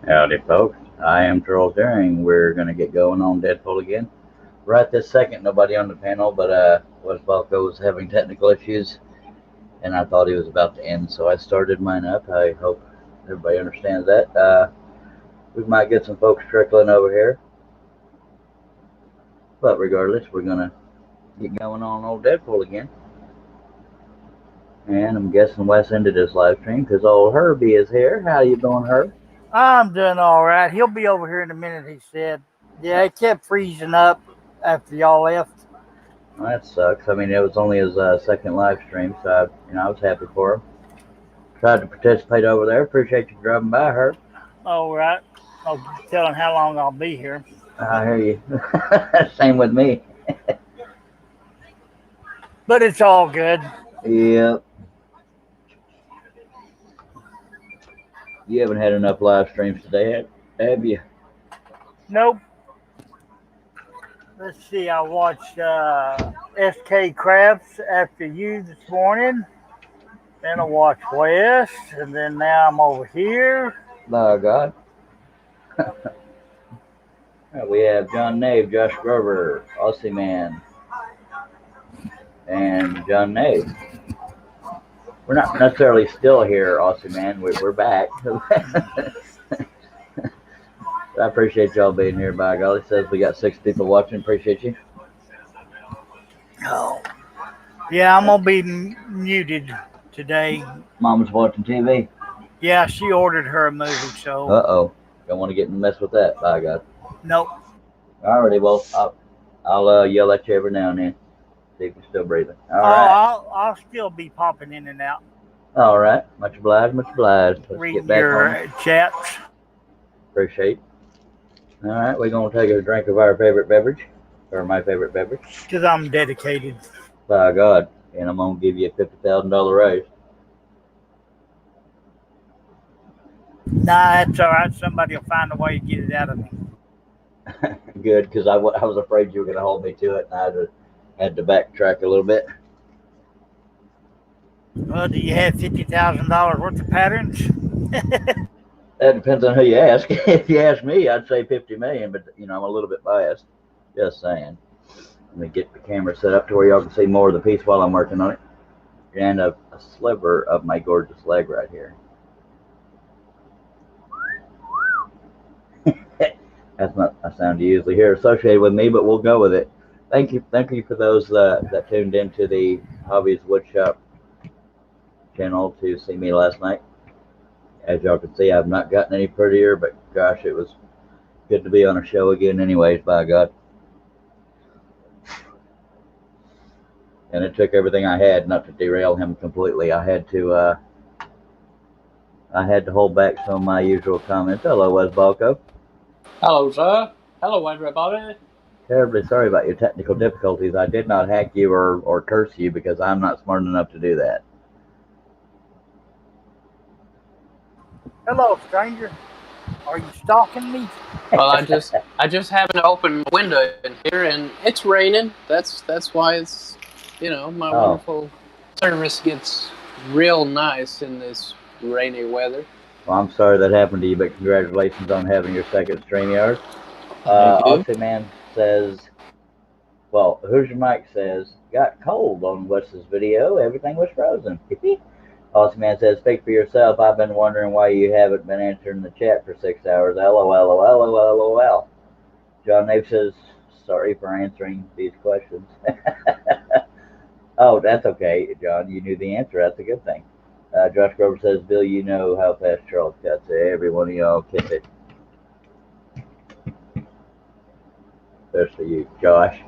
Howdy, folks. I am Charles Herring. We're going to get going on Deadpool again. Right this second, nobody on the panel, but Wes Balco was having technical issues, and I thought he was about to end, so I started mine up. I hope everybody understands that. We might get some folks trickling over here, but regardless, we're going to get going on old Deadpool again. And I'm guessing Wes ended his live stream because old Herbie is here. How you doing, Herb? I'm doing all right. He'll be over here in a minute, he said. Yeah, it kept freezing up after y'all left. Well, that sucks. I mean, it was only his second live stream, so I was happy for him. Tried to participate over there. Appreciate you driving by, Herb. All right. I'll tell him how long I'll be here. I hear you. Same with me. But it's all good. Yep. You haven't had enough live streams today, have you? Nope. Let's see. I watched SK Crafts after you this morning. Then I watched West. And then now I'm over here. By God. We have John Nave, Josh Grover, Aussie Man, and John Nave. We're not necessarily still here, Aussie Man. We're back. I appreciate y'all being here, by golly. Says we got 6 people watching. Appreciate you. Oh. Yeah, I'm going to be muted today. Mama's watching TV. Yeah, she ordered her a movie, so. Uh-oh. Don't want to get in the mess with that, by God. Nope. Alrighty, well, I'll yell at you every now and then. See if you're still breathing. All right. I'll still be popping in and out. All right. Much obliged, much obliged. Let's reading get back your on. chats. Appreciate. All right, we're going to take a drink of our favorite beverage, or my favorite beverage. Because I'm dedicated. By God. And I'm going to give you a $50,000 raise. Nah, that's all right. Somebody will find a way to get it out of me. Good, because I was afraid you were going to hold me to it, and I had to backtrack a little bit. Well, do you have $50,000 worth of patterns? That depends on who you ask. If you ask me, I'd say $50 million, but I'm a little bit biased. Just saying. Let me get the camera set up to where y'all can see more of the piece while I'm working on it. And a sliver of my gorgeous leg right here. That's not a sound you usually hear associated with me, but we'll go with it. Thank you for those that tuned into the Hobbies Woodshop channel to see me last night. As y'all can see, I've not gotten any prettier, but gosh, it was good to be on a show again anyways, by God. And it took everything I had not to derail him completely. I had to hold back some of my usual comments. Hello, Wes Balco. Hello, sir. Hello, everybody. Terribly sorry about your technical difficulties. I did not hack you or curse you because I'm not smart enough to do that. Hello, stranger. Are you stalking me? Well, I just happened to open the window in here, and it's raining. That's why it's, my wonderful service gets real nice in this rainy weather. Well, I'm sorry that happened to you, but congratulations on having your second StreamYard. Aussie Man says, well, Who's Your Mic says, got cold on Wes's video. Everything was frozen. Aussie Man says, speak for yourself. I've been wondering why you haven't been answering the chat for 6 hours. LOL. John Nave says, sorry for answering these questions. Oh, that's okay, John. You knew the answer. That's a good thing. Josh Grover says, Bill, you know how fast Charles cuts. Every one of y'all kiss it. Especially you, Josh.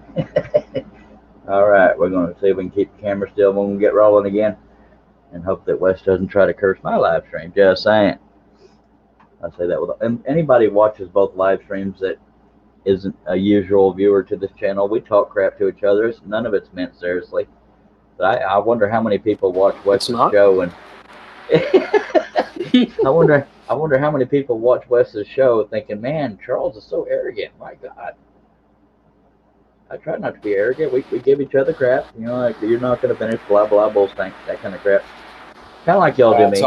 All right, we're going to see if we can keep the camera still when we get rolling again. And hope that Wes doesn't try to curse my live stream. Just saying. I say that with anybody watches both live streams that isn't a usual viewer to this channel. We talk crap to each other. None of it's meant seriously. But I wonder how many people watch Wes's show and I wonder how many people watch Wes's show thinking, man, Charles is so arrogant. My God. I try not to be arrogant. We give each other crap. Like you're not going to finish, blah, blah, bull stank, that kind of crap. Kind of like y'all do me.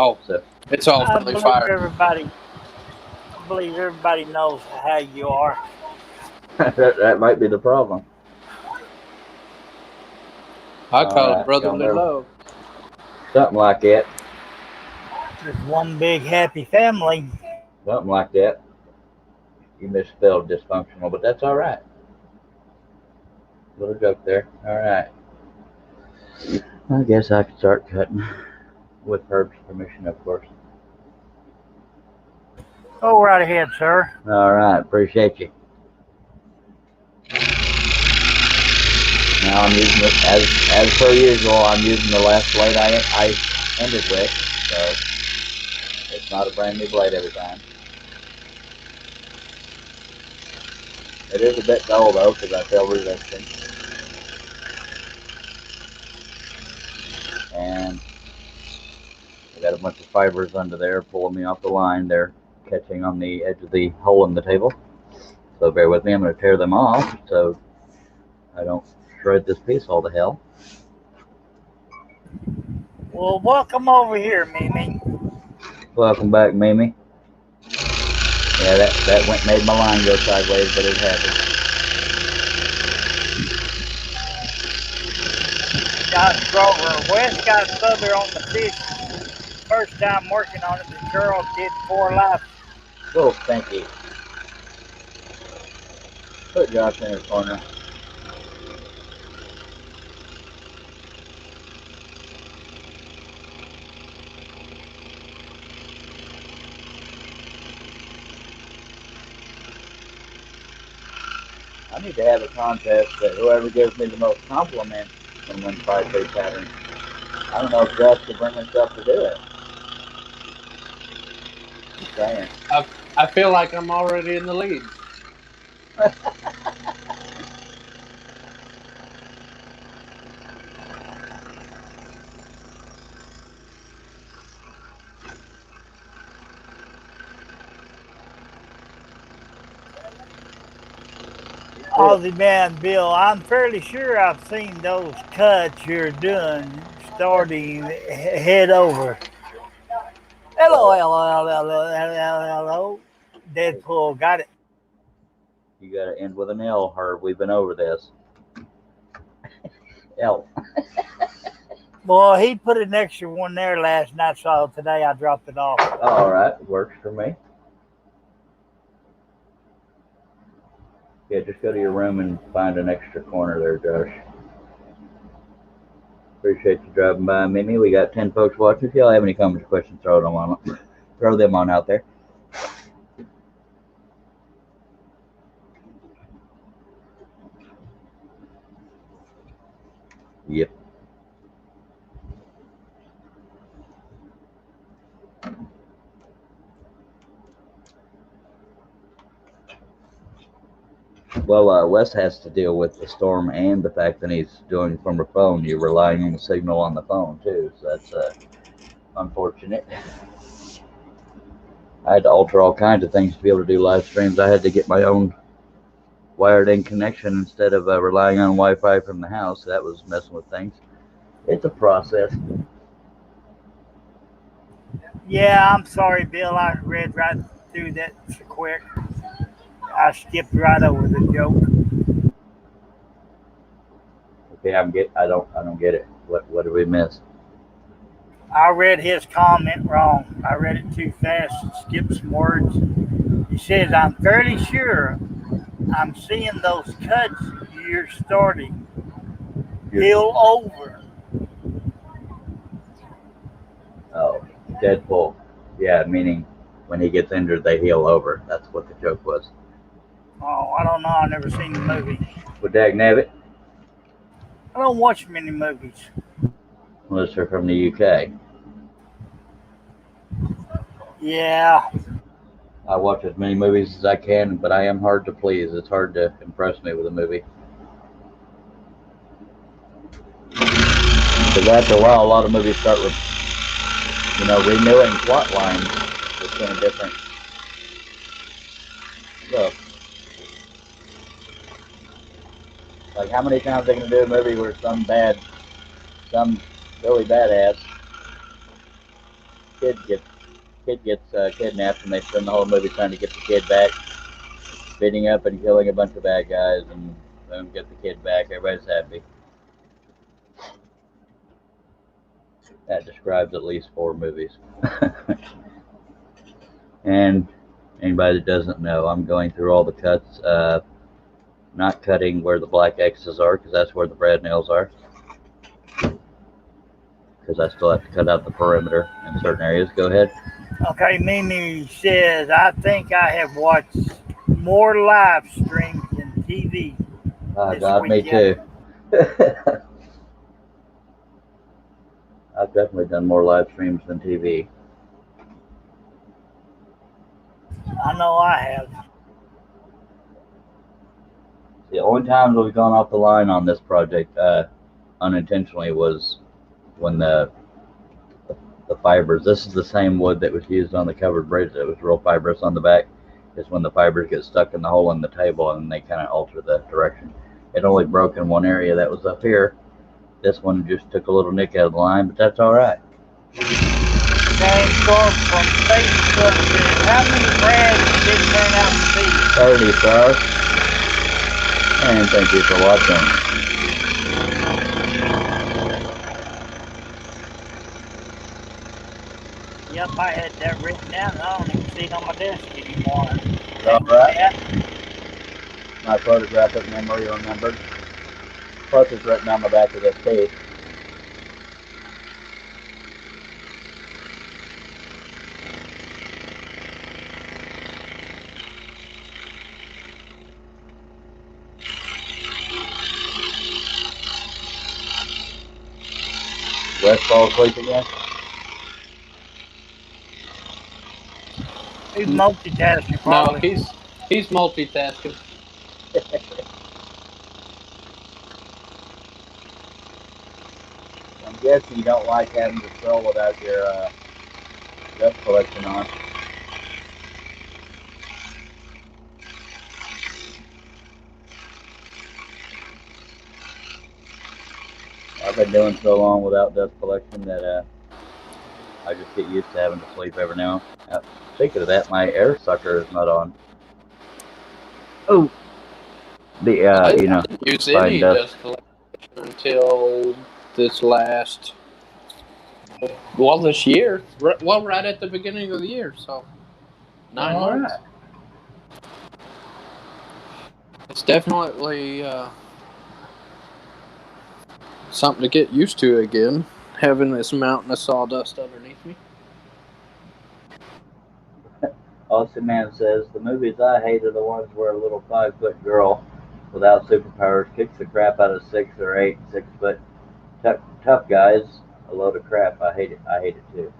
It's all friendly fire. believe everybody knows how you are. That might be the problem. I call it Y'all brotherly never, love. something like that. Just one big happy family. Something like that. You misspelled dysfunctional, but that's all right. Little joke there. All right. I guess I can start cutting with Herb's permission, of course. Go right ahead, sir. All right. Appreciate you. Now I'm using it as per usual. I'm using the last blade I ended with, so it's not a brand new blade every time. It is a bit dull though because I feel resistant, and I got a bunch of fibers under there pulling me off the line. They're catching on the edge of the hole in the table, so bear with me. I'm going to tear them off so I don't shred this piece all to hell. Well, welcome over here, Mimi. Welcome back, Mimi. Yeah, that made my line go sideways, but it happened. Josh Grover. Wes got further on the fish. First time working on it, the girl did 4 laps. Little stinky. Put Josh in his corner. I need to have a contest that whoever gives me the most compliments can win 5-day pattern. I don't know if Josh could bring himself to do it. Just saying. I feel like I'm already in the lead. Aussie man Bill, I'm fairly sure I've seen those cuts you're doing starting head over. Hello, hello, hello, hello, hello. Deadpool, got it. You got to end with an L, Herb. We've been over this. L. Well, he put an extra one there last night, so today I dropped it off. All right, works for me. Yeah, just go to your room and find an extra corner there, Josh. Appreciate you driving by, Mimi. We got 10 folks watching. If y'all have any comments or questions, throw them on out there. Yep. Well, Wes has to deal with the storm and the fact that he's doing it from a phone. You're relying on the signal on the phone, too, so that's unfortunate. I had to alter all kinds of things to be able to do live streams. I had to get my own wired-in connection instead of relying on Wi-Fi from the house. That was messing with things. It's a process. Yeah, I'm sorry, Bill. I read right through that so quick. I skipped right over the joke. Okay, I don't get it. What did we miss? I read his comment wrong. I read it too fast and skipped some words. He says, I'm fairly sure I'm seeing those cuts you're starting. Heal over. Oh, Deadpool. Yeah, meaning when he gets injured, they heal over. That's what the joke was. Oh, I don't know. I've never seen the movie. Well, dagnabbit, I don't watch many movies. unless they're from the UK. Yeah. I watch as many movies as I can, but I am hard to please. It's hard to impress me with a movie. Because after a while, a lot of movies start renewing plot lines with kind of different stuff. Like, how many times are they going to do a movie where some really badass kid gets Kid gets kidnapped, and they spend the whole movie trying to get the kid back, beating up and killing a bunch of bad guys, and then get the kid back. Everybody's happy. That describes at least 4 movies. And anybody that doesn't know, I'm going through all the cuts, not cutting where the black X's are, because that's where the brad nails are. Because I still have to cut out the perimeter in certain areas. Go ahead. Okay, Mimi says, I think I have watched more live streams than TV. Oh, This God, me weekend. too. I've definitely done more live streams than TV. I know I have. The only times we've gone off the line on this project unintentionally was when the fibers. This is the same wood that was used on the covered bridge that was real fibrous on the back. Is when the fibers get stuck in the hole in the table and they kind of alter the direction. It only broke in one area that was up here. This one just took a little nick out of the line, but that's all right. James Thorpe from Facebook says, how many brads did it turn out to be? 30, sir. And thank you for watching. Yep, I had that written down. I don't even see it on my desk anymore. All right. My photographic memory remembered. Plus, it's written on the back of this case. Wes fall asleep again? He's multitasking No, probably. he's multitasking. I'm guessing you don't like having to scroll without your dust collection on. I've been doing so long without dust collection that I just get used to having to sleep every now and then. Speaking of that, my air sucker is not on. Oh, the I you know, didn't use fine any dust. dust collection until this last, well, this year. Well, right at the beginning of the year, so 9 All months. right. It's definitely something to get used to again, having this mountain of sawdust underneath me. Austin Man says, the movies I hate are the ones where a little 5-foot girl without superpowers kicks the crap out of 6 or 8 6-foot tough guys. A load of crap. I hate it. I hate it too.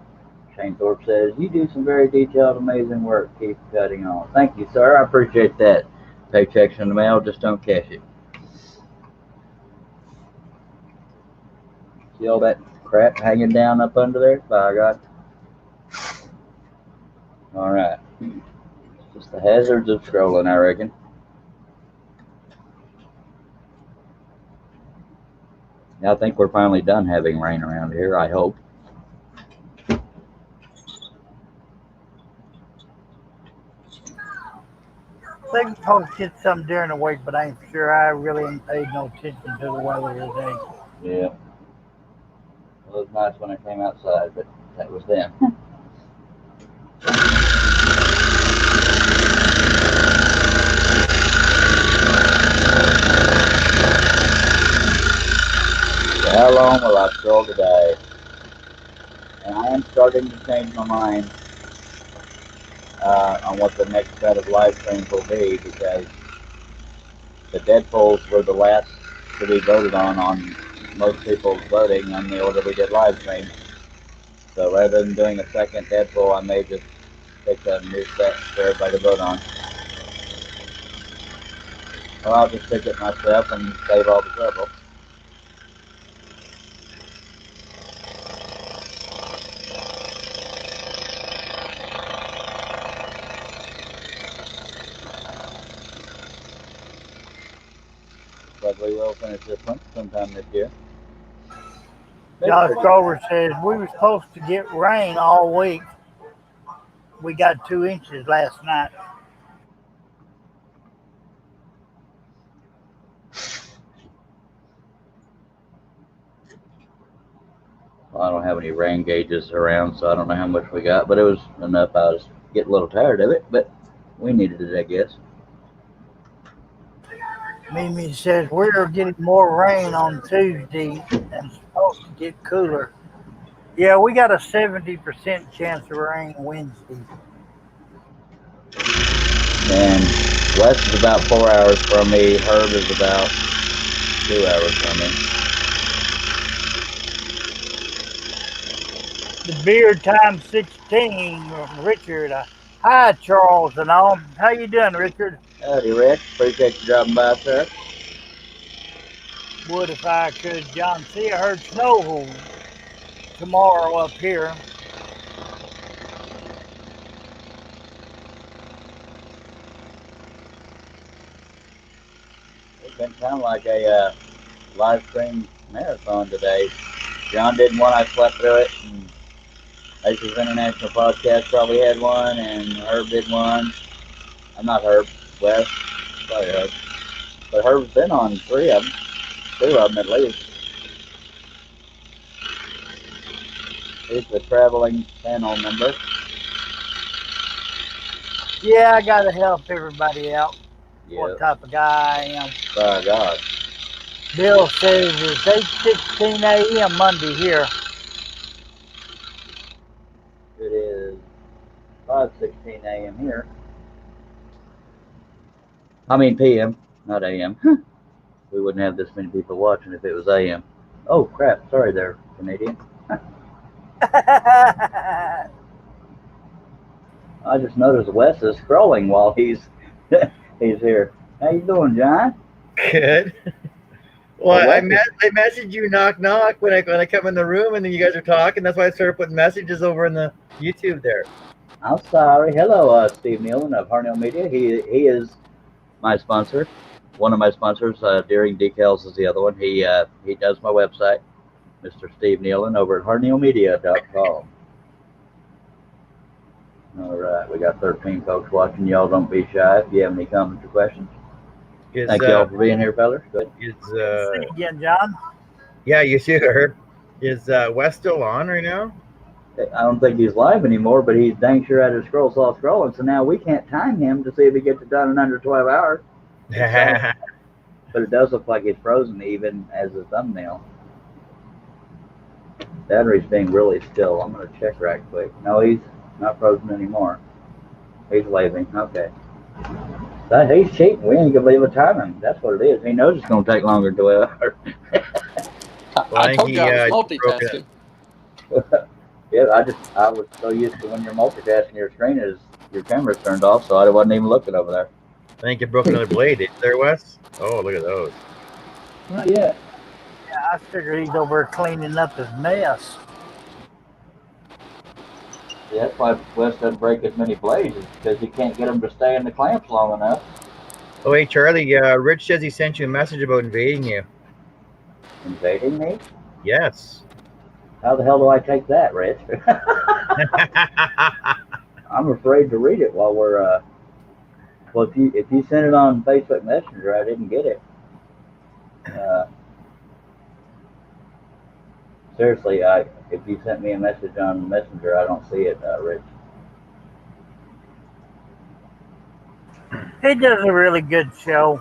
Shane Thorpe says, you do some very detailed, amazing work. Keep cutting on. Thank you, sir. I appreciate that. Paychecks in the mail, just don't cash it. See all that crap hanging down up under there? By God. All right. Just the hazards of scrolling, I reckon. I think we're finally done having rain around here, I hope. They can supposed to get some during the week, but I ain't sure. I really ain't paid no attention to the weather today. Yeah. Well, it was nice when I came outside, but that was then. So how long will I scroll today? And I am starting to change my mind on what the next set of live streams will be, because the Deadpools were the last to be voted on most people's voting on the order we did live streams. So rather than doing a second Deadpool, I may just pick a new set for everybody to vote on. Or I'll just pick it myself and save all the trouble. But we will finish this one sometime this year. Josh Grover says we were supposed to get rain all week. We got 2 inches last night. Well, I don't have any rain gauges around, so I don't know how much we got, but it was enough. I was getting a little tired of it, but we needed it, I guess. Mimi says we're getting more rain on Tuesday and it's supposed to get cooler. Yeah, we got a 70% chance of rain Wednesday. And Wes is about 4 hours from me. Herb is about 2 hours from me. The beer times 16 from Richard. Hi, Charles and all. How you doing, Richard? Howdy, Rick. Appreciate you dropping by, sir. Would if I could, John. See, I heard snow tomorrow up here. It's been kind of like a live stream marathon today. John did one, I slept through it, and Ace's International Podcast probably had one, and Herb did one. I'm not Herb, Wes, sorry Herb. But Herb's been on 3 of them, 2 of them at least. He's the traveling panel member. Yeah, I gotta help everybody out. Yeah. What type of guy I am. By God. Bill says it's 8:16 a.m. Monday here. It is 5:16 a.m. here. I mean p.m., not a.m. We wouldn't have this many people watching if it was a.m. Oh crap! Sorry there, Canadian. I just noticed Wes is scrolling while he's here. How you doing, John? Good. Well, I messaged you knock when I come in the room, and then you guys are talking. That's why I started putting messages over in the YouTube there. I'm sorry. Hello, Steve Nealon of Harnell Media. He is my sponsor. One of my sponsors. Deering Decals is the other one. He does my website, Mr. Steve Nealon over at harnellmedia.com. All right, we got 13 folks watching. Y'all don't be shy if you have any comments or questions. Thank y'all for being here, fellas. Good. See you again, John. Yeah, you sure. Is Wes still on right now? I don't think he's live anymore, but he's dang sure had his scroll saw scrolling, so now we can't time him to see if he gets it done in under 12 hours. But it does look like it's frozen even as a thumbnail. Battery's being really still. I'm going to check right quick. No, he's not frozen anymore. He's waving. Okay. But he's cheating. We ain't going to be able to time him. That's what it is. He knows it's going to take longer than 12 hours. I told you I was multitasking. Yeah, I was so used to when you're multitasking, your screen is, your camera's turned off, so I wasn't even looking over there. I think you broke another blade. Is there, Wes? Oh, look at those. Not yet. Yeah, I figured he's over cleaning up his mess. Yeah, that's why Wes doesn't break as many blades, is because he can't get them to stay in the clamps long enough. Oh, hey, Charlie, Rich says he sent you a message about invading you. Invading me? Yes. How the hell do I take that, Rich? I'm afraid to read it while we're, well, if you sent it on Facebook Messenger, I didn't get it. Seriously, if you sent me a message on Messenger, I don't see it, Rich. He does a really good show.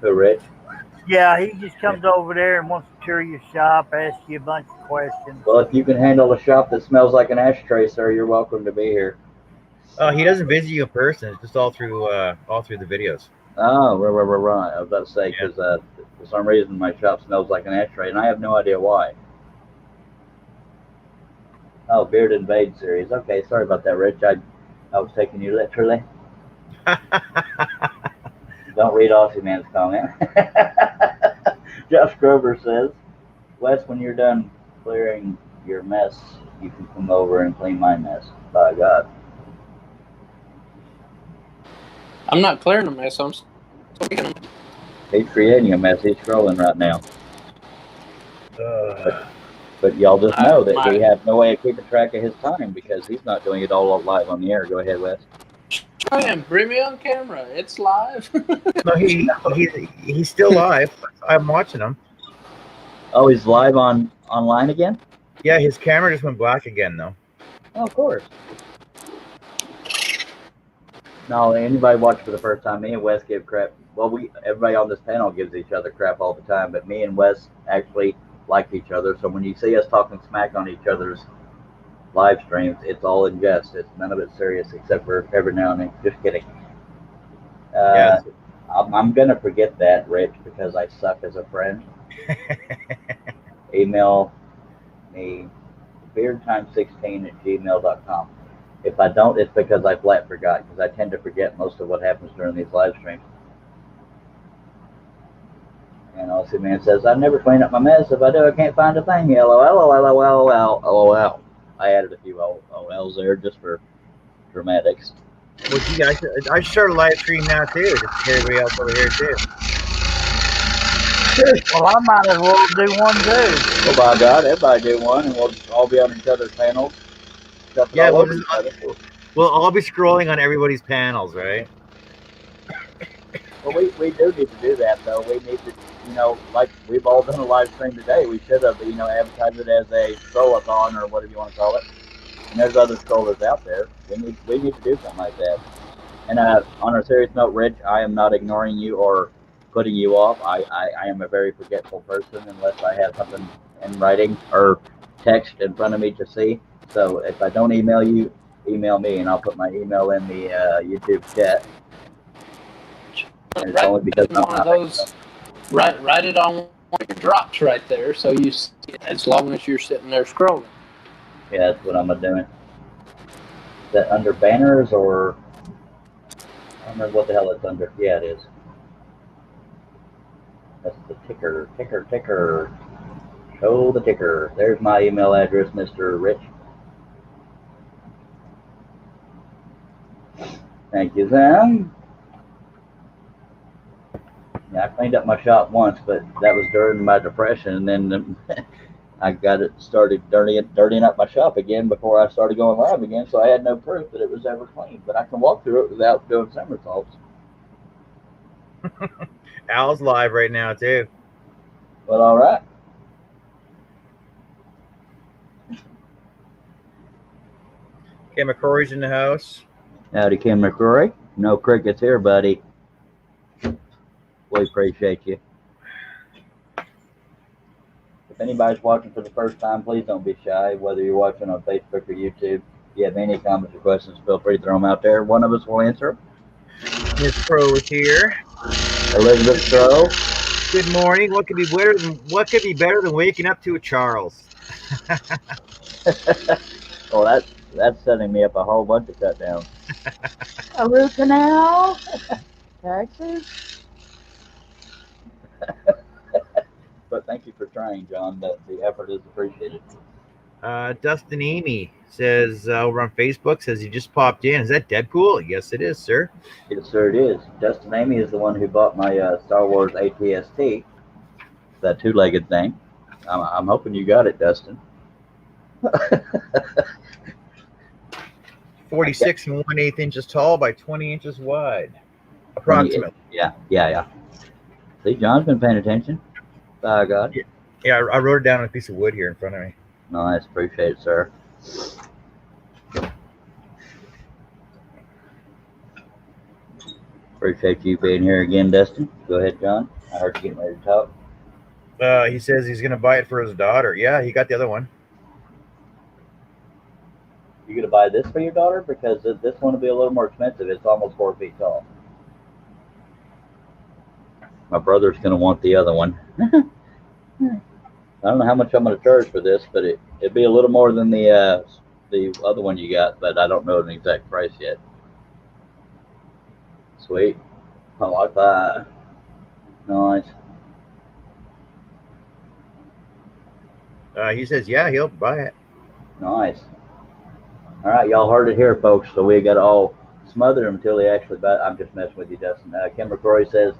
Who, Rich? Yeah, he just comes over there and wants to tour your shop, ask you a bunch of questions. Well, if you can handle a shop that smells like an ashtray, sir, you're welcome to be here. Oh, he doesn't visit you in person. It's just all through the videos. Oh, right. I was about to say, because for some reason my shop smells like an ashtray, and I have no idea why. Oh, Beard Invade series. Okay, sorry about that, Rich. I was taking you literally. Don't read Aussie Man's comment. Jeff Grover says, Wes, when you're done clearing your mess, you can come over and clean my mess. By God. I'm not clearing a mess. I'm still making them. He's creating a mess. He's scrolling right now. But y'all just know that we My have no way of keeping track of his time because he's not doing it all live on the air. Go ahead, Wes. show him, bring me on camera. It's live. No, he's still live. I'm watching him. Oh, he's live online again? Yeah, his camera just went black again, though. Oh, of course. No, anybody watch for the first time, me and Wes give crap. Well, everybody on this panel gives each other crap all the time, but me and Wes actually like each other. So when you see us talking smack on each other's live streams, it's all in jest. It's none of it serious, except for every now and then. Just kidding. Yes. I'm gonna forget that, Rich, because I suck as a friend. Email me beardtime16@gmail.com. If I don't, it's because I flat forgot, because I tend to forget most of what happens during these live streams. And also, man says, I never clean up my mess. If I do, I can't find a thing. LOL. I added a few LOLs there just for dramatics. Well, gee, I start a live stream now, too. Just to get everybody else over here, too. Well, I might as well do one too. Oh, by God, everybody do one, and we'll all be on each other's panels. Yeah, we'll all be scrolling on everybody's panels, right? Well, we do need to do that, though. We need to, like we've all done a live stream today. We should have, advertised it as a scroll-a-thon or whatever you want to call it. And there's other scrollers out there. We need to do something like that. And on a serious note, Rich, I am not ignoring you or putting you off. I am a very forgetful person unless I have something in writing or text in front of me to see. So if I don't email you, email me, and I'll put my email in the YouTube chat. And it's only because one of those. Write it on one of your drops right there, so you see it as long as you're sitting there scrolling. Yeah, that's what I'm doing. Is that under banners or I don't remember what the hell it's under. Yeah, it is. That's the ticker. Show the ticker. There's my email address, Mr. Rich. Thank you, Sam. Yeah, I cleaned up my shop once, but that was during my depression, and then I got it started dirtying up my shop again before I started going live again, so I had no proof that it was ever clean. But I can walk through it without doing somersaults. Al's live right now, too. Well, all right. Kim McCrory's in the house. Howdy, Kim McCrory. No crickets here, buddy. We appreciate you. If anybody's watching for the first time, please don't be shy, whether you're watching on Facebook or YouTube. If you have any comments or questions, feel free to throw them out there. One of us will answer them. Miss Crow is here. Elizabeth Stroh. Good morning. What could be better than waking up to a Charles? Well, that's setting me up a whole bunch of cut downs. A root canal? Taxes? But thank you for trying, John. The effort is appreciated. Dustin Amy says over on Facebook, says he just popped in. Is that Deadpool? Yes, it is, sir. Yes, sir, it is. Dustin Amy is the one who bought my Star Wars ATST, that two-legged thing. I'm hoping you got it, Dustin. 46 and 1/8 inches tall by 20 inches wide, approximately. Yeah. See, John's been paying attention. By God. Yeah, I wrote it down on a piece of wood here in front of me. Nice, appreciate it, sir. Appreciate you being here again, Dustin. Go ahead, John. I heard you getting ready to talk. He says he's going to buy it for his daughter. Yeah, he got the other one. You gonna buy this for your daughter? Because this one will be a little more expensive. It's almost 4 feet tall. My brother's gonna want the other one. I don't know how much I'm gonna charge for this, but it'd be a little more than the other one you got, but I don't know the exact price yet. Sweet. I like that. Nice. He says, yeah, he'll buy it. Nice. All right, y'all heard it here, folks. So we got to all smother him until he actually buys. I'm just messing with you, Dustin. Kim McCrory says,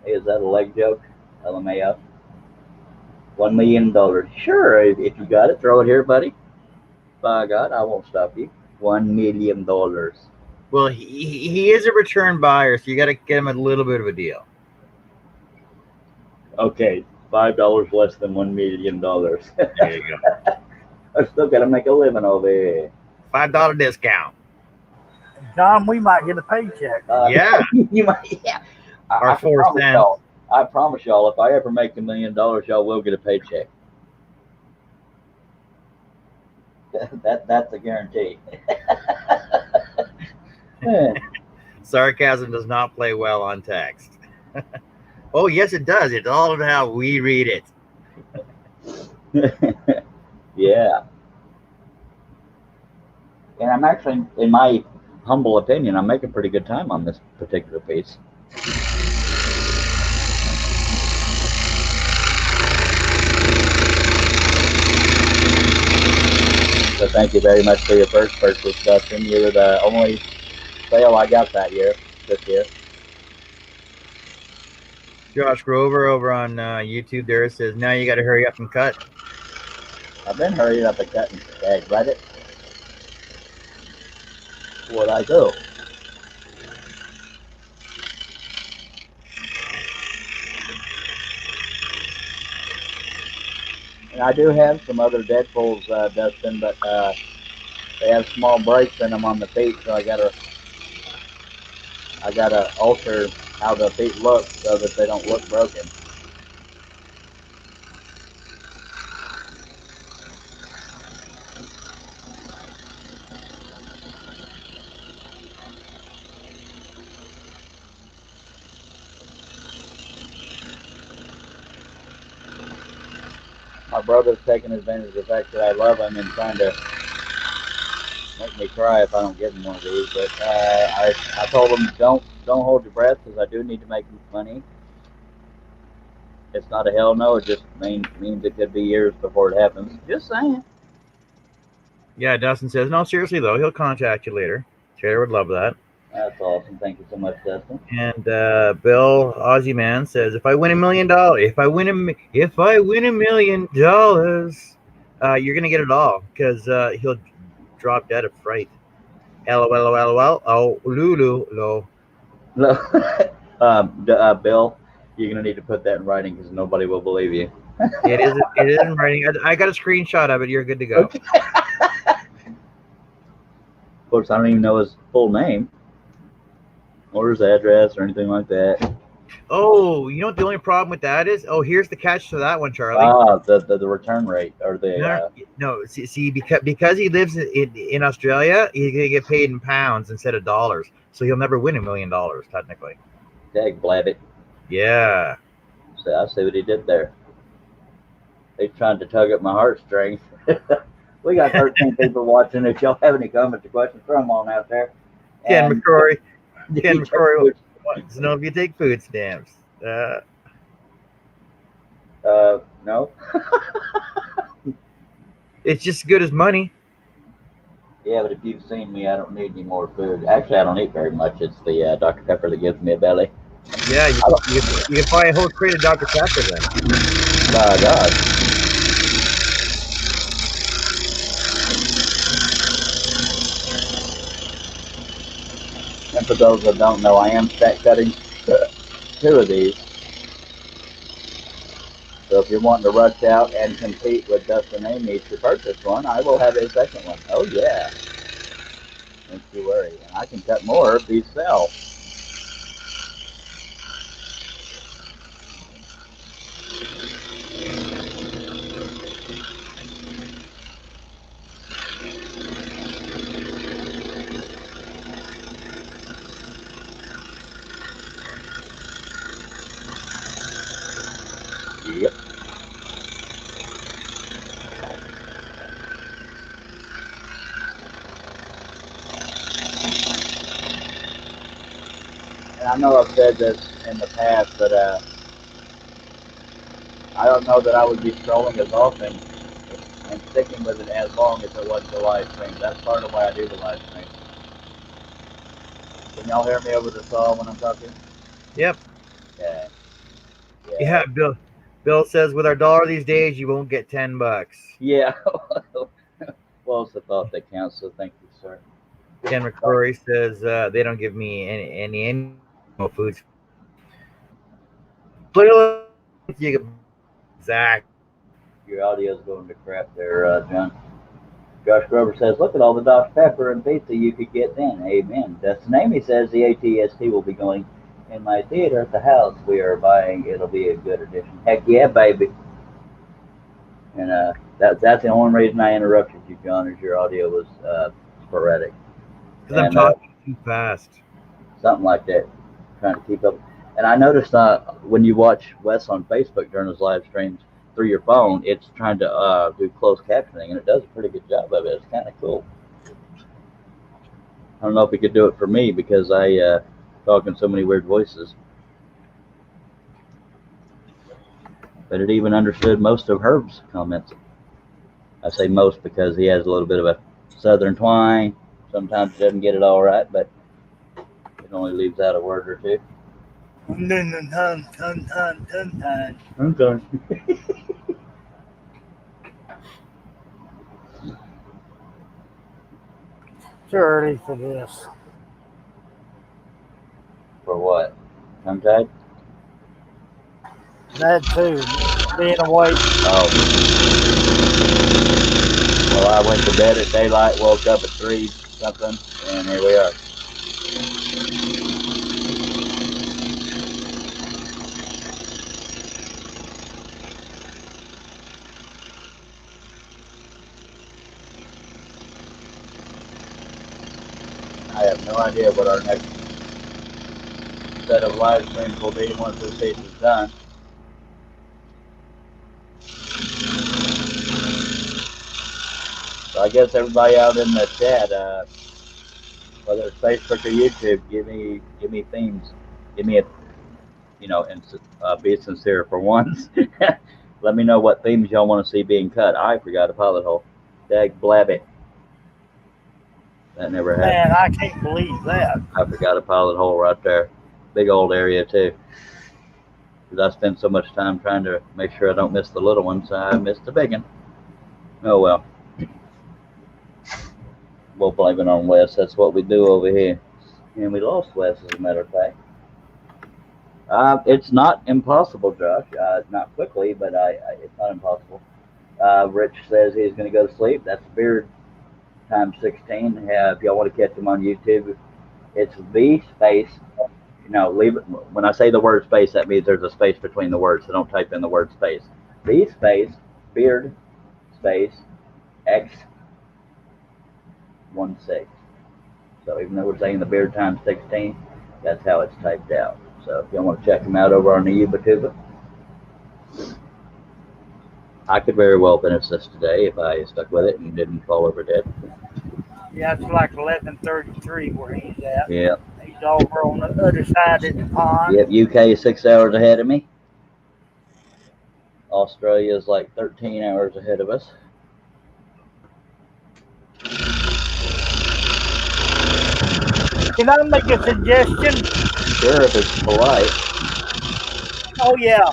hey, is that a leg joke? LMAO. $1 million. Sure, if you got it, throw it here, buddy. By God, I won't stop you. $1 million. Well, he is a return buyer, so you got to get him a little bit of a deal. Okay, $5 less than $1 million. There you go. I still got to make a living over here. $5 discount. John, we might get a paycheck. Yeah. You might, yeah. Or I 4 promise cents. y'all. I promise y'all, if I ever make $1 million, y'all will get a paycheck. That's a guarantee. Sarcasm does not play well on text. Oh, yes, it does. It's all about how we read it. Yeah. And I'm actually, in my humble opinion, I'm making pretty good time on this particular piece. So thank you very much for your first purchase, Dustin. You were the only sale I got this year. Josh Grover over on YouTube there says, now you got to hurry up and cut. I've been hurrying up and cutting. Read it. What I do. And I do have some other Deadpools, Dustin, but they have small breaks in them on the feet, so I gotta alter how the feet look so that they don't look broken. My brother's taking advantage of the fact that I love him and trying to make me cry if I don't get him one of these. But I told him don't hold your breath because I do need to make money. It's not a hell no. It just means it could be years before it happens. Just saying. Yeah, Dustin says, no, seriously though, he'll contact you later. Taylor would love that. That's awesome. Thank you so much, Dustin. And Bill Aussie Man says, if I win $1 million, if I win $1 million, you're gonna get it all because he'll drop dead of fright. LOL. Oh, Lulu, lo. Bill, you're gonna need to put that in writing because nobody will believe you. It is in writing. I got a screenshot of it. You're good to go. Okay. Of course, I don't even know his full name or his address or anything like that. Oh, you know what the only problem with that is? Oh, here's the catch to that one, Charlie. The return rate or the no. See, because he lives in Australia, he's gonna get paid in pounds instead of dollars, so he'll never win $1 million technically. Dag blabbit. Yeah. So I see what he did there. He's trying to tug at my heartstrings. We got 13 people watching. If y'all have any comments or questions, throw them on out there. Ken McCrory wants to know if you take food stamps. No. It's just as good as money. Yeah, but if you've seen me, I don't need any more food. Actually, I don't eat very much. It's the Dr. Pepper that gives me a belly. Yeah, you can buy a whole crate of Dr. Pepper then. My God. And for those that don't know, I am stack cutting 2 of these. So if you're wanting to rush out and compete with Dustin Amy to purchase one, I will have a second one. Oh yeah. Don't you worry. And I can cut more if these sell. Yep. And I know I've said this in the past, but I don't know that I would be scrolling as often and sticking with it as long if it wasn't the live stream. That's part of why I do the live stream. Can y'all hear me over the saw when I'm talking? Yep. Yeah. Yeah, Bill says, with our dollar these days, you won't get $10. Yeah. Well, it's the thought that counts. So thank you, sir. Ken McCrory says they don't give me any foods. Exactly. Your audio's going to crap there, John. Josh Grover says, look at all the Dr. Pepper and pizza you could get then. Amen. Dustin Amy says the ATST will be going in my theater at the house we are buying. It'll be a good addition. Heck yeah, baby. And that's the only reason I interrupted you, John, is your audio was sporadic. Because I'm talking too fast. Something like that. Trying to keep up. And I noticed when you watch Wes on Facebook during his live streams through your phone, it's trying to do closed captioning, and it does a pretty good job of it. It's kind of cool. I don't know if it could do it for me because I talk in so many weird voices. But it even understood most of Herb's comments. I say most because he has a little bit of a southern twang. Sometimes he doesn't get it all right, but it only leaves out a word or two. Okay. Too early for this. For what? Tongue-tied? That too. Being awake. Oh. Well, I went to bed at daylight, woke up at 3 something, and here we are. I have no idea what our next set of live streams will be once this piece is done. So I guess everybody out in the chat, whether it's Facebook or YouTube, give me themes. Give me and be sincere for once. Let me know what themes y'all want to see being cut. I forgot a pilot hole. Dag blabbit. That never happened. Man, I can't believe that. I forgot a pilot hole right there. Big old area too. Because I spend so much time trying to make sure I don't miss the little ones, I missed the big one. Oh well. We'll blame it on Wes. That's what we do over here. And we lost Wes, as a matter of fact. It's not impossible, Josh. Not quickly, but it's not impossible. Rich says he's going to go to sleep. That's Beard times 16. If y'all want to catch him on YouTube, it's V space. Leave it. When I say the word space, that means there's a space between the words, so don't type in the word space. V space, Beard space, X 16. So even though we're saying the Beard times 16, that's how it's typed out. So if y'all want to check him out over on the YouTuber, I could very well finish this today if I stuck with it and didn't fall over dead. Yeah, it's like 11:33 where he's at. Yeah. He's over on the other side of the pond. Yep, UK is 6 hours ahead of me. Australia is like 13 hours ahead of us. Can I make a suggestion? Sure, if it's polite. Oh, yeah.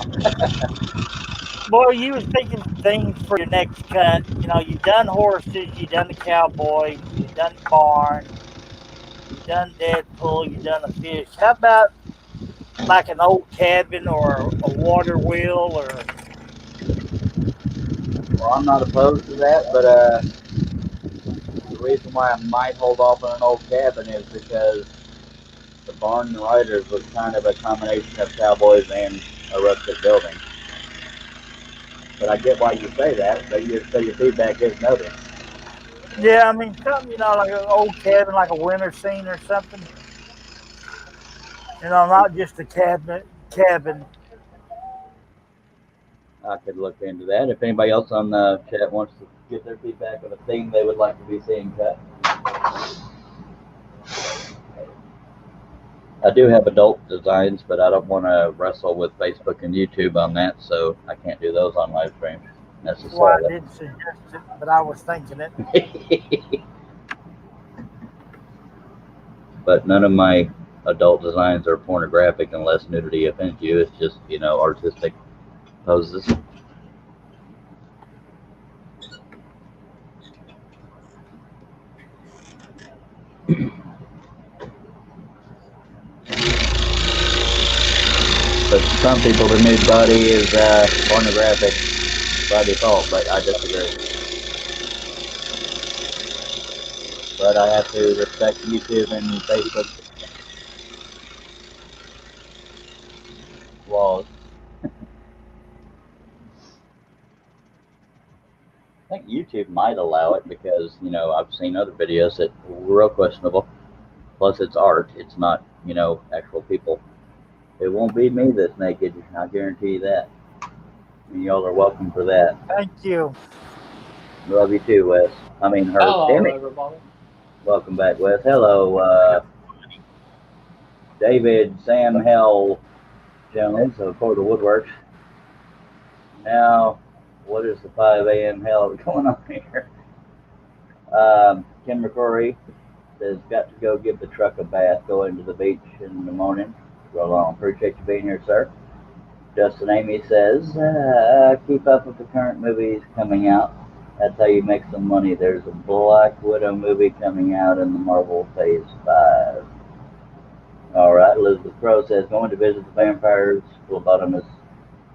Boy, you was thinking things for your next cut. You've done horses, you've done the cowboy, you've done the barn, you've done Deadpool, you've done the fish. How about like an old cabin or a water wheel or... Well, I'm not opposed to that, but the reason why I might hold off on an old cabin is because the barn and riders was kind of a combination of cowboys and a rustic building. But I get why you say that, so your feedback is noted. Yeah, I mean, something, like an old cabin, like a winter scene or something. Not just a cabin. I could look into that. If anybody else on the chat wants to get their feedback on a theme they would like to be seeing cut. I do have adult designs, but I don't want to wrestle with Facebook and YouTube on that, so I can't do those on live streams necessarily. Well, I did suggest it, but I was thinking it. But none of my adult designs are pornographic unless nudity offends you. It's just, artistic. poses. But some people, the nude body is pornographic by default, but I disagree. But I have to respect YouTube and Facebook laws. I think YouTube might allow it because, you know, I've seen other videos that were real questionable. Plus, it's art. It's not, you know, actual people. It won't be me that's naked. I guarantee you that. And y'all are welcome for that. Thank you. Love you too, Wes. I mean, her. Hello, Damn it. everybody. Welcome back, Wes. Hello, David Sam Hell Jones of Portal Woodworks. Now, what is the 5 a.m. hell going on here? Kim McCrory says, got to go give the truck a bath, go into the beach in the morning. Roll on. Appreciate you being here, sir. Justin Amy says, keep up with the current movies coming out. That's how you make some money. There's a Black Widow movie coming out in the Marvel Phase 5. All right. Elizabeth Crow says, going to visit the vampires, phlebotomist,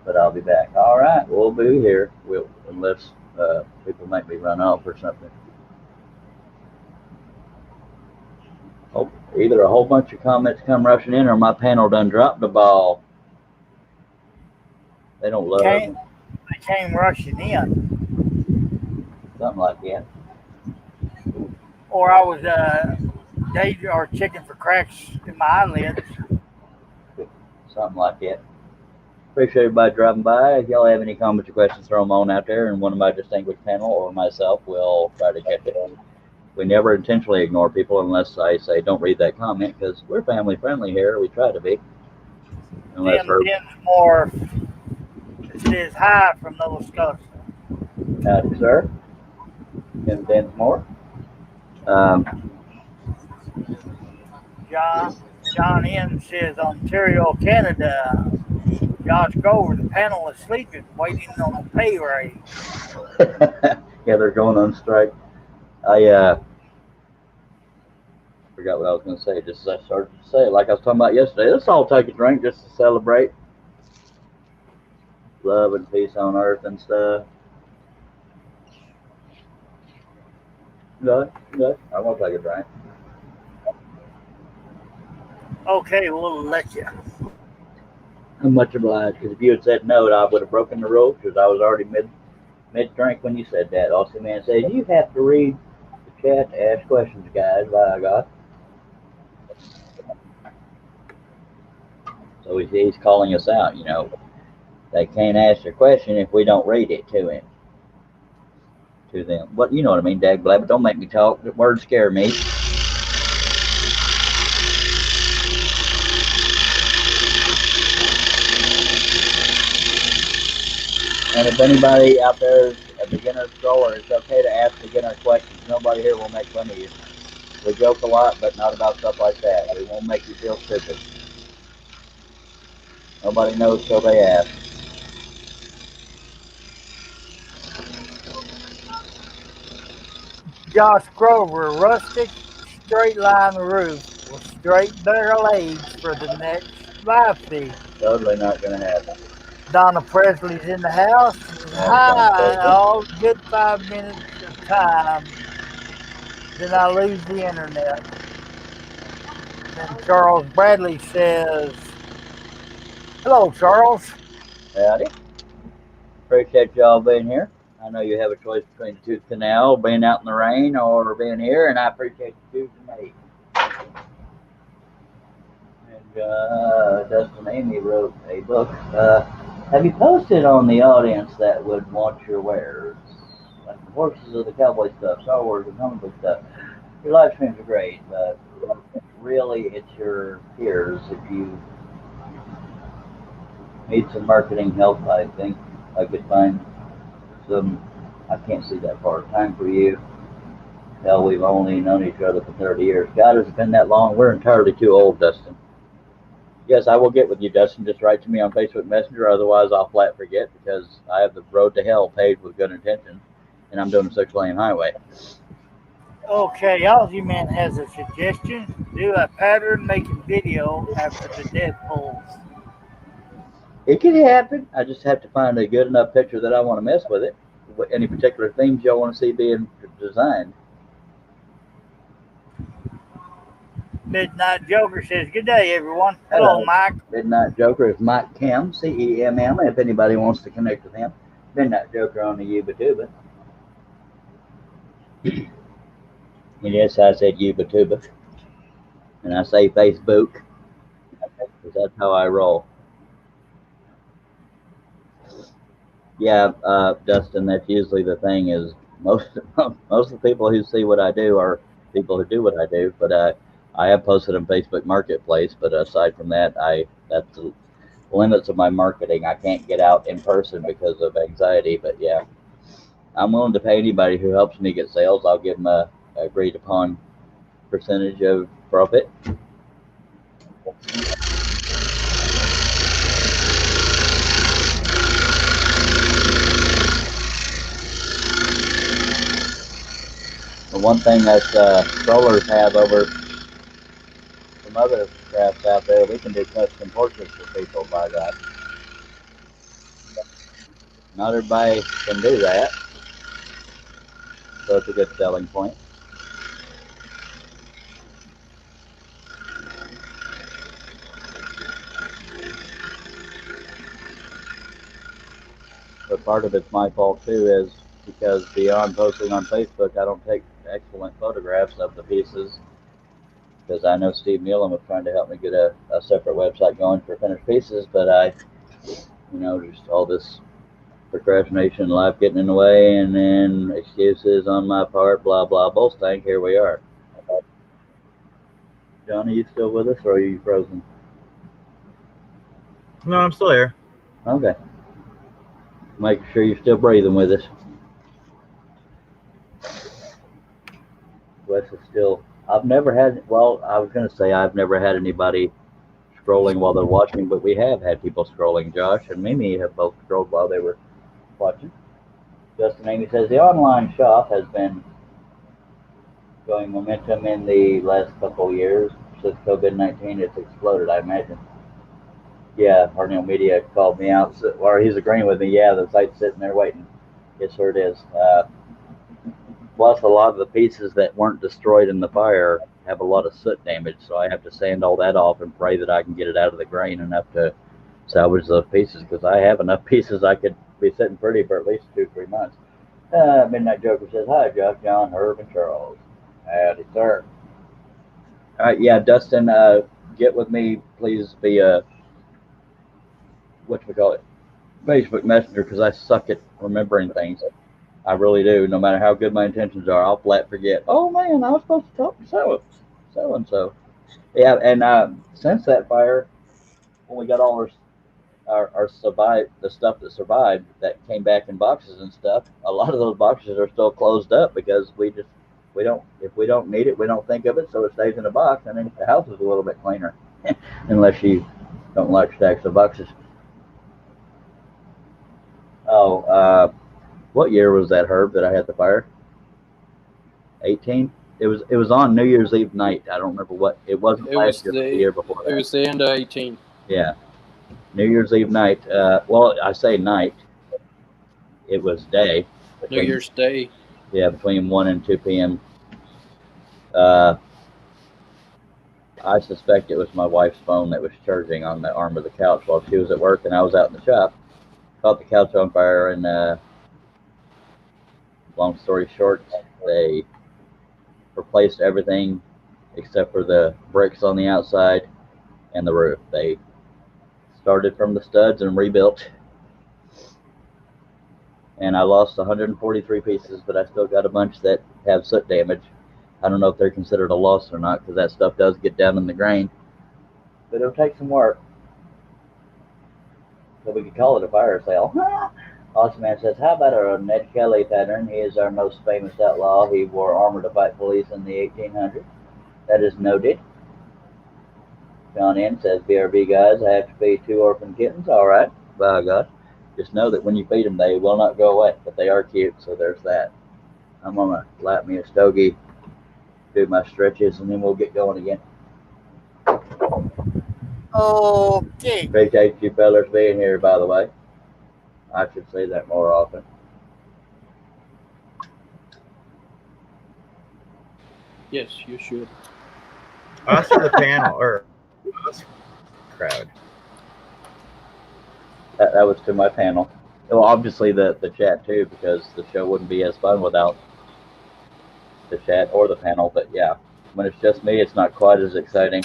but I'll be back. All right. We'll be here. Unless people make me run off or something. Oh, either a whole bunch of comments come rushing in or my panel done dropped the ball. They don't love me. They came rushing in. Something like that. Or I was checking for cracks in my eyelids. Something like that. Appreciate everybody dropping by. If y'all have any comments or questions, throw them on out there, and one of my distinguished panel or myself will try to catch it. We never intentionally ignore people unless I say don't read that comment, because we're family friendly here. We try to be. Unless Tim Dinsmore says hi from Nova Scotia. Howdy, sir. Tim Dinsmore. John N says Ontario, Canada. Josh Grover, the panel is sleeping, waiting on a pay raise. Yeah, they're going on strike. I forgot what I was going to say. Just as I started to say, like I was talking about yesterday, let's all take a drink just to celebrate love and peace on earth and stuff. Good. I'm going to take a drink. Okay, we'll let you. I'm much obliged, because if you had said no, I would have broken the rule, because I was already mid-drink when you said that. Austin Man says, you have to read the chat to ask questions, guys, by God. So he's calling us out, you know. They can't ask a question if we don't read it to them. But you know what I mean, Dad Blab, don't make me talk. The words scare me. And if anybody out there is a beginner stroller, it's okay to ask beginner questions. Nobody here will make fun of you. We joke a lot, but not about stuff like that. We won't make you feel stupid. Nobody knows till they ask. Josh Grover, rustic straight line roof with straight barrel age for the next live feed. Totally not going to happen. Donna Presley's in the house. Hi, all good 5 minutes of time. Then I lose the internet. Then Charles Bradley says, hello, Charles. Howdy. Appreciate y'all being here. I know you have a choice between the tooth canal, being out in the rain, or being here, and I appreciate you choosing me. And Dustin Amy wrote a book. Have you posted on the audience that would want your wares? Like the horses of the cowboy stuff, Star Wars, and comic book stuff. Your live streams are great, but really it's your peers. If you need some marketing help, I think I could find some. I can't see that far. Time for you. Hell, we've only known each other for 30 years. God, has it been that long? We're entirely too old, Dustin. Yes, I will get with you, Dustin. Just write to me on Facebook Messenger. Otherwise, I'll flat forget because I have the road to hell paved with good intentions, and I'm doing a 6-lane highway. Okay, Aussie Man has a suggestion. Do a pattern making video after the Deadpool. It can happen. I just have to find a good enough picture that I want to mess with it. Any particular themes y'all want to see being designed? Midnight Joker says, "Good day, everyone." Hello, Mike. Midnight Joker is Mike Kim, CEMM, if anybody wants to connect with him. Midnight Joker on the Yuba-Tuba. And yes, I said Yuba-Tuba. And I say Facebook, because that's how I roll. Yeah, Dustin, that's usually the thing is most of the people who see what I do are people who do what I do, but I have posted on Facebook Marketplace, but aside from that, that's the limits of my marketing. I can't get out in person because of anxiety, but yeah, I'm willing to pay anybody who helps me get sales. I'll give them a agreed upon percentage of profit. The one thing that strollers have over some other crafts out there, we can do custom portraits for people by that. Not everybody can do that, so it's a good selling point. But part of it's my fault too, is because beyond posting on Facebook, I don't take excellent photographs of the pieces. Because I know Steve Nealon was trying to help me get a separate website going for finished pieces, but just all this procrastination, life getting in the way, and then excuses on my part, blah blah bull stank. Here we are. Johnny, you still with us, or are you frozen? No, I'm still here. Okay. Make sure you're still breathing with us. Wes is still. I've never had. Well, I was going to say I've never had anybody scrolling while they're watching, but we have had people scrolling. Josh and Mimi have both scrolled while they were watching. Justin Amy says the online shop has been going momentum in the last couple of years. Since COVID-19, it's exploded, I imagine. Yeah, Harnell Media called me out, or he's agreeing with me. Yeah, the site's sitting there waiting. Yes, sir, it is. Plus, a lot of the pieces that weren't destroyed in the fire have a lot of soot damage, so I have to sand all that off and pray that I can get it out of the grain enough to salvage those pieces, because I have enough pieces I could be sitting pretty for at least 2-3 months. Midnight Joker says, hi, Josh, John, Herb, and Charles. Howdy, sir. All right, yeah, Dustin, get with me, please, via, Facebook Messenger, because I suck at remembering things. I really do. No matter how good my intentions are, I'll flat forget. Oh man, I was supposed to talk to so and so. Yeah, and since that fire, when we got all our survived, the stuff that survived that came back in boxes and stuff, a lot of those boxes are still closed up because we don't, if we don't need it, we don't think of it, so it stays in a box, and then the house is a little bit cleaner, unless you don't like stacks of boxes. Oh, what year was that, Herb, that I had the fire? 18. It was on New Year's Eve night. I don't remember what it wasn't. It was the year before. It was the end of 18. Yeah, New Year's Eve night. Well, I say night. It was day. New Year's Day. Yeah, between 1 and 2 p.m. I suspect it was my wife's phone that was charging on the arm of the couch while she was at work and I was out in the shop. Caught the couch on fire, and long story short, they replaced everything except for the bricks on the outside and the roof. They started from the studs and rebuilt. And I lost 143 pieces, but I still got a bunch that have soot damage. I don't know if they're considered a loss or not, because that stuff does get down in the grain. But it'll take some work. So we could call it a fire sale. Awesome Man says, how about our Ned Kelly pattern? He is our most famous outlaw. He wore armor to fight police in the 1800s. That is noted. John N says, BRB guys, I have to feed 2 orphan kittens. All right, by God. Just know that when you feed them, they will not go away, but they are cute, so there's that. I'm going to lap me a stogie, do my stretches, and then we'll get going again. Okay. Appreciate you fellas being here, by the way. I should say that more often. Yes, you should. Us or the panel, or us crowd? That was to my panel. Well, obviously the chat too, because the show wouldn't be as fun without the chat or the panel. But yeah, when it's just me, it's not quite as exciting.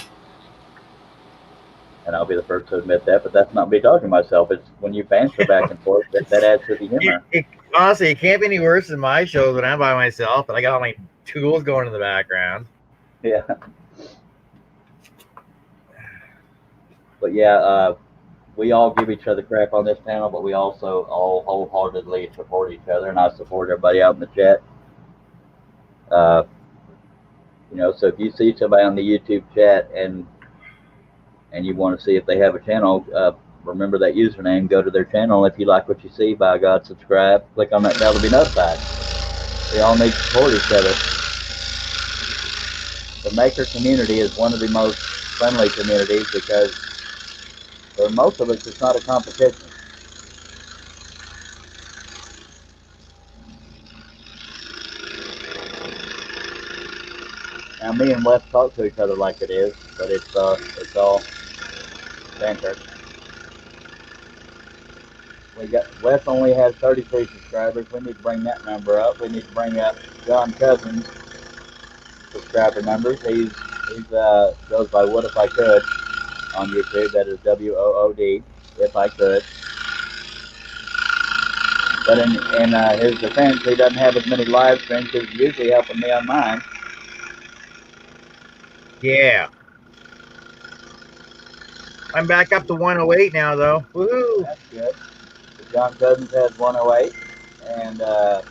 And I'll be the first to admit that, but that's not me talking to myself. It's when you banter back and forth that adds to the humor. Honestly, it can't be any worse than my shows when I'm by myself and I got all my tools going in the background. Yeah. But yeah, we all give each other crap on this panel, but we also all wholeheartedly support each other, and I support everybody out in the chat. So if you see somebody on the YouTube chat and you want to see if they have a channel, remember that username, go to their channel. If you like what you see, by God, subscribe, click on that bell to be notified. We all need to support each other. The maker community is one of the most friendly communities because for most of us, it's not a competition. Now, me and Wes talk to each other like it is, but it's all banter. Wes only has 33 subscribers. We need to bring that number up. We need to bring up John Cousins' subscriber numbers. He's goes by What If I Could on YouTube. That is WOOD, If I Could. But in his defense, he doesn't have as many live streams. He's usually helping me on mine. Yeah. I'm back up to 108 now, though. Woohoo! That's good. John Cousins has 108, and Wes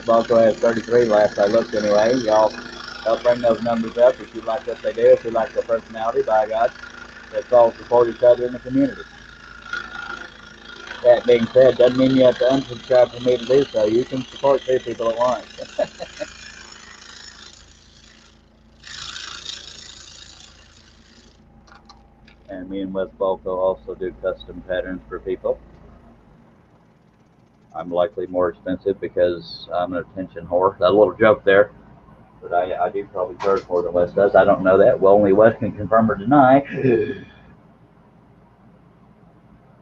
Balco has 33 last I looked anyway. Y'all help bring those numbers up if you like what they do, if you like their personality, by God. Let's all support each other in the community. That being said, doesn't mean you have to unsubscribe for me to do so. You can support 2 people at once. And me and Wes Balco also do custom patterns for people. I'm likely more expensive because I'm an attention whore. That little joke there. But I do probably charge more than Wes does. I don't know that. Well, only Wes can confirm or deny.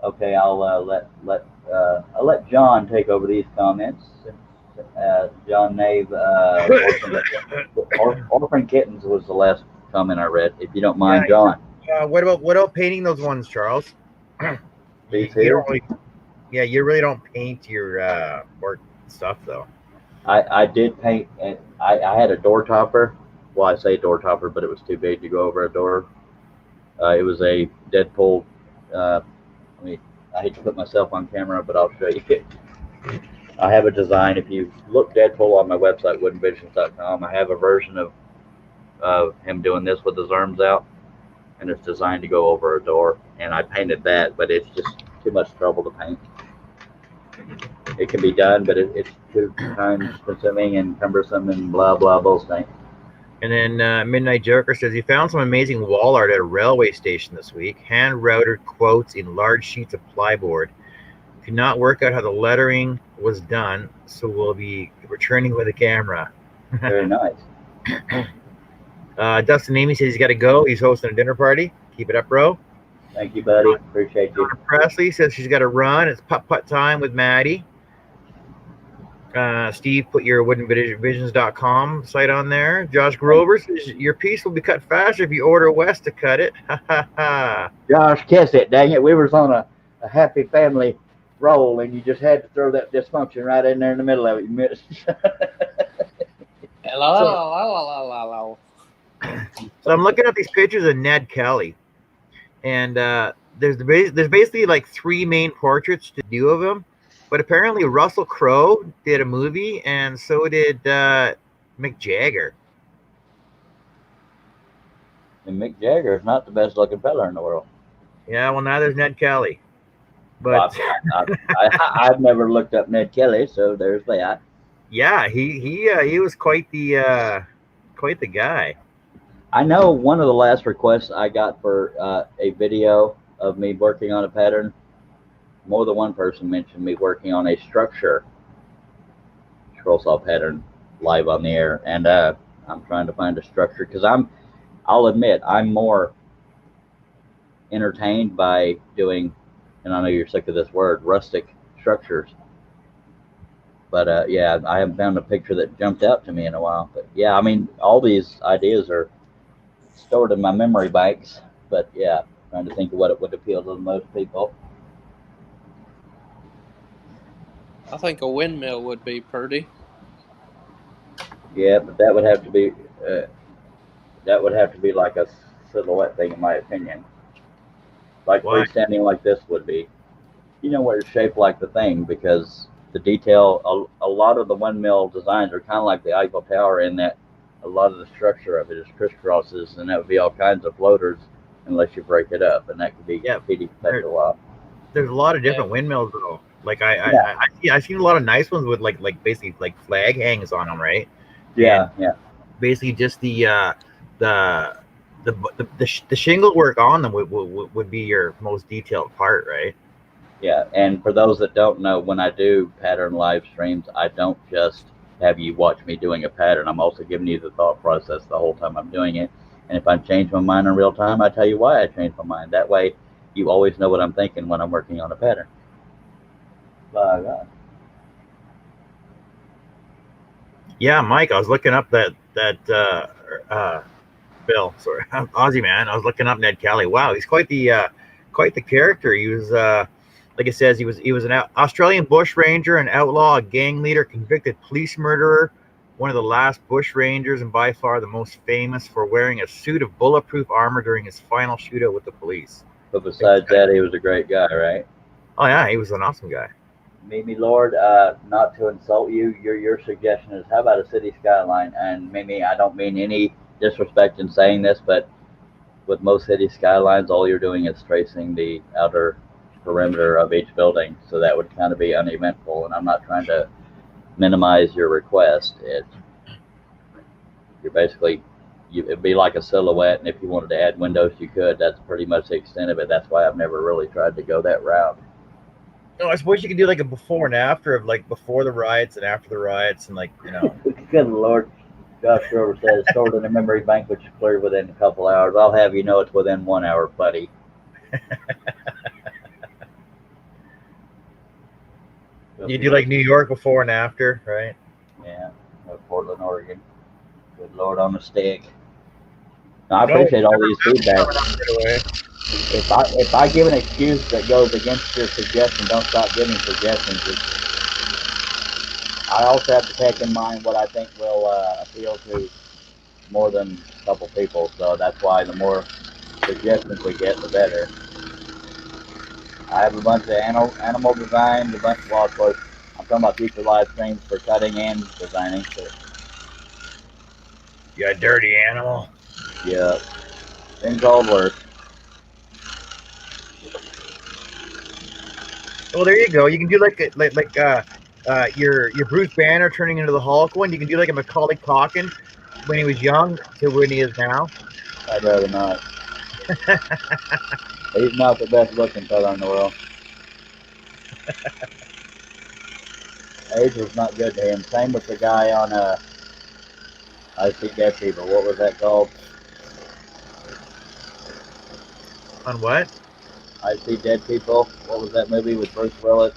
Okay, I'll let John take over these comments. John Nave, Orphan Kittens was the last comment I read. If you don't mind, John. What about painting those ones, Charles? These here? You really don't paint your work stuff though. I did paint, and I had a door topper. Well, I say door topper, but it was too big to go over a door. It was a Deadpool. I hate to put myself on camera, but I'll show you. I have a design. If you look Deadpool on my website, woodenvisions.com, I have a version of him doing this with his arms out, and it's designed to go over a door. And I painted that, but it's just too much trouble to paint. It can be done, but it's too time-consuming and cumbersome and blah, blah, bullshit. And then Midnight Joker says he found some amazing wall art at a railway station this week. Hand-routed quotes in large sheets of plyboard. Could not work out how the lettering was done, so we'll be returning with a camera. Very nice. Dustin Amy says he's got to go. He's hosting a dinner party. Keep it up, bro. Thank you, buddy. Appreciate you. Donna Presley says she's got to run. It's putt-putt time with Maddie. Steve, put your woodenvisions.com site on there. Josh Grover says your piece will be cut faster if you order Wes to cut it. Josh, kiss it. Dang it. We was on a happy family roll, and you just had to throw that dysfunction right in there in the middle of it. You missed. Hello. So I'm looking at these pictures of Ned Kelly, and there's basically like 3 main portraits to do of him. But apparently Russell Crowe did a movie, and so did Mick Jagger. And Mick Jagger is not the best looking fella in the world. Yeah, well, now there's Ned Kelly. Well, But I've never looked up Ned Kelly, so there's that. yeah, he was quite the guy. I know one of the last requests I got for a video of me working on a pattern. More than one person mentioned me working on a structure scroll saw pattern live on the air, and I'm trying to find a structure because I'll admit I'm more entertained by doing, and I know you're sick of this word, rustic structures. But yeah, I haven't found a picture that jumped out to me in a while. But yeah, I mean, all these ideas are stored in my memory banks. But yeah, trying to think of what it would appeal to the most people. I think a windmill would be pretty. Yeah, but uh, that would have to be like a silhouette thing, in my opinion. Like Why? freestanding, like this would be. You know, where it's shaped like the thing because the detail. A lot of the windmill designs are kind of like the Eiffel Tower in that a lot of the structure of it is crisscrosses, and that would be all kinds of floaters unless you break it up, and that could be Yeah, tedious after a while. there's a lot of Yeah. different windmills though. Like Yeah, I've seen a lot of nice ones with like basically like flag hangs on them, right? And yeah, yeah. basically just the the shingle work on them would be your most detailed part, right? Yeah, and for those that don't know, when I do pattern live streams, I don't just have you watch me doing a pattern. I'm also giving you the thought process the whole time I'm doing it. And if I change my mind in real time, I tell you why I changed my mind. That way, you always know what I'm thinking when I'm working on a pattern. By God. Yeah, Mike, I was looking up that Bill, sorry, Aussie man. I was looking up Ned Kelly. Wow, he's quite the character. He was like it says, he was an Australian bush ranger, an outlaw, a gang leader, convicted police murderer, one of the last bush rangers, and by far the most famous for wearing a suit of bulletproof armor during his final shootout with the police. But besides that, he was a great guy, right? Oh yeah, he was an awesome guy. Mimi Lord, not to insult you, your suggestion is how about a city skyline? And Mimi, I don't mean any disrespect in saying this, but with most city skylines, all you're doing is tracing the outer perimeter of each building, so that would kind of be uneventful. And I'm not trying to minimize your request. You're basically it'd be like a silhouette, and if you wanted to add windows, you could. That's pretty much the extent of it. That's why I've never really tried to go that route. No, I suppose you could do like a before and after of like before the riots and after the riots and like Good Lord. Josh Grover says, stored in a memory bank which is cleared within a couple hours. I'll have you know it's within 1 hour, buddy. you do like New York before and after, right? Yeah, Portland, Oregon. Good Lord on the stick. Now, I appreciate all these feedback. If I give an excuse that goes against your suggestion, don't stop giving suggestions. I also have to take in mind what I think will appeal to more than a couple people. So that's why the more suggestions we get, the better. I have a bunch of animal designs, a bunch of, well, of course, I'm talking about future live streams for cutting and designing. So, You got dirty animal. yeah, things all work. Well, there you go. You can do like your Bruce Banner turning into the Hulk one. You can do like a Macaulay Culkin when he was young to when he is now. I'd rather not. He's not the best looking fella in the world. Age was not good to him. Same with the guy on I See Dead People. What was that called? On what? I See Dead People. What was that movie with Bruce Willis?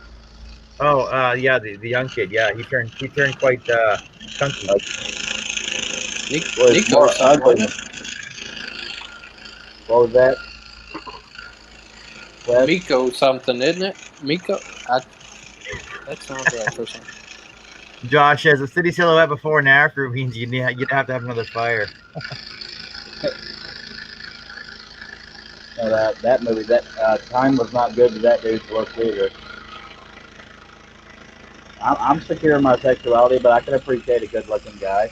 Oh, yeah, the young kid. Yeah, he turned quite chunky. Nico something. What was that? Wes? Miko something, isn't it? Miko? That sounds right for something. Josh says a city silhouette before and after means you'd have to have another fire. No, that movie, that time was not good to that dude's look either. I'm secure in my sexuality, but I can appreciate a good-looking guy.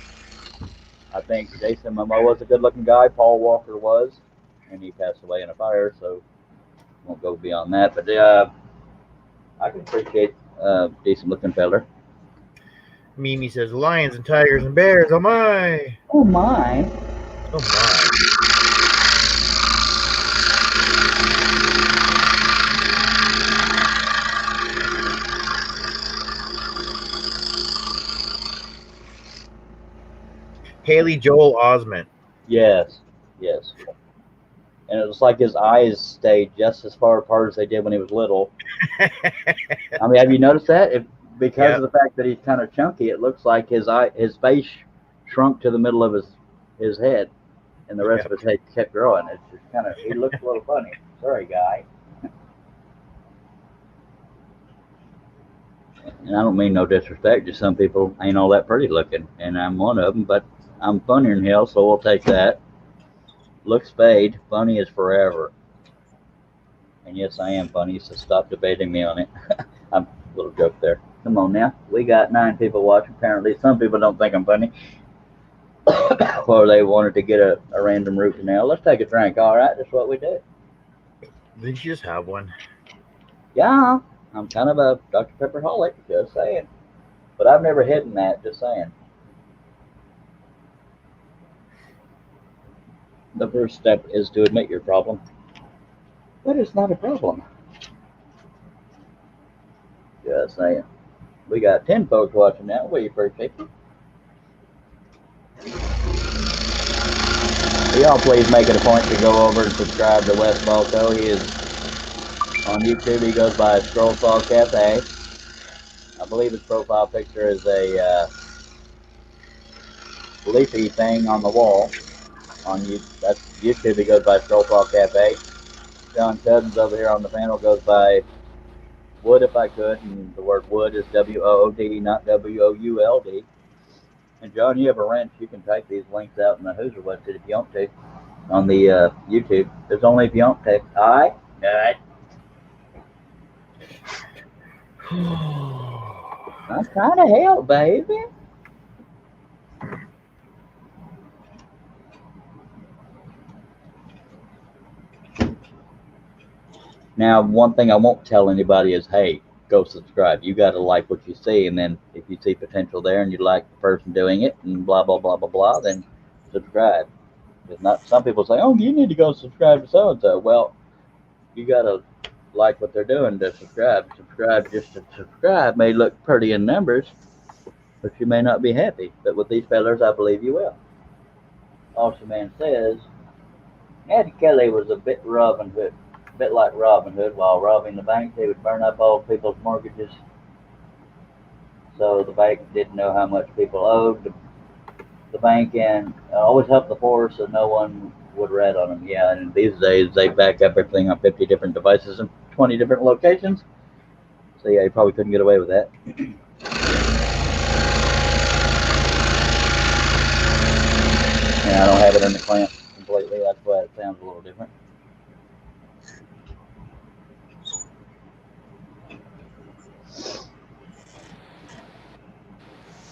I think Jason Momoa was a good-looking guy. Paul Walker was, and he passed away in a fire, so won't go beyond that. But I can appreciate decent-looking feller. Mimi says, lions and tigers and bears, oh my! Oh my! Oh my. Haley Joel Osment. Yes, yes. And it was like his eyes stayed just as far apart as they did when he was little. I mean, have you noticed that? Because of the fact that he's kind of chunky, it looks like his face shrunk to the middle of his head, and the rest of his head kept growing. It's just kind of, he looks a little funny. Sorry, guy. And I don't mean no disrespect. Just some people ain't all that pretty looking, and I'm one of them. But I'm funnier than hell, so we'll take that. Looks fade. Funny is forever. And yes, I am funny, so stop debating me on it. I'm a little joke there. Come on now. We got 9 people watching. Apparently, some people don't think I'm funny. Or they wanted to get a random root canal. Let's take a drink, all right? That's what we do. Didn't you just have one? Yeah, I'm kind of a Dr. Pepper holic, just saying. But I've never hidden that, just saying. The first step is to admit your problem. But it's not a problem. Just saying. We got 10 folks watching now. We appreciate it. Y'all please make it a point to go over and subscribe to Wes Balco. He is on YouTube. He goes by Scrollsaw Cafe. I believe his profile picture is a leafy thing on the wall. On YouTube, that's YouTube. He goes by Scrollsaw Cafe. John Cousins over here on the panel goes by Wood If I Could, and the word wood is W-O-O-D, not W-O-U-L-D. And John, you have a wrench, you can type these links out in the Hoosier website if you want to, on the YouTube. There's only if you want to. Alright? Alright. I'm trying to help, baby. Now, one thing I won't tell anybody is, hey, go subscribe. You got to like what you see, and then if you see potential there and you like the person doing it and blah, blah, blah, blah, blah, then subscribe. Because not some people say, oh, you need to go subscribe to so-and-so. Well, you got to like what they're doing to subscribe. Subscribe just to subscribe may look pretty in numbers, but you may not be happy. But with these fellers, I believe you will. Awesome Man says, Eddie Kelly was a bit like Robin Hood. While robbing the bank, he would burn up all people's mortgages. So the bank didn't know how much people owed the bank, and always help the poor so no one would rat on them. Yeah, and these days they back up everything on 50 different devices in 20 different locations. So yeah, you probably couldn't get away with that. And I don't have it in the clamp completely. That's why it sounds a little different.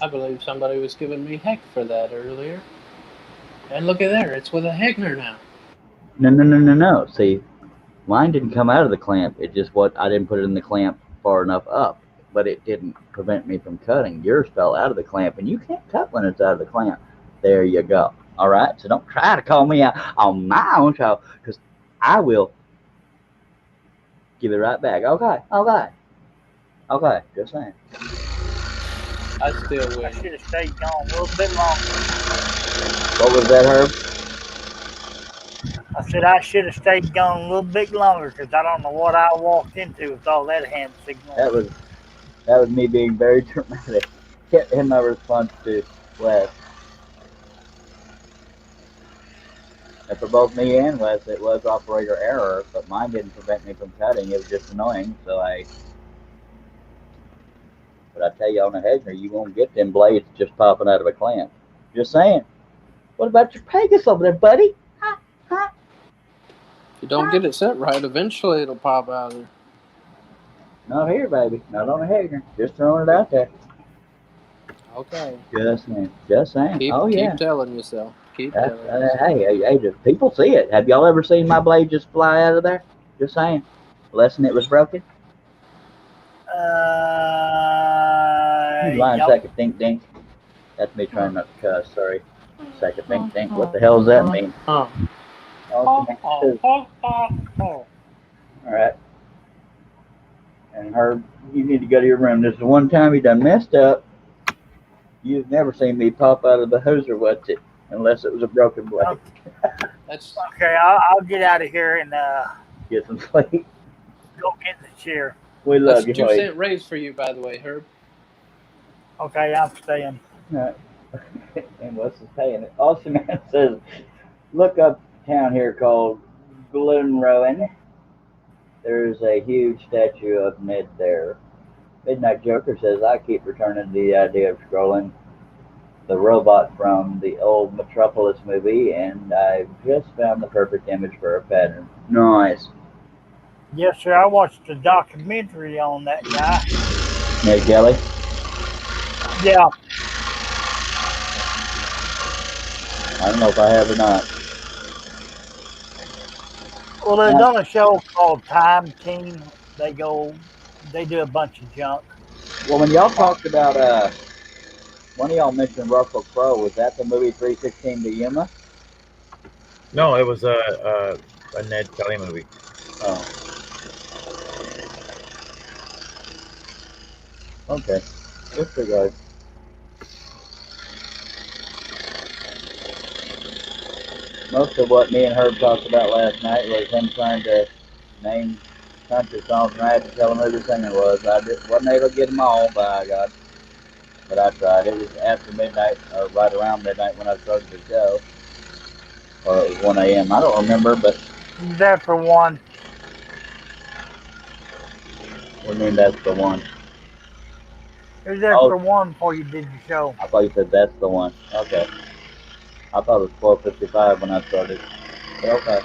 I believe somebody was giving me heck for that earlier. And look at there, it's with a Hegner now. No. See, mine didn't come out of the clamp. It just I didn't put it in the clamp far enough up, but it didn't prevent me from cutting. Yours fell out of the clamp, and you can't cut when it's out of the clamp. There you go. All right, so don't try to call me out on my own show, because I will give it right back. Okay, just saying. I still win. I should have stayed gone a little bit longer. What was that, Herb? I said I should have stayed gone a little bit longer because I don't know what I walked into with all that hand signal. That was me being very dramatic in my response to Wes. And for both me and Wes, it was operator error, but mine didn't prevent me from cutting. It was just annoying, But I tell you, on a Hegner, you won't get them blades just popping out of a clamp. Just saying. What about your Pegasus over there, buddy? If you don't get it set right, eventually it'll pop out of there. Not here, baby. Not on a Hegner. Just throwing it out there. Okay. Just saying. Oh yeah. Keep telling yourself. Keep telling yourself. Hey, just, people see it. Have y'all ever seen my blade just fly out of there? Just saying. Lesson it was broken. You lying Yep. sack of dink dink. That's me trying not to cuss. Sorry. Sack of dink dink. What the hell does that mean? Oh. Oh, all right. And Herb, you need to go to your room. This is the one time you done messed up. You've never seen me pop out of the hose or what's it, unless it was a broken blade. That's Okay, I'll get out of here and Get some sleep. go get in the chair. We that's love you, 2-cent raise for you, by the way, Herb. Okay, I'm staying. Right. And what's his paying it? Awesome man says, look up a town here called Glenrowan. There's a huge statue of Ned there. Midnight Joker says, I keep returning to the idea of scrolling the robot from the old Metropolis movie, and I've just found the perfect image for a pattern. Nice. Yes, sir. I watched a documentary on that guy. Ned Kelly? Yeah. I don't know if I have or not. Well, there's on a show called Time Team. They do a bunch of junk. Well, when y'all talked about, one of y'all mentioned Russell Crowe, was that the movie 316 to Yuma? No, it was a Ned Kelly movie. Oh. Okay. Disregard. Most of what me and Herb talked about last night was him trying to name country songs, and I had to tell him who the singer was. I just wasn't able to get them all, by God. But I tried. It was after midnight, or right around midnight when I started the show. Or it was 1 a.m. I don't remember, but He's there for one. what do you mean that's the one? He was there Oh, for one before you did your show. I thought you said that's the one. Okay. I thought it was 12:55 when I started. But okay.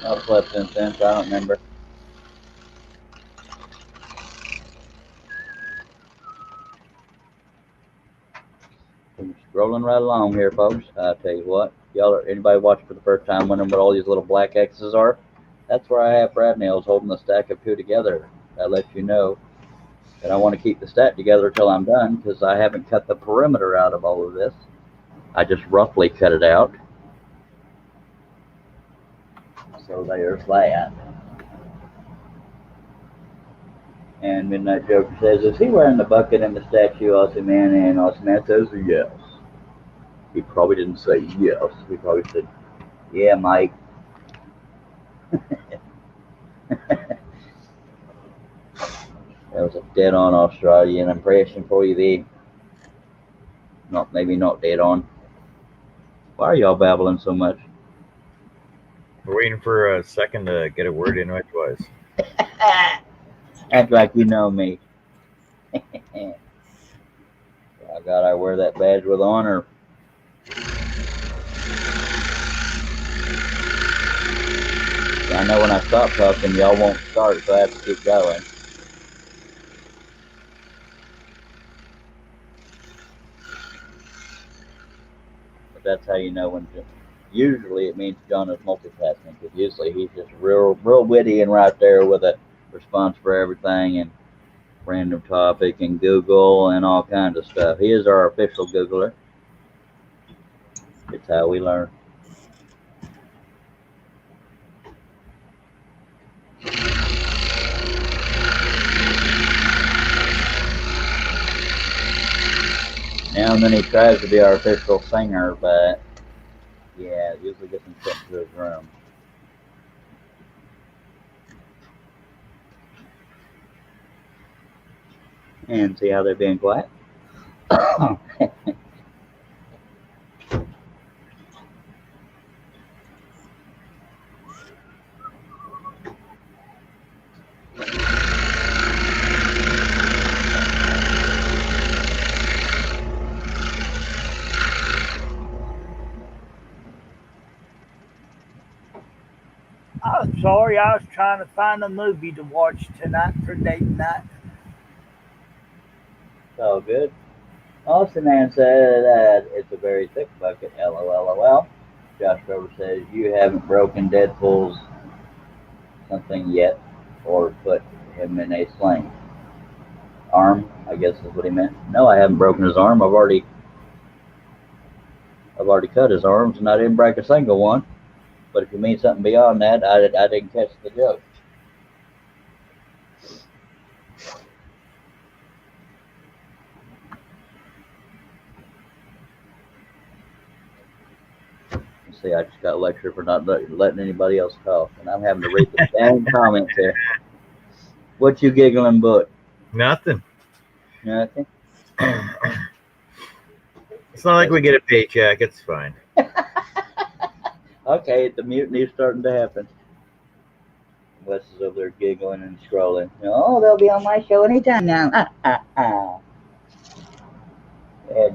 I've slept since then, so I don't remember. We're scrolling right along here, folks. I tell you what, y'all are anybody watching for the first time wondering what all these little black X's are? That's where I have brad nails holding the stack of two together. That lets you know that I want to keep the stack together till I'm done, because I haven't cut the perimeter out of all of this. I just roughly cut it out. So there's that. And Midnight Joker says, is he wearing the bucket and the statue, Aussie Man? And Aussie Man says, yes. He probably didn't say yes. He probably said, yeah, Mike. That was a dead on Australian impression for you there. Maybe not dead on. Why are y'all babbling so much? We're waiting for a second to get a word in edgewise. Act like you know me. By God, I wear that badge with honor. I know when I stop talking, y'all won't start, so I have to keep going. But that's how you know when. Usually it means John is multitasking, because usually he's just real witty and right there with a response for everything and random topic and Google and all kinds of stuff. He is our official Googler. It's how we learn. Now and then he tries to be our official singer, but yeah, usually gets him sent to his room. And see how they're being quiet? I'm sorry, I was trying to find a movie to watch tonight for date night. It's all good. Austin Man said that it's a very thick bucket. LOL. Josh Grover says you haven't broken Deadpool's something yet, or put him in a sling. Arm, I guess is what he meant. No, I haven't broken his arm. I've already cut his arms, and I didn't break a single one. But if you mean something beyond that, I didn't catch the joke. See, I just got lectured for not letting anybody else talk, and I'm having to read the dang comments here. What you giggling, but Nothing. nothing. It's not like we get a paycheck. It's fine. Okay, the mutiny's starting to happen. Wes is over there giggling and scrolling. Oh, they'll be on my show anytime now. And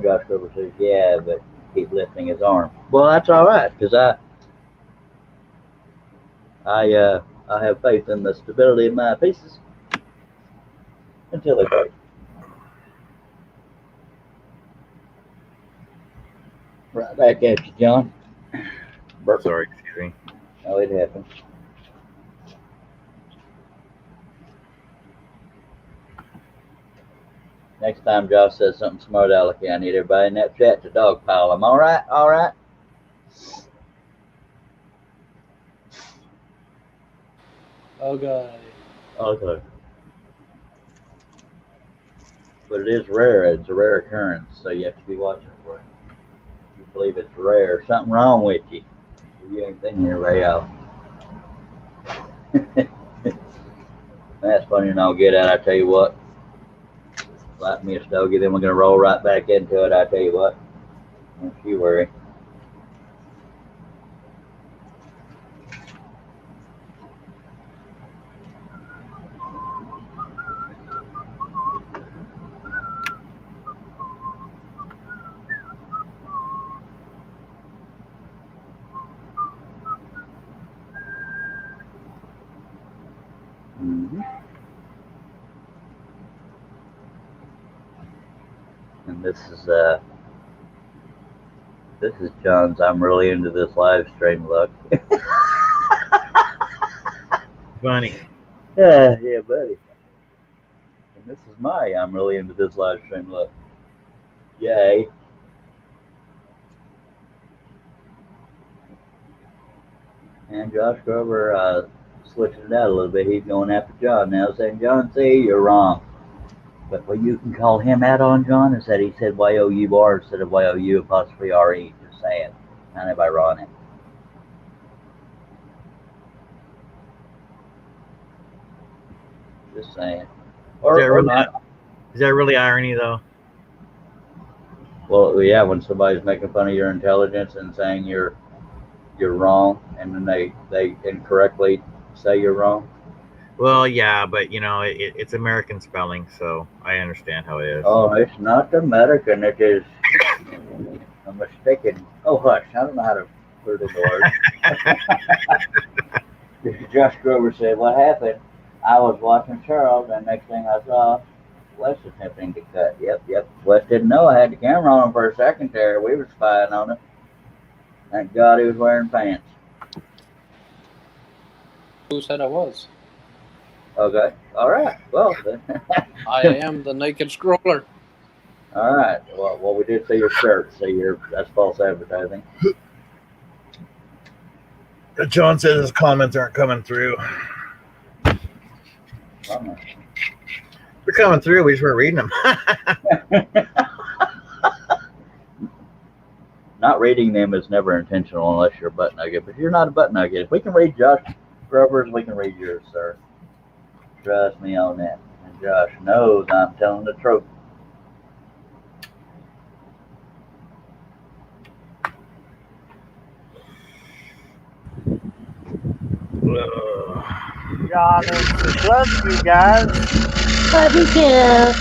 Josh Grover says, yeah, but keep lifting his arm. Well, that's all right, because I have faith in the stability of my pieces until they break. Right back at you, John. Burp. Sorry, excuse me. Oh, it happens. Next time Josh says something smart alecky, I need everybody in that chat to dogpile him. All right? All right? Okay. Okay. But it is rare. It's a rare occurrence, so you have to be watching for it. If you believe it's rare, something wrong with you. You ain't been here very often. That's funny and I'll get at. I tell you what. Like me a stogie, then we're going to roll right back into it. I tell you what. Don't you worry. Mm-hmm. And this is John's. I'm really into this live stream look. Funny. Yeah, buddy. And this is my. I'm really into this live stream look. Yay. And Josh Grover switching it out a little bit. He's going after John now, saying, John, see, you're wrong. But what you can call him out on, John, is that he said Y-O-U-R instead of Y-O-U apostrophe R-E. Just saying. Kind of ironic. Just saying. Or not. Is that really irony, though? Well, yeah, when somebody's making fun of your intelligence and saying you're wrong, and then they incorrectly say you're wrong. Well, yeah, but it's American spelling, so I understand how it is. Oh, it's not American. It is a mistaken. Oh, hush! I don't know how to put it in words. Josh Grover said, "What happened? I was watching Charles, and next thing I saw, Wes attempting to cut. Yep. Wes didn't know I had the camera on him for a second there. We were spying on him. Thank God he was wearing pants." Who said I was? Okay. All right. Well, I am the naked scroller. all right. Well, we did see your shirt, so that's false advertising. John says his comments aren't coming through. Bummer. They're coming through. We just weren't reading them. Not reading them is never intentional unless you're a butt nugget. But if you're not a butt nugget, if we can read Josh Grover's, we can read yours, sir. Trust me on that. And Josh knows I'm telling the truth. John love you guys. Love you too.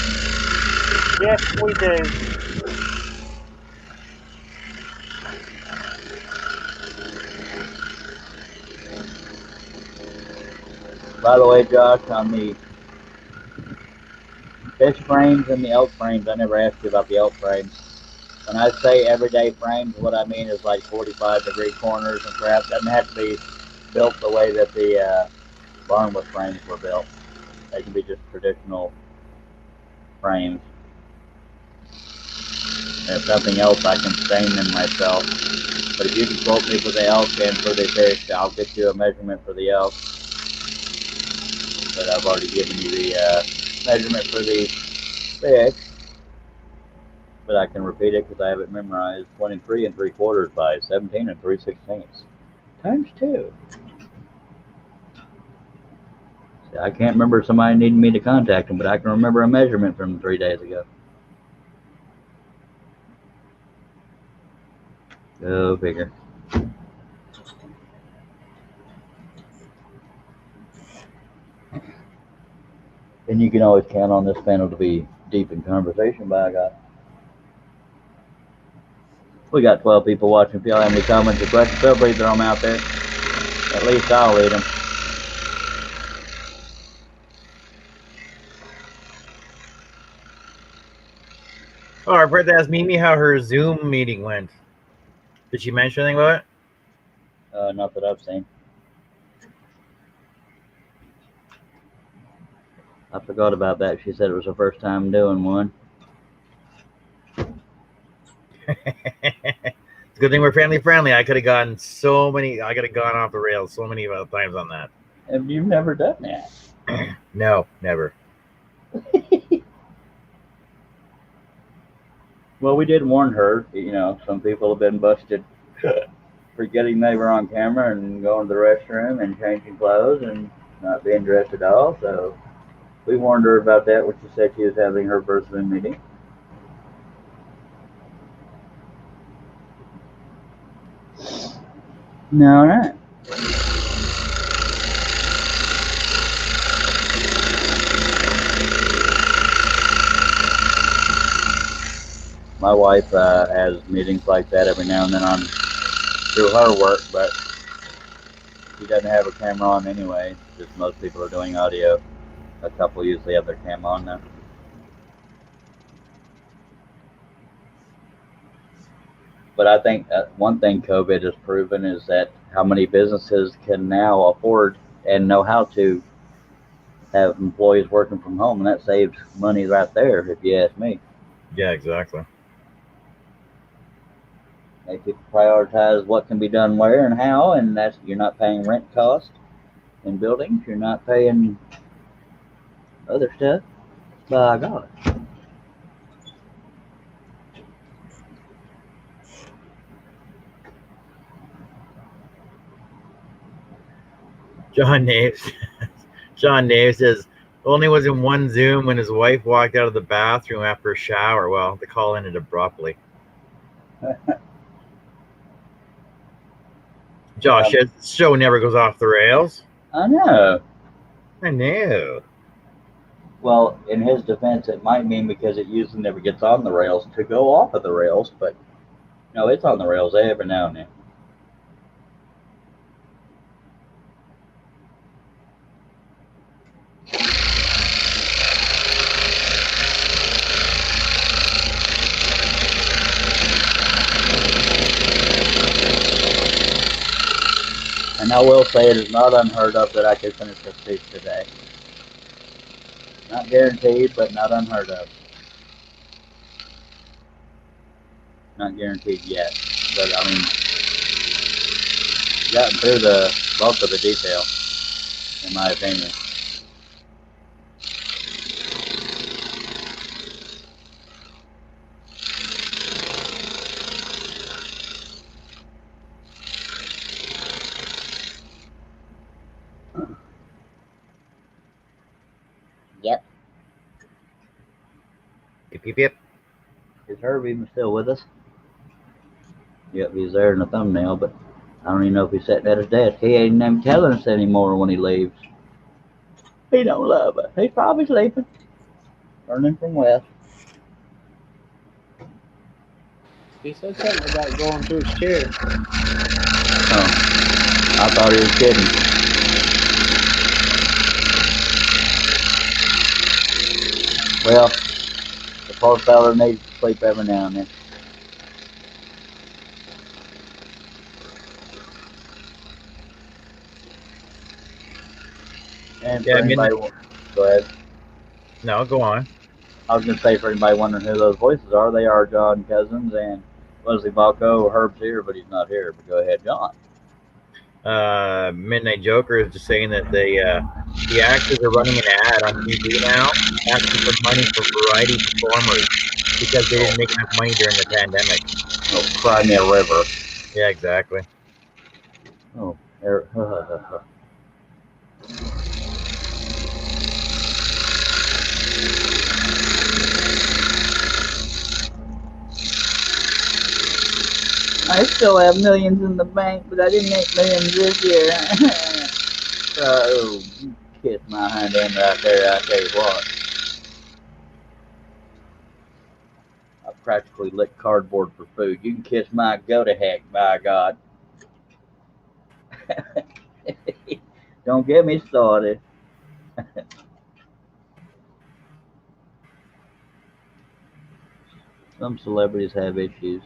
Yes, we do. By the way, Josh, on the fish frames and the elk frames. I never asked you about the elk frames. When I say everyday frames, what I mean is like 45-degree corners and crap. Doesn't have to be built the way that the barnwood frames were built. They can be just traditional frames. And if nothing else, I can stain them myself. But if you can quote me for the elk and for the fish, I'll get you a measurement for the elk. But I've already given you the measurement for the fish. But I can repeat it because I have it memorized. 23 3/4 by 17 3/16 times 2. See, I can't remember somebody needing me to contact them, but I can remember a measurement from 3 days ago. Go figure. And you can always count on this panel to be deep in conversation, by God. We got 12 people watching. If y'all have any comments or questions, feel free to throw them out there. At least I'll read them. Oh, I forgot to ask Mimi how her Zoom meeting went. Did she mention anything about it? Not that I've seen. I forgot about that. She said it was her first time doing one. It's a good thing we're family friendly. I could have gone off the rails so many times on that. And you've never done that? No, never. Well, we did warn her. You know, some people have been busted forgetting they were on camera and going to the restroom and changing clothes and not being dressed at all. So we warned her about that when she said she was having her first Zoom meeting. All right. My wife has meetings like that every now and then through her work, but she doesn't have her camera on anyway. Just most people are doing audio. A couple usually have their cam on now. But I think one thing COVID has proven is that how many businesses can now afford and know how to have employees working from home, and that saves money right there, if you ask me. Yeah, exactly. Make people prioritize what can be done where and how, and that's you're not paying rent costs in buildings, you're not paying other stuff. By God. John Naves says only was in one Zoom when his wife walked out of the bathroom after a shower. Well, the call ended abruptly. Josh says the show never goes off the rails. I know. Well, in his defense, it might mean because it usually never gets on the rails to go off of the rails, but no, it's on the rails every now and then. And I will say it is not unheard of that I could finish this piece today. Not guaranteed, but not unheard of. Not guaranteed yet, but I mean, gotten through the bulk of the detail, in my opinion. Yep. Is Herb even still with us? Yep, he's there in the thumbnail, but I don't even know if he's sitting at his desk. He ain't even telling us anymore when he leaves. He don't love us. He's probably sleeping. Turning from west. He said something about going to his chair. Oh, I thought he was kidding. Well, the poor fella needs to sleep every now and then. And for Yeah, I mean, anybody, go ahead. no, go on. I was going to say for anybody wondering who those voices are, they are John Cousins and Leslie Balco. Herb's here, but he's not here. But go ahead, John. Midnight Joker is just saying that the actors are running an ad on TV now asking for money for variety performers because they didn't make enough money during the pandemic. Oh, Cry Me a River. Yeah, exactly. Oh, I still have millions in the bank, but I didn't make millions this year. So, kiss my hind end right there, I tell you what. I practically lick cardboard for food. You can kiss my go to heck, by God. Don't get me started. Some celebrities have issues.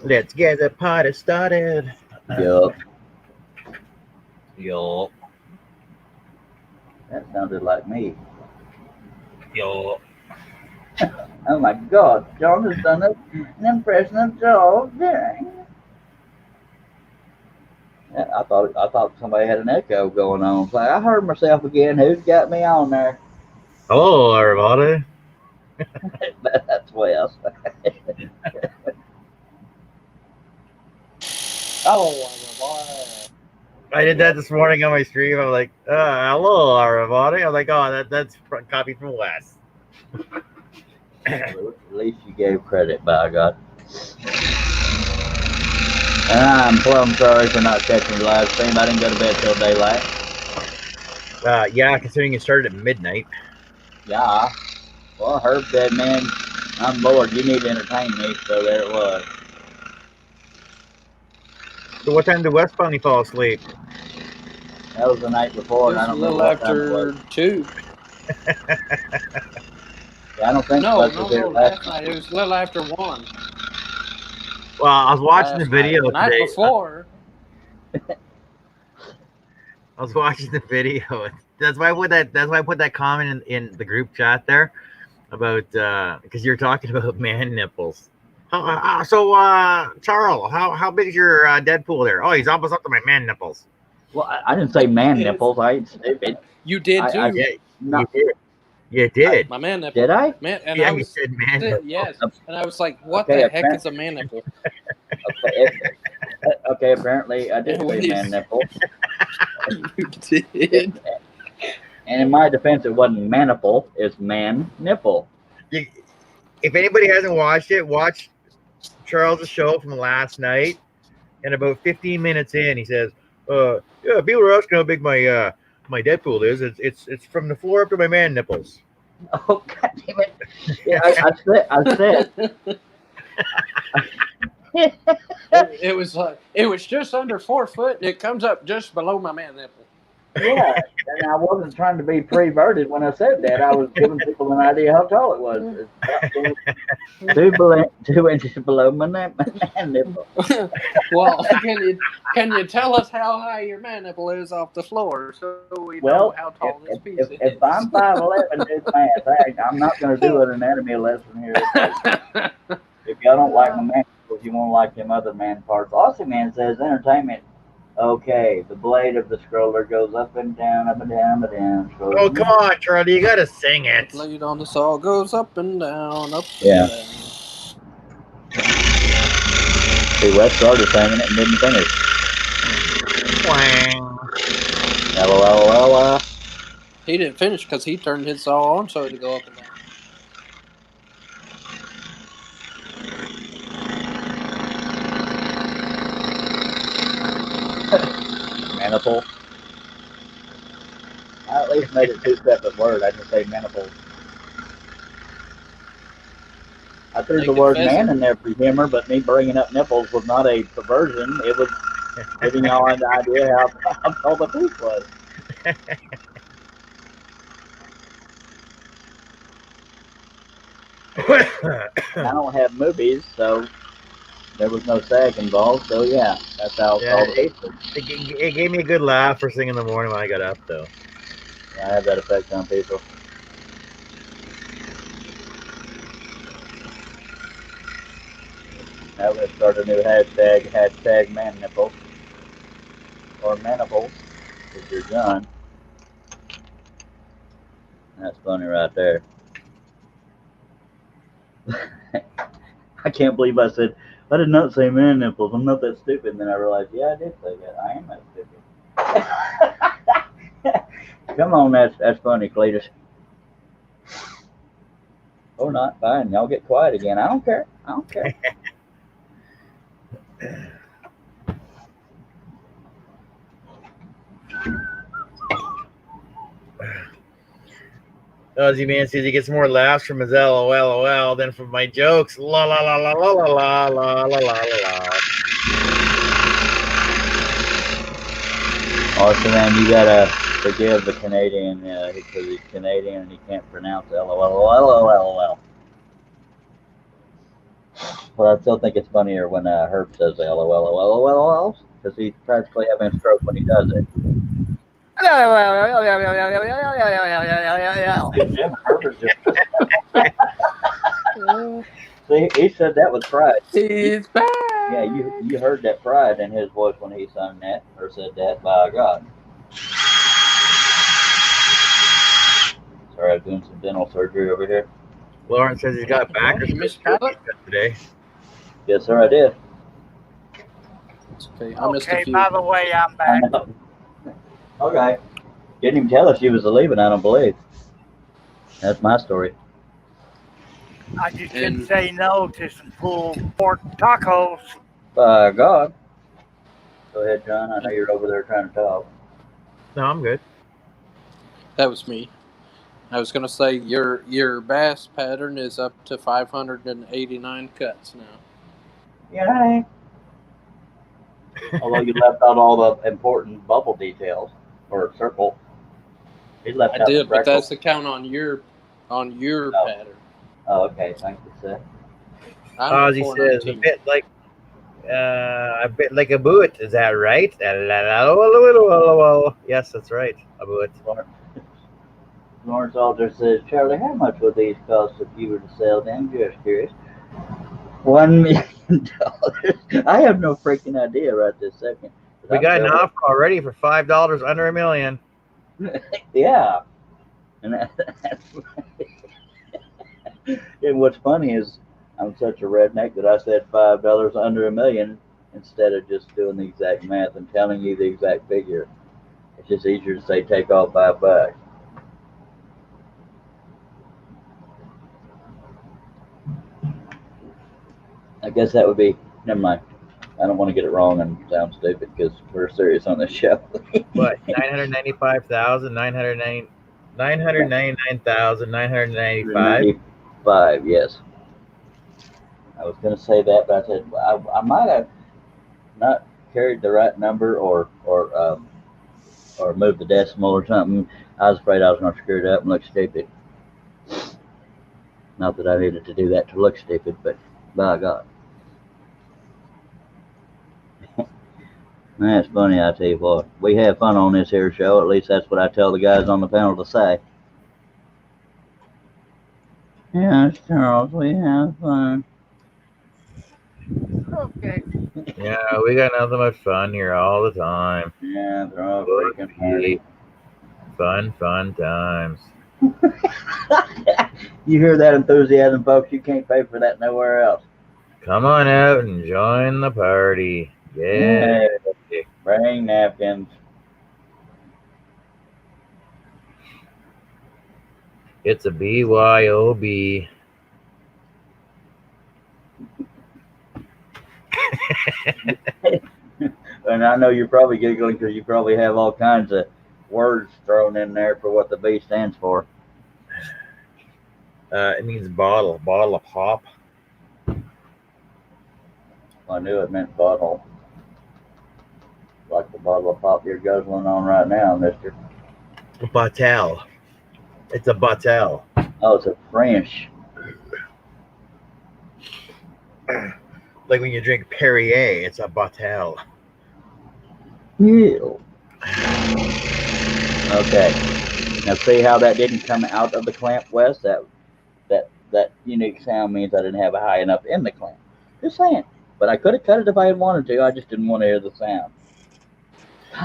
Let's get the party started. Yup. Yo, That sounded like me. yo. Oh my God, John has done an impression of Charles Deering. Yeah, I thought somebody had an echo going on. It's like, I heard myself again. Who's got me on there? Hello, everybody. That's Wes. Oh, I did that this morning on my stream. I'm like, hello, everybody. I'm like, oh, that's copy from Wes. At least you gave credit, by God. And I'm plumb sorry for not catching the live stream. I didn't go to bed till daylight. Yeah, considering it started at midnight. Yeah. Well, Herb said, man, I'm bored. You need to entertain me. So there it was. So what time did Wes finally fall asleep? That was the night before, and I It was don't a know little what time it after was. 2. Yeah, I don't think No, Wes was here last last night. It was a little after 1. Well, I was watching the Last video night. The night today. before. I was watching the video. That's why I put that. That's why I put that comment in the group chat there about because you're talking about man nipples. So Charles, how big is your Deadpool there? Oh, he's almost up to my man nipples. Well, I didn't say man nipples. I ain't stupid. You did too. Yeah, No, you did. You did. My man nipple. did I? Man, and Yeah, I you was said man nipples. yes, and I was like, "What Okay, the heck is a man nipple?" Okay, apparently I did say man nipple. You did. And in my defense, it wasn't maniple. It's man nipple. If anybody hasn't watched it, watch Charles' show from last night. And about 15 minutes in, he says, "Yeah, people are asking how big my my Deadpool is. It's from the floor up to my man nipples." Oh, God damn it. Yeah, I said. It was just under 4 foot, and it comes up just below my man nipple. Yeah, and I wasn't trying to be perverted when I said that. I was giving people an idea how tall it was. It's about 2 inches below my man nipple. Well, can you tell us how high your man nipple is off the floor so we know how tall this piece is? If I'm 5'11", do the math. I'm not going to do an anatomy lesson here. If y'all don't like my man nipples, you won't like them other man parts. Aussie Man says entertainment. Okay, the blade of the scroller goes up and down, up and down, up and down. Oh, come on, Charlie, you gotta sing it. The blade on the saw goes up and down, up Yeah. and down. See, Wes started singing it and didn't finish. Wang. He didn't finish because he turned his saw on so it'd go up and down. Maniple. I at least made it 2 separate words. I didn't say maniple. I threw the word man in there for humor, but me bringing up nipples was not a perversion. It was giving y'all an idea how tall the piece was. I don't have movies, so there was no SAG involved. So yeah, that's how Yeah, all the it gave me a good laugh first thing in the morning when I got up, though. I have that effect on people. Now we're gonna start a new hashtag man nipples or maniples if you're John. That's funny right there. I can't believe I said I did not say man nipples. I'm not that stupid. And then I realized, yeah, I did say that. I am that stupid. Come on, that's funny, Cletus. Or not, fine. Y'all get quiet again. I don't care. I don't care. Ozzy Man says he gets more laughs from his LOL than from my jokes. La la la la la la la la la la la. Also, man, you gotta forgive the Canadian because he's Canadian and he can't pronounce LOL. But I still think it's funnier when Herb says LOL because he's practically having a stroke when he does it. Jim Herbert's just see, he said that with pride. He's back. Yeah, you heard that pride in his voice when he sung that or said that. By God. Sorry, I'm doing some dental surgery over here. Lawrence says he's got backers You missed Pilot? today. Yes, sir, I did. It's okay. I missed a Okay, few. by the way, I'm back. Okay. Didn't even tell us she was leaving, I don't believe. That's my story. I just couldn't say no to some pulled pork tacos. By God. Go ahead, John. I know you're over there trying to talk. No, I'm good. That was me. I was going to say your bass pattern is up to 589 cuts now. Yeah. Although you left out all the important bubble details or circle. He left I out did, the but freckle. that's the count on your pattern. Oh, okay. Thank you, sir. Ozzy says a bit like a boot. Is that right? Yes, that's right. A boot. Lawrence Alder says, Charlie, how much would these cost if you were to sell them? Just curious. $1 million. I have no freaking idea right this second. We got an offer already for $5 under $1 million. Yeah. And and what's funny is I'm such a redneck that I said $5 under $1 million instead of just doing the exact math and telling you the exact figure. It's just easier to say take off $5. I guess that would be. Never mind. I don't want to get it wrong and sound stupid because we're serious on this show. What? 995,000, 999,995. 5, yes. I was going to say that, but I said I might have not carried the right number or moved the decimal or something. I was afraid I was going to screw it up and look stupid. Not that I needed to do that to look stupid, but by God. That's funny, I tell you what. We have fun on this here show. At least that's what I tell the guys on the panel to say. Yes, Charles, we have fun. Okay. Yeah, we got nothing but fun here all the time. Yeah, they're all freaking funny. Fun times. You hear that enthusiasm, folks? You can't pay for that nowhere else. Come on out and join the party. Yeah. Bring napkins. It's a BYOB. And I know you're probably giggling because you probably have all kinds of words thrown in there for what the B stands for. It means bottle of pop. I knew it meant bottle. Like the bottle of pop you're guzzling on right now, mister. Bottle. It's a bottle. Oh, it's a French. Like when you drink Perrier, it's a bottle. Ew. Okay. Now see how that didn't come out of the clamp, Wes? That unique sound means I didn't have it high enough in the clamp. Just saying. But I could have cut it if I had wanted to. I just didn't want to hear the sound.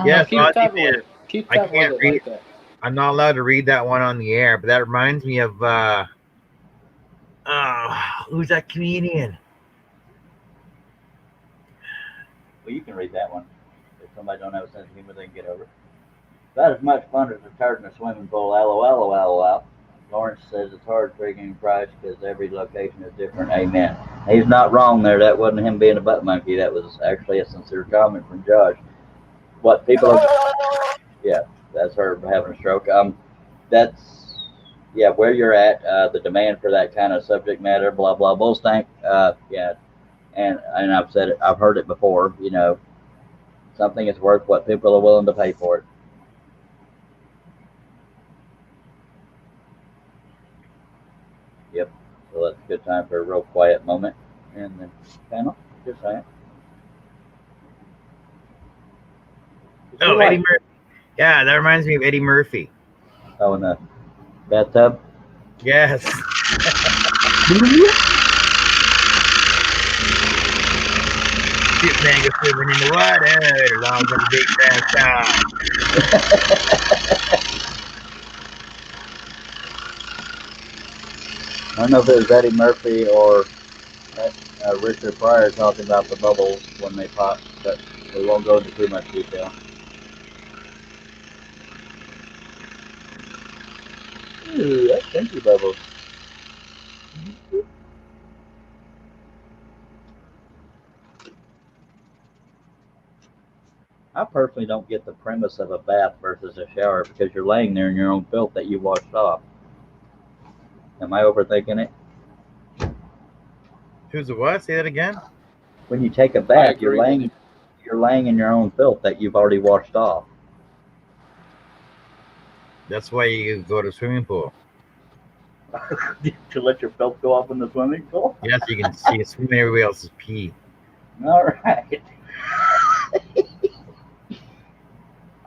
Yes, Keep Ozzy, cutting man. with it. Keep I cutting with can't it read. like that. I'm not allowed to read that one on the air, but that reminds me of who's that comedian? Well, you can read that one. If somebody don't have a sense of humor, they can get over it. About as much fun as a turd in a swimming pool. LOL. Lawrence says it's hard figuring price because every location is different. Amen. He's not wrong there. That wasn't him being a butt monkey. That was actually a sincere comment from Josh. What people are, yeah, that's her having a stroke. That's where you're at. The demand for that kind of subject matter, blah blah bull stank. Yeah, and I've said it. I've heard it before. You know, something is worth what people are willing to pay for it. Yep. So that's a good time for a real quiet moment in the panel. Just saying. Oh, Eddie Murphy. Yeah, that reminds me of Eddie Murphy. Oh, in the bathtub? Yes. Shit man gets swimming in the water along with the big fat I don't know if it was Eddie Murphy or Richard Pryor talking about the bubbles when they pop, but we won't go into too much detail. Ooh, that's stinky bubbles. I personally don't get the premise of a bath versus a shower because you're laying there in your own filth that you washed off. Am I overthinking it? Who's the what? Say that again. When you take a I bath, agree with you're laying in your own filth that you've already washed off. That's why you go to a swimming pool. To let your filth go off in the swimming pool? Yes, you can see it swimming everybody else's pee. All right.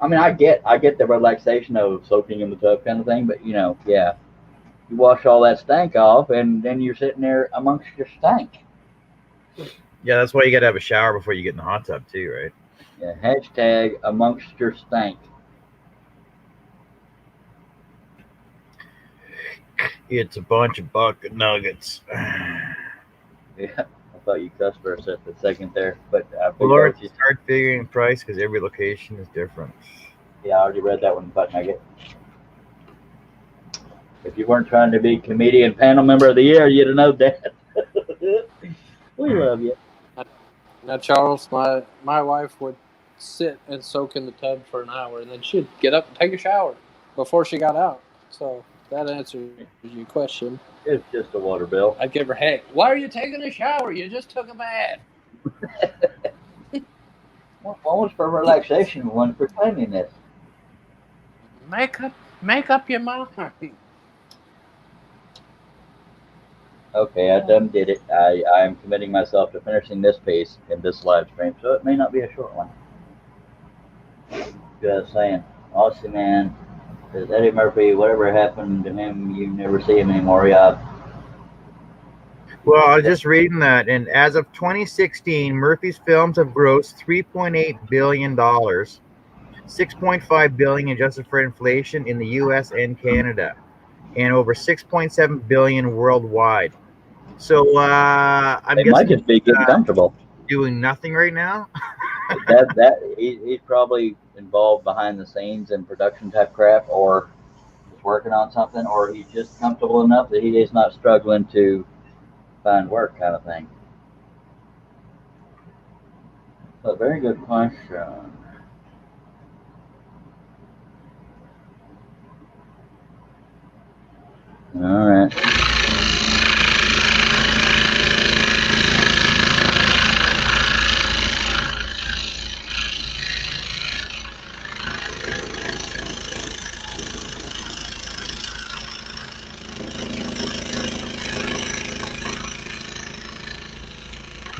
I mean, I get the relaxation of soaking in the tub kind of thing, but yeah, you wash all that stank off, and then you're sitting there amongst your stank. Yeah, that's why you gotta have a shower before you get in the hot tub too, right? Yeah, hashtag amongst your stank. It's a bunch of bucket nuggets. Yeah, I thought you cussed for a second there, but I Well, figured Lord, out you. start figuring price because every location is different. Yeah, I already read that one, butt nugget. If you weren't trying to be comedian panel member of the year, you'd have known that. We love you. Now, Charles, my wife would sit and soak in the tub for an hour, and then she'd get up and take a shower before she got out. So that answers your question. It's just a water bill. I'd give her, hey, why are you taking a shower? You just took a bath. One was for relaxation, one for cleanliness. Make up your mind. Okay, I done did it. I am committing myself to finishing this piece in this live stream, so it may not be a short one. Just saying. Aussie man says Eddie Murphy, whatever happened to him, you never see him anymore. Yeah. Well, I was just reading that, and as of 2016, Murphy's films have grossed $3.8 billion, $6.5 billion adjusted for inflation in the U.S. and Canada, and over $6.7 billion worldwide. So I'm They might just be getting comfortable. Doing nothing right now. He's probably involved behind the scenes in production type crap, or he's working on something, or he's just comfortable enough that he is not struggling to find work, kind of thing. A very good question. All right.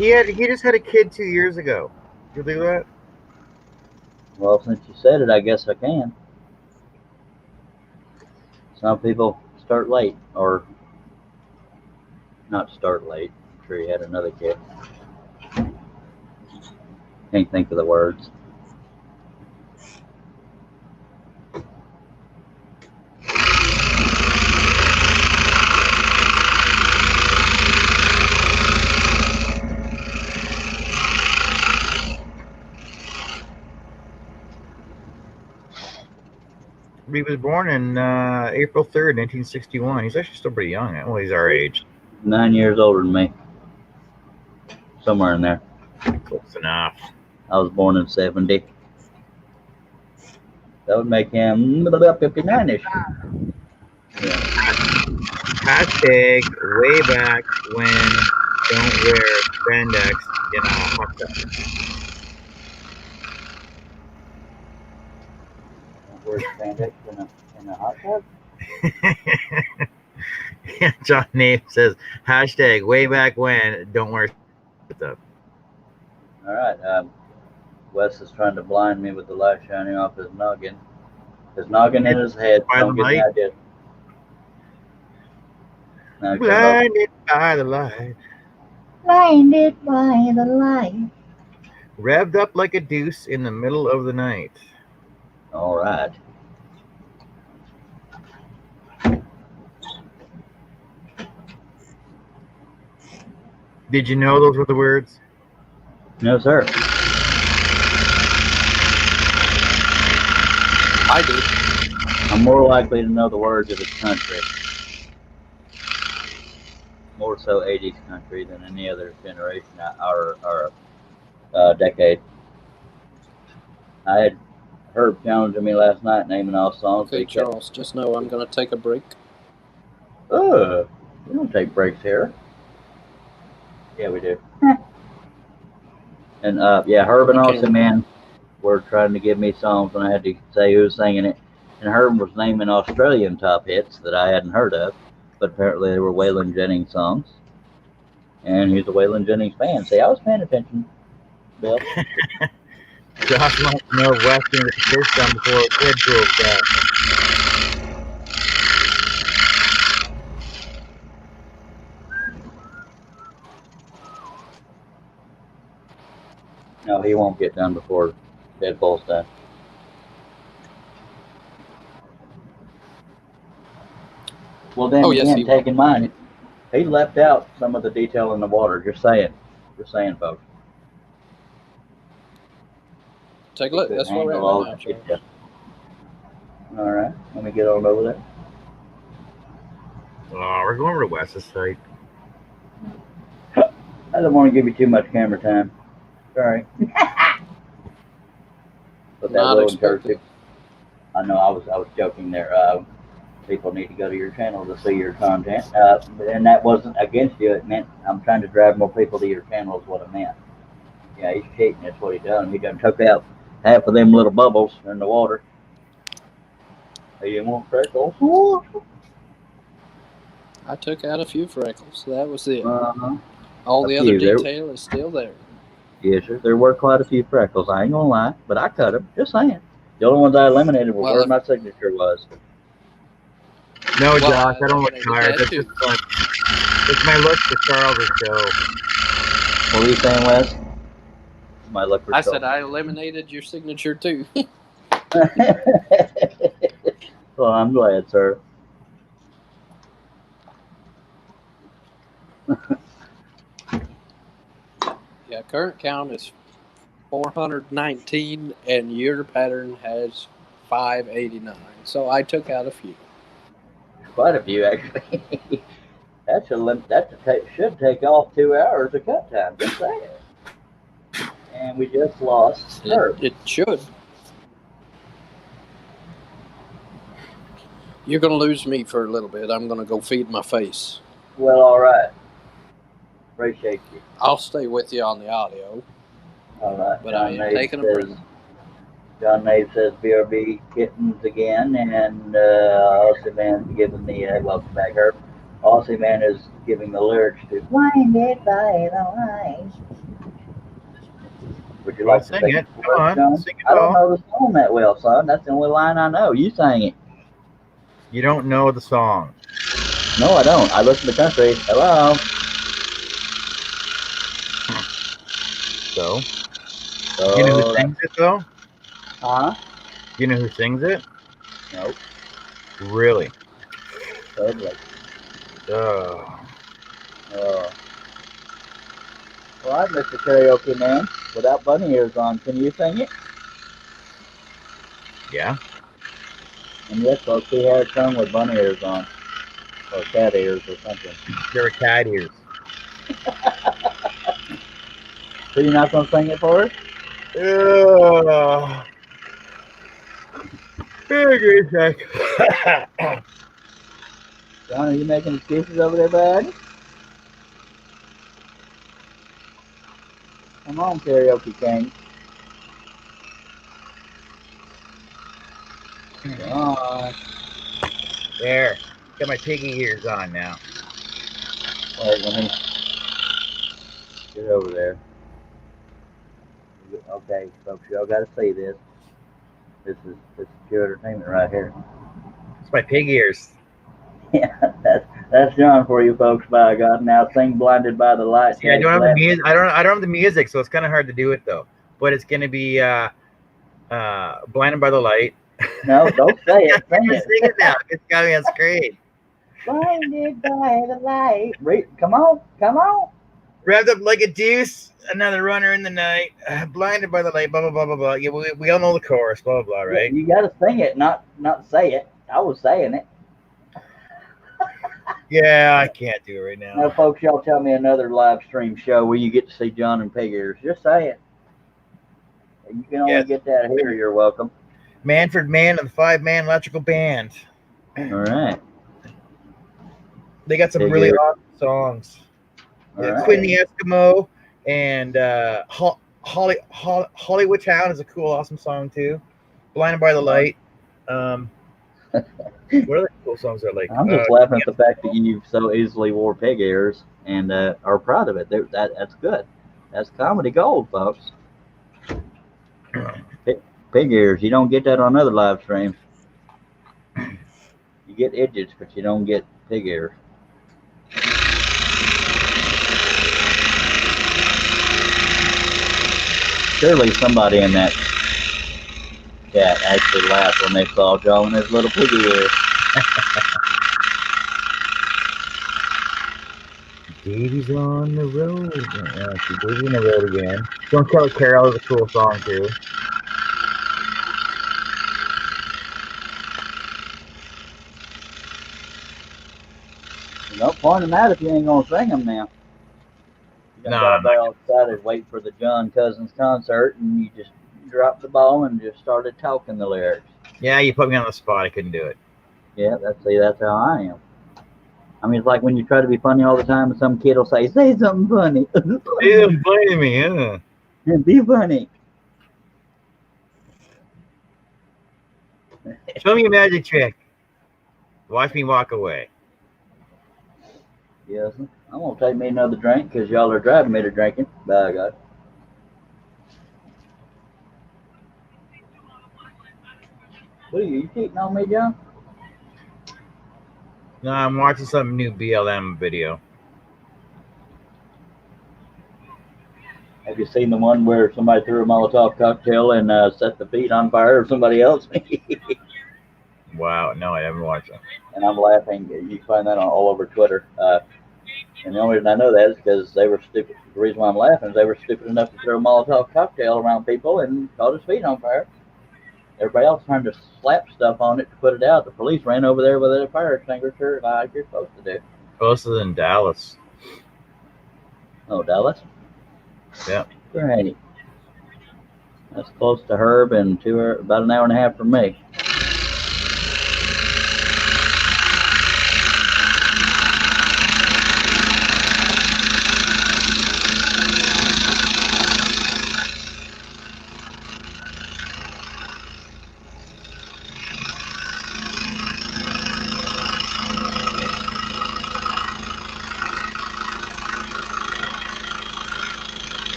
He just had a kid 2 years ago. You believe that? Well, since you said it, I guess I can. Some people start late, or not start late. I'm sure he had another kid. Can't think of the words. He was born in April 3rd, 1961. He's actually still pretty young. Well, he's our age. 9 years older than me. Somewhere in there. Close enough. I was born in 70. That would make him 59-ish. Yeah. Hashtag way back when don't wear spandex in a hot tub. Where's spandex in a hot tub? Yeah, John Nave says hashtag way back when don't wear hot tub. All right. Wes is trying to blind me with the light shining off his noggin. His noggin in his head. By Don't the get the light? idea. Now come up. Blinded by the light. Blinded by the light. Revved up like a deuce in the middle of the night. All right. Did you know those were the words? No, sir. I do. I'm more likely to know the words of his country. More so 80s country than any other generation or decade. I had Herb challenging me last night naming all songs. Okay, Charles, just know I'm going to take a break. We don't take breaks here. Yeah, we do. And yeah, Herb and Austin, man, were trying to give me songs, and I had to say who was singing it. And Herb was naming Australian top hits that I hadn't heard of, but apparently they were Waylon Jennings songs. And he's a Waylon Jennings fan. See, I was paying attention, Bill. Josh wants to know if Wes can get the fish done before Deadpool does. No, he won't get done before Deadpool's done. Well, then again, taking mine, he left out some of the detail in the water. Just saying, folks. Take a look. That's what we're at right now. All right, let me get on over there. Oh, we're going over to Wes's site. I don't want to give you too much camera time. Sorry. But that Not will encourage expected. you. I know I was joking there. People need to go to your channel to see your content. And that wasn't against you. It meant I'm trying to drive more people to your channel is what it meant. Yeah, he's cheating. That's what he done. He done took out half of them little bubbles in the water. Hey, you want freckles? I took out a few freckles. That was it. Uh-huh. All the other detail is still there. Yes, sir. There were quite a few freckles. I ain't gonna lie, but I cut them. Just saying. The only ones I eliminated were where my signature was. No, Josh, I don't look tired. That's just fun. It's my look for Charles' show. What were you saying, Wes? My look for I said I eliminated your signature too. Well, I'm glad, sir. Yeah, current count is 419, and your pattern has 589. So I took out a few. Quite a few, actually. That should take off 2 hours of cut time. Just saying. And we just lost her. It should. You're going to lose me for a little bit. I'm going to go feed my face. Well, all right. Appreciate you. I'll stay with you on the audio. All right. But I am taking a break. John Nave says BRB kittens again, and Austin Van's giving me a welcome back, Herb. Aussie Man is giving the lyrics to Blinded by the Light. Would you Well, like to sing sing it. it Come for us, on, John? sing I it don't all. know the song that well, son. That's the only line I know. You sang it. You don't know the song. No, I don't. I listen to country. Hello. So, So you know who that's sings it though? huh? You know who sings it? Nope. Really? Totally. Oh, Uh, all right, Mr. Karaoke Man. Without bunny ears on, can you sing it? yeah. And yes, folks, he had sung with bunny ears on, or cat ears, or something. There were cat ears. So you're not gonna sing it for us? Oh, very good. John, are you making excuses over there, bud? Come on, Karaoke King. Come on. There. Got my piggy ears on now. Wait, let me get over there. Okay, folks, y'all got to see this. This is pure entertainment right here. It's my pig ears. Yeah, that's John for you, folks. By God, now sing "Blinded by the Light." See, I Jack don't have the Black. music. I don't have the music, so it's kind of hard to do it though. But it's gonna be "Blinded by the Light." No, don't say it. Sing Sing it. it now. It's got me on screen. Blinded by the light. Come on, come on. Revved up like a deuce. Another runner in the night. Blinded by the light. Blah blah blah blah blah. Yeah, we all know the chorus. Blah blah blah. Right? You got to sing it, not say it. I was saying it. Yeah, I can't do it right Now, now. folks, y'all tell me another live stream show where you get to see John and Pig Ears. Just say it. You can only Yes. get that here. You're welcome. Manfred Mann and the 5-Man Electrical Band. All right. They got some Pig really Ears. awesome songs. All Yeah, right. Quinn the Eskimo and Hollywood Town is a cool, awesome song too. Blinded by the Light. What other cool songs are like? I'm just laughing at the fact that you so easily wore pig ears and are proud of it. That's good. That's comedy gold, folks. Pig ears. You don't get that on other live streams. You get idiots, but you don't get pig ears. Surely somebody in that chat actually laughed when they saw Joe and his little piggy ears. Davey's on the road. Yeah, see, Davey's on the road again. Don't Tell It Carol is a cool song too. No point in that if you ain't gonna sing them now. You No, got I'm not. everybody all excited waiting for the John Cousins concert, and you just dropped the ball and just started talking the lyrics. Yeah, you put me on the spot. I couldn't do it. Yeah, that's how I am. I mean, it's like when you try to be funny all the time, and some kid will say something funny. They don't blame me, huh? Be funny. Show me a magic trick. Watch me walk away. Yes, I'm gonna take me another drink because y'all are driving me to drinking. By God. What are you cheating on me, John? No, I'm watching some new BLM video. Have you seen the one where somebody threw a Molotov cocktail and set the feet on fire of somebody else? Wow, no, I haven't watched it. And I'm laughing. You can find that on all over Twitter. And the only reason I know that is because they were stupid. The reason why I'm laughing is they were stupid enough to throw a Molotov cocktail around people and caught his feet on fire. Everybody else trying to slap stuff on it to put it out. The police ran over there with a fire extinguisher like you're supposed to do. Closer than Dallas. Oh, Dallas? Yeah. Great. That's close to Herb and about an hour and a half from me.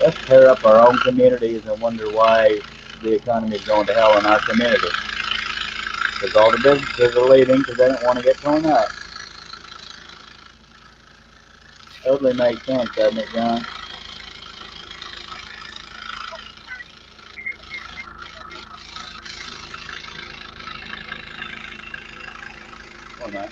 Let's tear up our own communities and wonder why the economy is going to hell in our community. Because all the businesses are leaving because they don't want to get torn up. Totally makes sense, doesn't it, John? Or not.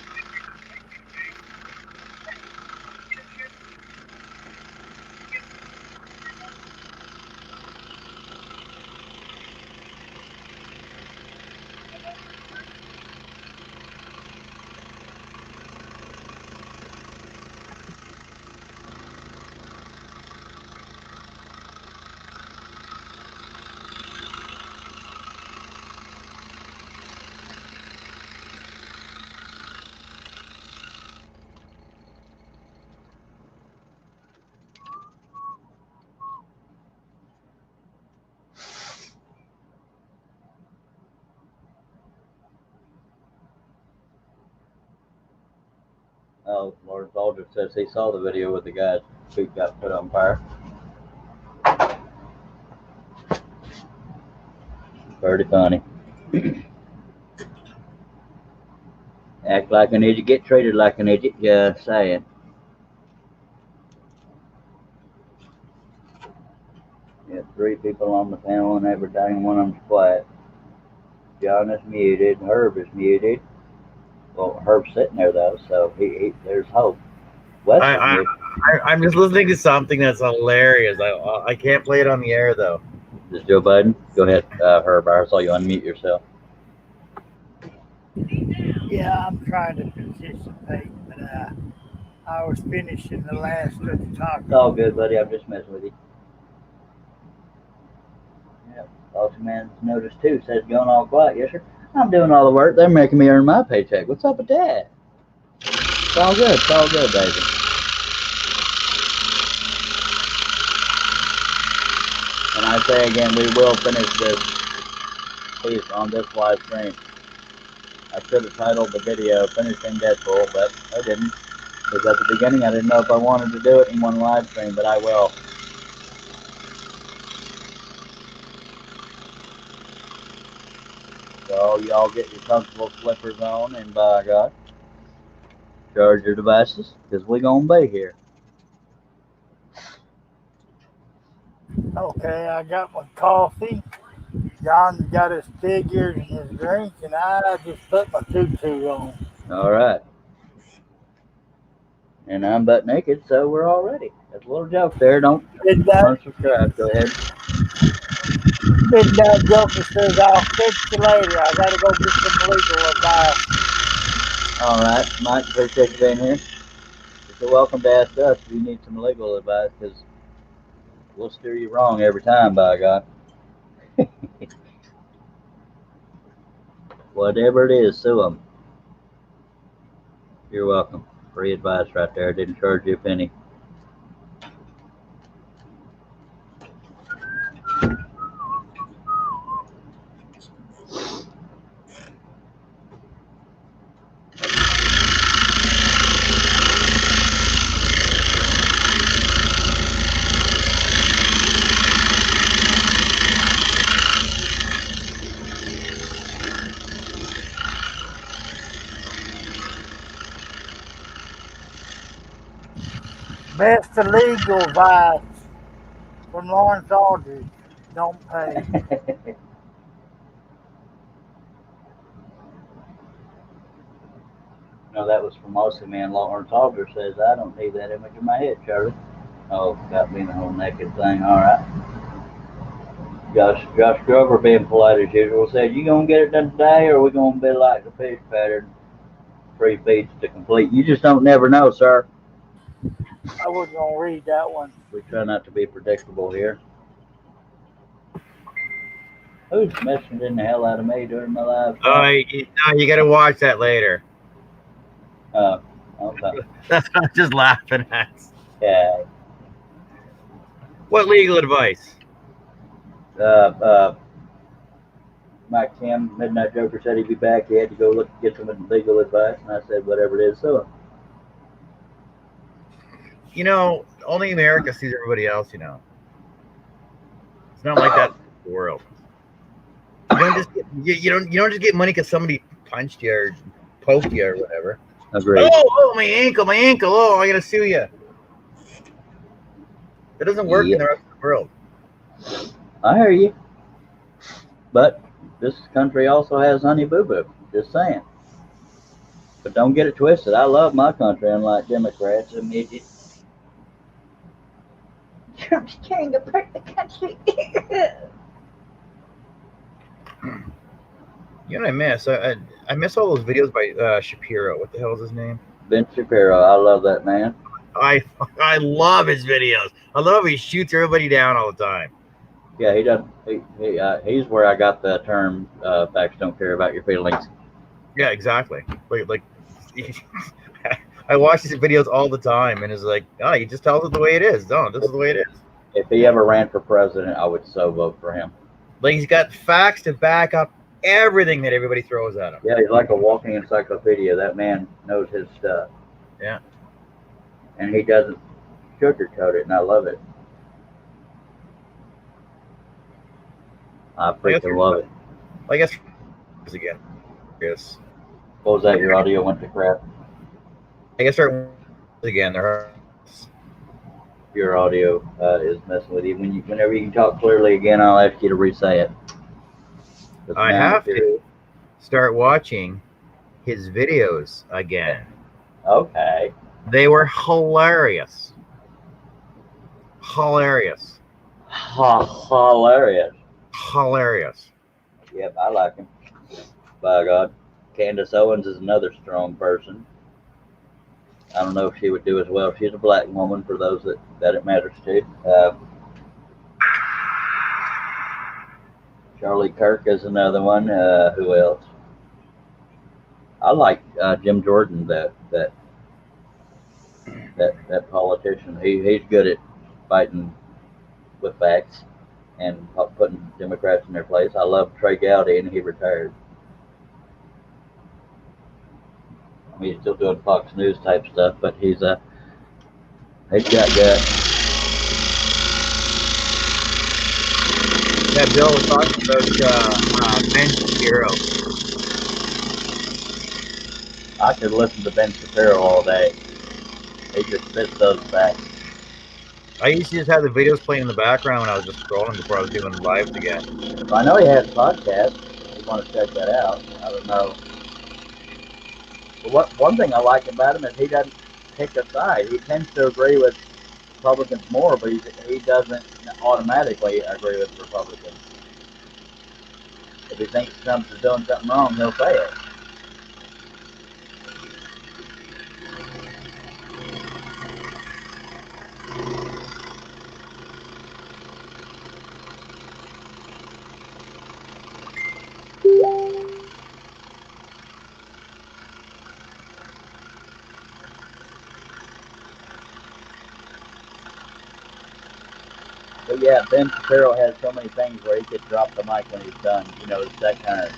Oh, Lawrence Aldridge says he saw the video with the guy's feet got put on fire. Pretty funny. Act like an idiot, get treated like an idiot, just saying. You have 3 people on the panel and every dang one of them's quiet. John is muted, Herb is muted. Well, Herb's sitting there though, so there's hope. Wes is muted. I'm just listening to something that's hilarious. I can't play it on the air though. This is Joe Biden. Go ahead, Herb. I saw you unmute yourself. Yeah, I'm trying to participate, but I was finishing the last of the talk. It's all good, buddy. I'm just messing with you. Yep. Bossy Man's notice too says going all quiet. Yes, sir. I'm doing all the work. They're making me earn my paycheck. What's up with that? It's all good. It's all good, baby. And I say again, we will finish this piece on this live stream. I should have titled the video Finishing Deadpool, but I didn't. Because at the beginning I didn't know if I wanted to do it in one live stream, but I will. So y'all get your comfortable slippers on and by God, charge your devices, because we're going to be here. Okay, I got my coffee. John's got his figures and his drink, and I just put my tutu on. All right. And I'm butt naked, so we're all ready. That's a little joke there. Don't unsubscribe. Go ahead. Midnight Joker says, I'll fix you later. I got to go get some legal advice. All right. Mike, appreciate you being here. You're welcome to ask us if you need some legal advice, because we'll steer you wrong every time, by God. Whatever it is, sue them. You're welcome. Free advice right there. Didn't charge you a penny. Best legal advice from Lawrence Aldridge. Don't pay. No, that was from Bossy Man. Lawrence Aldridge says, I don't need that image in my head, Charlie. Oh, got me in the whole naked thing. All right. Josh Grover, being polite as usual, said, you going to get it done today, or are we going to be like the fish pattern? 3 feet to complete. You just don't never know, sir. I wasn't going to read that one. We try not to be predictable here. Who's messaging the hell out of me during my live? Oh, you got to watch that later. Oh, okay. That's what I'm just laughing at. Yeah. What legal advice? Mike Tim, Midnight Joker, said he'd be back. He had to go get some legal advice, and I said, whatever it is, so. You know, only America sees everybody else, you know. It's not like that in the world. You don't just get, you don't just get money because somebody punched you or poked you or whatever. Agreed. Oh, my ankle. Oh, I gotta sue you. That doesn't work in the rest of the world. I hear you. But this country also has Honey Boo Boo. Just saying. But don't get it twisted. I love my country, unlike Democrats and midgets. Trump's tearing apart the country. You know what I miss? I miss all those videos by Shapiro. What the hell is his name? Ben Shapiro. I love that man. I love his videos. I love he shoots everybody down all the time. Yeah, he does. He's where I got the term "facts don't care about your feelings." Yeah, exactly. Like I watch his videos all the time, and it's like, oh, he just tells it the way it is. No, this is the way it is. If he ever ran for president, I would so vote for him. Like he's got facts to back up everything that everybody throws at him. Yeah, he's like a walking encyclopedia. That man knows his stuff. Yeah. And he doesn't sugarcoat it, and I love it. I freaking love it. I guess again. Yes. What was that? Your audio went to crap. I guess again. Your audio is messing with you. Whenever you can talk clearly again, I'll ask you to re-say it. I have to start watching his videos again. Okay. They were hilarious. Hilarious. Hilarious. Hilarious. Yep, I like him. By God. Candace Owens is another strong person. I don't know if she would do as well. She's a black woman for those that it matters to. Charlie Kirk is another one. Who else? I like Jim Jordan, that politician. He's good at fighting with facts and putting Democrats in their place. I love Trey Gowdy, and he retired. I mean, he's still doing Fox News type stuff, but he's got guts. Yeah, Bill was talking about Ben Shapiro. I could listen to Ben Shapiro all day. He just spits those facts. I used to just have the videos playing in the background when I was just scrolling before I was doing lives again. I know he has podcasts. If you want to check that out, I don't know. But one thing I like about him is he doesn't pick a side. He tends to agree with Republicans more, but he doesn't automatically agree with Republicans. If he thinks Trump is doing something wrong, he'll say it. But yeah, Ben Shapiro has so many things where he could drop the mic when he's done. You know, it's that kind of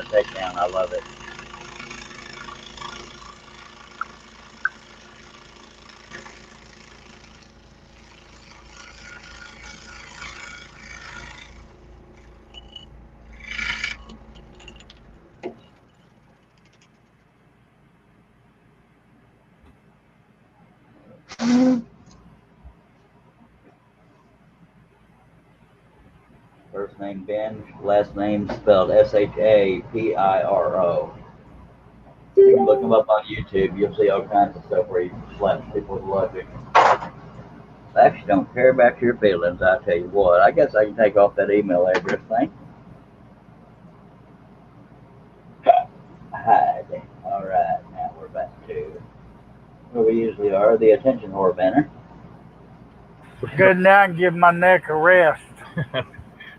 takedown. I love it. First name Ben, last name spelled Shapiro. You can look him up on YouTube. You'll see all kinds of stuff where he slaps people with logic. Facts don't care about your feelings, I tell you what. I guess I can take off that email address thing. Hide. Alright, now we're back to where we usually are, the attention whore banner. Good now and give my neck a rest.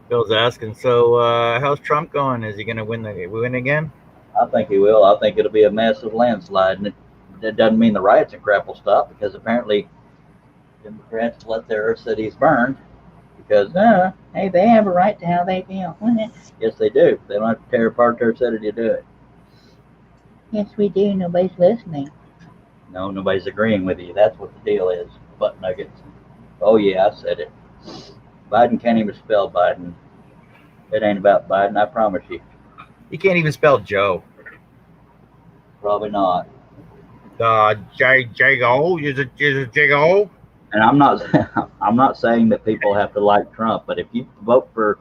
Bill's asking, so how's Trump going? Is he going to win again? I think he will. I think it'll be a massive landslide, and it doesn't mean the riots and crap will stop, because apparently Democrats let their cities burn because, hey, they have a right to how they feel. Yes, they do. They don't have to tear apart their city to do it. Yes, we do. Nobody's listening. No, nobody's agreeing with you. That's what the deal is. Butt nuggets. Oh, yeah, I said it. Biden can't even spell Biden. It ain't about Biden, I promise you. You can't even spell Joe. Probably not. Jago? Is it Jago? And I'm not I'm not saying that people have to like Trump, but if you vote for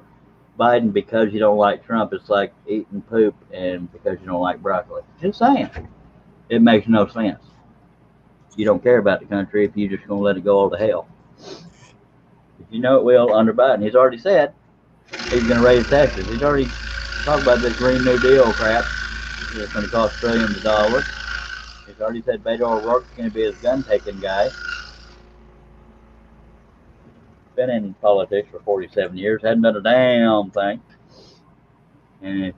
Biden because you don't like Trump, it's like eating poop and because you don't like broccoli. Just saying. It makes no sense. You don't care about the country if you're just gonna let it go all to hell. If you know it will under Biden. He's already said he's gonna raise taxes. He's already talked about this Green New Deal crap. It's gonna cost trillions of dollars. He's already said Beto O'Rourke's gonna be his gun taking guy. Been in politics for 47 years, hadn't done a damn thing. And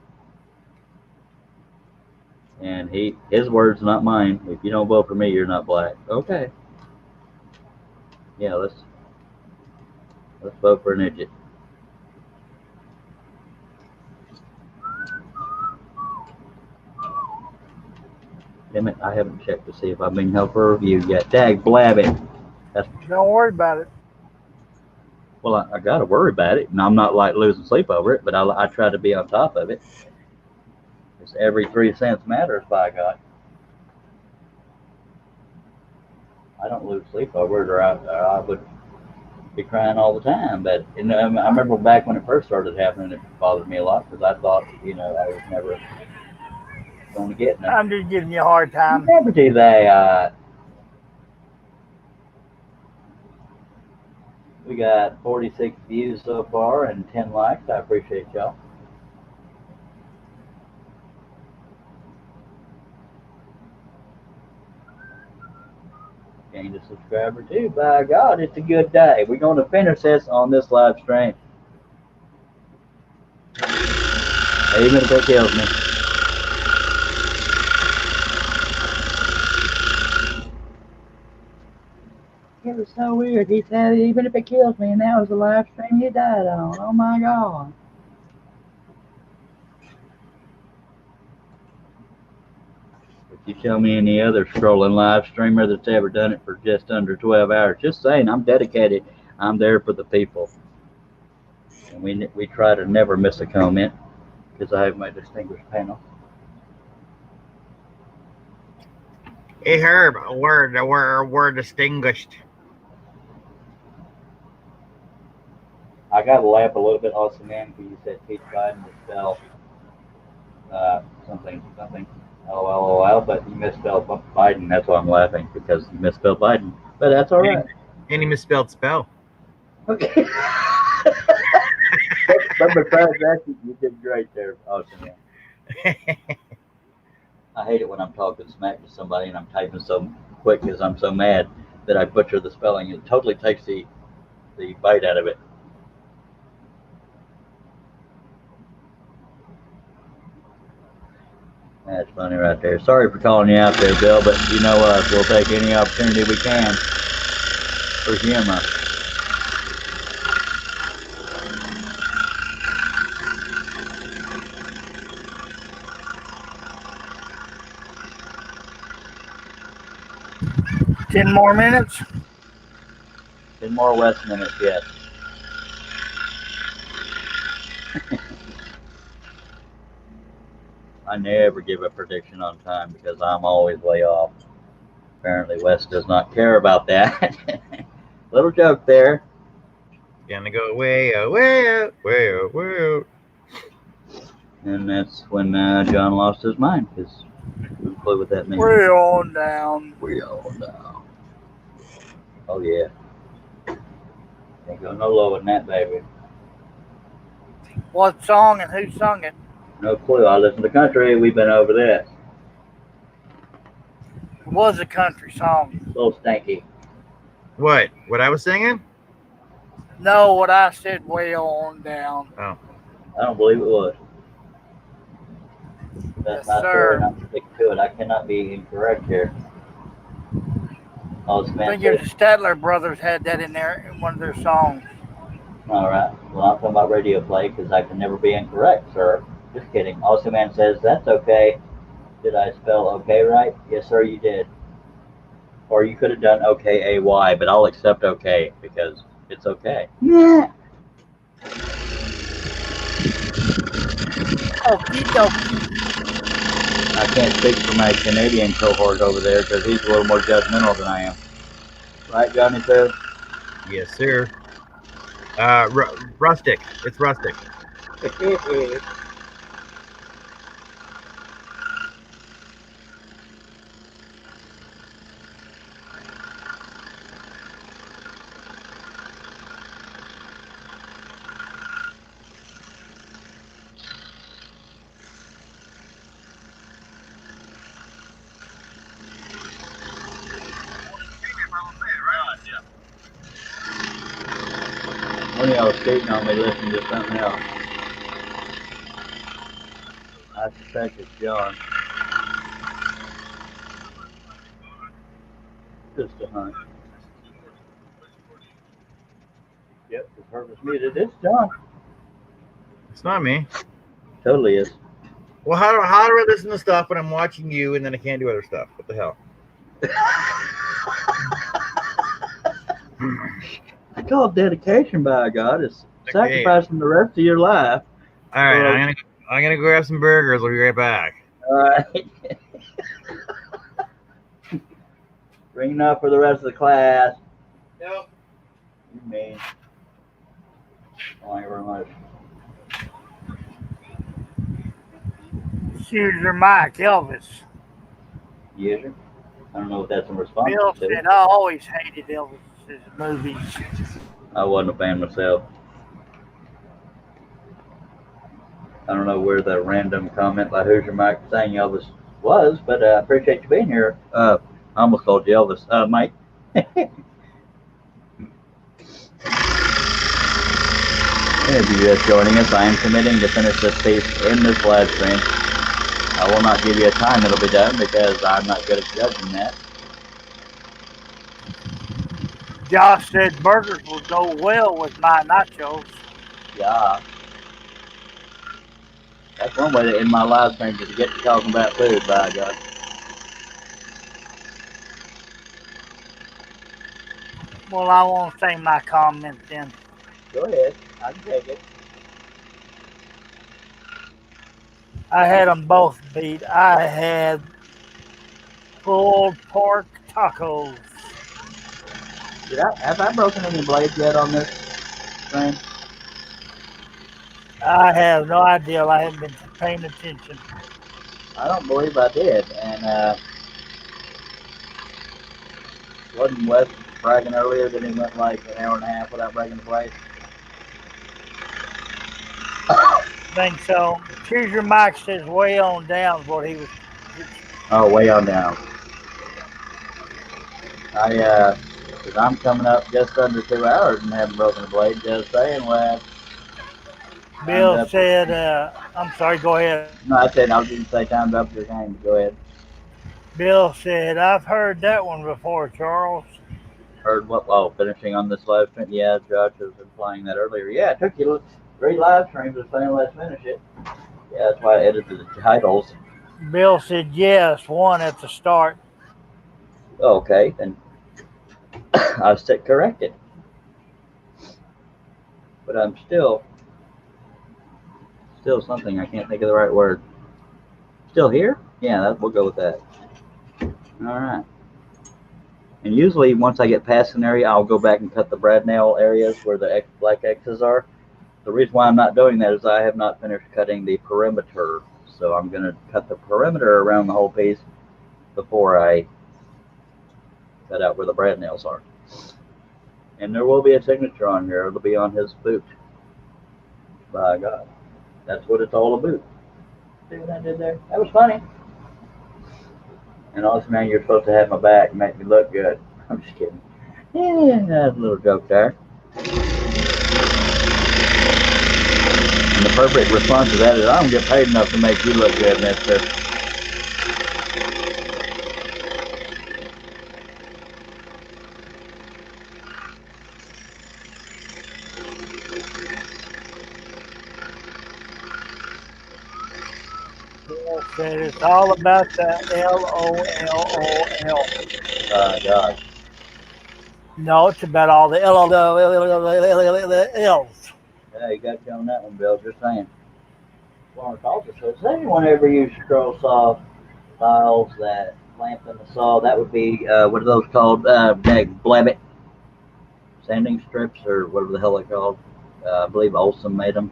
his words, not mine. If you don't vote for me, you're not black. Okay. Yeah, let's vote for an idiot. Damn it, I haven't checked to see if I've been held for review yet. Dag blabbing. Don't worry about it. Well, I got to worry about it, and I'm not like losing sleep over it, but I try to be on top of it. Because every 3 cents matters, by God. I don't lose sleep over it, or I would be crying all the time. But I remember back when it first started happening, it bothered me a lot because I thought, I was never going to get nothing. I'm just giving you a hard time. Never do that. We got 46 views so far and 10 likes. I appreciate y'all. Gained a subscriber too. By God, it's a good day. We're going to finish this on this live stream. Even if it kills me. It was so weird. He said, even if it kills me, and that was the live stream you died on. Oh my God. If you show me any other scrolling live streamer that's ever done it for just under 12 hours, just saying, I'm dedicated. I'm there for the people. And we try to never miss a comment because I have my distinguished panel. Hey Herb, we're distinguished. I got to laugh a little bit also, man, because you said teach Biden to spell something, LOL, but you misspelled Biden. That's why I'm laughing, because you misspelled Biden. But that's all right. Any misspelled spell. Okay. But besides that, you did great there, awesome, man. I hate it when I'm talking smack to somebody and I'm typing so quick because I'm so mad that I butcher the spelling. It totally takes the bite out of it. That's funny right there. Sorry for calling you out there, Bill, but you know us. We'll take any opportunity we can for humor. Ten more minutes. 10 more West minutes, yes. I never give a prediction on time because I'm always way off. Apparently, West does not care about that. Little joke there. Gonna go way out, way out, way out, way out. And that's when John lost his mind because no clue what that means. Way on down. Way on down. Oh yeah. Can't go no lower than that, baby. What song and who sung it? No clue. I listen to country. We've been over that. It was a country song. A little stanky. What? What I was singing? No, what I said, way on down. Oh. I don't believe it was. That's Yes, not sir. true, and I'm sticking to it. I cannot be incorrect here. Oh, this I man think it said, was the Statler Brothers had that in there in one of their songs. all right. Well, I'm talking about radio play because I can never be incorrect, sir. Just kidding. Also, man says, that's okay. Did I spell okay right? Yes, sir, you did. Or you could have done okay, A-Y, but I'll accept okay because it's okay. Yeah. Okie dokie. I can't speak for my Canadian cohort over there because he's a little more judgmental than I am. Right, Johnny Sue? Yes, sir. Rustic. It's rustic. One of y'all skating on me listening to something else. I suspect it's John. Just a hunch. Yep, the purpose muted. It's John. It's not me. Totally is. Well, how do I listen to stuff when I'm watching you and then I can't do other stuff? What the hell? I call it dedication, by God. It's Okay. sacrificing the rest of your life. All right, I'm gonna go grab some burgers. I'll be right back. All right. Bringing up for the rest of the class. Yep. You mean. Thank you very much. User Mike Elvis. Yes, sir. I don't know if that's in response Bill to. said, I always hated Elvis's movies. I wasn't a fan myself. I don't know where the random comment like "Who's your Mike?" saying Elvis was, but I appreciate you being here. I almost called you Elvis, Mike. If you're just joining us, I am committing to finish this piece in this live stream. I will not give you a time it'll be done because I'm not good at judging that. Josh said burgers will go well with my nachos. Yeah. That's one way to end my live stream is to get to talking about food, by God. Well, I won't say my comment then. Go ahead. I can take it. I had them both beat. I had pulled pork tacos. Have I broken any blades yet on this thing? I have no idea. I haven't been paying attention. I don't believe I did. And wasn't Wes bragging earlier that he went like an hour and a half without breaking the blade? Think so. Choose Mike says way on down what he was. Oh, way on down. Cause I'm coming up just under 2 hours and haven't broken a blade. Just saying, Wes. Bill said, I'm sorry, go ahead. No, I said I was going to say time's up your game. Go ahead. Bill said, I've heard that one before, Charles. Heard what? Oh, finishing on this live stream? Yeah, Josh was implying that earlier. Yeah, it took you 3 live streams to saying let's finish it. Yeah, that's why I edited the titles. Bill said, yes, one at the start. Okay, then I was corrected. But I'm still something. I can't think of the right word. Still here? Yeah, we'll go with that. All right. And usually once I get past an area, I'll go back and cut the brad nail areas where the black X's are. The reason why I'm not doing that is I have not finished cutting the perimeter. So I'm going to cut the perimeter around the whole piece before I cut out where the brad nails are. And there will be a signature on here. It'll be on his boot. By God. That's what it's all about. See what I did there? That was funny. And also, man, you're supposed to have my back and make me look good. I'm just kidding. Yeah, that's a little joke there. And the perfect response to that is, I don't get paid enough to make you look good, mister. Said it's all about the LOLOL. God. No, it's about all the L's. you got you on that one, Bill. Just saying. Lawrence also says, has anyone ever used scroll saw files that clamp in the saw? That would be, what are those called? Blabbit sanding strips or whatever the hell they're called. I believe Olson made them.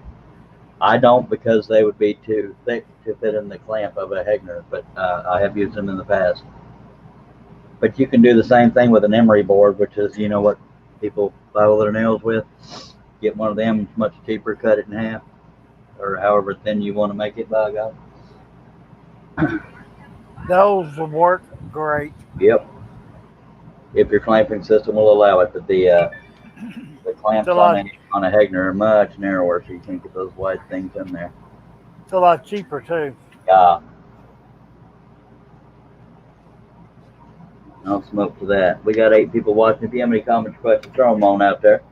I don't because they would be too thick to fit in the clamp of a Hegner, but I have used them in the past. But you can do the same thing with an emery board, which is, you know what people file their nails with. Get one of them, it's much cheaper, cut it in half, or however thin you want to make it, by God. Those will work great. Yep. If your clamping system will allow it, but the clamps on a Hegner are much narrower, so you can't get those wide things in there. It's a lot cheaper too. Yeah. No smoke to that. We got 8 people watching. If you have any comments, questions, throw them on out there.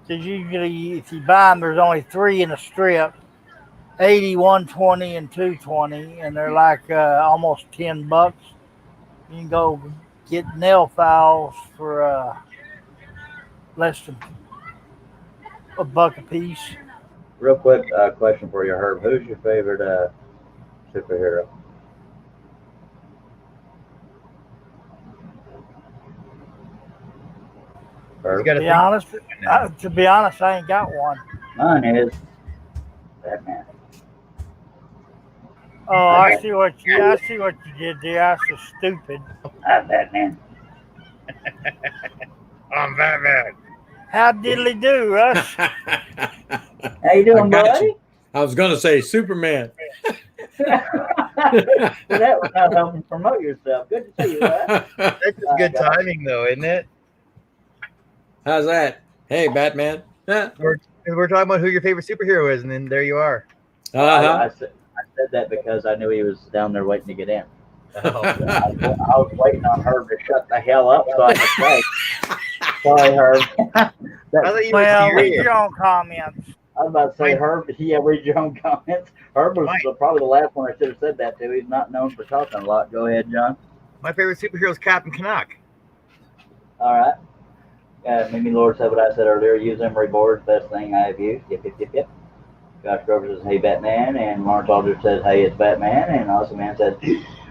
Because usually, if you buy them, there's only 3 in a strip: 80, 120, and 220, and they're like almost $10. You can go get nail files for less than $1 a piece. Real quick question for you, Herb. Who's your favorite superhero? Herb? To be honest, I ain't got one. Mine is Batman. Oh, I see what you did there. I was so stupid. I'm Batman. I'm Batman. How diddly do, Russ? How you doing, buddy? I was going to say Superman. That was not helping promote yourself. Good to see you, Russ. That's just good timing, though, isn't it? How's that? Hey, Batman. We're talking about who your favorite superhero is, and then there you are. I said that because I knew he was down there waiting to get in. Oh. I was waiting on Herb to shut the hell up so I could say. Sorry, Herb. Read your own comments. I was about to say, Herb, read your own comments. Herb was probably the last one I should have said that to. He's not known for talking a lot. Go ahead, John. My favorite superhero is Captain Canuck. All right. Mimi Lord said what I said earlier. Use emery boards, best thing I have used. Yep. Josh Grover says, hey, Batman. And Lawrence Aldridge says, hey, it's Batman. And Awesome Man says,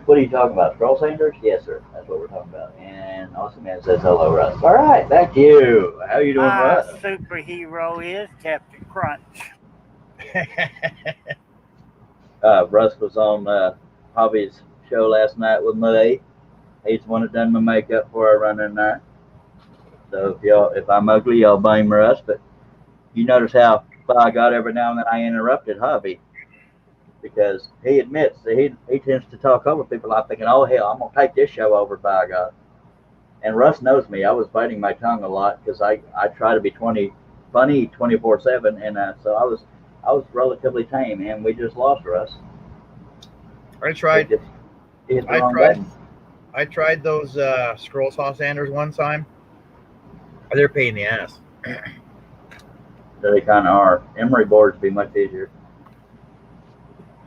what are you talking about? Scroll Sanders? Yes, sir. That's what we're talking about. And Awesome Man says, hello, Russ. All right, back to you. How you doing, Russ? My superhero is Captain Crunch. Russ was on Hobby's show last night with me. He's the one that done my makeup before I run in there. So if I'm ugly, y'all blame Russ. But you notice how I got every now and then I interrupted Hobby because he admits that he tends to talk over people. I'm thinking, oh hell, I'm gonna take this show over, by God. And Russ knows me. I was biting my tongue a lot because I try to be funny 24/7, and so I was relatively tame, and we just lost Russ. I tried those scroll saw sanders one time. They're a pain in the ass. They kind of are. Emery boards would be much easier.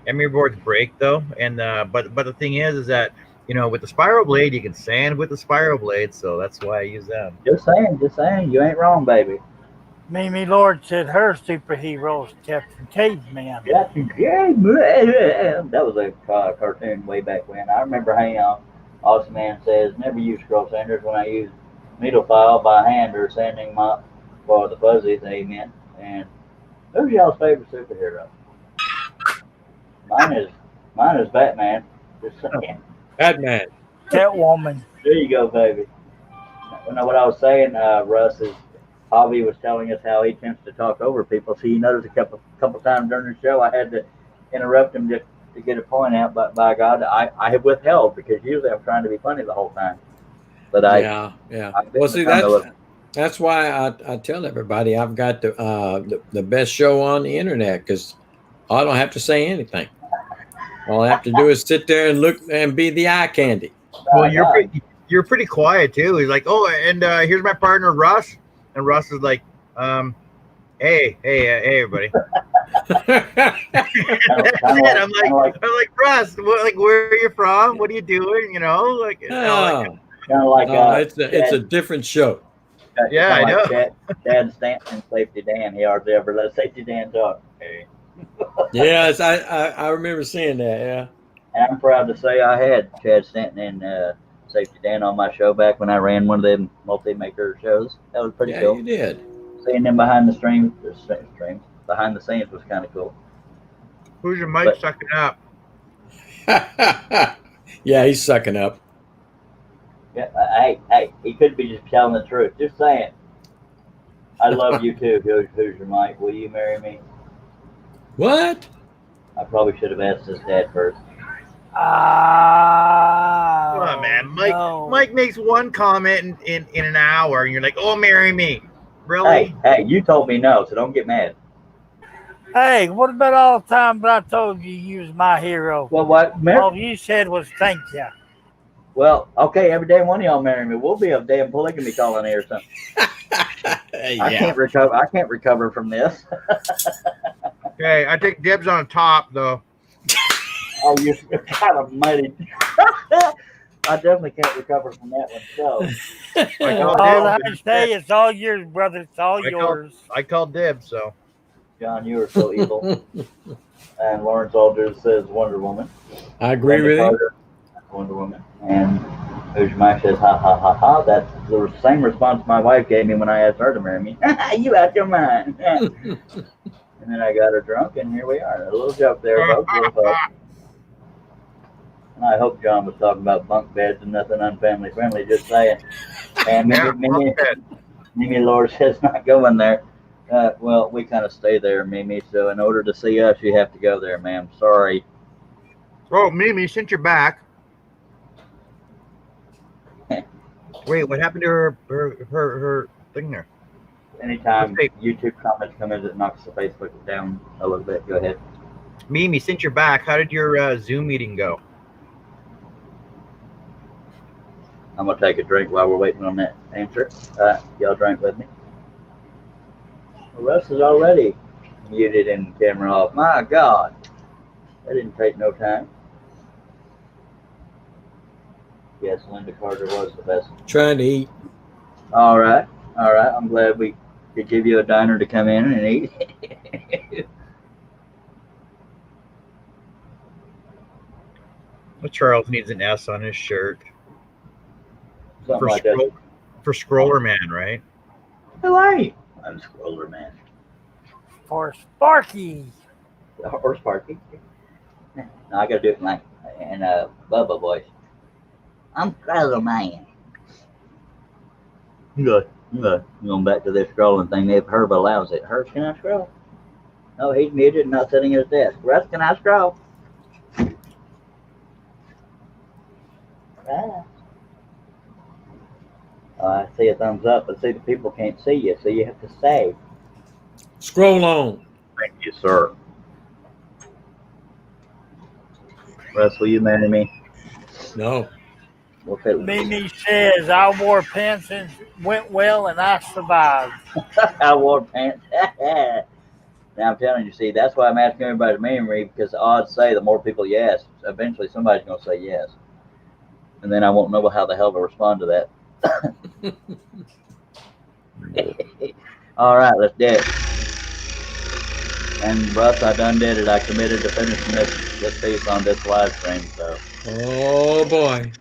Emery boards break though, and but the thing is that with the spiral blade you can sand with the spiral blade, so that's why I use them. Just saying, you ain't wrong, baby. Mimi Lord said her superhero is Captain Caveman. Captain Caveman. That was a cartoon way back when. I remember hanging on. Awesome Man says, never use scroll sanders when I use needle file by hand or sanding my for the fuzzies. Amen. And who's y'all's favorite superhero? Mine is Batman. Just saying. Batman. Catwoman. There you go, baby. You know what I was saying, Russ, is Javi was telling us how he tends to talk over people. So you notice a couple times during the show I had to interrupt him just to get a point out, but by God, I have withheld because usually I'm trying to be funny the whole time. But yeah. Well, see, that's why I tell everybody I've got the best show on the internet because I don't have to say anything. All I have to do is sit there and look and be the eye candy. Well, you're pretty quiet too. He's like, oh, and here's my partner Russ, and Russ is like, hey, everybody. That's it. I'm like Russ. Where are you from? What are you doing? Kind of like it's a different show. Yeah, I like know. Chad Stanton and Safety Dan. He hardly ever let Safety Dan talk. Hey. Yes, I remember seeing that. Yeah. And I'm proud to say I had Chad Stanton and Safety Dan on my show back when I ran one of them multi-maker shows. That was pretty Yeah, cool. you did. Seeing them behind the streams, behind the scenes was kind of cool. Who's your mic But- sucking up? Yeah, he's sucking up. Yeah, hey, he could be just telling the truth. Just saying. I love you too. Who's your Mike? Will you marry me? What? I probably should have asked his dad first. Come on, man. Mike makes one comment in an hour, and you're like, "Oh, marry me." Really? Hey, you told me no, so don't get mad. Hey, what about all the time that I told you you was my hero? Well, what? All you said was thank you. Well, okay, every day one of y'all marry me. We'll be a damn polygamy colony or something. Yeah. I can't recover from this. Okay, I take dibs on the top, though. Oh, you're kind of mighty. I definitely can't recover from that one. So, All I say, it's all yours, brother. It's all yours. I called dibs, so. John, you are so evil. And Lawrence Aldridge says Wonder Woman. I agree with you. Wonder Woman. And Who's Mike says, ha ha ha ha. That's the same response my wife gave me when I asked her to marry me. You out your mind. And then I got her drunk, and here we are. A little joke there, folks. And I hope John was talking about bunk beds and nothing unfamily friendly. Just saying. And Mimi Lord says not going there. Well, we kind of stay there, Mimi. So in order to see us, you have to go there, ma'am. Sorry. Oh, Mimi, since you're back. Wait, what happened to her thing there? Anytime YouTube comments come in, it knocks the Facebook down a little bit. Go ahead. Mimi, since you're back, how did your Zoom meeting go? I'm going to take a drink while we're waiting on that answer. Y'all drink with me. Russ is already muted and camera off. My God. That didn't take no time. Yes, Linda Carter was the best. Trying to eat. All right. I'm glad we could give you a diner to come in and eat. Well, Charles needs an S on his shirt. Something like that. For Scroller Man, right? Who are you? I'm Scroller Man. For Sparky. Or Sparky. No, I got to do it in Bubba voice. I'm Scroller Man. Good. Going back to this scrolling thing, if Herb allows it. Herb, can I scroll? No, he's muted and not sitting at his desk. Russ, can I scroll? I see a thumbs up, but see, the people can't see you, so you have to say. Scroll on. Thank you, sir. Russ, will you marry me? No. Okay. Mimi says, I wore pants and went well and I survived. I wore pants. Now I'm telling you, see, that's why I'm asking everybody to marry me, because the odds say the more people you ask, eventually somebody's going to say yes. And then I won't know how the hell to respond to that. All right, let's do it. And Russ, I done did it. I committed to finishing this piece on this live stream. So. Oh boy.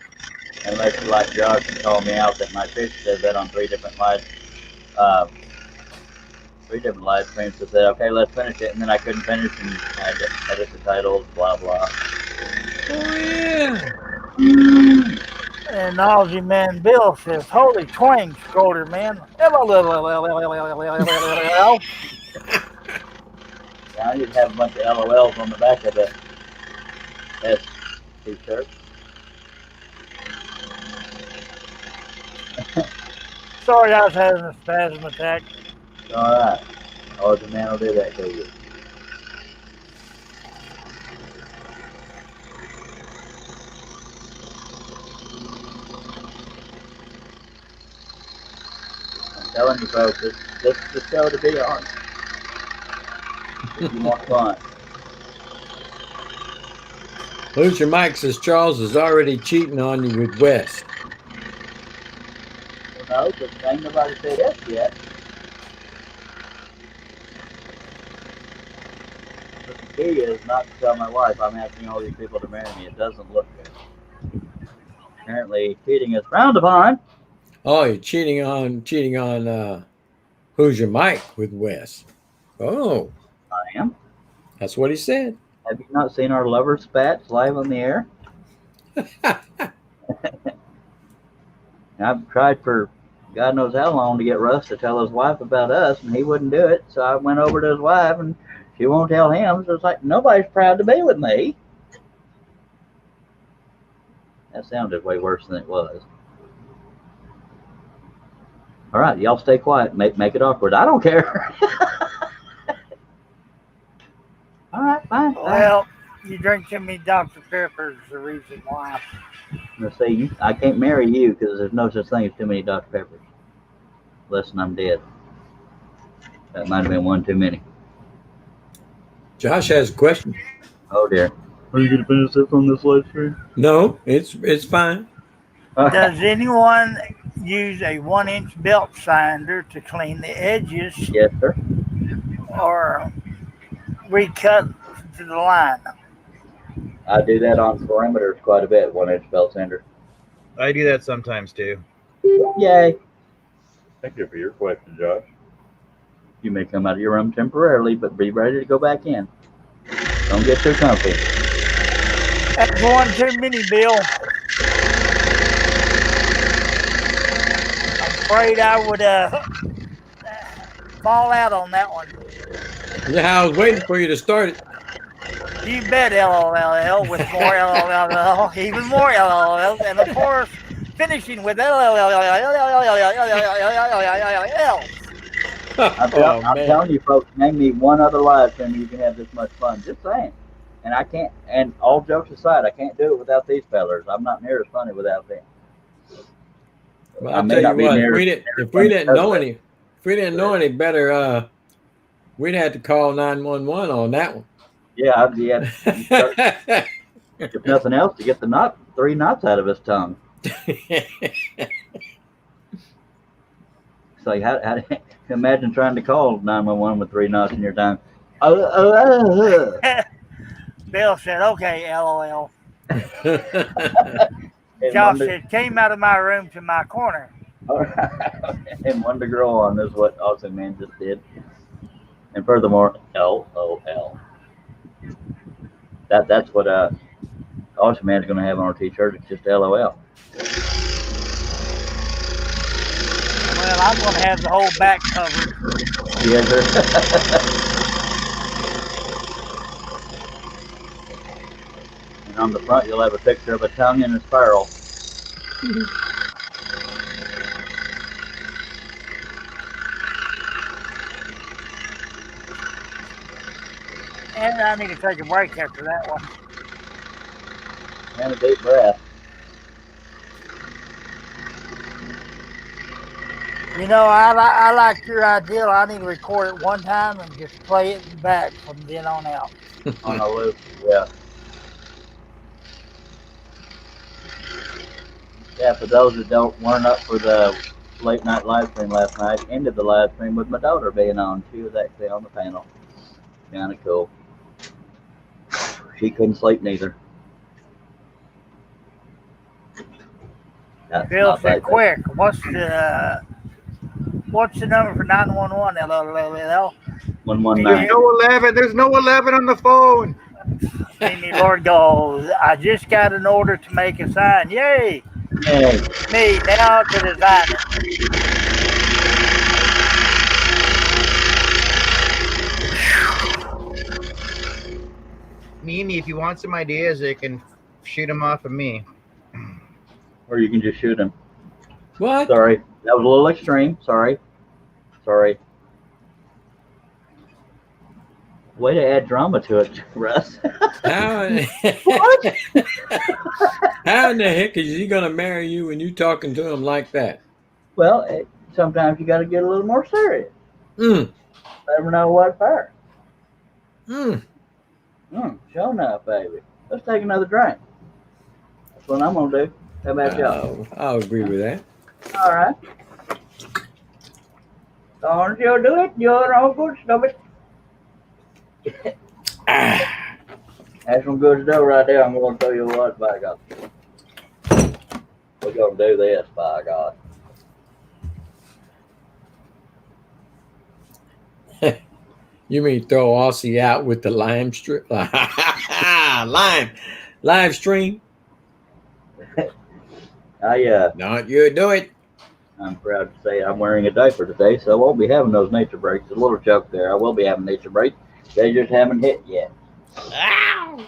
Unless you like Josh and call me out that my fish did that on three different live streams. So said, okay, let's finish it, and then I couldn't finish, and I had to edit the titles, blah blah. Oh yeah. And Aussie Man Bill says, holy twang, Scroller Man. Yeah, I need to have a bunch of LOLs on the back of the S t-shirt. Sorry, I was having a spasm attack. All right. Aussie Man will do that to you. I'm telling you folks, this is the show to be on. If you want fun. Lucian Mike says Charles is already cheating on you with West. No, because ain't nobody said yes yet. But the key is not to tell my wife I'm asking all these people to marry me. It doesn't look good. Apparently, cheating is frowned upon. Oh, you're cheating on Who's Your Mike with Wes. Oh, I am. that's what he said. Have you not seen our lover spats live on the air? I've tried for God knows how long to get Russ to tell his wife about us, and he wouldn't do it. So I went over to his wife, and she won't tell him. So it's like, nobody's proud to be with me. That sounded way worse than it was. All right, y'all stay quiet. Make it awkward. I don't care. All right, fine. Well, you drink too many Dr. Peppers is the reason why. Let's see, I can't marry you because there's no such thing as too many Dr. Peppers. Less I'm dead. That might have been one too many. Josh has a question. Oh dear. Are you going to finish this on this live stream? No, it's fine. Does anyone use a 1-inch belt sander to clean the edges? Yes, sir. Or recut to the line? I do that on perimeters quite a bit, 1-inch belt sander. I do that sometimes too. Yay. Thank you for your question, Josh. You may come out of your room temporarily, but be ready to go back in. Don't get too comfy. That's one too many, Bill. I'm afraid I would fall out on that one. Yeah, I was waiting for you to start it. You bet, LOLL, with more LOLL, even more LOLL, and of course, finishing with LOLL. I'm telling you, folks, name me one other live stream you can have this much fun. Just saying. And I can't, and all jokes aside, I can't do it without these fellers. I'm not near as funny without them. Well, I'll tell you what, if we didn't know any better, we'd have to call 911 on that one. Yeah, if nothing else, to get the 3 knots out of his tongue. It's like, how imagine trying to call 911 with 3 knots in your tongue. Bill said, okay, LOL. Josh said, came out of my room to my corner. And one to grow on is what Awesome Man just did. And furthermore, LOL. That's what Awesome Man's going to have on our t-shirt. It's just LOL. Well, I'm going to have the whole back covered. Yes, sir. And on the front, you'll have a picture of a tongue and a sparrow. And I need to take a break after that one. And a deep breath. You know, I like your idea. I need to record it one time and just play it back from then on out. On a loop, yeah. Yeah, for those that weren't up for the late night live stream last night, ended the live stream with my daughter being on. She was actually on the panel. Kind of cool. She couldn't sleep neither. Bill said, quick, what's the number for 911? LOL. 119. There's no 11 on the phone. Amy Lord goes, I just got an order to make a sign. Yay! Yay. Me, now to design it. Mimi, if you want some ideas, you can shoot them off of me. Or you can just shoot him. What? Sorry. That was a little extreme. Sorry. Way to add drama to it, Russ. How, What? how in the heck is he going to marry you when you talking to him like that? Well, sometimes you got to get a little more serious. Never know what for. Sure enough, baby. Let's take another drink. That's what I'm going to do. How about y'all? I'll agree with that. All right. Don't you do it. You're all good stuff. That's some good stuff right there. I'm going to tell you what, by God. We're going to do this, by God. You mean throw Aussie out with the live stream? live stream? Don't you do it. I'm proud to say I'm wearing a diaper today, so I won't be having those nature breaks. A little joke there. I will be having nature breaks. They just haven't hit yet. Ow!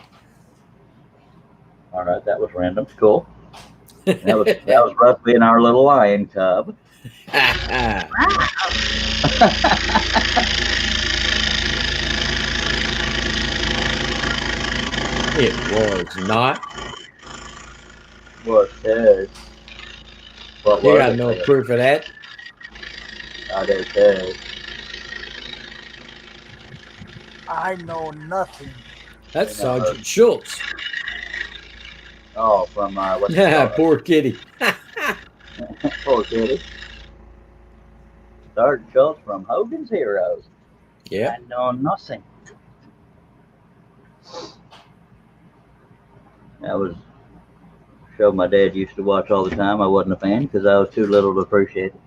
All right, that was random. Cool. That was rough being our little lion cub. It was not. What says? What You was got it? no proof of that. I do too. I know nothing. That's Sergeant Schultz. Oh, from what's it Yeah, called? poor kitty. Poor kitty. Sergeant Schultz from Hogan's Heroes. Yeah. I know nothing. That was a show my dad used to watch all the time. I wasn't a fan because I was too little to appreciate it.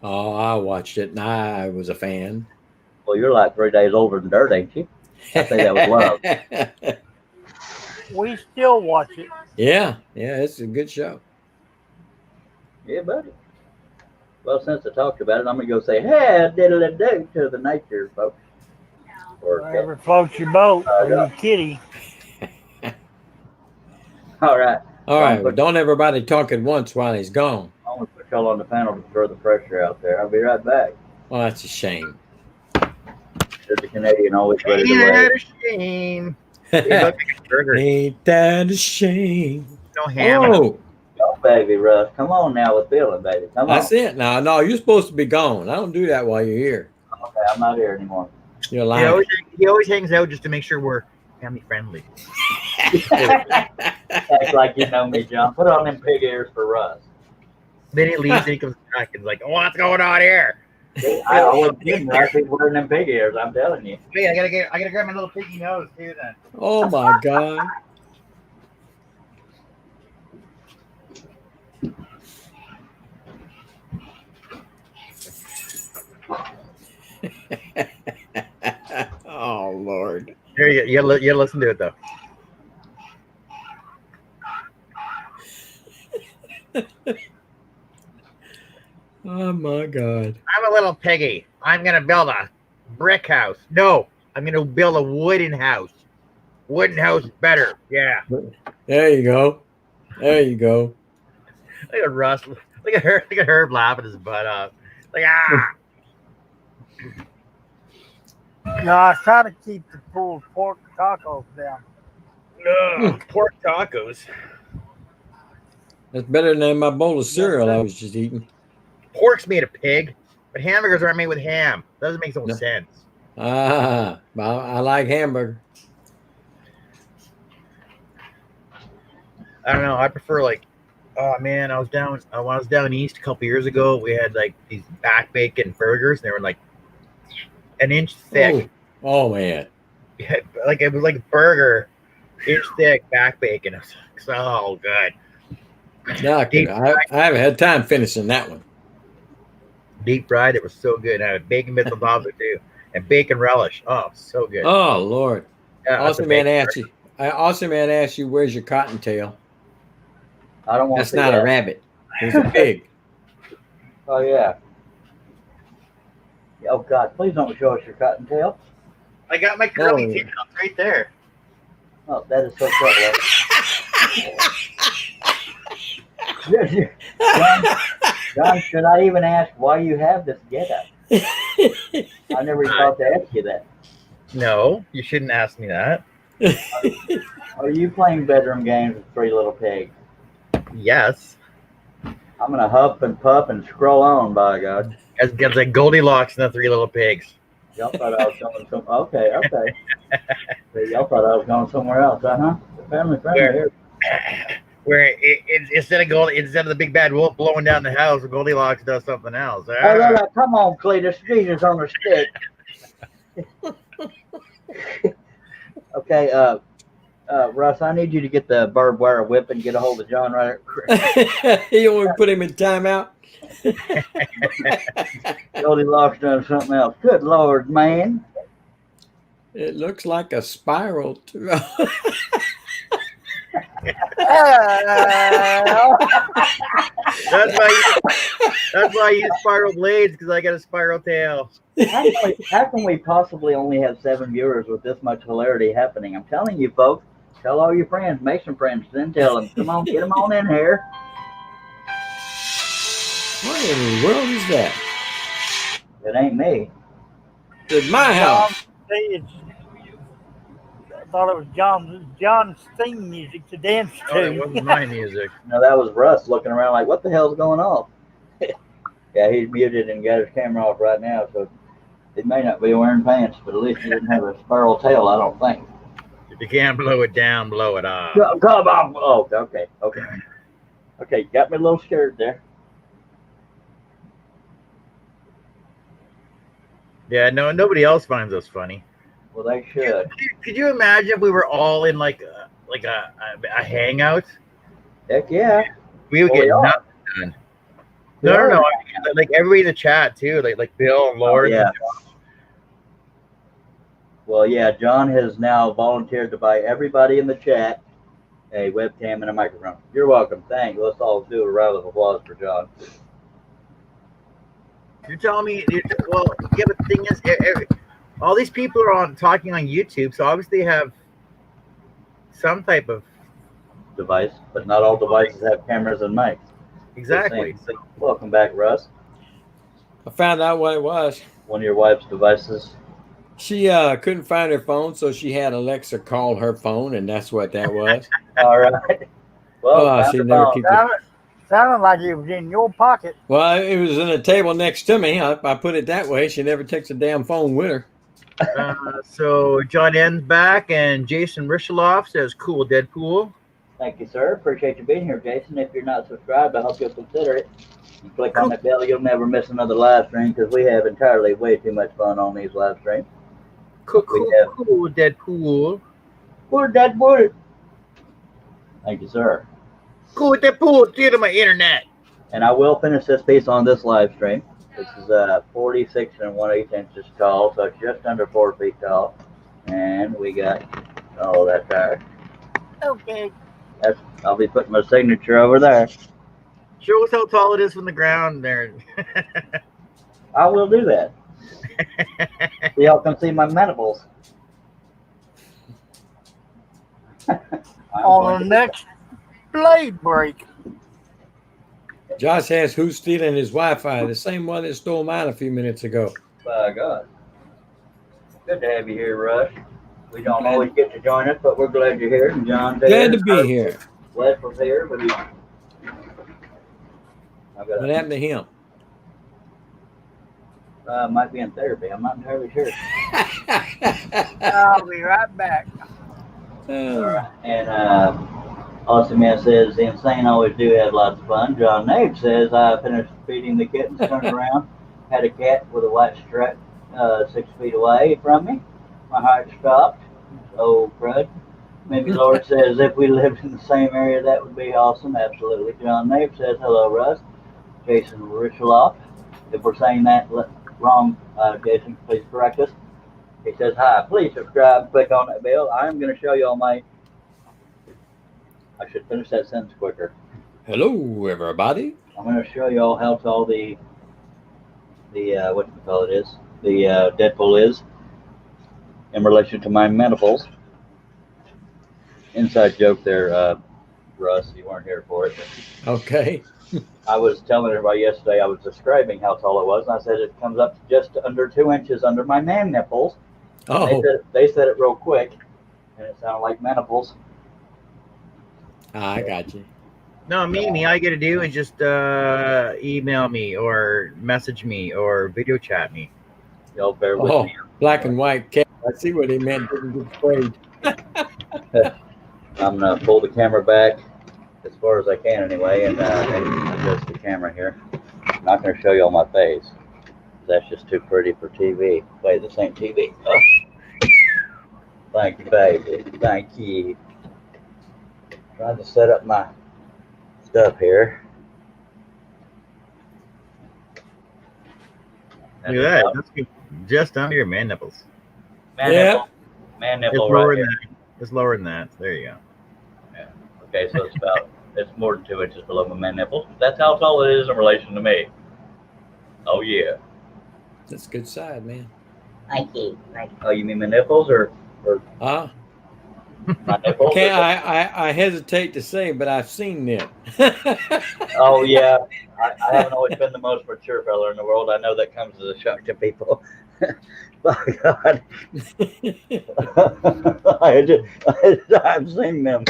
Oh, I watched it and I was a fan. Well, you're like 3 days older than Dirt, ain't you? I think that was love. We still watch it. Yeah, it's a good show. Yeah, buddy. Well, since I talked about it, I'm going to go say, hey, diddle-a-do to the nature folks. Or Whatever floats your boat, or your kitty. All right. All right, well, don't everybody talk at once while he's gone. I'm going to put y'all on the panel to throw the pressure out there. I'll be right back. Well, that's a shame. There's a Canadian always ready to Ain't wave. that a shame? Ain't that a shame? No ham. Oh, Go, baby, Russ. Come on now with feeling, baby. Come on. that's it. No, you're supposed to be gone. I don't do that while you're here. Okay, I'm not here anymore. You're lying. He always hangs out just to make sure we're family friendly. Act like you know me, John. Put on them pig ears for Russ. Then he leaves and he comes back and is like, oh, what's going on here? I wasn't kidding, Russ. He's wearing them pig ears. I'm telling you. Wait, I gotta grab my little piggy nose too then. Oh my God. Oh Lord. Here you listen to it though. Oh my God. I'm a little piggy. I'm gonna build a brick house. No, I'm gonna build a wooden house. Wooden house is better. Yeah. There you go. There you go. Look at Russ. Look at Herb laughing his butt off. Like Gosh, try to keep the pulled pork tacos down. pork tacos. That's better than my bowl of cereal I was just eating. Pork's made of pig, but hamburgers aren't made with ham. Doesn't make no sense. Ah, I like hamburger. I don't know. I prefer like, oh man, I was down when I was down east a couple years ago. We had like these back bacon burgers. And they were like an inch thick. Oh man, Yeah, like it was like a burger, inch thick back bacon. It was so good. no, I haven't had time finishing that one. Deep fried, it was so good. I had bacon bits on top of it too, and bacon relish. Oh, so good. Oh Lord. Yeah, Austin man asked you, where's your cottontail? I don't want That's to see not that. a rabbit. It's a pig. Oh, yeah. Oh, God. Please don't show us your cottontail. I got my curly tail right there. Oh, that is so clever. John, should I even ask why you have this getup? I never thought to ask you that. No, you shouldn't ask me that. Are you playing bedroom games with Three Little Pigs? Yes. I'm going to huff and puff and scroll on, by God. As like Goldilocks and the Three Little Pigs. Y'all thought I was going somewhere. Okay. So y'all thought I was going somewhere else, huh? Family friendly here. where instead of the big bad wolf blowing down the house, Goldilocks does something else. Hey, look, come on, Cletus. Jesus on the stick. Okay, Russ, I need you to get the barbed wire whip and get a hold of John right. You want to put him in timeout? Goldilocks done something else. Good Lord, man. It looks like a spiral. That's why I use spiral blades, because I got a spiral tail. How can we possibly only have 7 viewers with this much hilarity happening? I'm telling you, folks. Tell all your friends. Make some friends. Then tell them. Come on, get them on in here. What in the world is that? It ain't me. It's my house. I thought it was John's theme music to dance to. Oh, it wasn't my music. No, that was Russ looking around like, what the hell's going on? Yeah, he's muted and got his camera off right now, so he may not be wearing pants, but at least he didn't have a spiral tail, I don't think. If you can't blow it down, blow it off. Come on. Oh, okay. Okay, got me a little scared there. Yeah, no, nobody else finds us funny. Well, they should. Could you imagine if we were all in like a hangout? Heck yeah. We would Well, get we are. nothing done. No. I mean, like everybody in the chat too, like Bill and Lord. Yeah. Well, yeah, John has now volunteered to buy everybody in the chat a webcam and a microphone. You're welcome. Thanks. Let's all do a round of applause for John. You're telling me, well, yeah, but the thing is, all these people are talking on YouTube, so obviously they have some type of device, but not all devices have cameras and mics. Exactly. So, welcome back, Russ. I found out what it was. One of your wife's devices. She couldn't find her phone, so she had Alexa call her phone, and that's what that was. All right. Well, she never keep it. Sounded like it was in your pocket. Well, it was in a table next to me. I put it that way. She never takes a damn phone with her. So John N's back, and Jason Risheloff says, "Cool, Deadpool." Thank you, sir. Appreciate you being here, Jason. If you're not subscribed, I hope you'll consider it. You click on that bell, you'll never miss another live stream because we have entirely way too much fun on these live streams. Cool, Deadpool. Cool, Deadpool. Thank you, sir. Cool, Deadpool. Get to my internet. And I will finish this piece on this live stream. This is 46 and 1/8 inches tall, so it's just under 4 feet tall. And we got all that there. Okay. I'll be putting my signature over there. Show us how tall it is from the ground there. I will do that. So y'all can see my mandibles. On the next blade break. Josh asks who's stealing his Wi-Fi. The same one that stole mine a few minutes ago. By God. Good to have you here, Rush. We don't always get to join us, but we're glad you're here. And John's here. Glad to be here. Wes was here, but What happened to him? Might be in therapy. I'm not entirely sure. I'll be right back. And Austin Man says the insane always do have lots of fun. John Nave says I finished feeding the kittens, turned around, had a cat with a white stripe 6 feet away from me. My heart stopped. Oh, crud. Maybe Lord says if we lived in the same area, that would be awesome. Absolutely. John Nave says hello, Russ. Jason Risheloff. If we're saying that wrong, Jason, please correct us. He says, hi, please subscribe, click on that bell. I'm going to show you all my... I should finish that sentence quicker. Hello, everybody. I'm going to show you all how tall the whatchamacallit is, the Deadpool is in relation to my mandibles. Inside joke there, Russ, you weren't here for it. Okay. I was telling everybody yesterday, I was describing how tall it was, and I said it comes up to just under 2 inches under my man nipples. Oh. They said it real quick, and it sounded like mandibles. I got you. No, me, all you got to do is just email me or message me or video chat me. Y'all bear with me. Black and white cat. I see what he meant. Didn't get sprayed. I'm going to pull the camera back as far as I can anyway, and adjust the camera here. I'm not going to show you all my face. That's just too pretty for TV. Wait, this ain't TV. Oh. Thank you, baby. Thank you. Trying to set up my stuff here. Look at that. That's just under your man nipples. Man nipple. Man nipple It's lower right than here. that. It's lower than that. There you go. Yeah. Okay, so it's more than 2 inches below my man nipple. That's how tall it is in relation to me. Oh yeah. That's a good side, man. Thank you. Oh, you mean my nipples or Huh? my nipples? I hesitate to say, but I've seen them. Oh yeah. I haven't always been the most mature fella in the world. I know that comes as a shock to people. By God. I've seen them.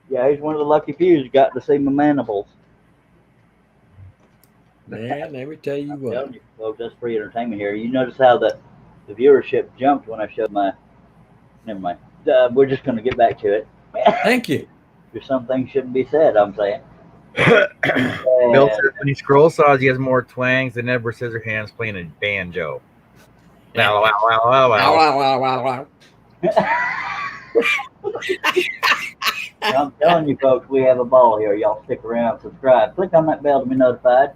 Yeah, he's one of the lucky few who's got to see my mandibles. Man, let me tell you I'm what. telling you, folks, that's free entertainment here. You notice how the viewership jumped when I showed my. Never mind. We're just going to get back to it. Thank you. There's some things shouldn't be said, I'm saying. Bill says when he scrolls saws, he has more twangs than Edward Scissorhands playing a banjo. Wow, wow, wow, wow, wow. Wow, wow, wow, wow. I'm telling you, folks, we have a ball here. Y'all stick around, subscribe, click on that bell to be notified,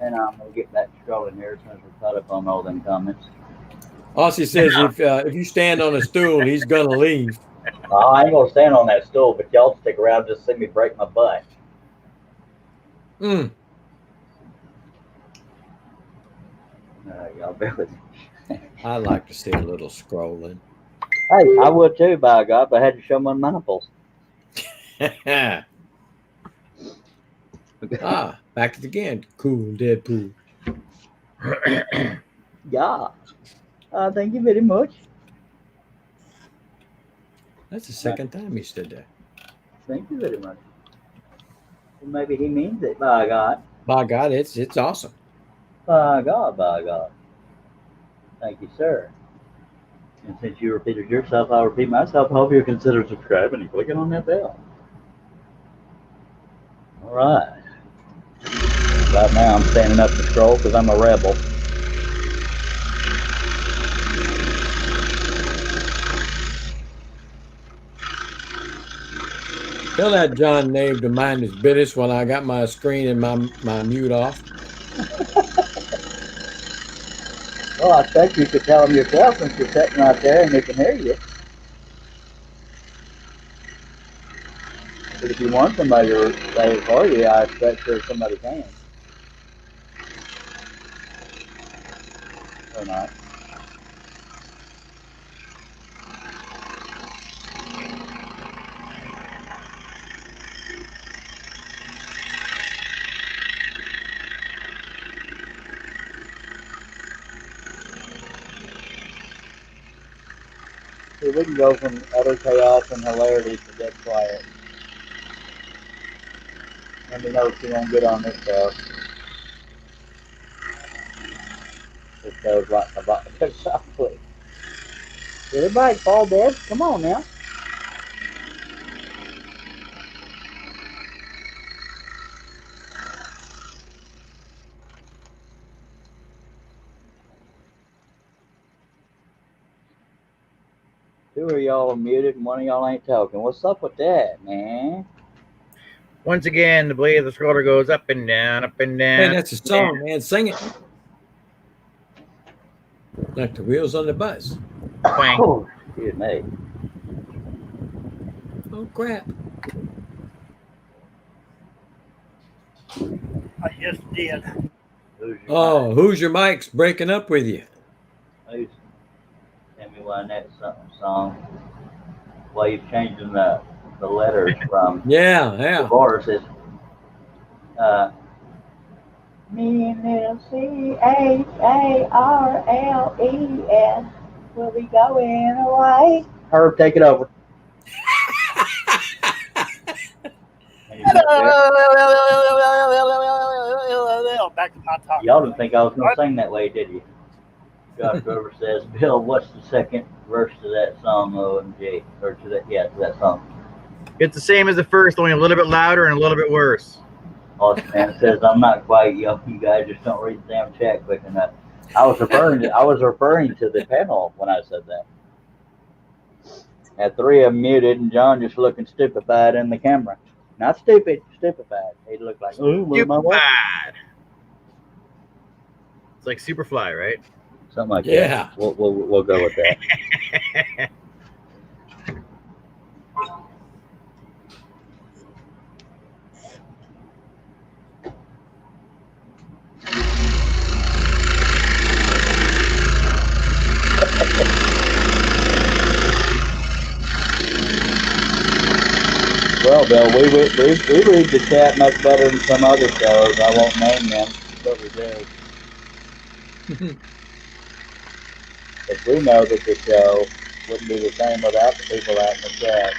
and I'm going to get back to scrolling here since we're caught up on all them comments. Aussie says if you stand on a stool, he's going to leave. I ain't going to stand on that stool, but y'all stick around just see me break my butt. Y'all bear with me. I like to see a little scrolling. Hey, I would too, by God, but I had to show my nipples. Back it again. Cool, Deadpool. Yeah. Thank you very much. That's the second time he said that. Thank you very much. Well, maybe he means it, by God. By God, it's awesome. By God, by God. Thank you, sir. And since you repeated yourself, I'll repeat myself. I hope you consider subscribing and clicking on that bell. All right. Right now, I'm standing up to scroll because I'm a rebel. Tell that John Nave to mind his business when I got my screen and my mute off. Well, I expect you could tell him yourself since you're sitting right there and they can hear you. But if you want somebody to say it for you, I expect sure somebody can. Or not. See, we can go from utter chaos and hilarity to dead quiet. Let me know if you won't get on this stuff. This goes like a vodka softly. Did everybody fall dead? Come on now. Two of y'all are muted and one of y'all ain't talking. What's up with that, man? Once again, the blade of the scroller goes up and down, up and down. Hey, that's a song, man. Sing it. Like the wheels on the bus. Oh, excuse me. Oh, crap. I just did. Who's your mic's breaking up with you? Who's tell me why that song? Why you've changing the letters from Yeah. viruses. Me and little CHARLES will be going away. Herb, take it over. Back to my talk. Y'all didn't think I was going to sing that way, did you? Josh Grover says, Bill, what's the second verse to that song, OMG? Or to that song? It's the same as the first, only a little bit louder and a little bit worse. Austin Man says, I'm not quite young. You guys just don't read the damn chat quick enough. I was referring to the panel when I said that. Had three of them muted, and John just looking stupefied in the camera. Not stupid, stupefied. He looked like, oh, where's my wife? It's like Superfly, right? Something like Yeah. that. We'll go with that. Well, Bill, we read the chat much better than some other shows. I won't name them, but we do. But we know that the show wouldn't be the same without the people out in the chat.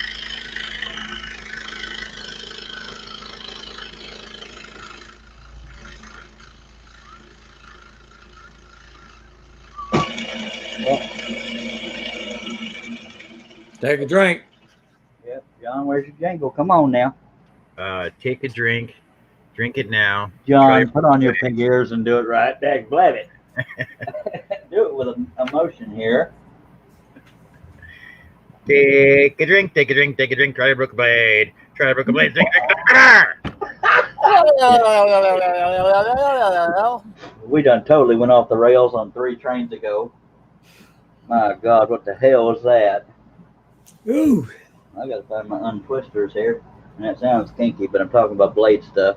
Take a drink. Yep, John, where's your jingle? Come on now. Take a drink. Drink it now. John, put on your pig ears and do it right. Dag blab it. Do it with emotion here. Take a drink, take a drink, take a drink. Try to brook a blade. Try to brook a blade. Drink. We done totally went off the rails on 3 trains ago. My God, what the hell is that? Ooh. I gotta find my untwisters here. And that sounds kinky, but I'm talking about blade stuff.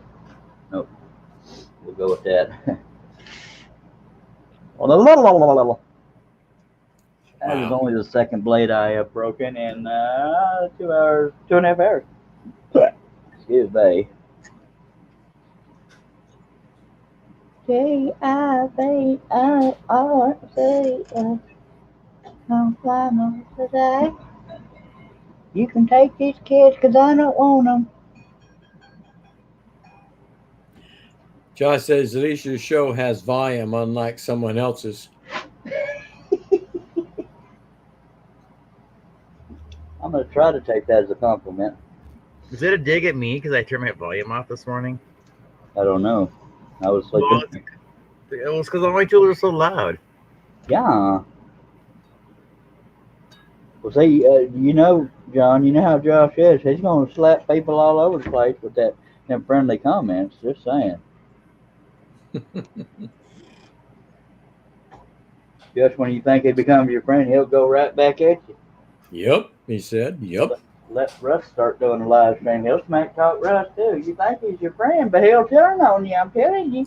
Nope. We'll go with that. That is only the second blade I have broken in 2.5 hours. Excuse me. J-I-V-I-R-C-S. Come fly me today. You can take these kids because I don't want them. Josh says, at least your show has volume, unlike someone else's. I'm going to try to take that as a compliment. Is it a dig at me because I turned my volume off this morning? I don't know. I was sleeping. It was because all my tools are so loud. Yeah. Well, see, you know, John, you know how Josh is. He's going to slap people all over the place with them friendly comments. Just saying. Just when you think he becomes your friend, he'll go right back at you. Yep, he said. Yep. Let Russ start doing a live stream. He'll smack talk Russ too. You think he's your friend, but he'll turn on you. I'm telling you.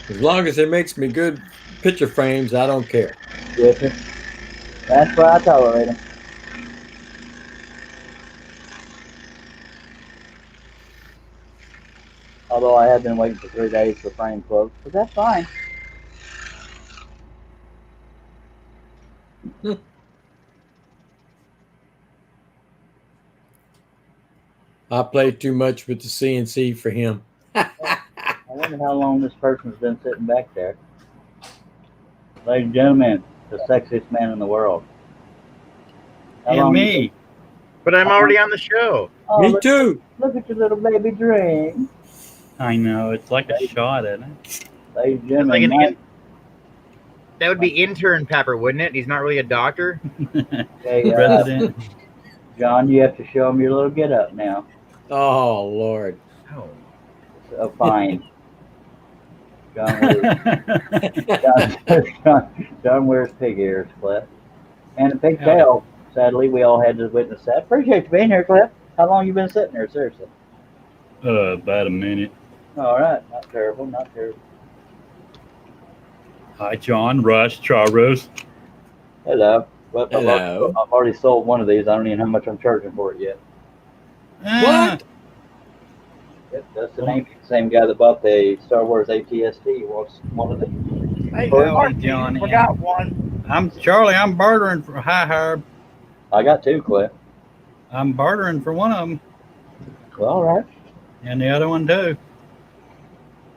As long as it makes me good picture frames, I don't care. Yes, sir. That's why I tolerate him. Although I have been waiting for 3 days for frame quotes, but that's fine. I play too much with the CNC for him. I wonder how long this person's been sitting back there. Ladies and gentlemen, the sexiest man in the world. And me. But I'm already on the show. Oh, Me too. Look at your little baby drink. I know. It's like a shot, isn't it? Ladies and gentlemen, Like that would be intern Pepper, wouldn't it? He's not really a doctor. okay, President. John, you have to show him your little get up now. Oh, Lord. Oh. So fine. John wears pig ears, Cliff. And a pigtail. Sadly, we all had to witness that. Appreciate you being here, Cliff. How long you been sitting there, seriously? About a minute. All right. Not terrible, not terrible. Hi, John, Rush, Charles. Hello. Well, Hello. I've already sold one of these. I don't even know how much I'm charging for it yet. What? Yep, that's the name. Same guy that bought the Star Wars ATST wants one of these. Hey, Howdy, Johnny. forgot one. I'm Charlie. I'm bartering for Hi Herb. I got 2, Cliff. I'm bartering for one of them, Well, all right. and the other one too.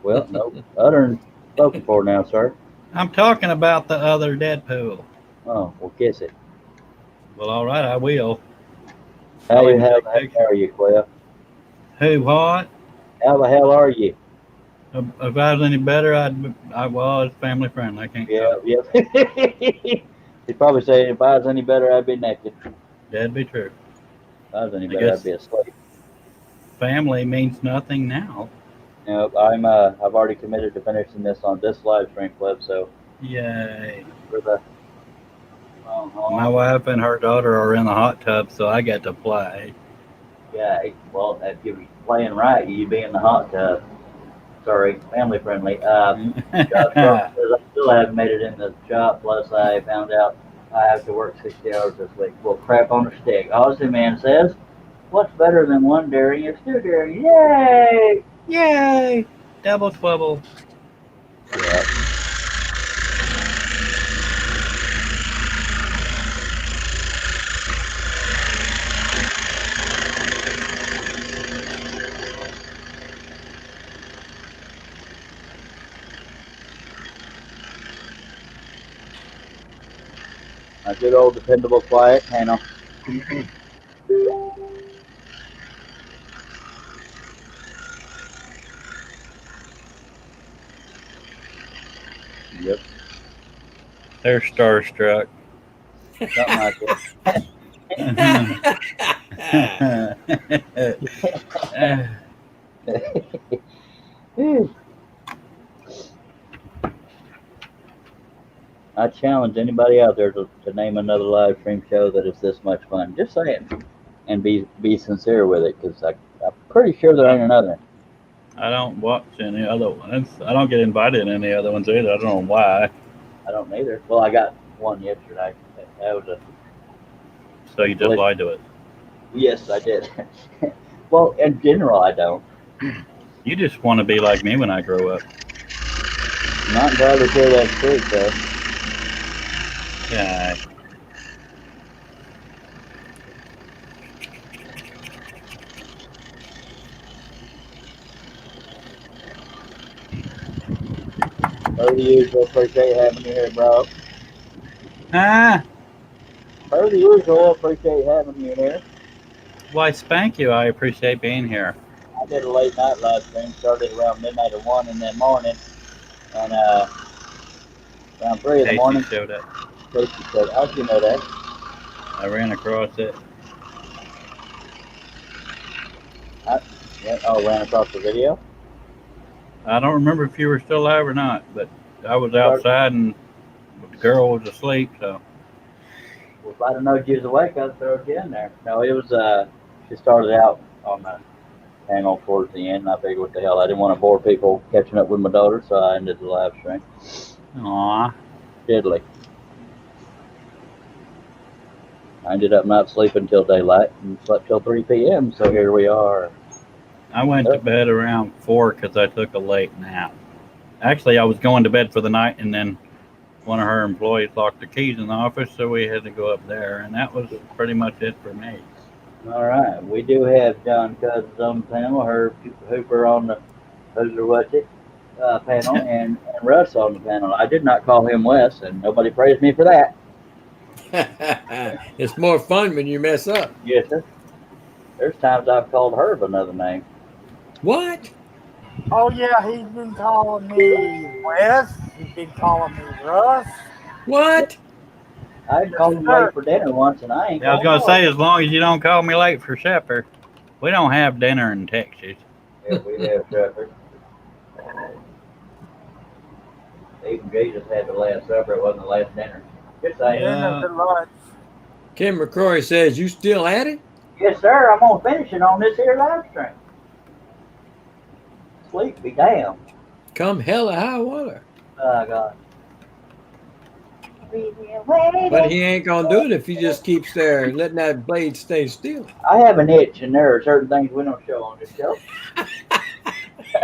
Well, no, other than spoken for now, sir. I'm talking about the other Deadpool. Oh, well, kiss it. Well, all right, I will. How I'll the even hell take pictures. are you, Cliff? Who, what? How the hell are you? If I was any better, well, it's family friendly. I can't Yeah, talk. yep. He'd probably say, if I was any better, I'd be naked. That'd be true. If I was any I better, I'd guess be asleep. family means nothing now. Nope, I've already committed to finishing this on this live stream clip, so Yay. for the My wife and her daughter are in the hot tub, so I get to play. yeah, well, if you're playing right, you'd be in the hot tub. Sorry, family friendly. Job says I still haven't made it in the shop. Plus, I found out I have to work 60 hours this week. Well, crap on a stick. Aussie man says, "What's better than one daring is two daring?" Yay! Yay! Double twibble. Yeah. A good old dependable quiet panel. Yep. They're starstruck. Something like that. I challenge anybody out there to name another live stream show that is this much fun. Just say it and be sincere with it, because I'm pretty sure there ain't another. I don't watch any other ones. I don't get invited to any other ones either. I don't know why. I don't either. Well, I got one yesterday. That was a. So you just lied to it. Yes, I did. Well, in general, I don't. You just want to be like me when I grow up. Not glad to hear that truth, though. Yeah. Per the usual, appreciate having you here, bro. Ah, Per the usual, appreciate having you here. why, spank you. I appreciate being here. I did a late night live stream, started around midnight or 1 in the morning, and around 3 in the morning. Showed up. Casey said, how'd you know that? I ran across it. Ran across the video? I don't remember if you were still alive or not, but I was outside and the girl was asleep, so. Well, if I'd have known you was awake, I'd throw you in there. No, it was, she started out on the panel towards the end, and I figured, what the hell, I didn't want to bore people catching up with my daughter, so I ended the live stream. Aw. Diddly. I ended up not sleeping until daylight and slept till 3 p.m., so here we are. I went to bed around 4 because I took a late nap. Actually, I was going to bed for the night, and then one of her employees locked the keys in the office, so we had to go up there, and that was pretty much it for me. All right, we do have John Cousins on the panel, Herb Hooper on the panel, and Russ on the panel. I did not call him Wes, and nobody praised me for that. It's more fun when you mess up. Yes, sir. There's times I've called Herb another name. What? Oh yeah, he's been calling me Wes. He's been calling me Russ. What? I called him late for dinner once, and I ain't. Yeah, I was going to say, as long as you don't call me late for supper. We don't have dinner in Texas. Yeah, we have supper. Even Jesus had the last supper. It wasn't the last dinner. Just saying. Dinner to lunch. Kim McCrory says, you still at it? Yes, sir. I'm gonna finish it on this here live stream. Sleep be damned. Come hell or high water. Oh God. But he ain't gonna do it if he just keeps there and letting that blade stay still. I have an itch, and there are certain things we don't show on this show.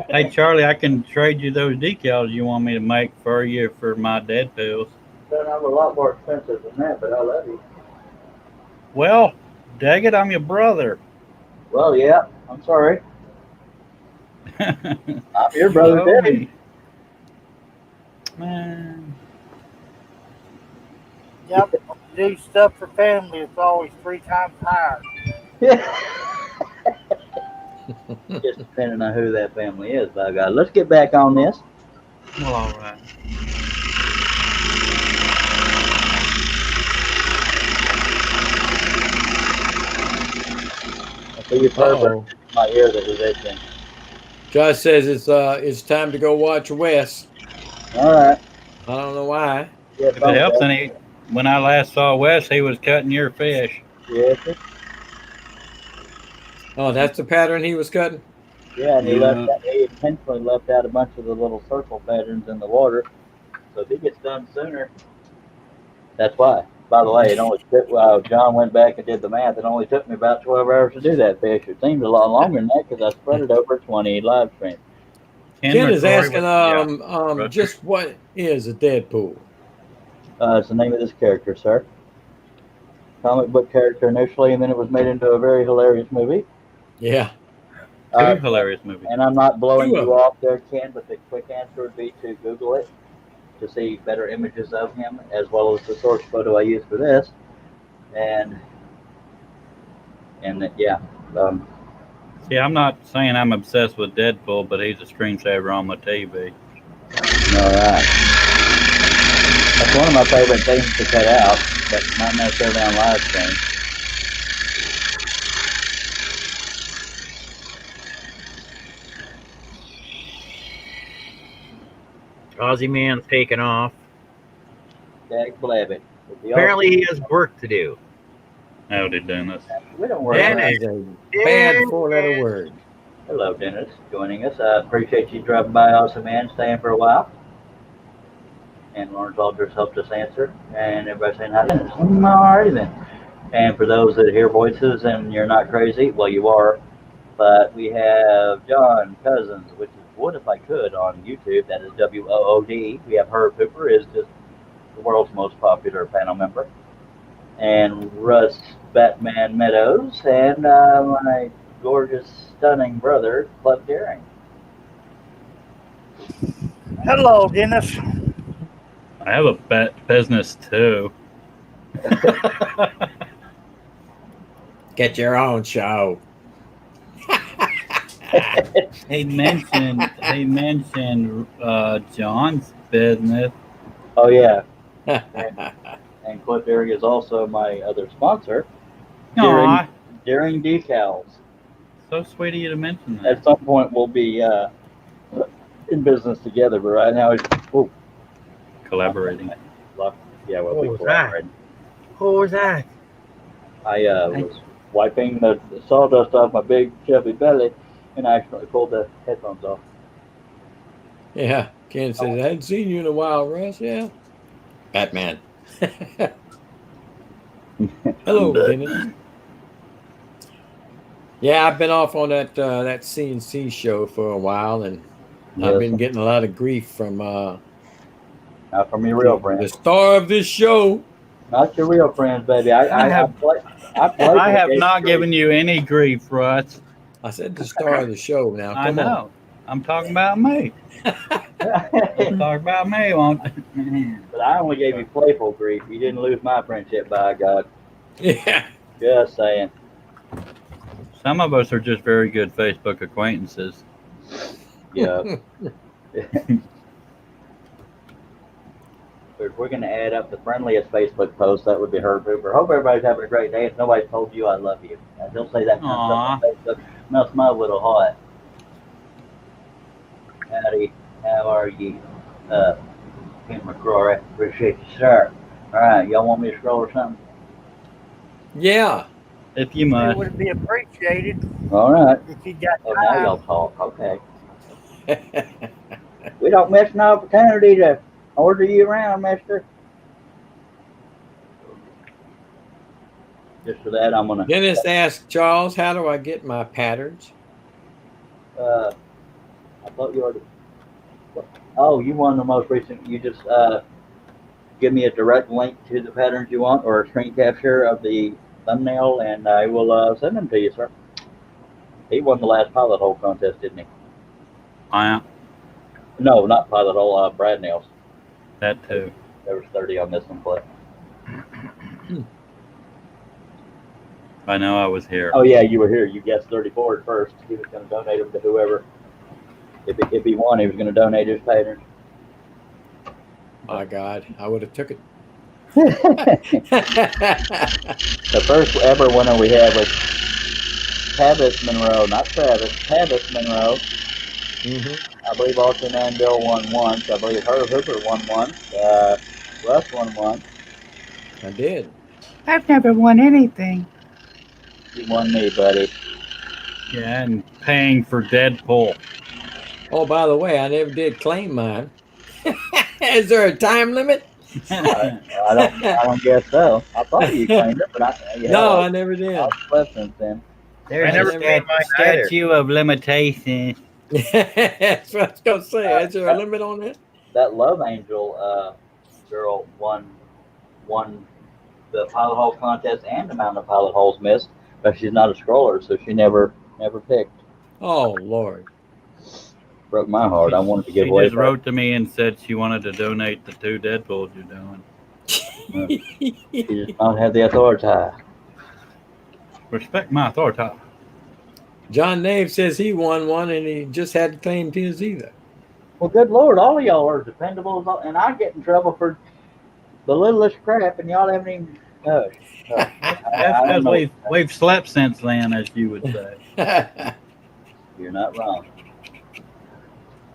Hey, Charlie, I can trade you those decals you want me to make for you for my Deadpools. They're a lot more expensive than that, but I love you. Well, dang it, I'm your brother. Well, yeah. I'm sorry. I'm your brother, Oh, Debbie. me. Man. Yep. Do stuff for family. It's always 3 times higher. Just depending on who that family is, by God. Let's get back on this. Well, all right. I see your pervert in my ear that was itching. Josh says it's time to go watch Wes. All right. I don't know why. Yeah, If it helps any, when I last saw Wes, he was cutting your fish. Yes. Oh, that's the pattern he was cutting? Yeah, and he intentionally left out a bunch of the little circle patterns in the water. So if he gets done sooner, that's why. By the way, it only took, John went back and did the math. It only took me about 12 hours to do that fish. It seems a lot longer than that because I spread it over 20 live streams. Ken is asking, just what is a Deadpool? It's the name of this character, sir. Comic book character initially, and then it was made into a very hilarious movie. Yeah. Two hilarious movies. And I'm not blowing you off there, Ken, but the quick answer would be to Google it to see better images of him, as well as the source photo I used for this. And yeah. See, I'm not saying I'm obsessed with Deadpool, but he's a screensaver on my TV. All right. That's one of my favorite things to cut out, but not necessarily on live stream. Aussie Man's taking off. Dag blabbit. Apparently he has work to do. Howdy, Dennis. We don't worry That about is a bad four-letter word. Hello, Dennis, joining us. I appreciate you dropping by, Awesome Man, staying for a while. And Lawrence Alders helped us answer. And everybody saying hi, Dennis. Alrighty then. And for those that hear voices and you're not crazy, well, you are. But we have John Cousins, which is Wood If I Could on YouTube. That is WOOD. We have Herb Hooper, is just the world's most popular panel member. And Russ Batman Meadows. And my gorgeous, stunning brother, Club Daring. Hello, Dennis. I have a business too. Get your own show. He mentioned John's business. Oh yeah. And Cliff Daring is also my other sponsor. Aww. Daring Decals. So sweet of you to mention that. At some point we'll be in business together, but right now it's collaborating. Yeah, we'll be collaborating. Who was that? I was wiping the sawdust off my big chubby belly and I accidentally pulled the headphones off. Yeah. Ken says, I hadn't seen you in a while, Russ. Yeah. Batman. Hello, Dennis. Yeah, I've been off on that CNC show for a while, and I've been getting a lot of grief from not from your real friends. The star of this show. Not your real friends, baby. I have not given you any grief, Russ. I said the star of the show. Now, I know. on. I'm talking about me. I'm talking about me, won't But I only gave you playful grief. You didn't lose my friendship, by God. Yeah. Just saying. Some of us are just very good Facebook acquaintances. Yeah. If we're going to add up the friendliest Facebook post, that would be Herb Hooper. Hope everybody's having a great day. If nobody told you I love you, they'll say that kind of stuff on Facebook. Melts my little heart. Howdy, how are you? Ken McCrory, appreciate you, sir. All right, y'all want me to scroll or something? Yeah. If you must. It would be appreciated. All right. If you got time. Now y'all talk, okay. We don't miss an opportunity to order you around, mister. Just for that, I'm going to... Dennis asked Charles, how do I get my patterns? I thought you already... Oh, you want the most recent... You just give me a direct link to the patterns you want or a screen capture of the thumbnail, and I will send them to you, sir. He won the last pilot hole contest, didn't he? No, not pilot hole. Brad nails. That too. There was 30 on this one play. I know I was here. Oh yeah, you were here. You guessed 34 at first. He was going to donate them to whoever. If he won, he was going to donate his painters. My God, I would have took it. The first ever winner we had was Tavis Monroe, not Travis. Tavis Monroe. I believe Archie Mandel won once. I believe Herb Hooper won once. Russ won once. I did. I've never won anything. You won me, buddy. Yeah, and paying for Deadpool. Oh, by the way, I never did claim mine. Is there a time limit? I don't guess so. I thought you claimed it, but I never did. I've left since then. There's never a statute of limitations. That's what I was going to say. Is there a limit on that? That Love Angel girl won the pilot hole contest and the amount of pilot holes missed, but she's not a scroller, so she never picked. Oh, Lord. Broke my heart. I wanted to give away. She just wrote to me and said she wanted to donate the 2 Deadpools you're doing. She does not have the authority. Respect my authority. John Nave says he won one and he just hadn't claimed his either. Well, good Lord, all of y'all are dependable, and I get in trouble for the littlest crap, and y'all haven't even. That's because we've slept since then, as you would say. You're not wrong.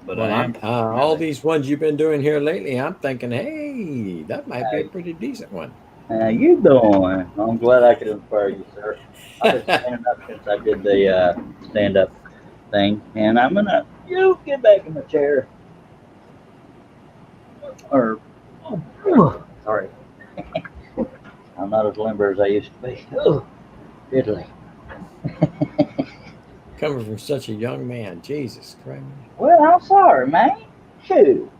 But well, all these ones you've been doing here lately, I'm thinking, hey, that might be a pretty decent one. How you doing? I'm glad I could inspire you, sir. I've been standing up since I did the stand-up thing, and I'm gonna get back in the chair. Sorry. I'm not as limber as I used to be. Italy. Coming from such a young man, Jesus Christ. Well, I'm sorry, man. Shoot.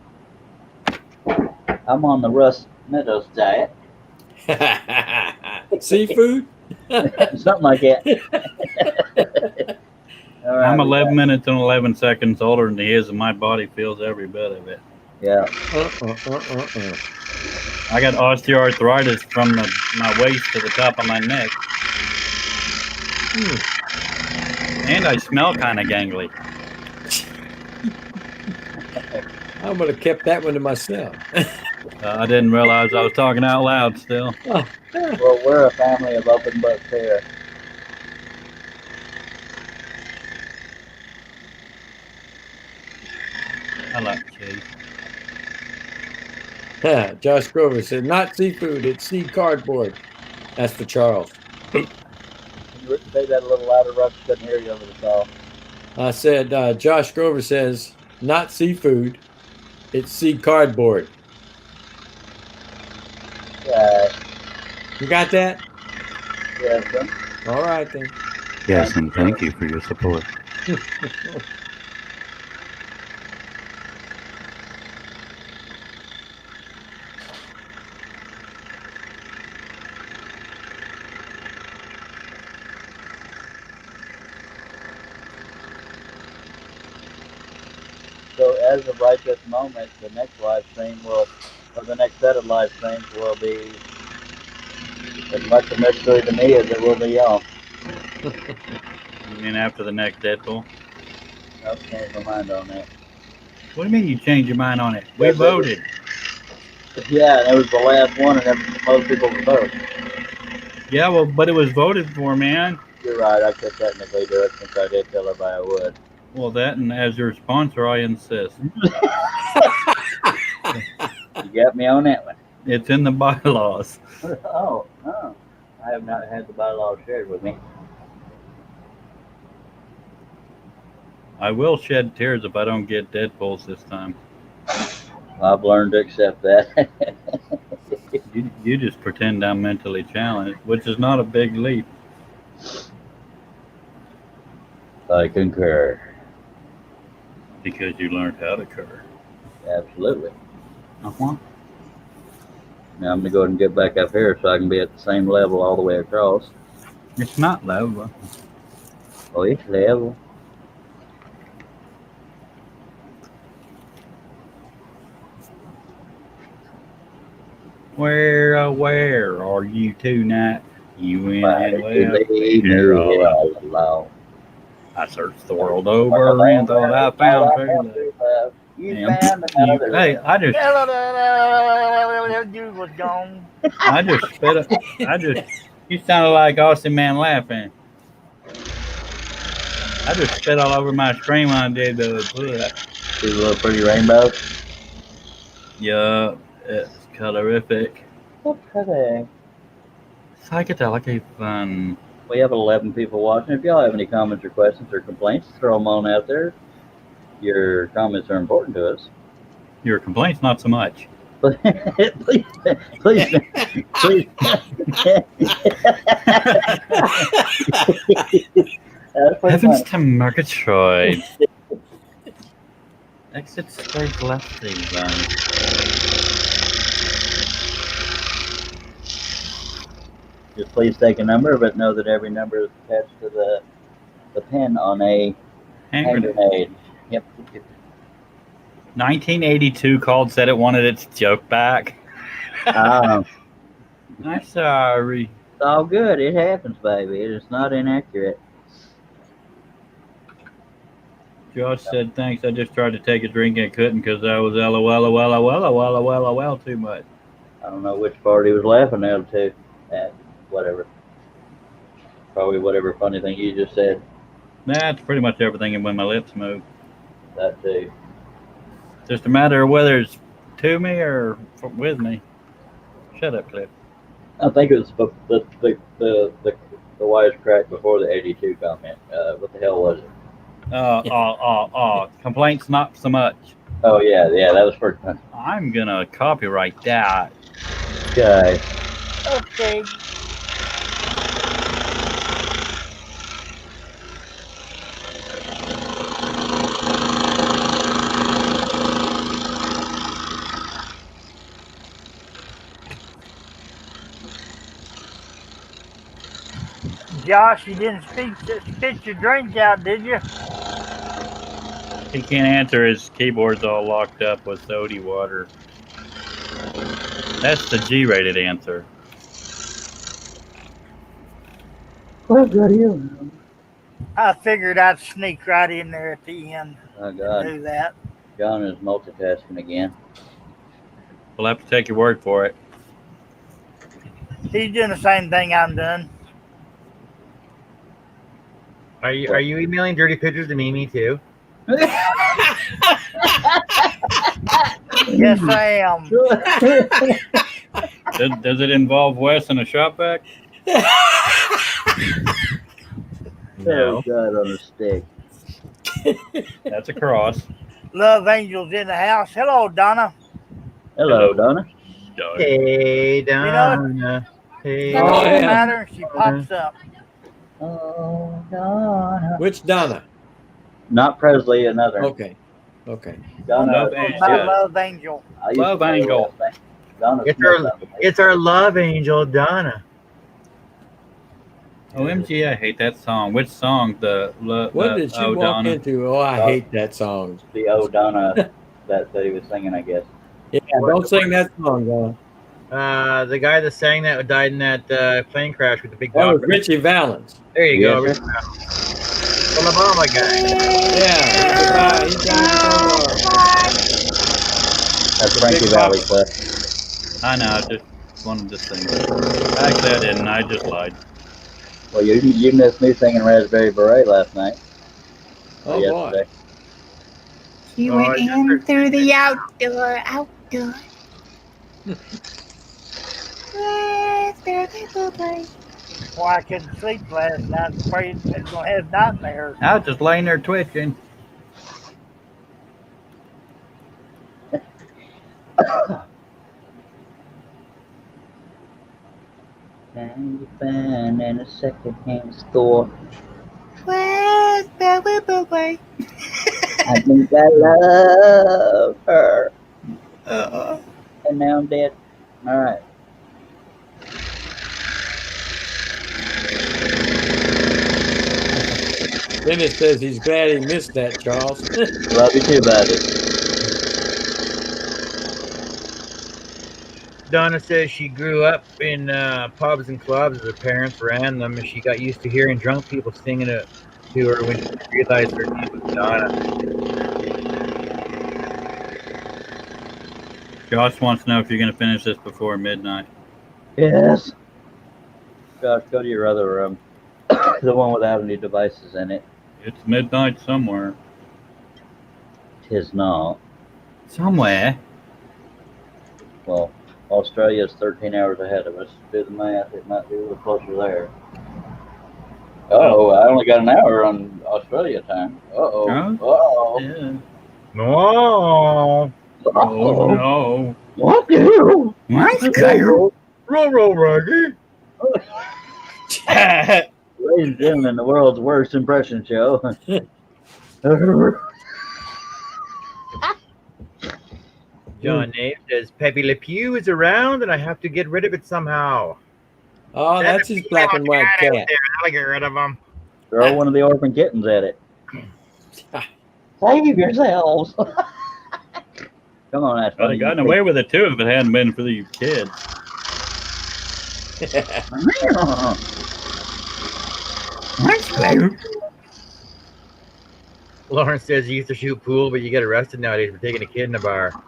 I'm on the Russ Meadows diet. Seafood? Something like that. All right, I'm 11 minutes and 11 seconds older than he is, and my body feels every bit of it. Yeah. I got osteoarthritis from my waist to the top of my neck. And I smell kind of gangly. I would have kept that one to myself. I didn't realize I was talking out loud still. Well, we're a family of open butt care. I like cheese. Josh Grover said, not seafood, it's sea cardboard. That's for Charles. Can you say that a little louder, Russ? Couldn't hear you over the call. I said, Josh Grover says, not seafood, it's sea cardboard. Yeah. You got that? Yes, sir. All right, then. Yes, and thank you for your support. So as of right this moment, the next live stream or the next set of live streams will be as much a mystery to me as it will be y'all. You mean after the next Deadpool? I've changed my mind on that. What do you mean you changed your mind on it? We voted. Yeah, and it was the last one, and most people voted. Yeah, well, but it was voted for, man. You're right, I could technically do it since I did tell everybody I would. Well, that, and as your sponsor, I insist. You got me on that one. It's in the bylaws. Oh. I have not had the bylaws shared with me. I will shed tears if I don't get Deadpools this time. I've learned to accept that. You just pretend I'm mentally challenged, which is not a big leap. I concur. Because you learned how to curve. Absolutely. Uh-huh. Now I'm going to go ahead and get back up here so I can be at the same level all the way across. It's not level. Oh, it's level. Where are you tonight? You went Why and did you left me leave me here all here alone. all alone? I searched the world over and thought I found true love. You And found you, another. hey, I just You was gone. spit up. You sounded like Austin Man laughing. I just spit all over my screen when I did the See the little pretty rainbow? Yeah, it's colorific. Okay. Psychedelic fun. We have 11 people watching. If y'all have any comments or questions or complaints, throw them on out there. Your comments are important to us. Your complaints, not so much. please. Heavens to Murgatroyd. Exit space left run. Just please take a number, but know that every number is attached to the pin on a hand grenade. Yep. 1982 called, said it wanted its joke back. I'm sorry. It's all good. It happens, baby. It is not inaccurate. Josh said, thanks. I just tried to take a drink and couldn't because I was LOL too much. I don't know which part he was laughing at, too. Whatever. Probably whatever funny thing you just said. That's pretty much everything when my lips move. That, too. Just a matter of whether it's to me or with me. Shut up, Cliff. I think it was the wisecrack before the 82 comment. What the hell was it? Complaints not so much. Oh, yeah, that was first time. I'm gonna copyright that. Okay. Okay. Josh, you didn't spit your drink out, did you? He can't answer. His keyboard's all locked up with sody water. That's the G-rated answer. Well, good you. I figured I'd sneak right in there at the end. Oh, God. Do that. John is multitasking again. We'll have to take your word for it. He's doing the same thing I'm doing. Are you emailing dirty pictures to Mimi too? Yes, I am. Does it involve Wes and a shop vac? No. Oh, God, on a stick. That's a cross. Love Angels in the house. Hello, Donna. Hello, Donna. Hey, Donna. You know Hey. It doesn't matter. She pops up. Oh, Donna. Which Donna? Not Presley, another. Okay. Donna. Love Angel. Love Angel. It's our love angel, Donna. OMG, I hate that song. Which song? What did she walk into? Oh, I hate that song. The Oh Donna that he was singing, I guess. Yeah, don't sing that song, Donna. The guy that sang that died in that plane crash with the big That dog. was Richie Valens. There you go. Yes, The Obama guy. Yeah, he died That's Frankie Valley Cliff. I know, I just wanted to sing. Actually, I didn't. I just lied. Well, you missed me singing Raspberry Beret last night. Oh, boy. She went in through the outdoor. Well, I couldn't sleep last night. I was afraid I was going to have nightmares. I was just laying there twitching. Can you find in a second-hand store? Raspberry. I think I love her. And now I'm dead. All right. Dennis says he's glad he missed that, Charles. Love you too, buddy. Donna says she grew up in pubs and clubs as her parents ran them, and she got used to hearing drunk people singing it to her when she realized her name was Donna. Josh wants to know if you're going to finish this before midnight. Yes. Josh, go to your other room. The one without any devices in it. It's midnight somewhere. Tis not. Somewhere? Well, Australia's 13 hours ahead of us. Do the math. It might be a little closer there. Oh, I only got an hour on Australia time. Uh-oh. Uh-oh. Yeah. No. Oh, no. What the hell? Roll, Rocky. Ladies and gentlemen, the world's worst impression show. John Nave says Pepe Le Pew is around, and I have to get rid of it somehow. Oh, that's his black and white cat. I'll get rid of him. Throw one of the orphan kittens at it. Save yourselves. Come on, that's I'd have gotten away with it too if it hadn't been for these kids. Lawrence says he used to shoot pool, but you get arrested nowadays for taking a kid in a bar.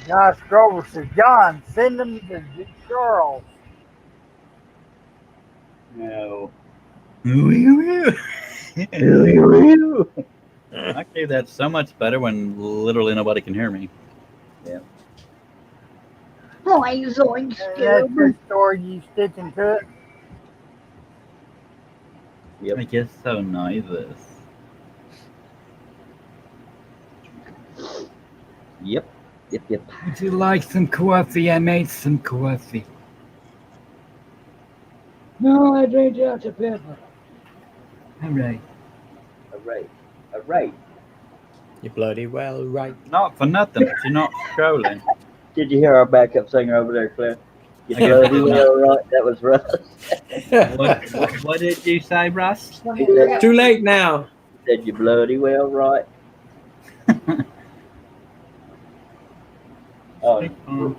Josh Grover says, John, send them to Charles. No. Actually, that's so much better when literally nobody can hear me. Yeah. That's the story you sticking to it. Yep. I get so nervous. Yep. Would you like some coffee? I made some coffee. No, I drink Dr. Pepper. All right. All right. You bloody well right. Not for nothing, but you're not scrolling. Did you hear our backup singer over there, Cliff? You I guess bloody not. well right. That was Russ. What did you say, Russ? He said, Too late now. said you bloody well right. Oh,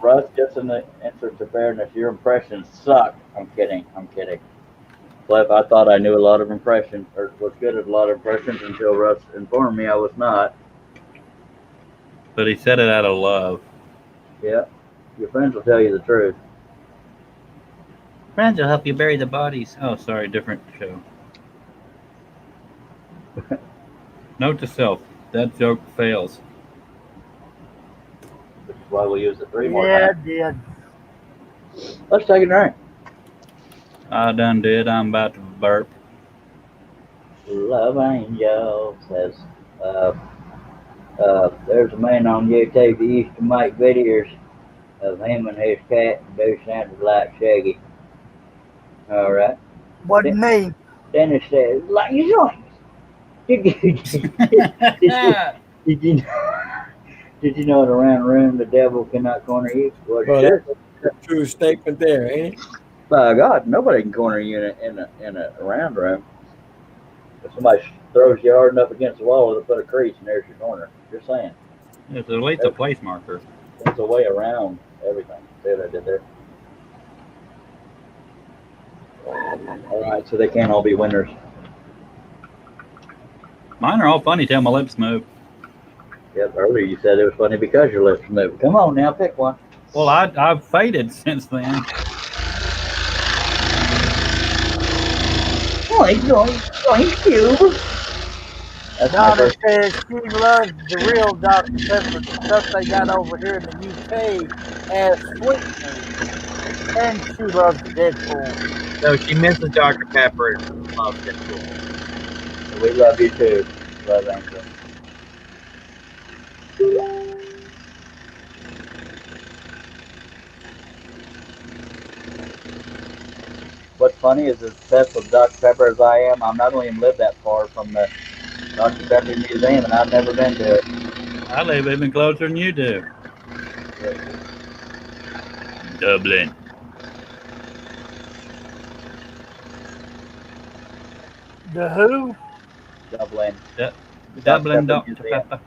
Russ, just in the interest of fairness, your impressions suck. I'm kidding. Cliff, I thought I knew a lot of impressions, or was good at a lot of impressions until Russ informed me I was not. But he said it out of love. Yeah, your friends will tell you the truth. Friends will help you bury the bodies. Oh, sorry, different show. Note to self, that joke fails. Which is why we use it 3 more Yeah, times. it did. Let's take a drink. I done did. I'm about to burp. Love Angel says, there's a man on YouTube who used to make videos of him and his cat, and they sounded like Shaggy. All right. Wasn't me. Dennis says, like you joined. Did you know in a round room the devil cannot corner you? Well, Well, that's a true statement there, ain't it? by God, nobody can corner you in a round room. If somebody throws you hard enough against the wall, they'll put a crease and there's your corner. Just saying. It's at least a place marker. There's a way around everything. See what I did there? All right, so they can't all be winners. Mine are all funny till my lips move. Yep, earlier you said it was funny because your lips moved. Come on now, pick one. Well, I've faded since then. Oink, cube. That's my Donna first. says she loves the real Dr. Pepper, the stuff they got over here in the UK as sweeteners. And she loves the Deadpool. No, she misses Dr. Pepper and loves Deadpool. We love you too. Love Angel. What's funny is as obsessed with Dr. Pepper as I am, I'm not only even live that far from the Dr. Pepper Museum, and I've never been to it. I live even closer than you do. Dublin. The who? Dublin. Dublin, Dr. Pepper.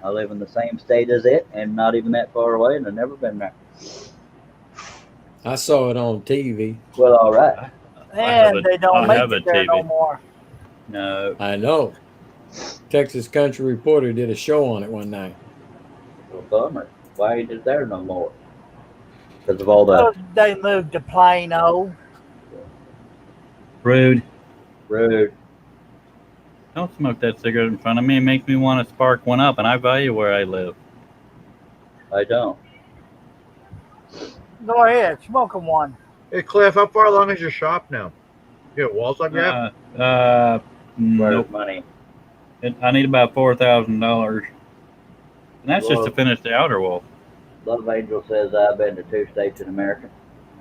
I live in the same state as it, and not even that far away, and I've never been there. I saw it on TV. Well, all right. And they don't make have a it there no TV. more. No. I know. Texas Country Reporter did a show on it one night. Well, bummer. Why ain't it there no more? Because of all the Oh, they moved to Plano. Rude. road. Don't smoke that cigarette in front of me. It makes me want to spark one up, and I value where I live. I don't. Go ahead, smoke 'em one. Hey, Cliff, how far along is your shop now? You got walls on grab? Where's Nope. money? I need about $4,000, and that's just Whoa. to finish the outer wall. Love Angel says I've been to 2 states in America.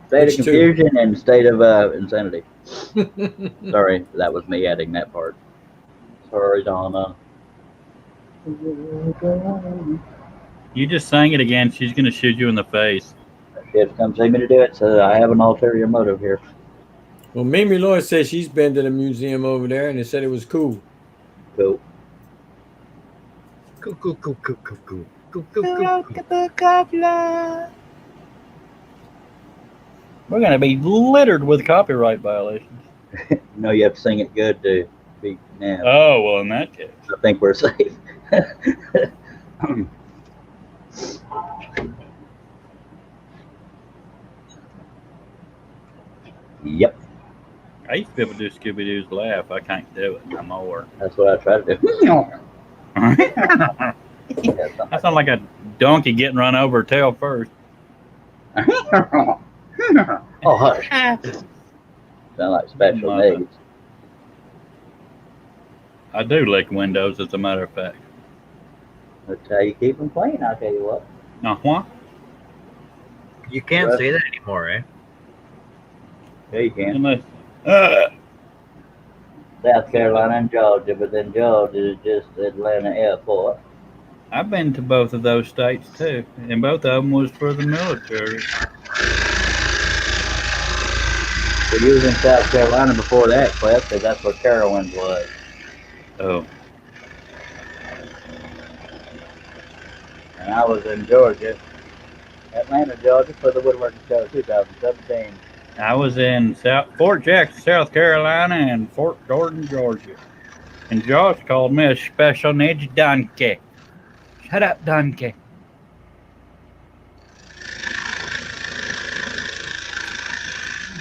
State Which of two? confusion and state of insanity. Sorry, that was me adding that part. Sorry, Donna. You just sang it again. She's going to shoot you in the face. She has come see me to do it, so I have an ulterior motive here. Well, Mimi Lloyd said she's been to the museum over there, and they said it was cool. Cool. Cool, cool, cool, cool, cool, cool. Cool, Who cool, cool, wrote cool. the book of love? We're going to be littered with copyright violations. You know you have to sing it good to be now. Oh, well, in that case. I think we're safe. Yep, I used to be able to do Scooby-Doo's laugh. I can't do it no more. that's what I try to do. I sound like a donkey getting run over tail first. Oh, hush. Sound like special Mother. needs. I do lick windows, as a matter of fact. That's how you keep them clean, I'll tell you what. Uh-huh. You can't say that anymore, eh? Yeah, you can. Unless, South Carolina and Georgia, but then Georgia is just Atlanta Airport. I've been to both of those states, too. And both of them was for the military. So you was in South Carolina before that, Cliff, because that's where Carowinds was. Oh. And I was in Georgia, Atlanta, Georgia, for the Woodworking Show 2017. I was in Fort Jackson, South Carolina, and Fort Gordon, Georgia. And Josh called me a special needs donkey. Shut up, donkey.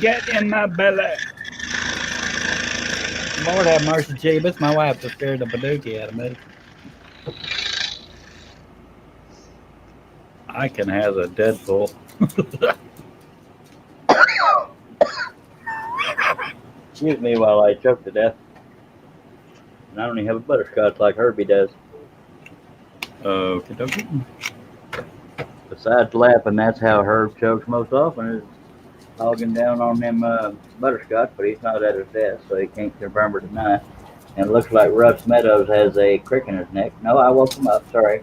Get in my belly. Lord have mercy, Jeebus. My wife was scared the badookie out of me. I can have a Deadpool. Excuse me while I choke to death. And I don't even have a butterscotch like Herbie does. Okie dokie. Besides laughing, that's how Herb chokes most often, is hogging down on them butterscotch, but he's not at his desk, so he can't confirm or deny. And it looks like Russ Meadows has a crick in his neck. No, I woke him up. Sorry.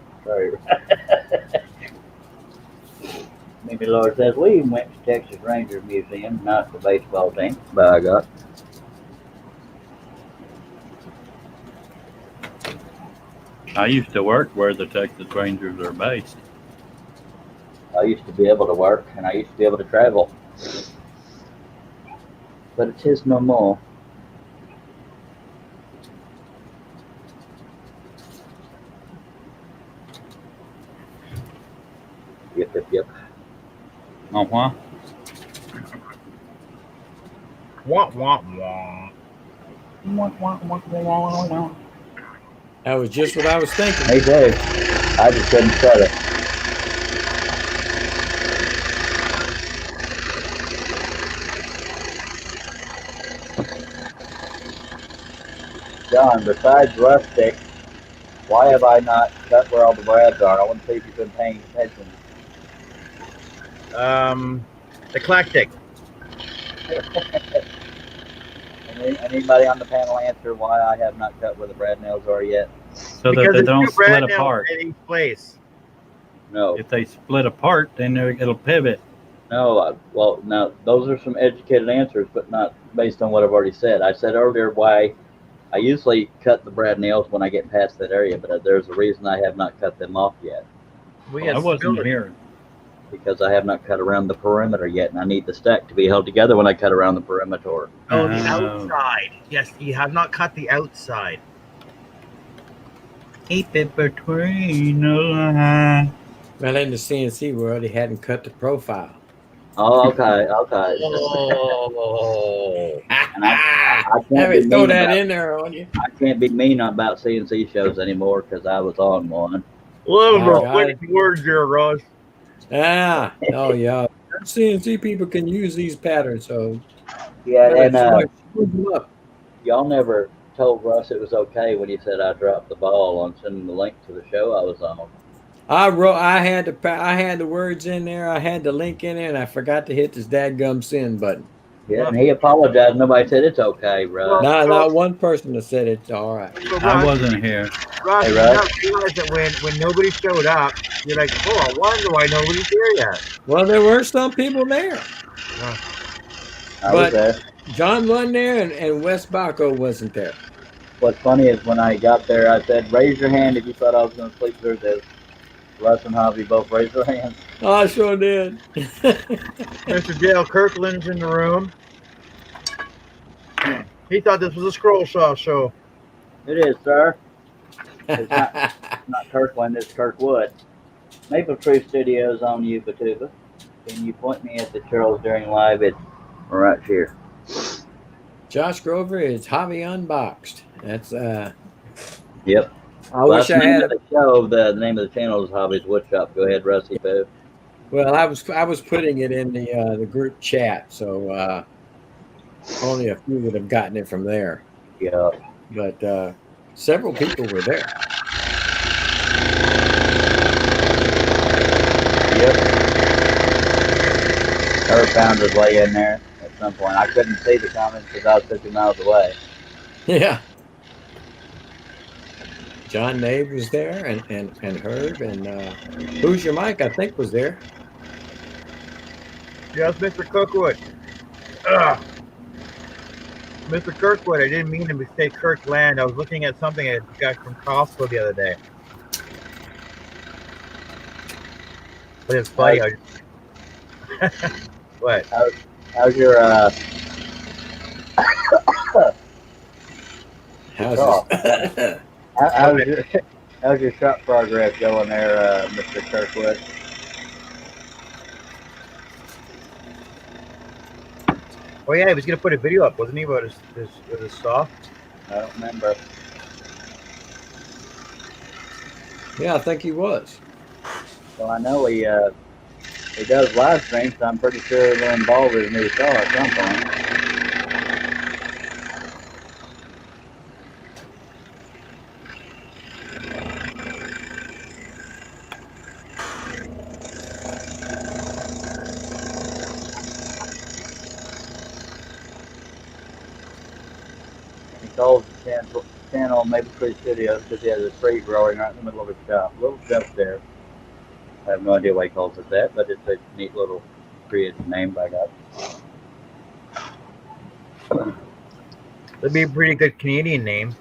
Mimi Lord says, we even went to Texas Rangers Museum, not the baseball team, by God. I used to work where the Texas Rangers are based. I used to be able to work, and I used to be able to travel. But it is no more. Yep. Uh-huh. Wah, wah, wah. That was just what I was thinking. Me too. I just couldn't shut it. John, besides rustic, why have I not cut where all the brads are? I want to see if you've been paying attention. Eclectic. Anybody on the panel answer why I have not cut where the brad nails are yet? So that they don't split apart. In each place. No. If they split apart, then it'll pivot. No, well, now those are some educated answers, but not based on what I've already said. I said earlier why I usually cut the brad nails when I get past that area, but there's a reason I have not cut them off yet. I wasn't here. Because I have not cut around the perimeter yet, and I need the stack to be held together when I cut around the perimeter. Oh, the outside. Yes, you have not cut the outside. Keep it between the lines. Well, in the CNC world, he hadn't cut the profile. Oh, okay. Oh. And I Let can't me be throw mean that about, in there on you. I can't be mean about CNC shows anymore because I was on one. Little words here, Ross. Ah, oh yeah. CNC people can use these patterns, so Yeah, and smooth them up. y'all never told Russ it was okay when he said I dropped the ball on sending the link to the show I was on. I had the words in there, I had the link in there, and I forgot to hit this dadgum send button. Yeah, and he apologized. Nobody said it's okay, Russ. Not one person that said it's all right. I wasn't here. Russ, Hey, you Russ. don't realize that when nobody showed up, you're like, oh, I wonder why nobody's here yet. Well, there were some people there. I was there. John wasn't there, and Wes Baco wasn't there. What's funny is when I got there, I said, raise your hand if you thought I was going to sleep through this. Russ and Hobby both raised their hands. Oh, I sure did. Mr. Dale Kirkland's in the room. He thought this was a scroll saw show. It is, sir. It's not Kirkland, it's Kirkwood. Maple Tree Studios on Ubatuba. Can you point me at the Charles during live? It's right here. Josh Grover is Hobby Unboxed. That's Yep. I wish I had the show. The name of the channel is Hobby's Woodshop. Go ahead, Rusty Boo. Well, I was putting it in the group chat, so only a few would have gotten it from there. Yeah. But several people were there. Yep. Herb found his way in there at some point. I couldn't see the comments because I was 50 miles away. Yeah. John Nave was there, and Herb, and Who's Your Mike, I think, was there. Yes, Mr. Kirkwood. Mr. Kirkwood, I didn't mean to say Kirkland. I was looking at something I got from Costco the other day. But it's funny. What? How's your how's your shop progress going there, Mr. Kirkwood? Oh yeah, he was gonna put a video up, wasn't he, about his saw? I don't remember. Yeah, I think he was. Well, I know he does live streams, so I'm pretty sure they're involved with his new saw at some point. Calls the channel Maple Tree Studios because he has a tree growing right in the middle of his shop. A little shelf there. I have no idea why he calls it that, but it's a neat little creative name by God. That'd be a pretty good Canadian name.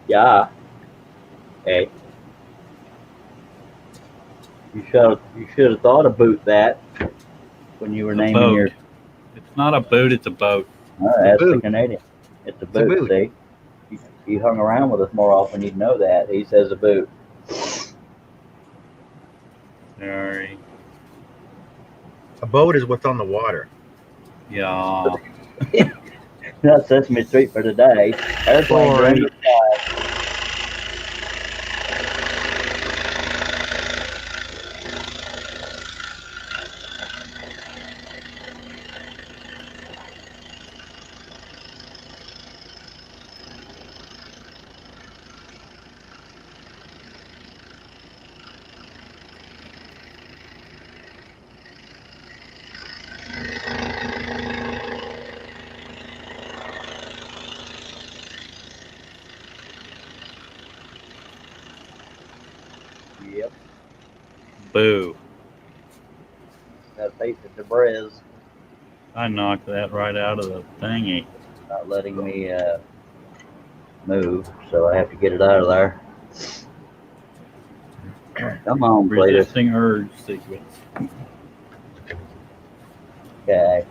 Yeah. Hey. You should have thought about that when you were naming your. It's not a boot, it's a boat. Oh, that's the Canadian. It's a boot. See. You hung around with us more often, you'd know that. He says a boot. Sorry. A boat is what's on the water. Yeah. Not Sesame Street for today. Airplane during the sky. Yep. Boo. Gotta feet to Brez. I knocked that right out of the thingy. Not letting me move, so I have to get it out of there. Come on, Cletus. Resisting urge sequence. Okay.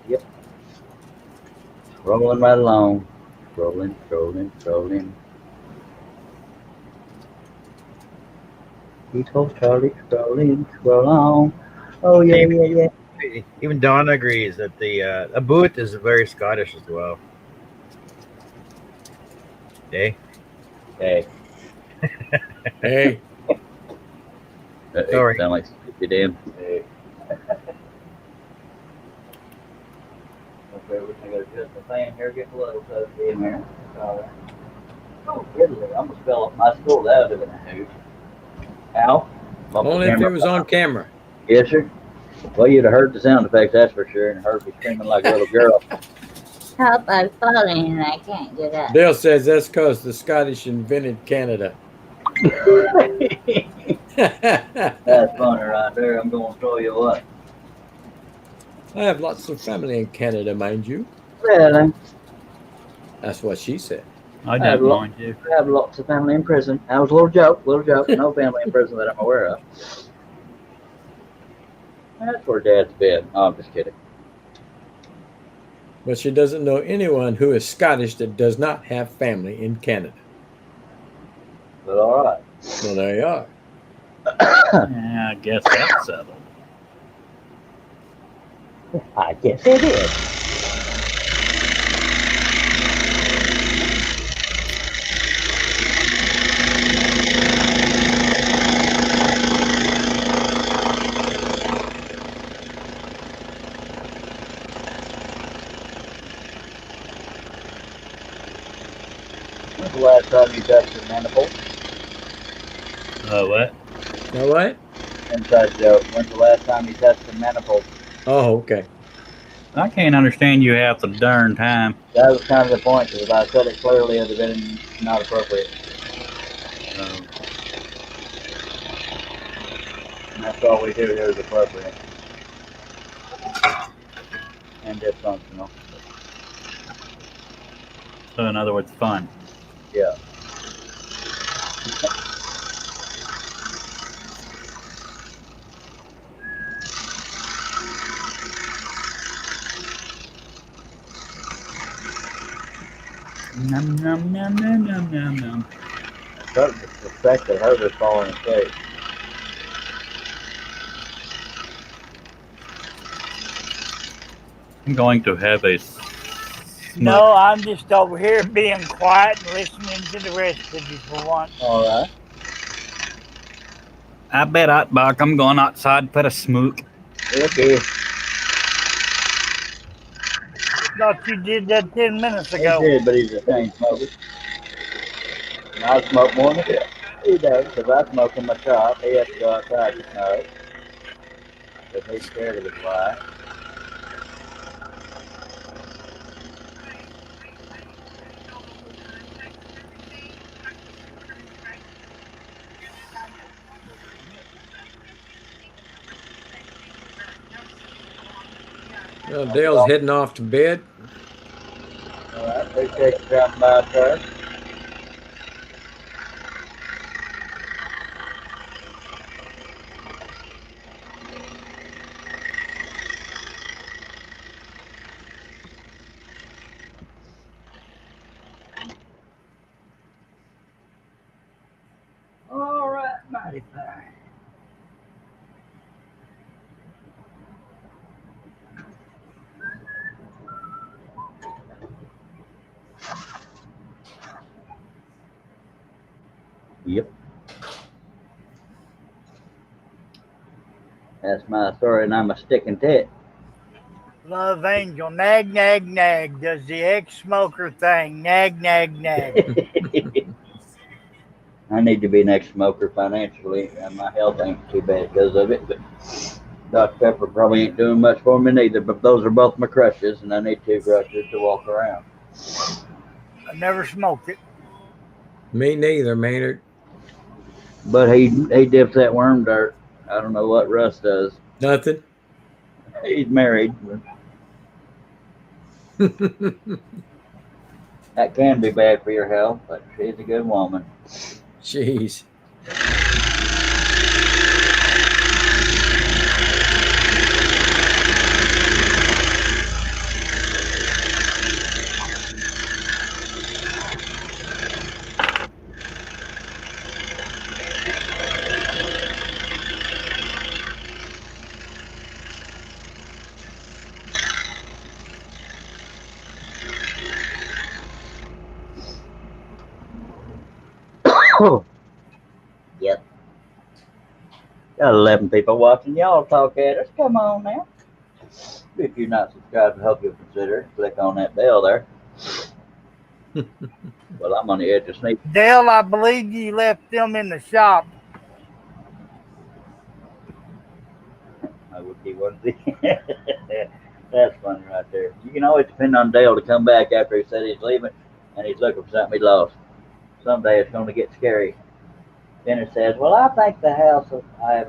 Yep. Rolling right along. Rolling. He told Charlie, scroll on. Oh yeah. Even Don agrees that the boot is very Scottish as well. Hey. Hey. Hey. Sorry. Sound like you damn. Hey. Okay, we're gonna adjust the fan here, get a little close in there. Alright. Oh, Italy. I'm gonna spell up my school. That'll do it. Al? Only if it was on camera. Yes, sir. Well, you'd have heard the sound effects, that's for sure, and heard me screaming like a little girl. Help, I'm falling and I can't get up. Dale says that's because the Scottish invented Canada. That's funny right there. I'm going to throw you what? I have lots of family in Canada, mind you. Really? That's what she said. I don't mind you. I have lots of family in prison. That was a little joke. No family in prison that I'm aware of. That's where Dad's been. Oh, I'm just kidding. But she doesn't know anyone who is Scottish that does not have family in Canada. But all right. Well, there you are. Yeah, I guess that's settled. I guess it is. When's the last time you touched a manifold? What? Now what? Inside joke. When's the last time you touched a manifold? Oh, okay. I can't understand you half the darn time. That was kind of the point, because if I said it clearly, it would have been not appropriate. And that's all we do here is appropriate. And dysfunctional. So in other words, fun. Yeah. Nom nom nom nom nom nom nom. I'm starting to suspect that Herbert's falling asleep. I'm going to have a No, I'm just over here being quiet and listening to the rest of you for once. All right. I bet I'm going outside for a smoke. Okay. Thought you did that 10 minutes He ago. did, but he's a chain smoker. And I smoke more than him. He does, because I smoke in my shop. He has to go outside to smoke. Because he's scared of his wife. Well, Dale's heading off to bed. All right, appreciate you dropping by, sir. All right, mighty fine. Yep. That's my story, and I'm a sticking to it. Love Angel, nag, nag, nag, does the ex-smoker thing, nag, nag, nag. I need to be an ex-smoker financially, and my health ain't too bad because of it. But Dr. Pepper probably ain't doing much for me neither, but those are both my crushes, and I need two crushes to walk around. I never smoked it. Me neither, Maynard. But he dips that worm dirt. I don't know what Russ does. Nothing. He's married. That can be bad for your health, but she's a good woman. Jeez. Yep. Got 11 people watching. Y'all talk at us. Come on now. If you're not subscribed, I hope you'll consider. Click on that bell there. Well, I'm on the edge of sneak. Dale, I believe you left them in the shop. I would be one thing. That's funny right there. You can always depend on Dale to come back after he said he's leaving and he's looking for something he lost. Someday it's going to get scary. Dennis says, well, I think the house, I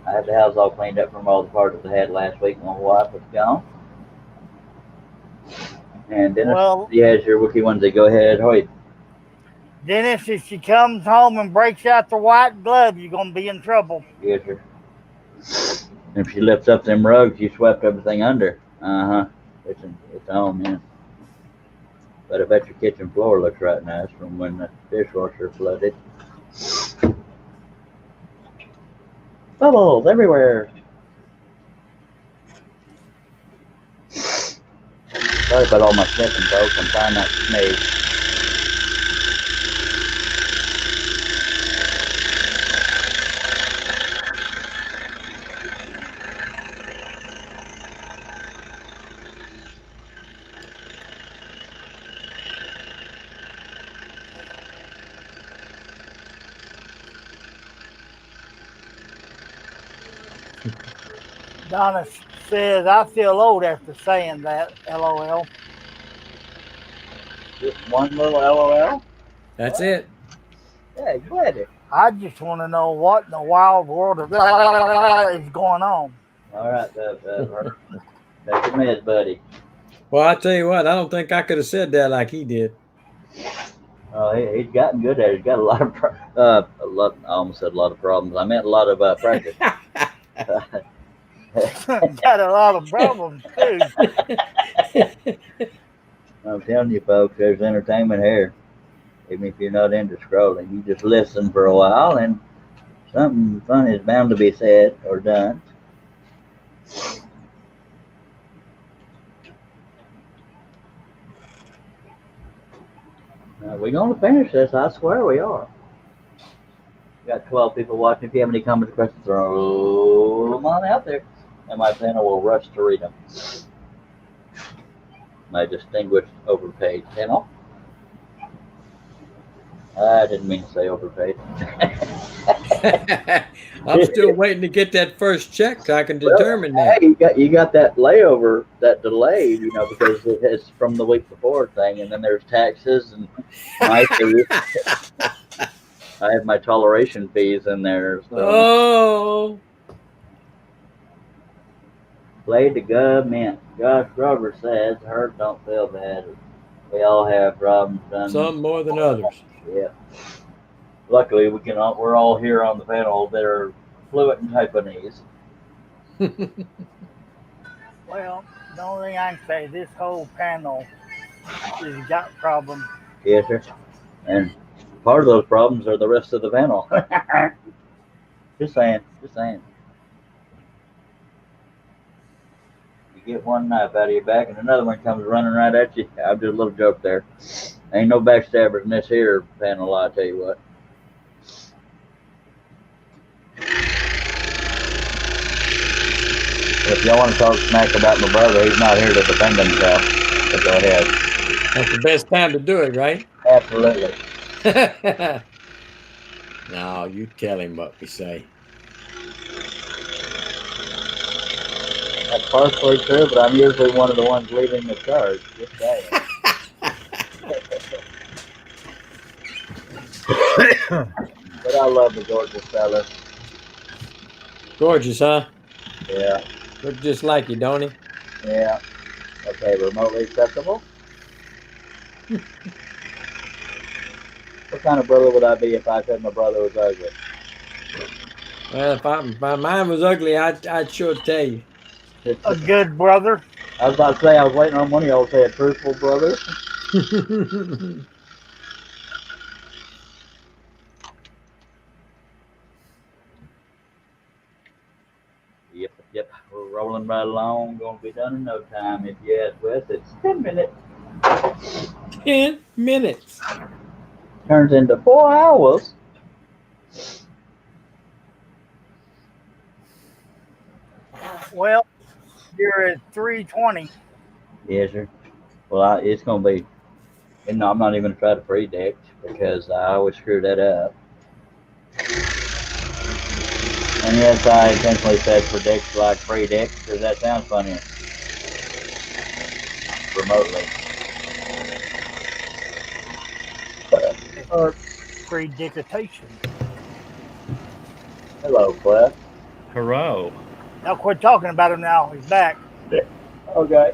have the house all cleaned up from all the parties I had last week. My wife was gone. And Dennis, yes, your wiki onesie. Go ahead, Hoyt. Dennis, if she comes home and breaks out the white glove, you're going to be in trouble. Yes, sir. If she lifts up them rugs, you swept everything under. Uh-huh. It's on, man. But I bet your kitchen floor looks right nice from when the dishwasher flooded. Bubbles everywhere. Sorry about all my sniffing, folks. I'm trying not to sneeze. Donna says, I feel old after saying that, LOL. Just one little LOL? That's it. Yeah, you had it. I just want to know what in the wild world of is going on. All right, take your meds, buddy. Well, I tell you what, I don't think I could have said that like he did. Oh, he's gotten good at it. He's got a lot of, I almost said a lot of problems. I meant a lot of practice. Got a lot of problems too. I'm telling you, folks, there's entertainment here. Even if you're not into scrolling, you just listen for a while, and something fun is bound to be said or done. We're going to finish this. I swear we are. We got 12 people watching. If you have any comments or questions, throw them on out there, and my panel will rush to read them. My distinguished overpaid panel. I didn't mean to say overpaid. I'm still waiting to get that first check so I can determine that. Hey, you got that layover, that delay, because it's from the week before thing, and then there's taxes and my fees. I have my toleration fees in there. So. Oh. Play the government. Josh Grover says, hurt, don't feel bad. We all have problems. Some more than others. Yeah. Luckily, we're all here on the panel that are fluent in Taiwanese. Well, the only thing I can say, this whole panel has got problems. Yes, sir. And part of those problems are the rest of the panel. Just saying. You get one knife out of your back and another one comes running right at you. I'm just a little joke there. Ain't no backstabbers in this here panel, I tell you what. If y'all want to talk smack about my brother, he's not here to defend himself. So go ahead. That's the best time to do it, right? Absolutely. No, you tell him what we say. That's partially true, but I'm usually one of the ones leading the charge. Just saying. But I love the gorgeous fella. Gorgeous, huh? Yeah, Look just like you, don't he? yeah. Okay, remotely acceptable. What kind of brother would I be if I said my brother was ugly? Well, if mine was ugly, I'd sure tell you. A good brother. I was about to say I was waiting on one of y'all to say a truthful brother. Yep. We're rolling right along. Gonna be done in no time. If you ask Wes, it's 10 minutes. 10 minutes. Turns into 4 hours. Well, you're at 3:20. Yes, sir. Well, it's gonna be. And no, I'm not even gonna try to predict because I always screw that up. And yes, I intentionally said predict like predict because that sounds funnier. Remotely. Or prediction. Hello, Cliff. Hello. Now quit talking about him now. He's back. Okay.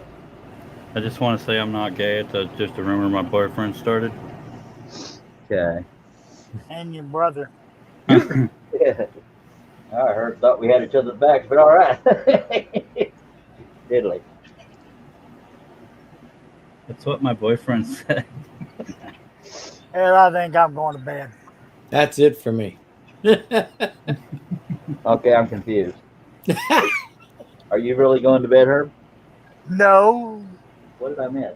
I just want to say I'm not gay. It's just a rumor my boyfriend started. Okay. And your brother. Yeah. Thought we had each other's backs, but all right. Diddly. That's what my boyfriend said. And I think I'm going to bed. That's it for me. Okay, I'm confused. Are you really going to bed, Herb? No. What did I miss?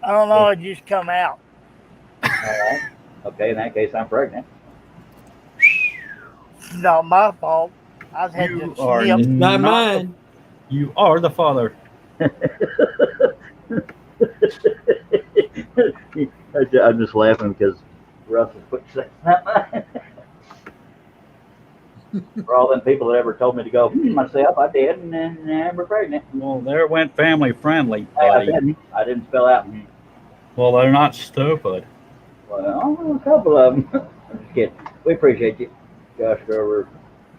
I don't know. It just come out. All right. Okay, in that case, I'm pregnant. Not my fault. I've had You to are snip. It's not mine. You are the father. I'm just laughing because Russell put that. For all them people that ever told me to go myself, I did, and then we're pregnant. Well, there went family friendly, Hey, buddy. I didn't spell out. Well, they're not stupid. Well, a couple of them. I'm just kidding. We appreciate you. Josh Grover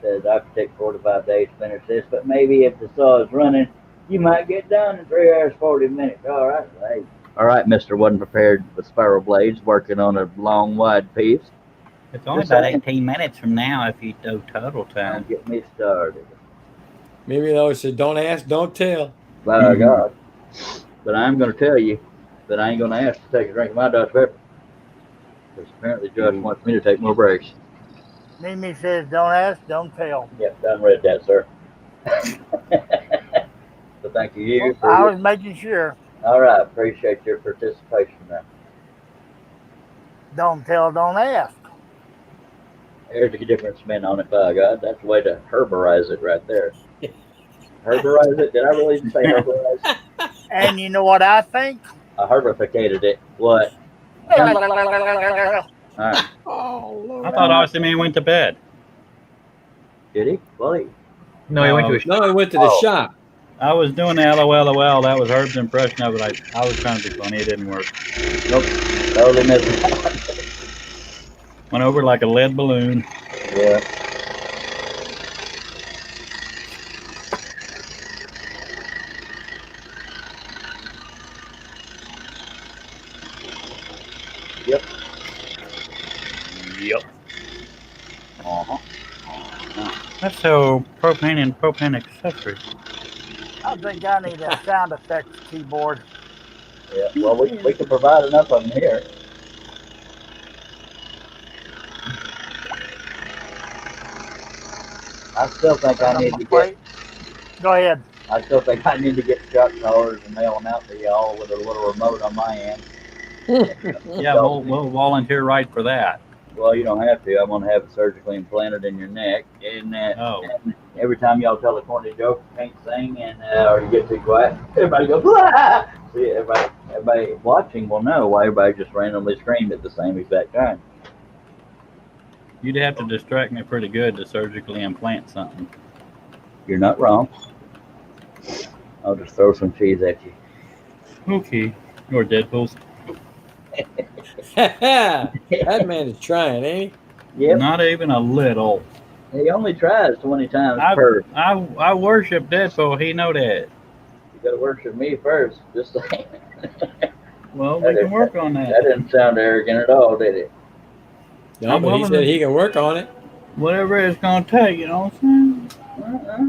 says I could take 4 to 5 days to finish this, but maybe if the saw is running, you might get done in 3 hours 40 minutes. All right, hey. All right, Mister wasn't prepared with spiral blades, working on a long, wide piece. It's only about 18 minutes from now if you do total time. Don't get me started. Maybe they always say, don't ask, don't tell. By God. But I'm going to tell you that I ain't going to ask to take a drink of my Dutch pepper. Because apparently Josh wants me to take more breaks. Mimi says, don't ask, don't tell. Yep, done read that, sir. So thank you. I was making sure. All right, appreciate your participation there. Don't tell, don't ask. There's a different spin on it, by God. That's the way to herbarize it right there. Herbarize it? Did I really say herbarize? And you know what I think? I herbificated it. What? All right. Oh, Lord. I thought Aussie Man went to bed. Did he? Well, he... No, he went to a No, he went to the shop. I was doing the LOL. That was Herb's impression of it. I was trying to be funny. It didn't work. Nope. Totally missed it. Went over like a lead balloon. Yeah. Yep. Yep. Uh-huh. That's so propane and propane accessories. I think I need a sound effects keyboard. Yeah. Well, we can provide enough of them here. I still think I need to get. Go ahead. I still think I need to get shot collars and mail them out to y'all with a little remote on my end. Yeah, we'll volunteer right for that. Well, you don't have to. I'm going to have it surgically implanted in your neck. And, and every time y'all tell a corny joke, you can't sing, and or you get too quiet, everybody goes, "Blah!" See, everybody watching will know why everybody just randomly screamed at the same exact time. You'd have to distract me pretty good to surgically implant something. You're not wrong. I'll just throw some cheese at you. Okay. You're Deadpool's. That man is trying, ain't he? Yep. Not even a little. He only tries 20 times I per. I worship Deadpool. He know that. You got to worship me first. Just saying. Well, we can work on That that. didn't sound arrogant at all, did it? No, I'm but he willing said to- he can work on it. Whatever it's gonna take, you know what I'm saying? Uh-uh.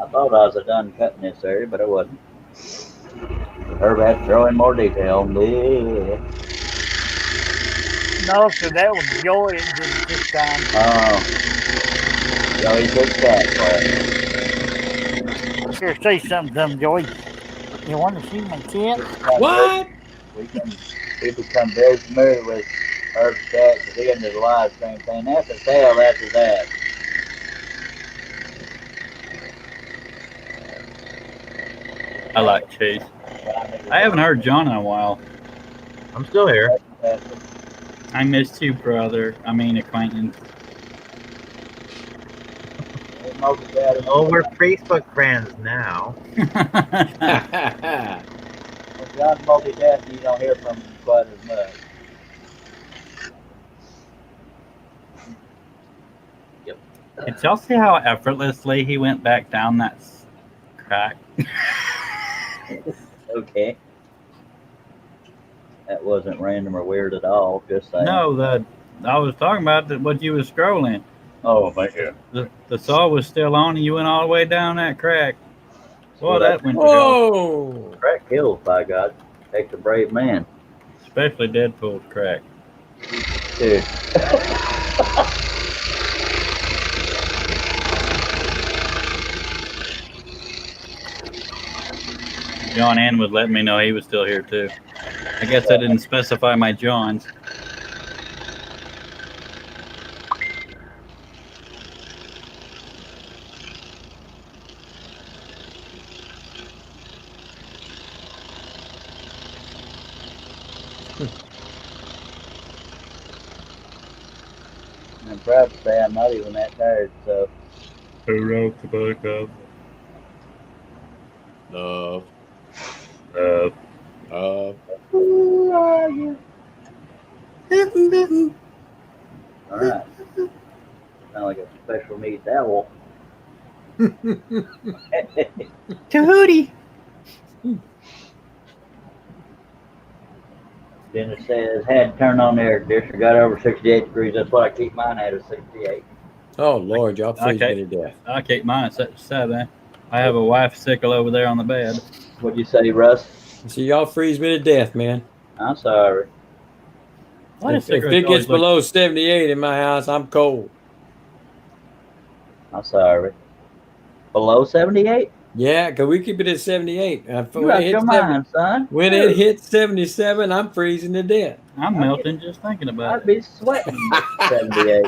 I thought I was done cutting this area, but I wasn't. Herb had to throw in more detail. Yeah. No, sir, that was Joy that did it this time. Oh. So he took that. Here, say something to him, Joy. You want to see my cat? What? We become very familiar with Herb's cat because he ended the live stream saying, that's a tail after that. I like Chase. I haven't heard John in a while. I'm still here. I missed you, brother. I mean, acquaintance. Oh, we're Facebook friends now. When John's multitasking, you don't hear from him quite as much. Yep. Did y'all see how effortlessly he went back down that crack? Okay. That wasn't random or weird at all. Just saying. No, I was talking about what you was scrolling. Oh, thank you. The saw was still on, and you went all the way down that crack. Boy, that went to go. Whoa! Crack kills, by God. Takes a brave man. Especially Deadpool's crack. Dude. John Ann was letting me know he was still here too. I guess I didn't specify my Johns. I'm proud to say I'm not even that tired, so. Who wrote the book of Love. Who are you? Alright. Sound like a special needs owl. Tahootie. Dennis says, had turned on the air conditioner, got over 68 degrees. That's what I keep mine at, is 68. Oh, Lord, y'all freeze Okay. me to death. I keep mine at 7. I have a wife sickle over there on the bed. What'd you say, Russ? See, y'all freeze me to death, man. I'm sorry. If it gets below 78 in my house, I'm cold. I'm sorry. Below 78? Yeah, because we keep it at 78. You out your mind, son. When it hits 77, I'm freezing to death. I'm melting just thinking about I'd be sweating at 78.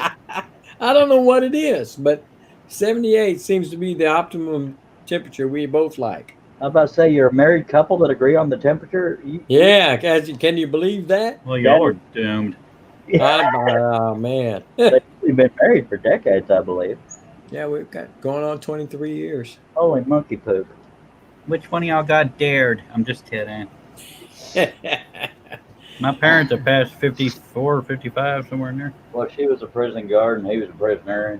I don't know what it is, but 78 seems to be the optimum temperature we both like. I was about to say, you're a married couple that agree on the temperature? Yeah, can you believe that? Well, y'all are doomed. Yeah. Oh, man. We've been married for decades, I believe. Yeah, we've got going on 23 years. Holy monkey poop. Which one of y'all got dared? I'm just kidding. My parents are past 54 or 55, somewhere in there. Well, she was a prison guard and he was a prisoner.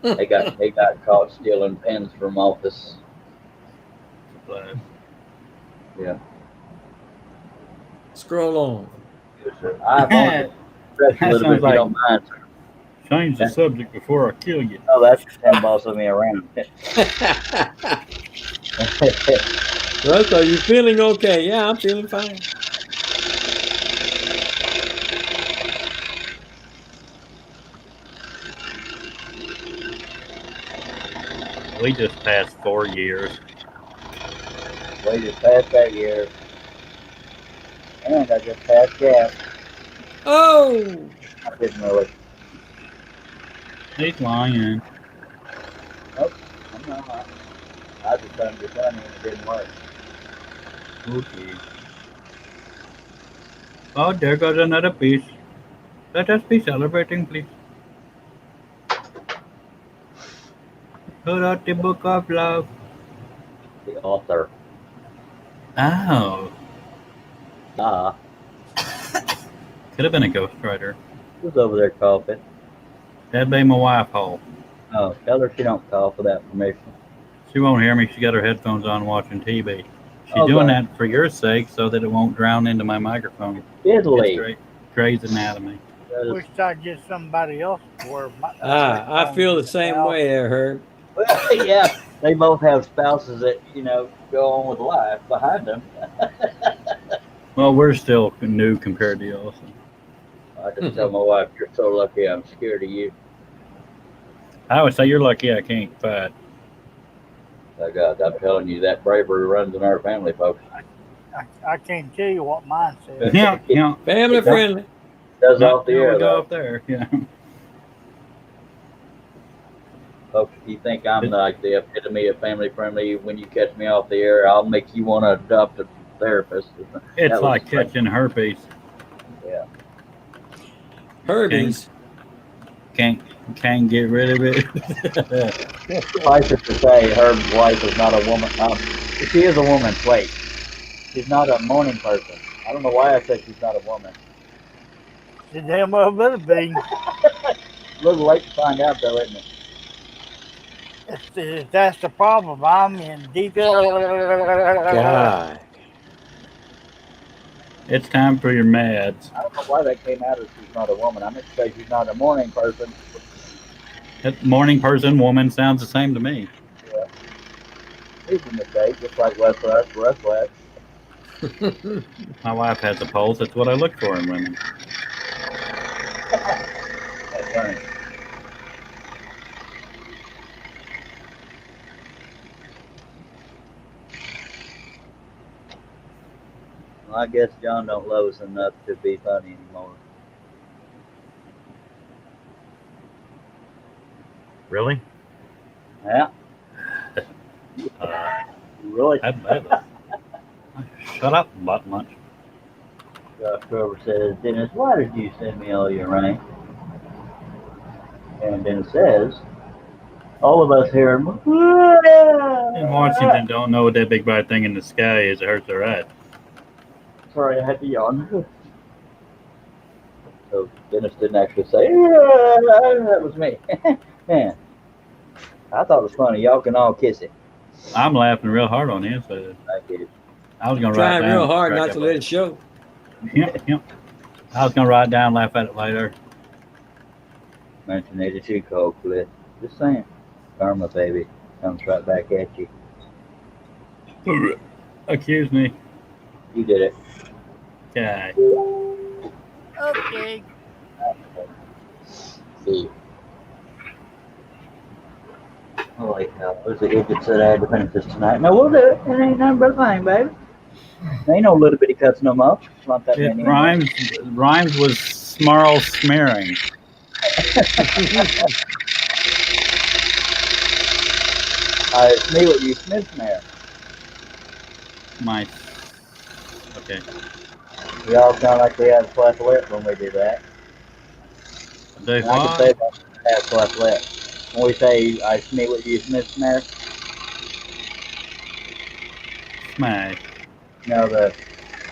And they got caught stealing pens from office. Yeah. Scroll on. I stretch a little bit if you don't mind, sir. Change the subject before I kill you. Oh, that's just him bossing me around. Russ, are you feeling okay? Yeah, I'm feeling fine. We just passed 4 years. We just passed that year. And I just passed gas. Oh! I didn't really. He's lying. Nope, I'm not. I just done your son and it didn't work. Okay. Oh, there goes another piece. Let us be celebrating, please. Who wrote the book of love? The author. Oh. Ah. Could have been a ghostwriter. Who's over there coughing? That'd be my wife, Hole. Oh, tell her she don't call for that permission. She won't hear me. She got her headphones on watching TV. She's Oh, doing God. that for your sake so that it won't drown into my microphone. Diddly. It's Grey's Anatomy. Wish I'd get somebody else for my. I feel the same way there, Herb. Well, yeah, they both have spouses that, go on with life behind them. Well, we're still new compared to y'all. So. I just tell my wife, you're so lucky I'm scared of you. I would say you're lucky I can't fight. Oh, God, I'm telling you, that bravery runs in our family, folks. I can't tell you what mine says. Yeah. Family friendly. Does off the air, we go though. up there. Yeah. Folks, if you think I'm like the epitome of family friendly, when you catch me off the air, I'll make you want to adopt a therapist. It's like catching herpes. Yeah. Herbies. Can't get rid of it. Suffice it to say, Herb's wife is not a woman. She is a woman. Wait. She's not a morning person. I don't know why I said she's not a woman. She damn well better be. A little late to find out, though, isn't it? That's the problem. I'm in deep. God. It's time for your meds. I don't know why that came out as she's not a woman. I meant to say she's not a morning person. That morning person, woman sounds the same to me. Yeah. He's a mistake, just like West. My wife has a pulse. That's what I look for in women. That's funny. Well, I guess John don't love us enough to be funny anymore. Really? Yeah. Really? Shut up, butt munch. Josh Grover says, Dennis, why did you send me all your rain? And Dennis says, all of us here in Washington don't know what that big bright thing in the sky is. It hurts their eyes. Sorry, I had to yawn. So Dennis didn't actually say, that was me. Man, I thought it was funny. Y'all can all kiss it. I'm laughing real hard on his side. I get it. I was going to write Trying down. real hard not to let it show. Yep. I was going to write down, laugh at it later. 1982 cold clip. Just saying. Karma, baby. Comes right back at you. Accuse me. You did it. Okay. Okay. See. Holy cow. There's a idiot said I had to finish this tonight. No, we'll do it. It ain't nothing but a thing, baby. There ain't no little bitty cuts no more. Not that It many. rhymes with snarl smearing. It's me what you Smith there. Okay. We all sound like we had a flat lip when we do that. They I can say that I have flat lip. When we say I meet what you Smith there, smash. you know the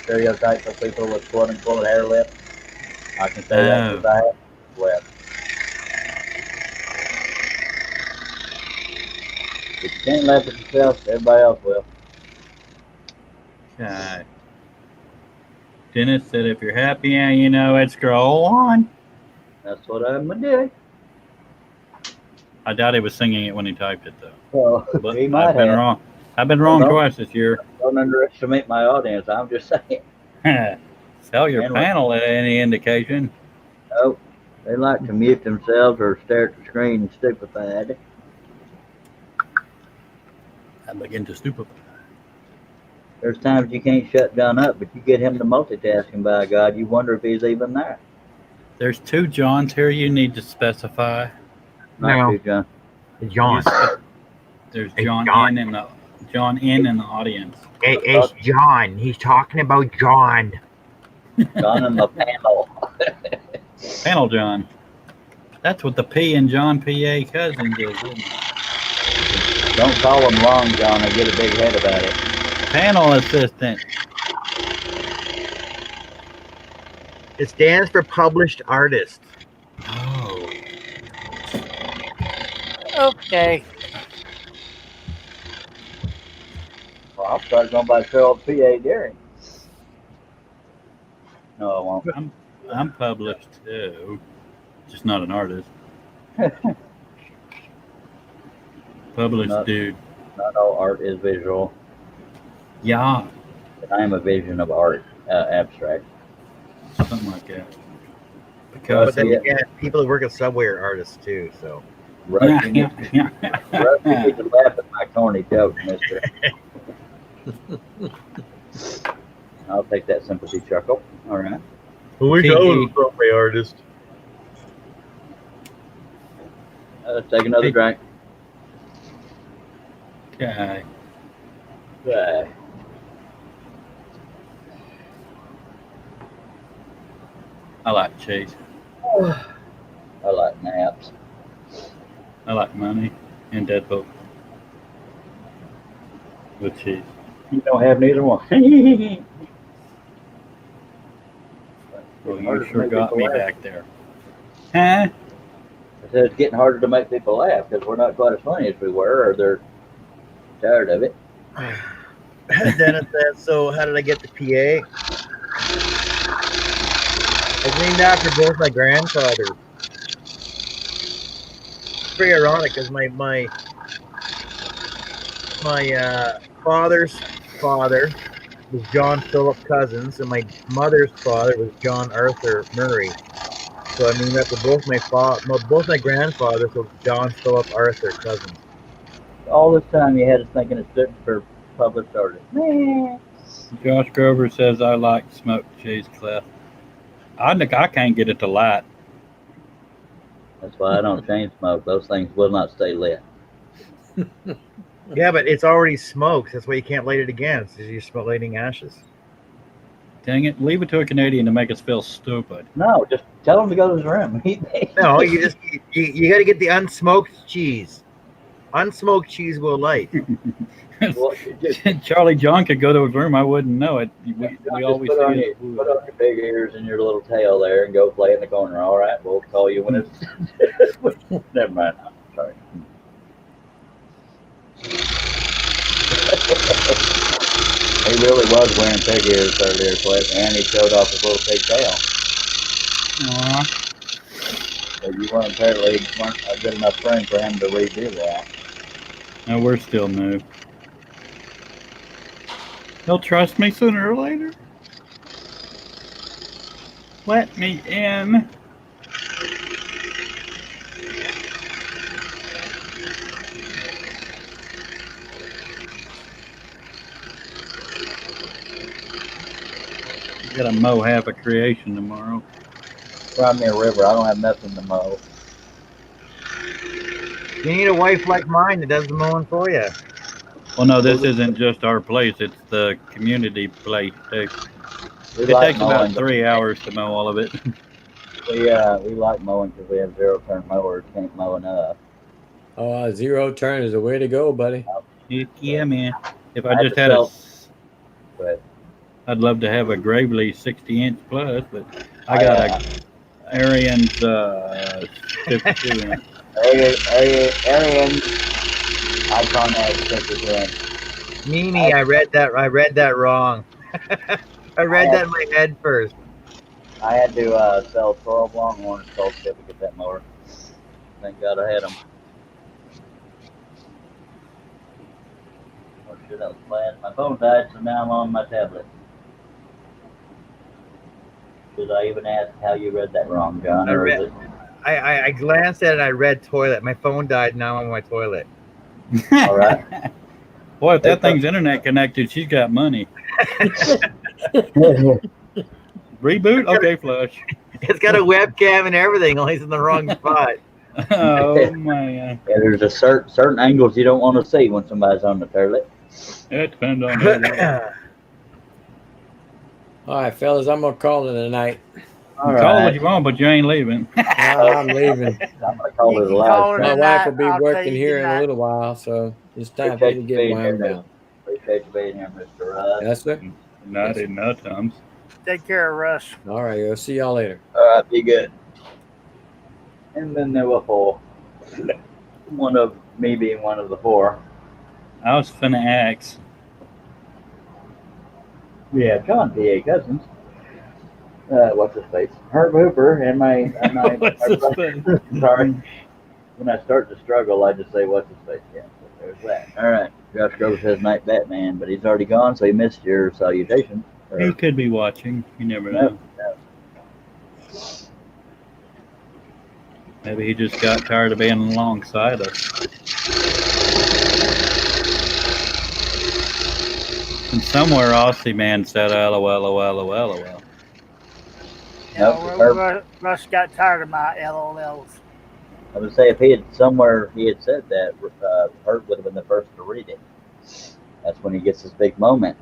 stereotype of people with quote unquote hair lip. I can say that because I have lip. If you can't laugh at yourself, everybody else will. Okay. Dennis said, if you're happy and you know it, scroll on. That's what I'm gonna do. I doubt he was singing it when he typed it, though. Well, But he might I've been have. wrong. I've been wrong twice this year. Don't underestimate my audience. I'm just saying. Sell your panel at any indication. Oh, they like to mute themselves or stare at the screen stupefied. I begin to stupefy. There's times you can't shut John up, but you get him to multitasking, by God. You wonder if he's even there. There's two Johns here you need to specify. Not two John. John. There's Hey, John John. in the audience. It's John. He's talking about John. John in the panel. Panel John. That's what the P in John P.A. Cousins is, isn't it? Don't call them long, John. They get a big head about it. Panel assistant. It stands for published artist. Oh. Okay. Well, I'll start going by 12 PA Dairy. No, I won't. I'm published too. Just not an artist. Published dude. Not all art is visual. Yeah. But I am a vision of art, abstract. Something like that. Because but then again, people who work at Subway are artists too, so. Rusty, you can laugh at my corny joke, mister. I'll take that sympathy chuckle. All right. Who we go with Subway artist? Let's take another drink. Okay. Okay. I like cheese. I like naps. I like money and Deadpool with cheese. You don't have neither one. Well, you sure got me back there. Huh? I said it's getting harder to make people laugh because we're not quite as funny as we were, or they're tired of it. Dennis said, so how did I get the PA? It's named after both my grandfathers. It's pretty ironic because my father's father was John Philip Cousins, and my mother's father was John Arthur Murray. So I mean that both my grandfathers were John Philip Arthur Cousins. All this time you had us thinking it stood for published artist. Josh Grover says I like smoked cheese, Cliff. I can't get it to light. That's why I don't chain smoke. Those things will not stay lit. Yeah, but it's already smoked. That's why you can't light it again. It's just you're lighting ashes. Dang it! Leave it to a Canadian to make us feel stupid. No, just tell him to go to his room. No, you got to get the unsmoked cheese. Unsmoked cheese will light. Well, Charlie John could go to his room. I wouldn't know it. We always put on see it. your big ears and your little tail there and go play in the corner. All right, we'll call you when it's. Never mind. I'm sorry. He really was wearing pig ears earlier, Cliff, and he showed off his little pig tail. Aww. So you weren't a good enough friend for him to redo that. No, we're still new. He'll trust me sooner or later. Let me in. Got to mow half a creation tomorrow. Run me a river. I don't have nothing to mow. You need a wife like mine that does the mowing for you. Well, no, this isn't just our place. It's the community place, too. It like takes about mowing, 3 hours to mow all of it. We like mowing because we have zero-turn mowers. Can't mow enough. Oh, zero turn is the way to go, buddy. Yeah, man. If I just had I'd love to have a Gravely 60-inch plus, but I got a Arian's 52-inch. Arian Icon has 52-inch. Meanie, I read that wrong. I read that in my head first. I had to sell 12 Longhorns to get that mower. Thank God I had them. Oh shit, that was bad. My phone died, so now I'm on my tablet. Should I even ask how you read that wrong, John? I glanced at it and I read toilet. My phone died, now I'm on my toilet. All right. Boy, if that thing's internet connected, she's got money. Reboot? Okay, flush. It's got a webcam and everything, only it's in the wrong spot. Oh, man. Yeah, there's a certain angles you don't want to see when somebody's on the toilet. It depends on who. All right, fellas, I'm going to call it a night. All Call it what right. you want, but you ain't leaving. I'm leaving. I'm going to call You it a can live call it My a stream. wife will night. be I'll tell working you here in a goodnight. little while, so it's time for me Appreciate to you get being here, wound Mr. down. Appreciate you being here, Mr. Russ. Yes, sir. Not Yes. in no times. Take care, Russ. All right, I'll see y'all later. All right, be good. And then there were 4. One of me being one of the 4. I was finna ask. Yeah, John P.A. Cousins. What's his face? Herb Hooper and my What's his face? sorry. When I start to struggle, I just say what's his face. Yeah, so there's that. All right. Josh Grover says night Batman, but he's already gone, so he missed your salutation. He could be watching. You never No, know. no. Maybe he just got tired of being alongside us. And somewhere Aussie man said, LOL. Nope, Herb. Russ got tired of my LOLs. I would say if he had somewhere he had said that, Herb would have been the first to read it. That's when he gets his big moment.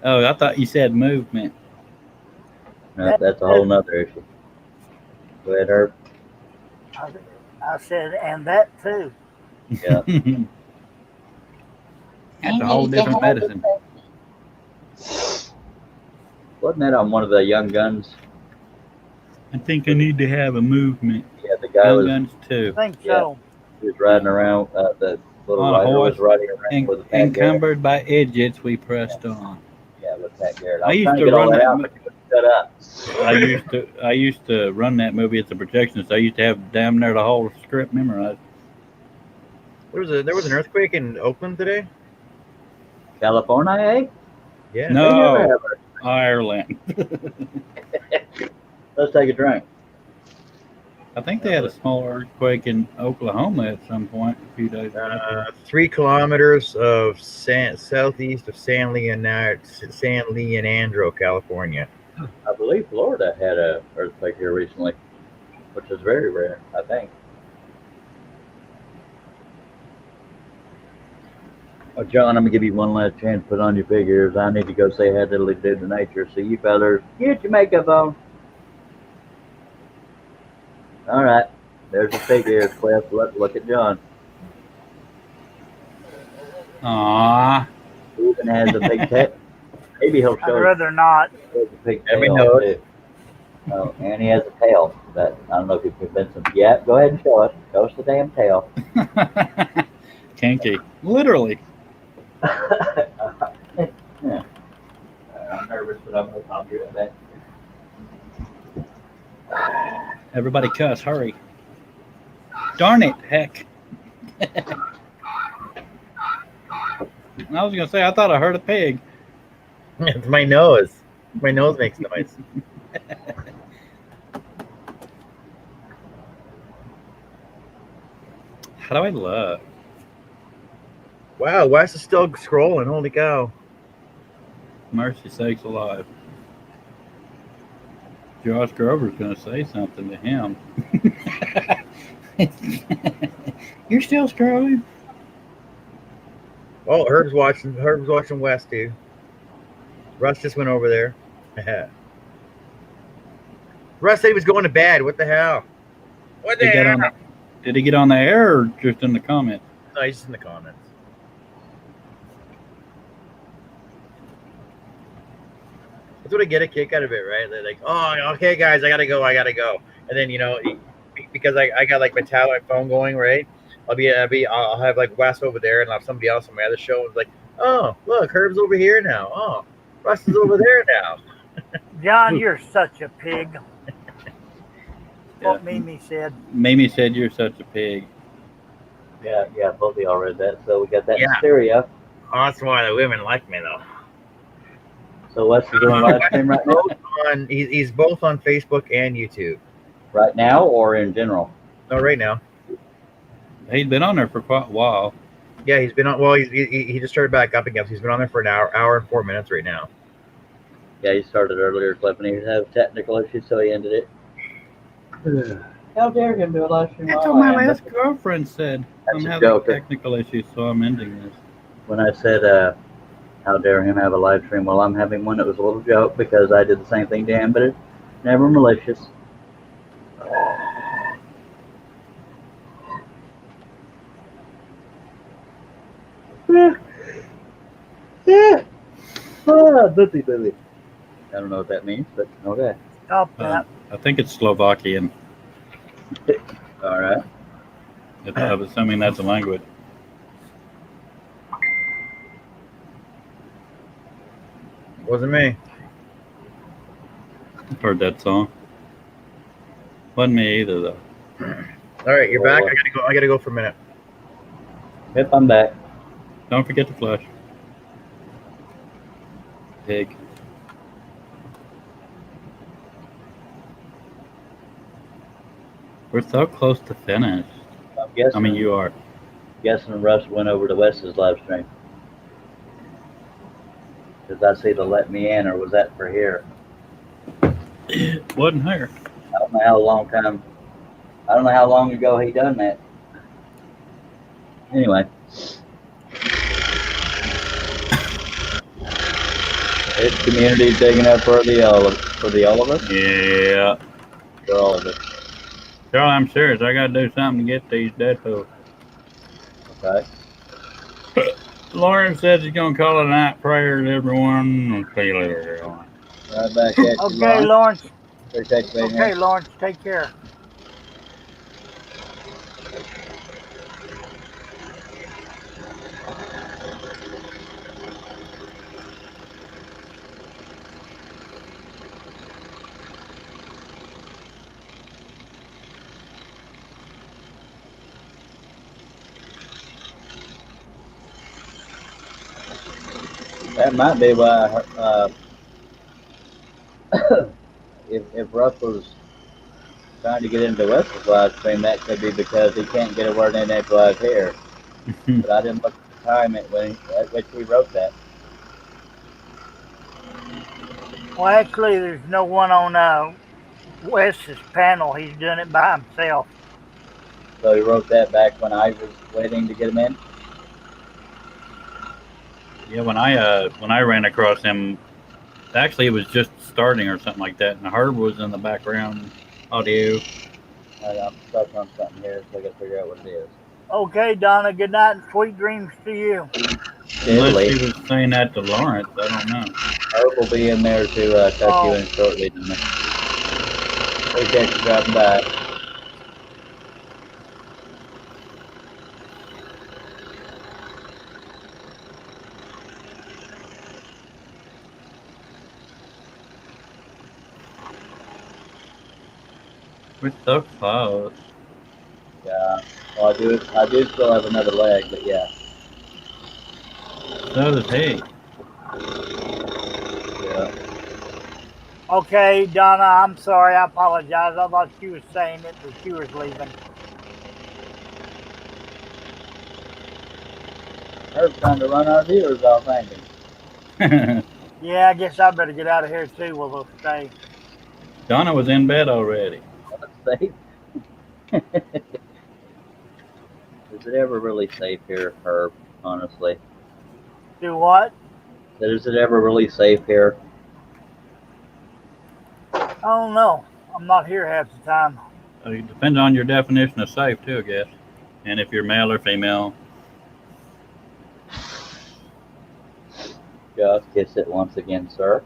Oh, I thought you said movement. No, that's a whole nother issue. Go ahead, Herb. I said, and that too. Yeah. That's a whole different medicine. Wasn't that on one of the Young Guns? I think I need to have a movement. Yeah, the guy Young was. Guns too. I think so. He was riding around. The little On a rider horse, was riding around with a Pat Garrett. encumbered by idiots, we pressed on. Yeah, with Pat Garrett. I was used trying to get all run that that out, but you wouldn't shut up. I used to run that movie as a projection, so I used to have damn near the whole script memorized. There was an earthquake in Oakland today. California, eh? Yeah. They never No, have Ireland. Let's take a drink. I think they had a small earthquake in Oklahoma at some point a few days ago. 3 kilometers of southeast of San Leandro, California. I believe Florida had a earthquake here recently, which is very rare, I think. Oh, John, I'm gonna give you one last chance to put on your figures. I need to go say hi to the nature. So you fellers, get your makeup on. All right, there's the figures, Cliff. Look at John. Aww. He even has a big tail. Maybe he'll I'd show rather not. a big Let me tail know. too. Oh, and he has a tail. But I don't know if you can convince him. Yeah, go ahead and show it. Show us the damn tail. Kinky. Literally. Yeah. I'm nervous, but I'll do that. Everybody cuss. Hurry. Darn it. Heck. I was going to say, I thought I heard a pig. It's my nose. My nose makes noise. How do I look? Wow, Wes is still scrolling. Holy cow. Mercy sakes alive. Josh Grover's going to say something to him. You're still scrolling? Oh, Herb's watching Wes too. Russ just went over there. Russ said he was going to bed. What the hell? What the hell? Did he get on the air or just in the comments? No, he's just in the comments. That's what I get a kick out of it, right? They're like, oh, okay, guys, I gotta go. And then because I got like my phone going, right? I'll have like Wes over there, and I'll have somebody else on my other show. It's like, oh, look, Herb's over here now. Oh, Russ is over there now. John, you're such a pig. What Mimi said. Mimi said you're such a pig. Yeah, both of y'all read that. So we got that in stereo. Oh, that's why the women like me, though. So Wes is doing live stream right now? He's both on Facebook and YouTube. Right now or in general? No, right now. He's been on there for quite a while. Yeah, he's been on. Well, he just started back up again. So he's been on there for an hour and 4 minutes right now. Yeah, he started earlier, Cliff, and he had technical issues, so he ended it. How dare him do a live stream? That's what my last girlfriend said. I'm having technical issues, so I'm ending this. When I said How dare him have a live stream while I'm having one? It was a little joke because I did the same thing to him, but it's never malicious. Booty booty. I don't know what that means, but okay. Stop that. I think it's Slovakian. All right. I'm assuming that's a language. Wasn't me. I've heard that song. Wasn't me either, though. All right, you're back. I gotta go for a minute. Yep, I'm back. Don't forget to flush. Pig. We're so close to finish. I'm guessing. I mean, you are. Guessing Russ went over to Wes's live stream. Because I see the let me in, or was that for here? Wasn't here. I don't know how long ago he done that. Anyway. It's community digging up for the all of us? Yeah. For all of us. Charlie, I'm serious. I gotta do something to get these Deadpool. Okay. Lauren says he's gonna call it a night prayer to everyone. I'll see you later, Lauren. Right back at you, Okay, Lawrence. Appreciate you being Okay, here. Lawrence, take care. That might be why if Russ was trying to get into Wes's live stream, that could be because he can't get a word in edgewise here. But I didn't look at the time at which we wrote that. Well, actually, there's no one on Wes's panel. He's doing it by himself. So he wrote that back when I was waiting to get him in. Yeah, when I ran across him, actually it was just starting or something like that, and Herb was in the background audio. I'm stuck on something here, so I got to figure out what it is. Okay, Donna, good night and sweet dreams to you. Unless she was saying that to Lawrence, I don't know. Herb will be in there to tuck you in shortly. Appreciate you dropping by. We're so close. Yeah. Well, I do still have another leg, but yeah. So does he. Yeah. Okay, Donna, I'm sorry. I apologize. I thought she was saying it, that she was leaving. Herb's trying to run our viewers off, ain't he? Yeah, I guess I better get out of here too. We'll stay. Donna was in bed already. Safe? Is it ever really safe here, Herb, honestly? Do what? Is it ever really safe here? I don't know. I'm not here half the time. It depends on your definition of safe, too, I guess. And if you're male or female. Just kiss it once again, sir.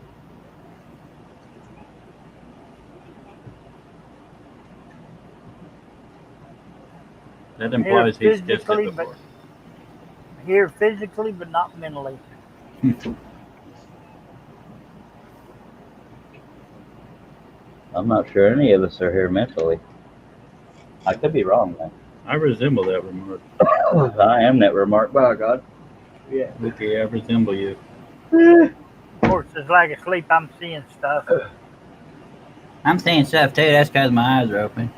That implies he's kissed it before. But here physically, but not mentally. I'm not sure any of us are here mentally. I could be wrong, man. I resemble that remark. I am that remark, by God. Yeah. Okay, I resemble you. Of course, it's like asleep. I'm seeing stuff. I'm seeing stuff too. That's because my eyes are open.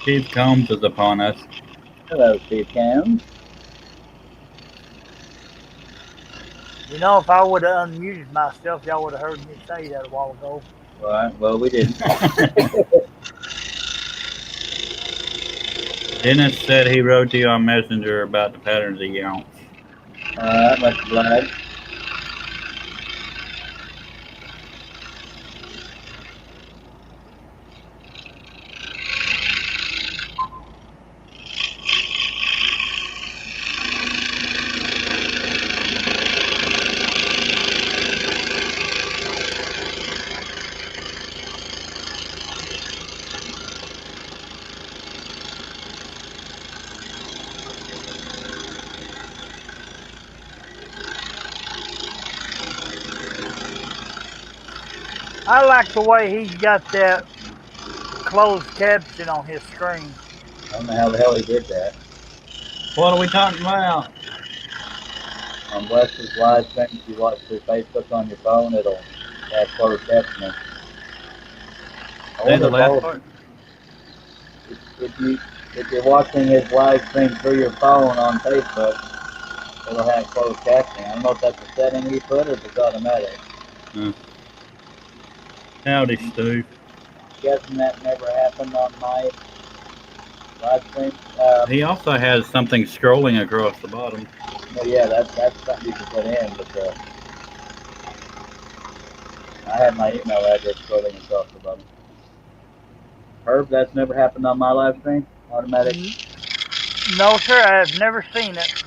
Steve Combs is upon us. Hello, Steve Combs. You know, if I would have unmuted myself, y'all would have heard me say that a while ago. All right. Well, we didn't. Dennis said he wrote to you on Messenger about the patterns of younts. All right, much obliged. I like the way he's got that closed caption on his screen. I don't know how the hell he did that. What are we talking about? On Wes's live stream, if you watch through Facebook on your phone, it'll have closed captioning. Say the last part. If you're watching his live stream through your phone on Facebook, it'll have closed captioning. I don't know if that's a setting he put or if it's automatic. Howdy, Steve. Guessing that never happened on my live stream. He also has something scrolling across the bottom. Well, yeah, that's something you can put in, but I have my email address scrolling across the bottom. Herb, that's never happened on my live stream? Automatic? No, sir, I've never seen it.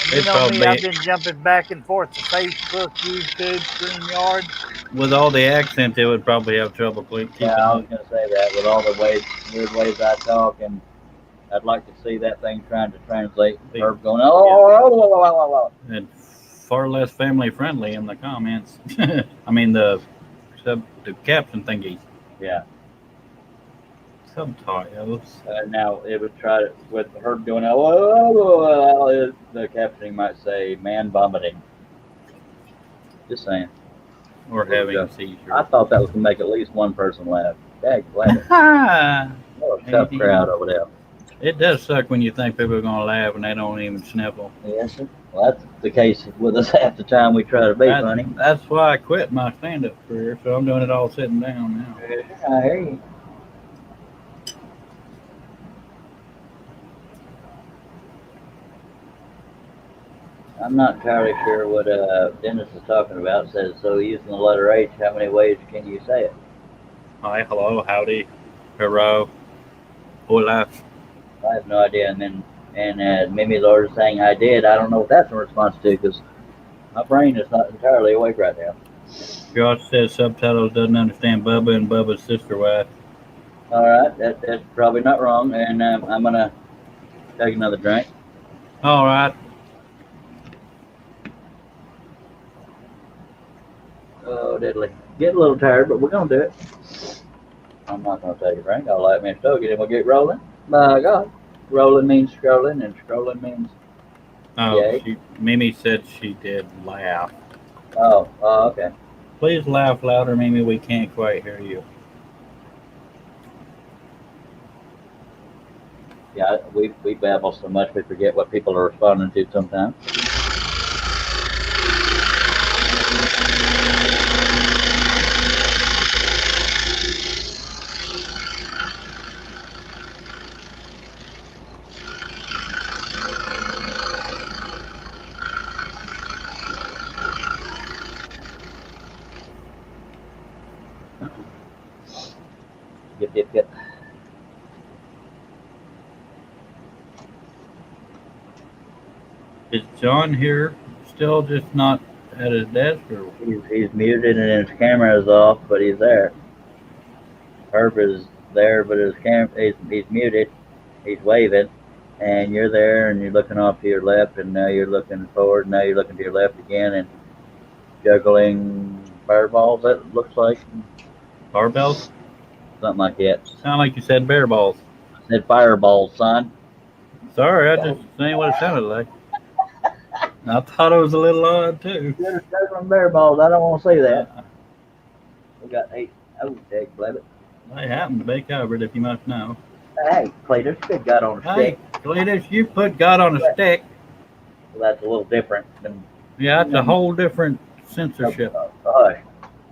And you know me, I've been jumping back and forth to Facebook, YouTube, StreamYard. With all the accents, it would probably have trouble keeping Yeah, I was going to say that. With all the weird ways I talk, and I'd like to see that thing trying to translate. Herb going, and far less family friendly in the comments. I mean, the caption thingy. Yeah. Subtitles. Now it would try to, with Herb going, the captioning might say man vomiting. Just saying. Or having a seizure. I thought that was going to make at least one person laugh. Dang, glad. What a tough crowd over there. It does suck when you think people are going to laugh and they don't even sniffle. Yes, sir. Well, that's the case with us half the time we try to be funny. That's why I quit my stand-up career, so I'm doing it all sitting down now. I hear you. I'm not entirely sure what Dennis is talking about. It says, so using the letter H, how many ways can you say it? Hi, hello, howdy, hello, hola. I have no idea. And then Mimi Lord is saying I did. I don't know what that's in response to because my brain is not entirely awake right now. Josh says subtitles doesn't understand Bubba and Bubba's sister wife. All right, that's probably not wrong. And I'm going to take another drink. All right. Oh, diddly. Getting a little tired, but we're going to do it. I'm not going to take a drink. I'll light me a stogie, and we'll get rolling. My God. Rolling means scrolling, and scrolling means yay. Mimi said she did laugh. Oh, okay. Please laugh louder, Mimi. We can't quite hear you. Yeah, we babble so much we forget what people are responding to sometimes. Yep. Is John here still just not at his desk? Or? He's muted and his camera is off, but he's there. Herb is there, but his camera he's muted. He's waving, and you're there, and you're looking off to your left, and now you're looking forward. Now you're looking to your left again, and juggling fireballs. That looks like Barbells. Something like that. Sound like you said bear balls. I said fireballs, son. Sorry, I just saying what it sounded like. I thought it was a little odd too. You're juggling bear balls. I don't want to say that. We got 8. Oh, dang, blab it. They happen to be covered, if you must know. Hey, Cletus, good God on a Hey, stick. Cletus, you put God on a stick. Well, that's a little different than. Yeah, it's a whole different censorship. Hush.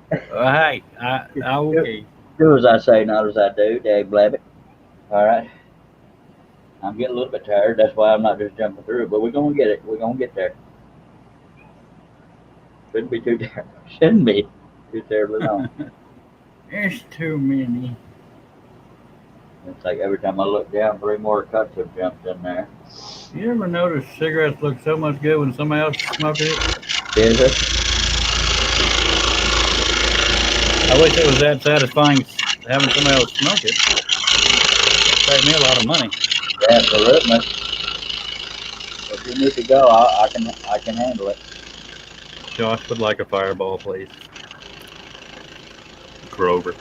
Hey, okay. Do as I say, not as I do, Dag Blabbit. All right. I'm getting a little bit tired. That's why I'm not just jumping through. But we're gonna get it. We're gonna get there. Shouldn't be too terrible. Shouldn't be too terribly long. There's too many. It's like every time I look down, 3 more cuts have jumped in there. You ever notice cigarettes look so much good when somebody else is smoking it? Is it? I wish it was that satisfying having somebody else smoke it. Save me a lot of money. Absolutely. If you need to go, I can handle it. Josh would like a fireball, please. Grover.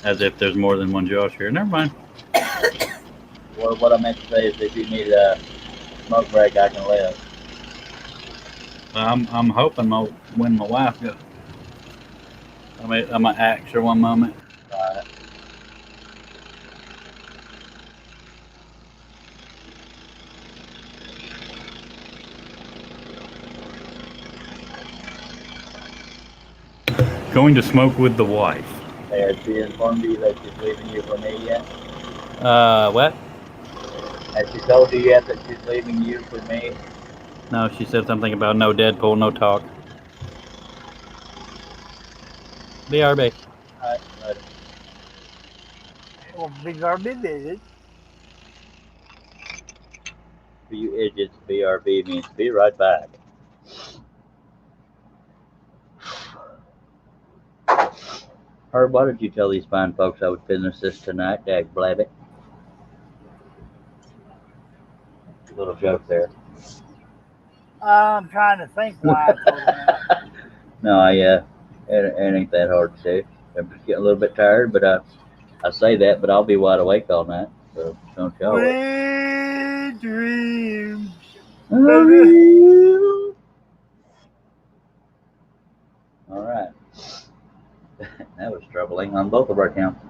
As if there's more than one Josh here. Never mind. Well, what I meant to say is if you need a smoke break, I can live. I'm hoping when my wife goes. I'm gonna ask her one moment. Right. Going to smoke with the wife. Has she informed you that she's leaving you for me yet? What? Has she told you yet that she's leaving you for me? No, she said something about no Deadpool, no talk. BRB. Alright, later. Well, BRB visit. For you idiots, BRB means be right back. Herb, why did you tell these fine folks I would finish this tonight, Dag Blabbit? Little joke there. I'm trying to think why I told him that. No, it ain't that hard to do. I'm just getting a little bit tired, but I say that, but I'll be wide awake all night. So don't y'all worry. Sweet dreams. All right. That was troubling on both of our counts.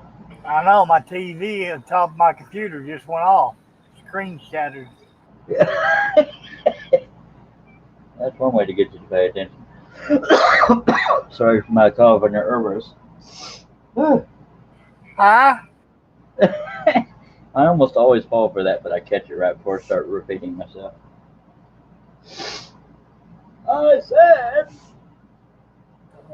I know my TV on top of my computer just went off. Screen shattered. That's one way to get you to pay attention. Sorry for my cough and your nervous. Huh? I almost always fall for that, but I catch it right before I start repeating myself. I said.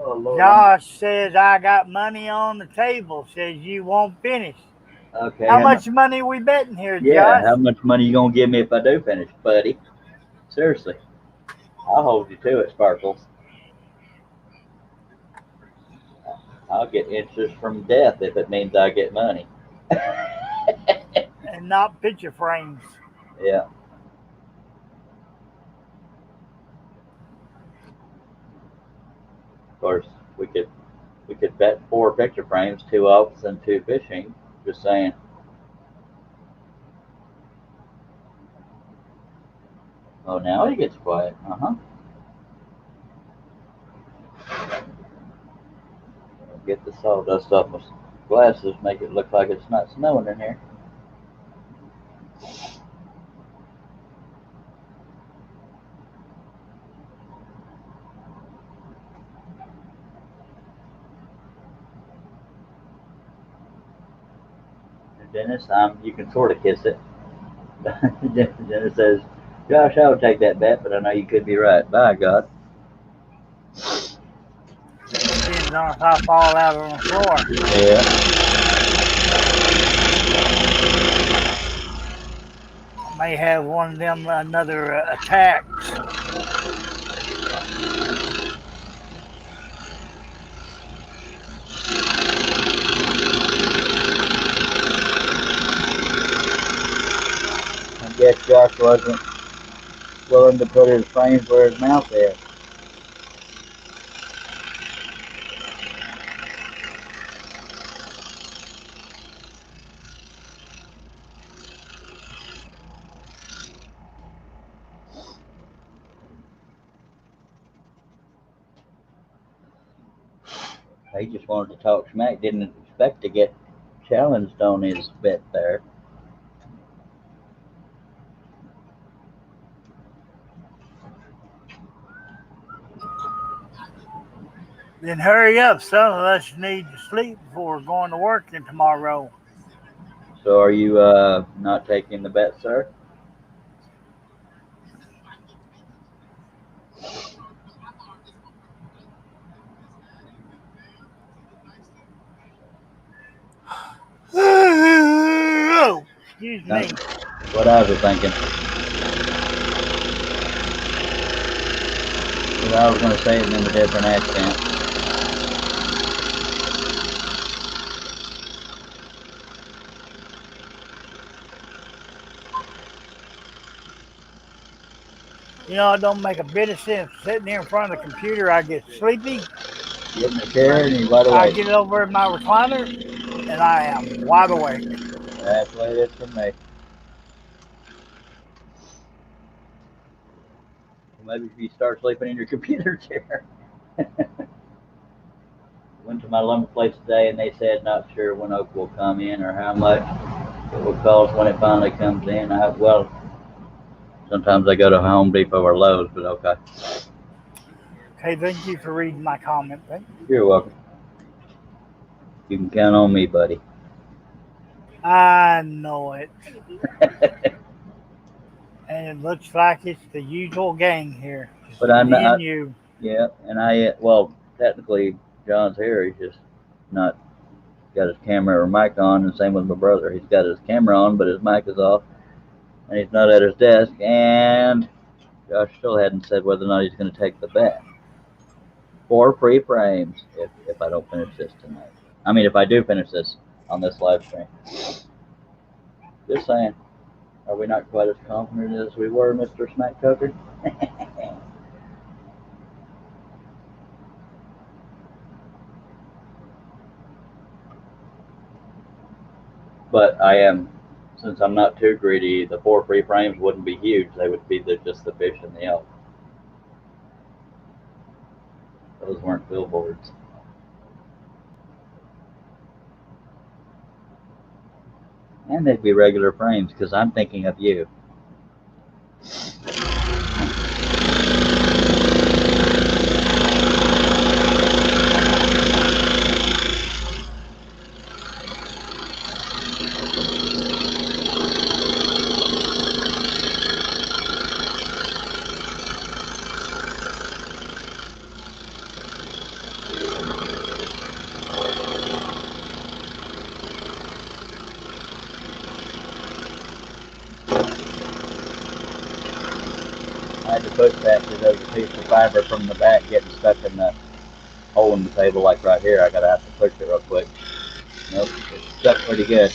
Oh, Lord. Josh says I got money on the table. Says you won't finish. Okay. How much money we betting here, Yeah, Josh? how much money you gonna give me if I do finish, buddy? Seriously. I'll hold you to it, Sparkles. I'll get interest from death if it means I get money. And not picture frames. Yeah. Of course, we could bet 4 picture frames, 2 oaks and 2 fishing. Just saying. Oh, now he gets quiet. Get the sawdust off my glasses, make it look like it's not snowing in here. Dennis, you can sort of kiss it. Dennis says, Josh, I would take that bet, but I know you could be right. By God. Depends on if I fall out on the floor. Yeah. I may have one of them another attacks. I guess Josh wasn't willing to put his frames where his mouth is. He just wanted to talk smack, didn't expect to get challenged on his bet there. Then hurry up. Some of us need to sleep before going to work tomorrow. So are you not taking the bet, sir? Oh, excuse me. That's what I was thinking. But I was going to say it in a different accent. You know, it don't make a bit of sense. Sitting here in front of the computer, I get sleepy. Get in the chair and you wide I awake. get over in my recliner, and I am wide awake. That's the way it is for me. Maybe if you start sleeping in your computer chair. Went to my lumber place today and they said not sure when oak will come in or how much it will cost when it finally comes in. Well, sometimes I go to Home Depot or Lowe's, but okay. Okay, thank you for reading my comment. Thank you. You're welcome. You can count on me, buddy. I know it. And it looks like it's the usual gang here. But I'm Me not. and you. Yeah, and well, technically, John's here. He's just not got his camera or mic on, and same with my brother. He's got his camera on, but his mic is off, and he's not at his desk. And Josh still hadn't said whether or not he's going to take the bet. 4 free frames if I don't finish this tonight. I mean, if I do finish this on this live stream. Just saying. Are we not quite as confident as we were, Mr. Smack Tucker? But I am, since I'm not too greedy, the 4 free frames wouldn't be huge. They would be just the fish and the elk. Those weren't billboards. And they'd be regular frames because I'm thinking of you. I had to push that because there was a piece of fiber from the back getting stuck in the hole in the table, like right here. I gotta have to push it real quick. Nope, it's stuck pretty good.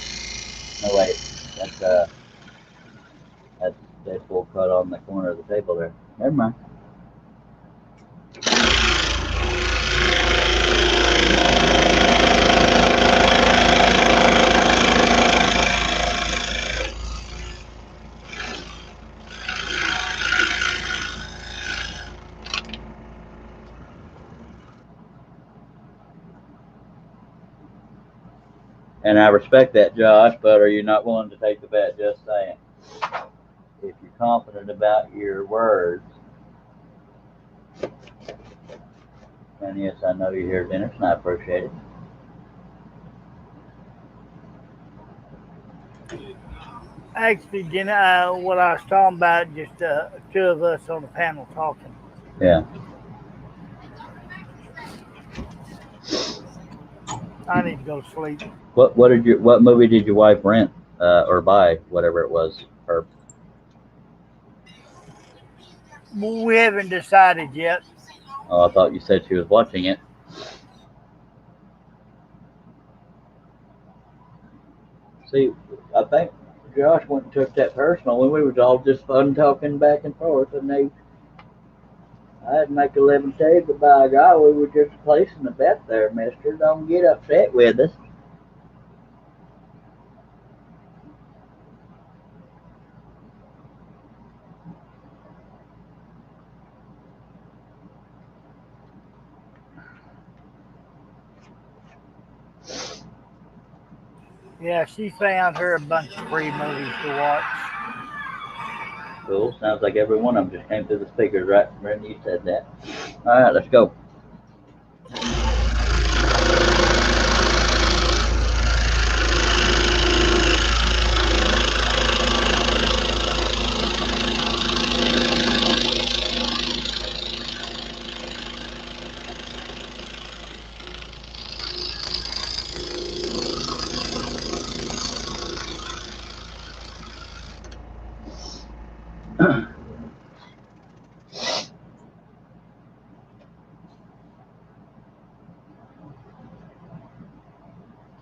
No wait, that's Deadpool cut on the corner of the table there. Never mind. And I respect that, Josh, but are you not willing to take the bet? Just saying. If you're confident about your words, and yes, I know you're here, Dennis, and I appreciate it. Actually, what I was talking about, just 2 of us on the panel talking. Yeah. I need to go to sleep. What movie did your wife rent or buy, whatever it was? Or We haven't decided yet. oh, I thought you said she was watching it. See, I think Josh went and took that personal when we was all just fun talking back and forth, and I had to make 11 shades, but by God, we were just placing a bet there, mister. Don't get upset with us. Yeah, she found her a bunch of free movies to watch. Cool. Sounds like every one of them just came through the speakers, right? Brandon, you said that. All right, let's go.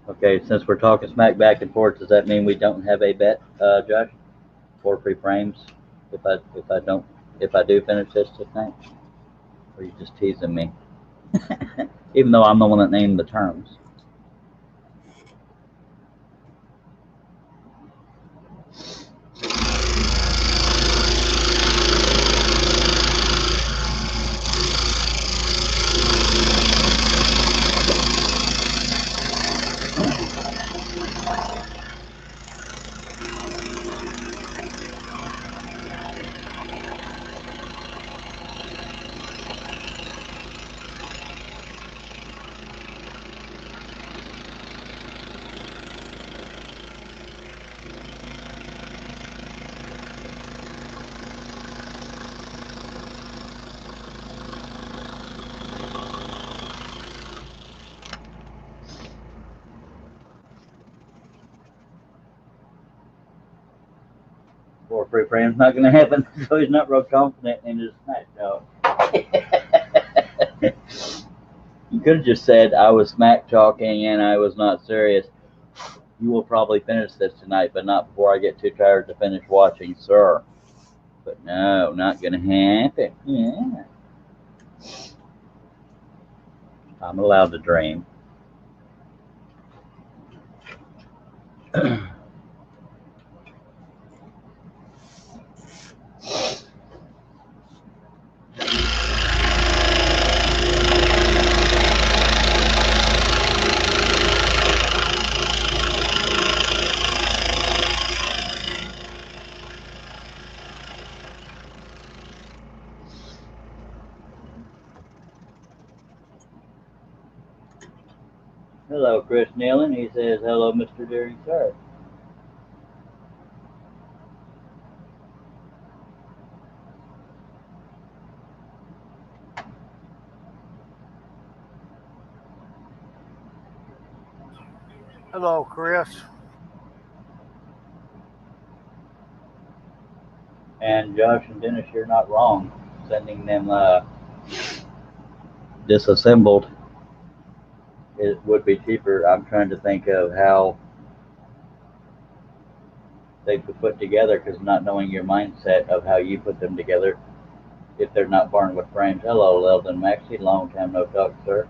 Okay, since we're talking smack back and forth, does that mean we don't have a bet, Josh? 4 free frames if I do finish this tonight? Or are you just teasing me? Even though I'm the one that named the terms. Four free frames not going to happen, so he's not real confident in his smack talk. You could have just said I was smack talking and I was not serious. You will probably finish this tonight, but not before I get too tired to finish watching, sir. But no, not going to happen. Yeah. I'm allowed to dream. Hello, Chris Nealon. He says, hello, Mr. Deering, sir. Hello, Chris. And Josh and Dennis, you're not wrong. Sending them disassembled, it would be cheaper. I'm trying to think of how they could put together, because not knowing your mindset of how you put them together, if they're not barnwood frames. Hello, Leldon Maxey. Long time no talk, sir.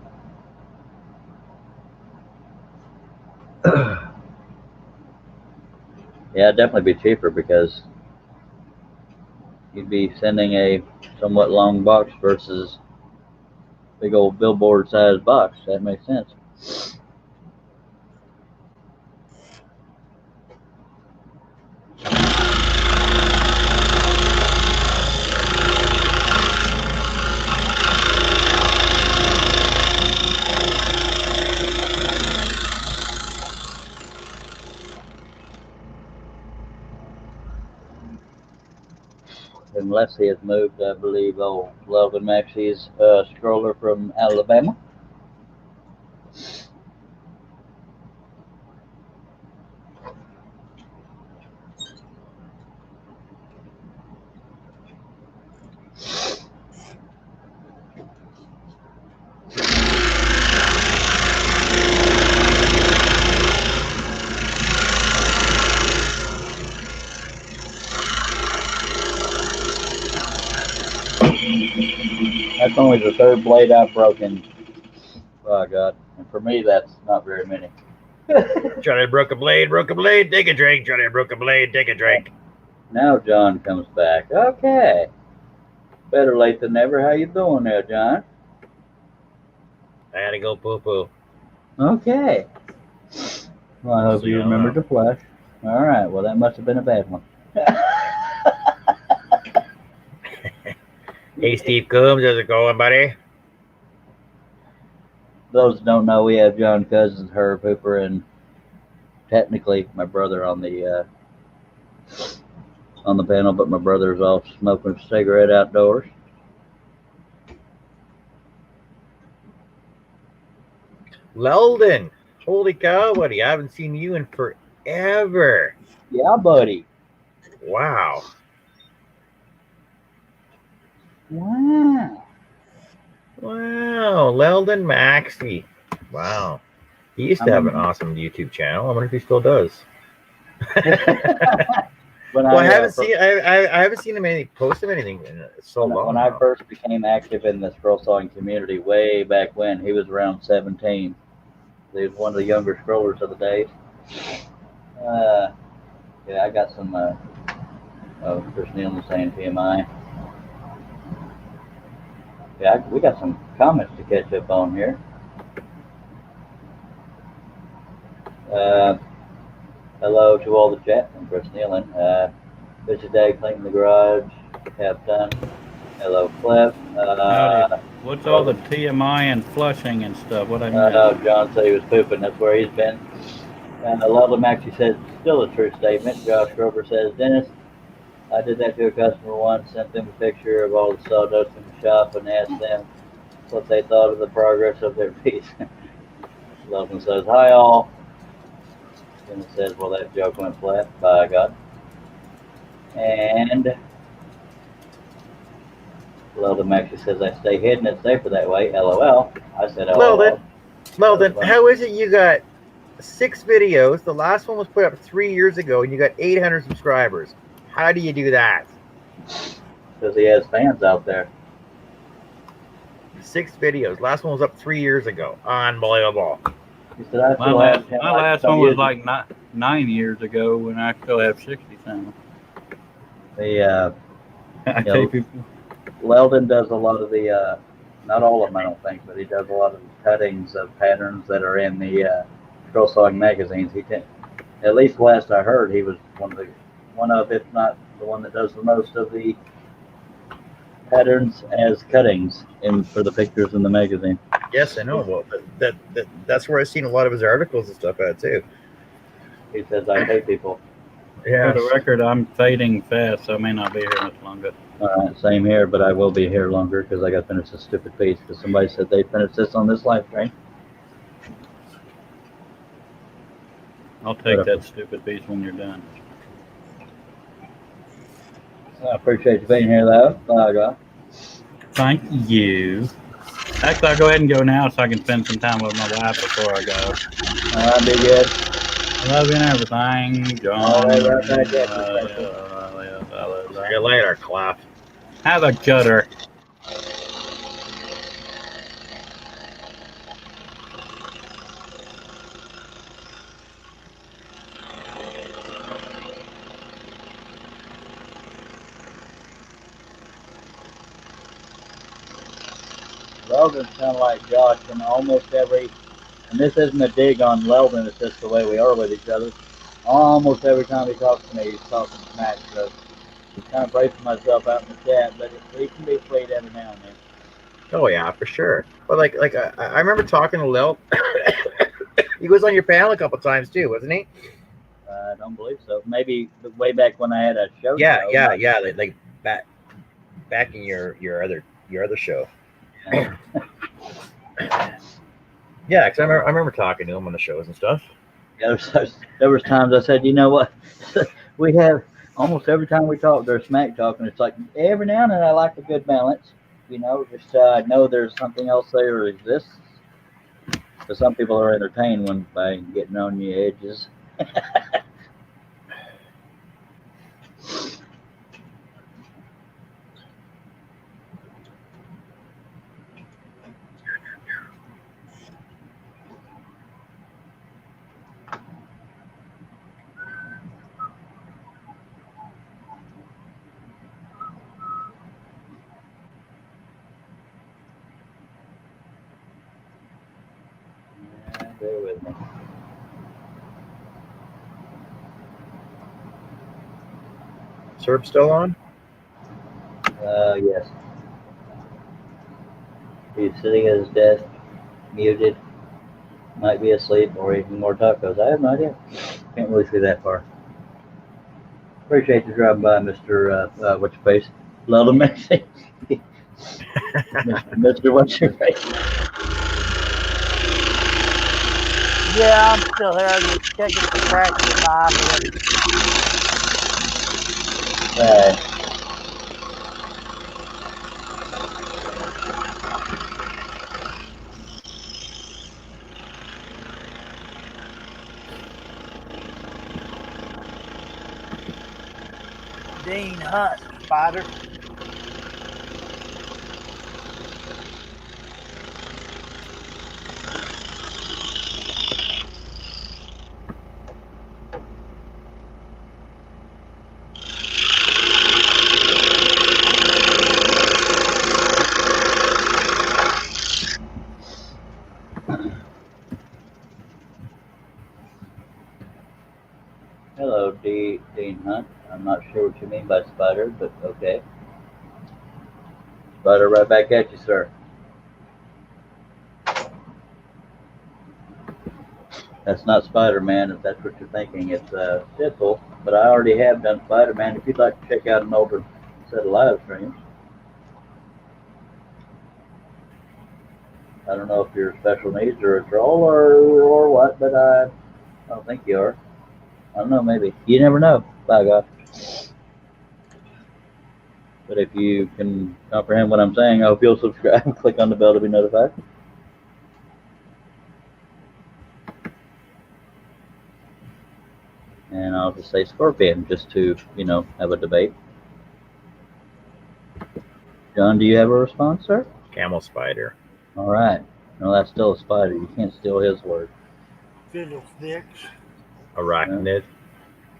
Yeah, it'd definitely be cheaper because you'd be sending a somewhat long box versus big old billboard sized box. That makes sense. Unless he has moved, I believe, old Lovin Maxie's stroller from Alabama. That's only the third blade I've broken. Oh, God. And for me, that's not very many. Johnny broke a blade, take a drink. Johnny broke a blade, take a drink. Now John comes back. Okay. Better late than never. How you doing there, John? I had to go poo-poo. Okay. Well, I hope So you you remembered know. the flash. All right. Well, that must have been a bad one. Hey, Steve Coombs, how's it going, buddy? Those that don't know, we have John Cousins, Herb Hooper, and technically my brother on the panel, but my brother's off smoking a cigarette outdoors. Leldon, holy cow, buddy! I haven't seen you in forever. Yeah, buddy. Wow. Wow. Wow, Leldon Maxey. Wow. He used I to have an remember awesome YouTube channel. I wonder if he still does. when Well, I I haven't seen I haven't seen him post him anything in so long when I now. first became active in the scroll sawing community way back when, he was around 17. He was one of the younger scrollers of the days. Yeah, I got some. Chris Nealon saying TMI. Yeah, we got some comments to catch up on here. Hello to all the chat from Chris Nealon. Busy day cleaning the garage. Have done. Hello, Cliff. Howdy. What's all the TMI and flushing and stuff? What I missed? John said he was pooping. That's where he's been. Lovely Maxie says, still a true statement. Josh Grover says, Dennis, I did that to a customer once, sent them a picture of all the sawdust in the shop and asked them what they thought of the progress of their piece. Loveland says, hi all. Dennis says, well, that joke went flat, by God. And Loveland Maxie says, I stay hidden and safer that way. LOL. I said, LOL. Leldon, how is it you got 6 videos? The last one was put up 3 years ago, and you got 800 subscribers. How do you do that? Because he has fans out there. 6 videos. Last one was up 3 years ago. Unbelievable. He said, My last one was like 9 years ago when I still have 60 something. I tell people. Leldon does a lot of the, not all of them, I don't think, but he does a lot of the cuttings of patterns that are in the scroll sawing magazines. At least last I heard, he was one of, if not the one that does the most of the patterns as cuttings for the pictures in the magazine. Yes, I know. Well, that's where I've seen a lot of his articles and stuff at too. He says, I pay people. Yeah. For the record, I'm fading fast, so I may not be here much longer. Same here, but I will be here longer because I got to finish this stupid piece because somebody said they finished this on this live stream. I'll take that stupid piece when you're done. I appreciate you being here, though. Thank you. Actually, I'll go ahead and go now so I can spend some time with my wife before I go. Be good. I love you and everything, John. See you later, Clef. Have a gutter. Leldon's kind of like Josh in almost every, and this isn't a dig on Leldon, it's just the way we are with each other. Almost every time he talks to me, he's talking smack, so I'm kind of bracing myself out in the chat, but it can be sweet every now and then. Oh yeah, for sure. But I remember talking to Lil. He was on your panel a couple times too, wasn't he? I don't believe so. Maybe way back when I had a show. Yeah. Like back in your other show. Yeah, because I remember talking to him on the shows and stuff. Yeah, there was times I said, you know what, we have almost every time we talk, there's smack talking. It's like every now and then I like a good balance. Just I know there's something else there exists. But some people are entertained by getting on your edges. Bear with me. Serb still on? Yes. He's sitting at his desk, muted. Might be asleep or eating more tacos. I have no idea. Can't really see that far. Appreciate you dropping by, Mr. What's your face? Love the Messi. Mr. What's your face? Yeah, I'm still here. I'm just checking the cracks in my eyelid. Dean Hunt, Spider. Hello, Dean Hunt. I'm not sure what you mean by spider, but okay. Spider right back at you, sir. That's not Spider-Man, if that's what you're thinking. It's Deadpool. But I already have done Spider-Man. If you'd like to check out an older set of live streams. I don't know if you're special needs or a troll or what, but I don't think you are. I don't know, maybe. You never know, by God. But if you can comprehend what I'm saying, I hope you'll subscribe and click on the bell to be notified. And I'll just say Scorpion just to, have a debate. John, do you have a response, sir? Camel spider. All right. No, that's still a spider. You can't steal his word. Fiddlesticks. Arachnid.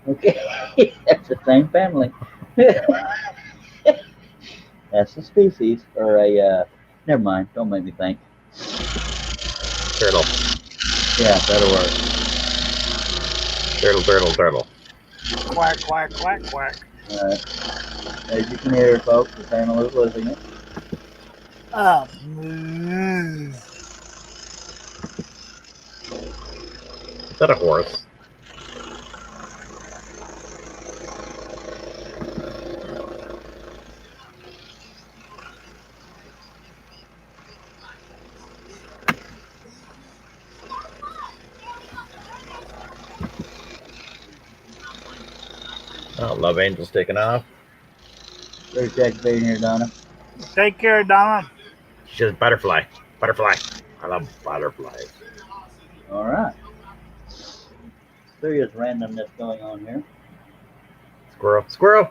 Okay. That's the same family. That's a species. Or a, never mind. Don't make me think. Turtle. Yeah, that'll work. Turtle. Quack, quack, quack, quack. All right. As you can hear, folks, the panel is losing it. Is that a horse? Oh, Love Angel's taking off. Appreciate you being here, Donna. Take care, Donna. She says butterfly. Butterfly. I love butterflies. All right. Serious randomness going on here. Squirrel.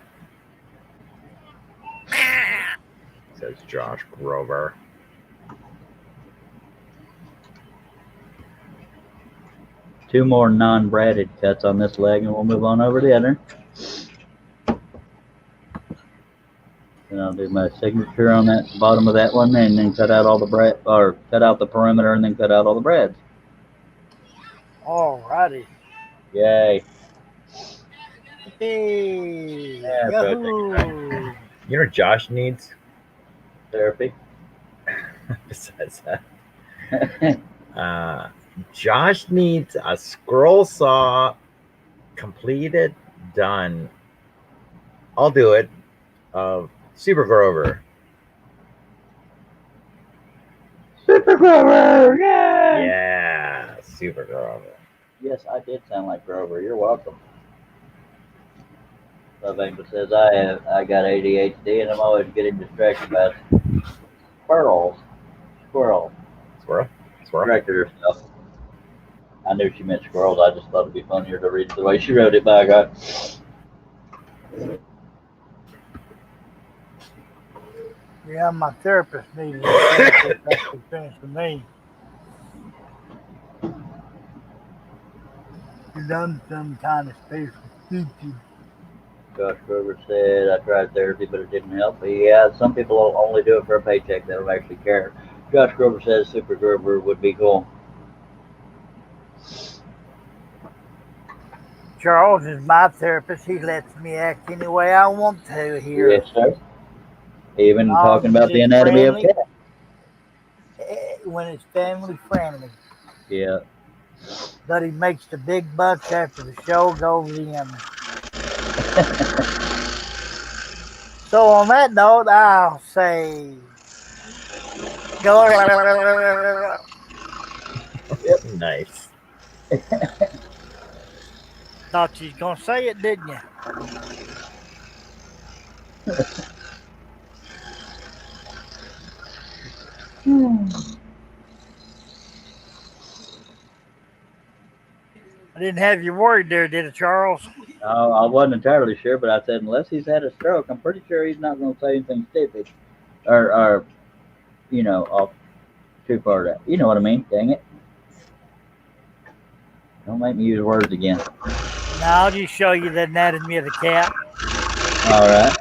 Says Josh Grover. Two more non-braided cuts on this leg, and we'll move on over to the other. And I'll do my signature on that bottom of that one, and then cut out all the cut out the perimeter, and then cut out all the brads. Alrighty. Yay. Hey. Yeah, Yahoo. You know what Josh needs? Therapy. Besides that. Josh needs a scroll saw completed, done. I'll do it. Of Super Grover. Super Grover! Yay! Yeah, Super Grover. Yes, I did sound like Grover. You're welcome. Love Angel says I got ADHD and I'm always getting distracted by squirrel. Corrected herself. I knew she meant squirrels. I just thought it'd be funnier to read it the way she wrote it, by God. Yeah, my therapist needed to finish with me. You done some kind of special teaching. Josh Grover said, I tried therapy, but it didn't help. But yeah, some people will only do it for a paycheck. They don't actually care. Josh Grover says Super Grover would be cool. Charles is my therapist. He lets me act any way I want to here. Yes, sir. Even As long talking as about the it's anatomy of friendly, cat. when it's family friendly. Yeah. But he makes the big bucks after the show goes in. So on that note, I'll say go. Nice. Thought you was gonna say it, didn't you? I didn't have you worried there, did it, Charles? I wasn't entirely sure, but I said unless he's had a stroke, I'm pretty sure he's not going to say anything stupid, or off too far out. You know what I mean? Dang it! Don't make me use words again. Now I'll just show you the anatomy of the cat. All right.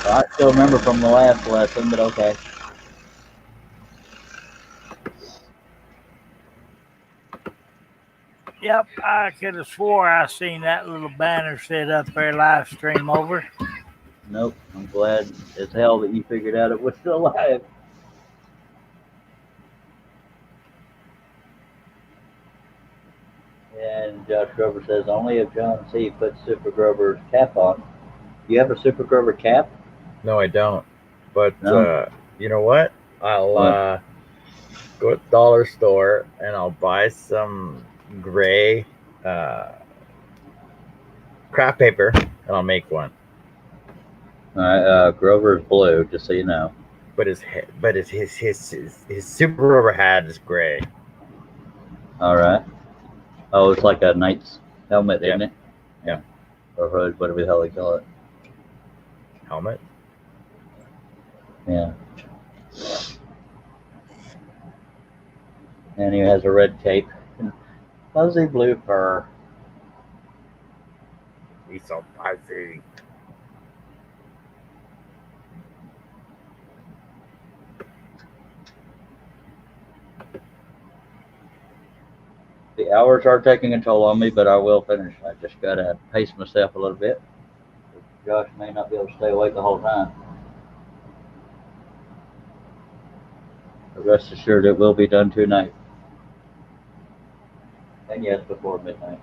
I still remember from the last lesson, but okay. Yep, I could have swore I seen that little banner set up there, live stream over. Nope. I'm glad as hell that you figured out it was still alive. And Josh Grover says only if John C. puts Super Grover's cap on. You have a Super Grover cap? No, I don't. But No. you know what? I'll What? go to the dollar store and I'll buy some gray craft paper and I'll make one. All right. Grover's blue, just so you know. But his Super Grover hat is gray. All right. Oh, it's like a knight's helmet, isn't it? Yeah. Or hood, whatever the hell they call it. Helmet? Yeah. And he has a red cape and fuzzy blue fur. He's so fuzzy. The hours are taking a toll on me, but I will finish. I just gotta pace myself a little bit. Josh may not be able to stay awake the whole time. But rest assured, it will be done tonight. And yes, before midnight.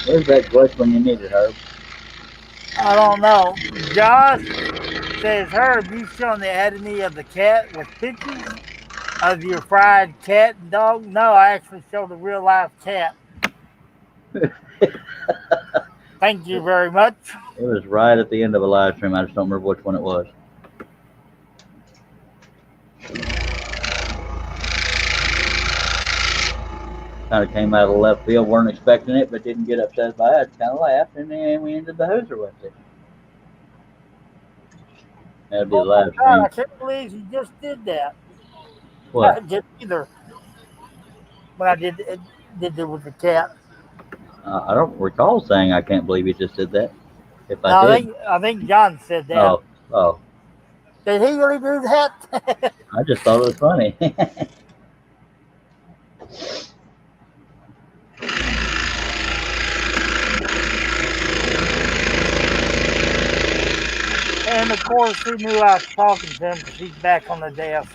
Where's that glitch when you need it, Herb? I don't know. Josh says, Herb, you shown the anatomy of the cat with pictures of your fried cat and dog? No, I actually showed a real life cat. Thank you very much. It was right at the end of a live stream. I just don't remember which one it was. Kind of came out of left field, weren't expecting it, but didn't get upset by it. Kind of laughed, and then we ended the hoser with it. That'd be the live stream. I can't believe he just did that. What? I didn't either. When I did it with the cat. I don't recall saying I can't believe he just did that. If I did. I think John said that. Oh. Did he really do that? I just thought it was funny. And of course, he knew I was talking to him because he's back on the desk.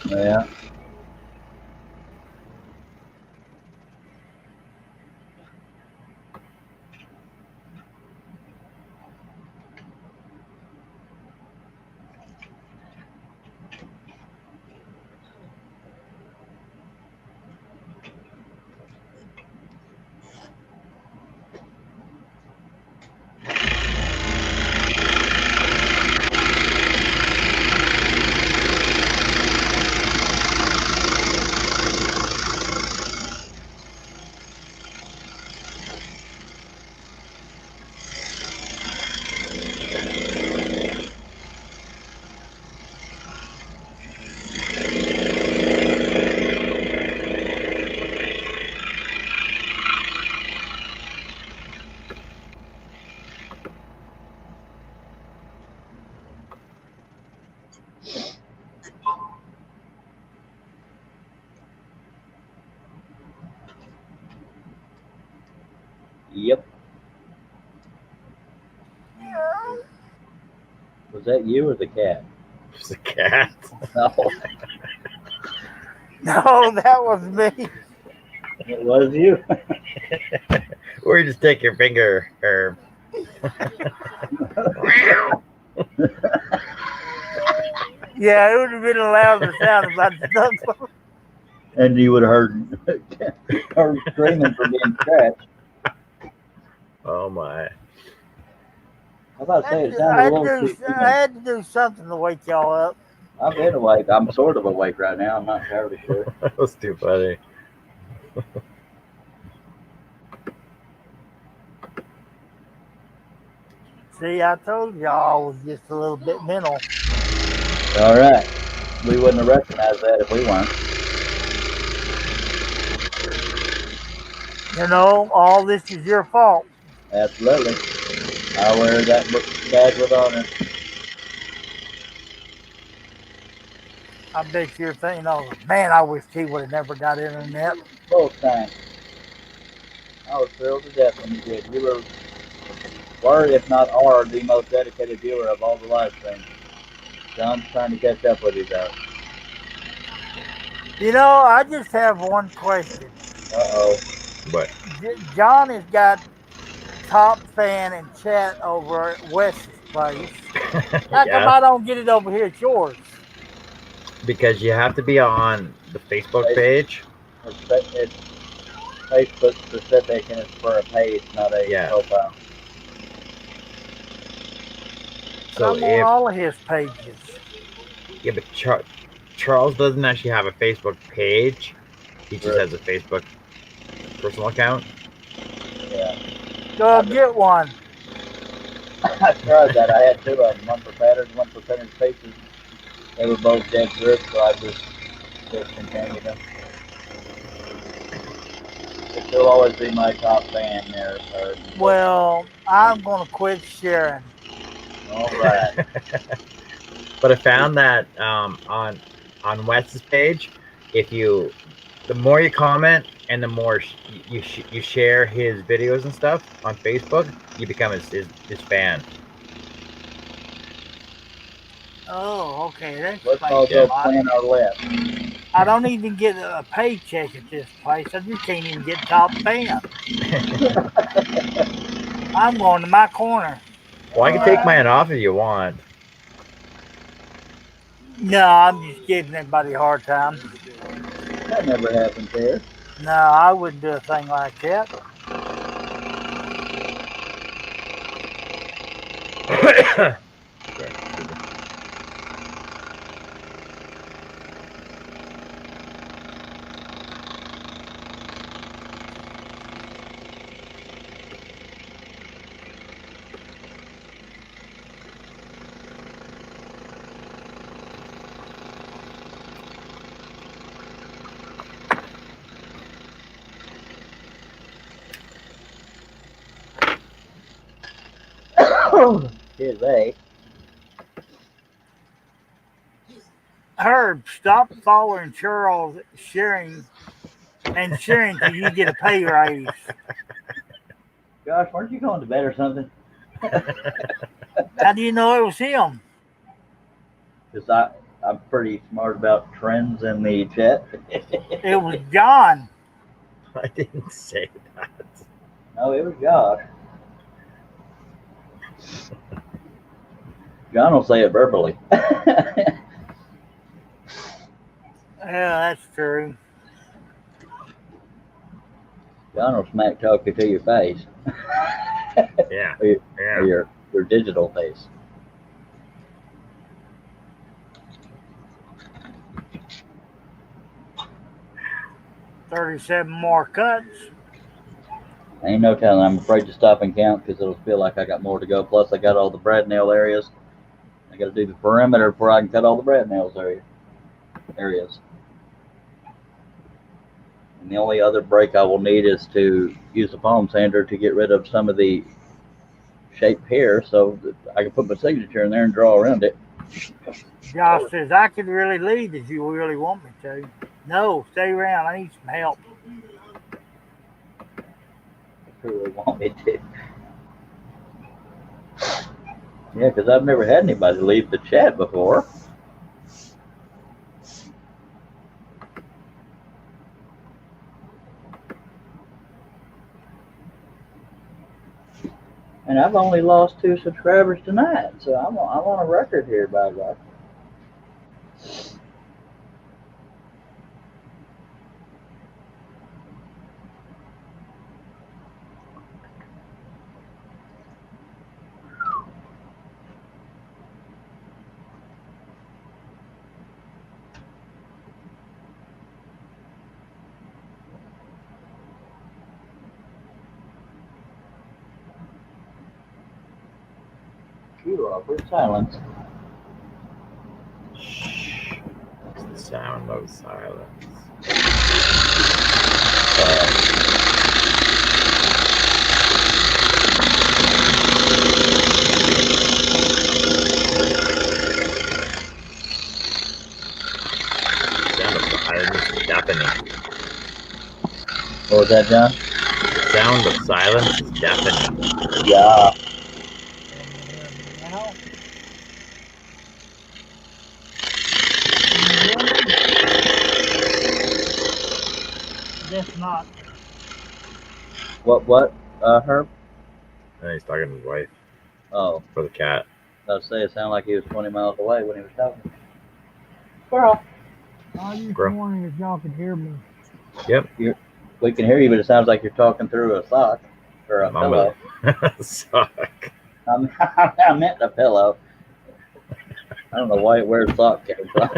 Yeah. Yep. Was that you or the cat? It's a cat. No, No, that was me. it was you. Or you just take your finger, Herb. Yeah, it would have been a louder sound if I'd done something. And you would have heard her screaming for being scratched. Oh my. I was about to say it sounded a little too I human. had to do something to wake y'all up. I've been awake. I'm sort of awake right now. I'm not entirely sure. That was too funny. See, I told y'all I was just a little bit mental. All right. We wouldn't have recognized that if we weren't. You know, all this is your fault. Absolutely. I wear that badge with honor. I bet you're thinking, oh, man, I wish he would have never got internet. Both times. I was thrilled to death when you did. You were, if not are, the most dedicated viewer of all the live streams. John's trying to catch up with you, though. You know, I just have one question. Uh-oh. But John has got top fan and chat over at Wes's place. How come I don't get it over here at yours? Because you have to be on the Facebook page. It's Facebook specific and it's for a page, not a profile. So I'm on all of his pages. Yeah, but Charles doesn't actually have a Facebook page. He just has a Facebook personal account. Yeah. Go get one. I tried that. I had two of them, one for patterns, one for finished pieces. They were both dead good, so I just discontinued them. But you'll always be my top fan there, sir. Well, I'm going to quit sharing. All right. But I found that on Wes's page, the more you comment and the more you share his videos and stuff on Facebook, you become his fan. Oh, okay. That's Let's all go plan our list. I don't even get a paycheck at this place. I just can't even get top fan. I'm going to my corner. Well, I can take mine off if you want. No, I'm just giving everybody a hard time. That never happened there. No, I wouldn't do a thing like that. Here's A. Herb, stop following Charles, sharing till you get a pay raise. Gosh, weren't you going to bed or something? How do you know it was him? Because I'm pretty smart about trends in the chat. It was John. I didn't say that. No, it was Josh. John will say it verbally. Yeah, that's true. John will smack talk you to your face. Yeah. Or your digital face. $37 more cuts. Ain't no telling. I'm afraid to stop and count because it'll feel like I got more to go. Plus, I got all the brad nail areas. I got to do the perimeter before I can cut all the brad nails areas. And the only other break I will need is to use the palm sander to get rid of some of the shaped hair so that I can put my signature in there and draw around it. Josh says, I could really leave if you really want me to. No, stay around. I need some help. truly want me to. Yeah, because I've never had anybody leave the chat before. And I've only lost 2 subscribers tonight, so I'm on a record here, by God. You offer silence. It's the sound of silence. Sound of silence is deafening. What was that, John? The sound of silence is deafening. Yeah. Guess not. What, Herb? And he's talking to his wife. Oh. For the cat. I was saying it sounded like he was 20 miles away when he was talking. Squirrel. I was just wondering if y'all could hear me. Yep. We can hear you, but it sounds like you're talking through a sock or a pillow. Sock. I meant a pillow. I don't know where sock came from.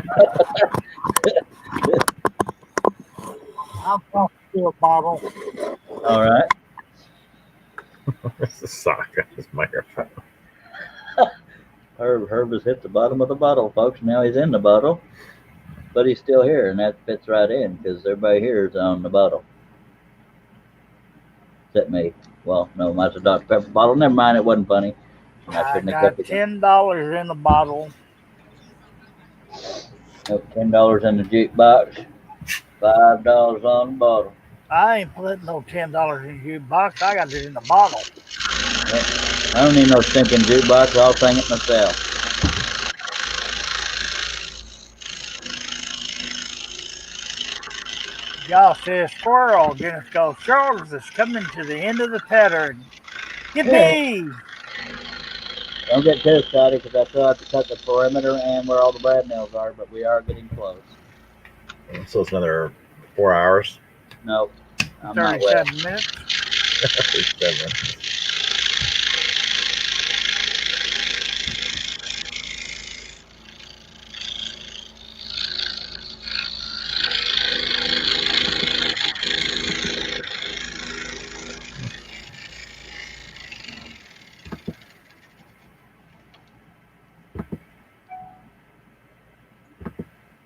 I'm talking to a bottle. All right. It's a sock on his microphone. Herb has hit the bottom of the bottle, folks. Now he's in the bottle, but he's still here, and that fits right in because everybody here is on the bottle. Except me. Well, no, mine's a Dr. Pepper bottle. Never mind, it wasn't funny. I got $10 in the bottle. $10 in the jukebox. $5 on the bottle. I ain't putting no $10 in the jukebox. I got it in the bottle. I don't need no stinking jukebox. I'll sing it myself. Y'all see a squirrel. Gonna go, Charles is coming to the end of the pattern. Yippee! Don't get too excited because I still have to cut the perimeter and where all the brad nails are, but we are getting close. So it's another 4 hours? Nope. I'm 37 minutes. 37.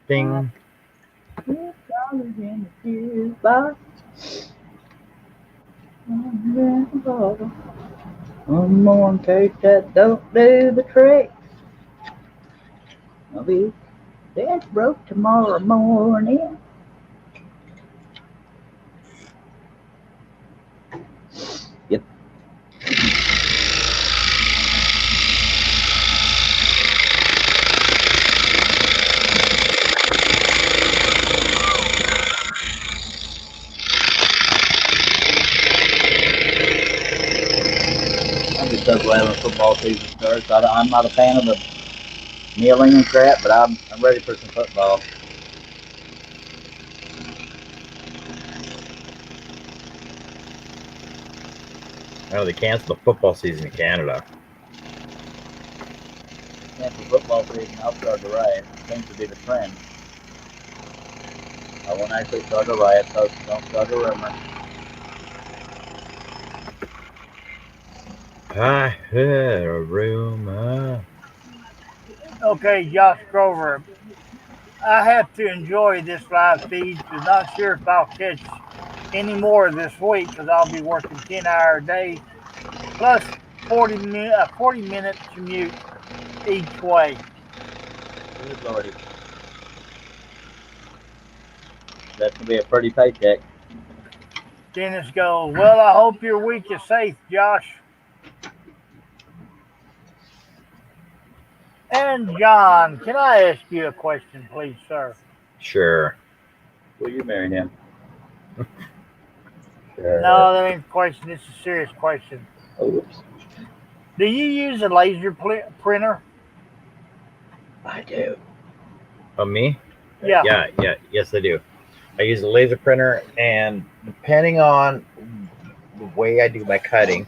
Ding. $2 in the jukebox. One more in case that don't do the trick. I'll be dead broke tomorrow morning. Yep. I'm just so glad when football season starts. I'm not a fan of the kneeling and crap, but I'm ready for some football. Oh, they canceled the football season in Canada. Cancel football season, I'll start a riot. It seems to be the trend. I won't actually start a riot, so don't start a rumor. I heard a rumor. Okay, Josh Grover. I have to enjoy this live feed. I'm not sure if I'll catch any more this week because I'll be working 10-hour days plus 40-minute commute each way. Good lordy. That's going to be a pretty paycheck. Dennis goes, well, I hope your week is safe, Josh. And John, can I ask you a question, please, sir? Sure. Will you marry him? No, that ain't a question. It's a serious question. Oops. Do you use a laser printer? I do. Oh, me? Yeah. Yes, I do. I use a laser printer, and depending on the way I do my cutting,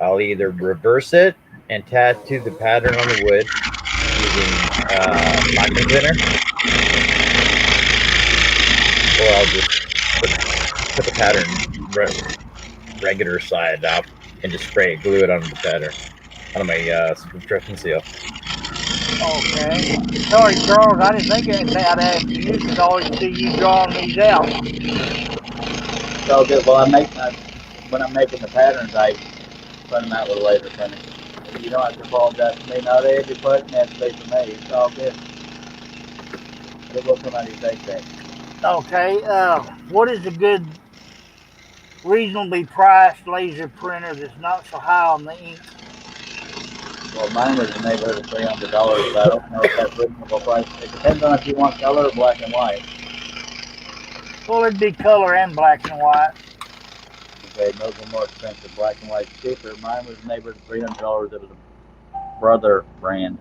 I'll either reverse it and tattoo the pattern on the wood using lacquer thinner, or I'll just put the pattern regular side up and just glue it onto the pattern, onto my construction seal. Okay. Sorry, Charles, I didn't think I'd ask you because I always see you drawing these out. So good. Well, when I'm making the patterns, I print them out with a laser printer. You don't have to apologize to me. Not every question has to be for me. It's all good. It will come out of your paycheck. Okay. What is a good, reasonably priced laser printer that's not so high on the ink? Well, mine was in the neighborhood of $300, but I don't know if that's reasonable price. It depends on if you want color or black and white. Well, it'd be color and black and white. Okay, those are more expensive. Black and white's cheaper. Mine was in the neighborhood of $300. It was a Brother brand.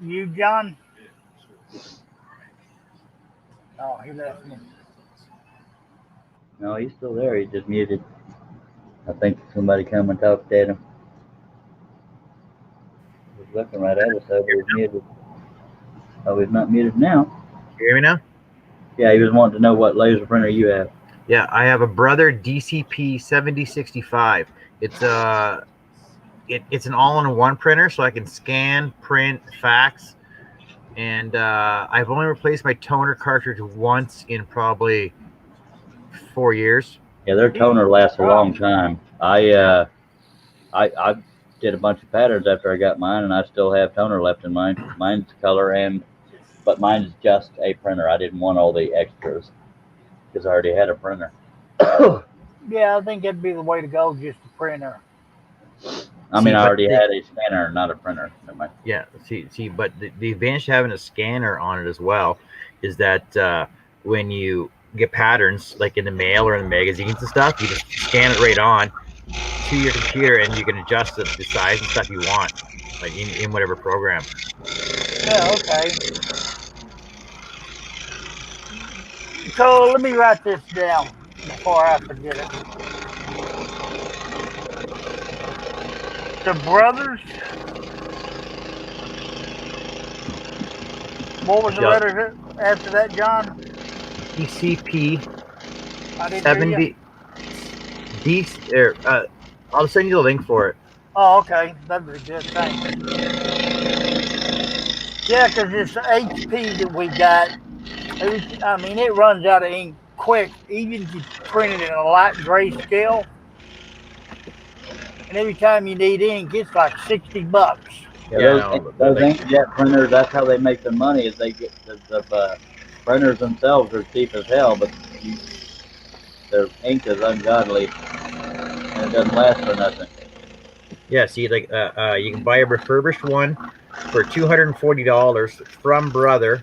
You, John? Oh, he left me. No, he's still there. He's just muted. I think somebody come and talked at him. He's looking right at us, so he's muted. Oh, he's not muted now. You hear me now? Yeah, he was wanting to know what laser printer you have. Yeah, I have a Brother DCP 7065. It's an all-in-one printer, so I can scan, print, fax, and I've only replaced my toner cartridge once in probably 4 years. Yeah, their toner lasts a long time. I did a bunch of patterns after I got mine, and I still have toner left in mine. Mine's color, but mine's just a printer. I didn't want all the extras because I already had a printer. Yeah, I think that'd be the way to go, just a printer. I already had a scanner, not a printer. Yeah, but the advantage to having a scanner on it as well is that when you get patterns like in the mail or in the magazines and stuff, you just scan it right on to your computer and you can adjust the size and stuff you want, like in whatever program. Yeah, okay. So let me write this down before I forget it. The Brothers. What was the letter after that, John? DCP 70. I'll send you the link for it. Oh, okay. That'd be good. Thanks. Yeah, because this HP that we got, it runs out of ink quick. Even if you print it in a light gray scale, and every time you need ink, it's like $60. Yeah, those inkjet printers, that's how they make their money, is they get the printers themselves are cheap as hell, but their ink is ungodly, and it doesn't last for nothing. Yeah, see, like you can buy a refurbished one for $240 from Brother,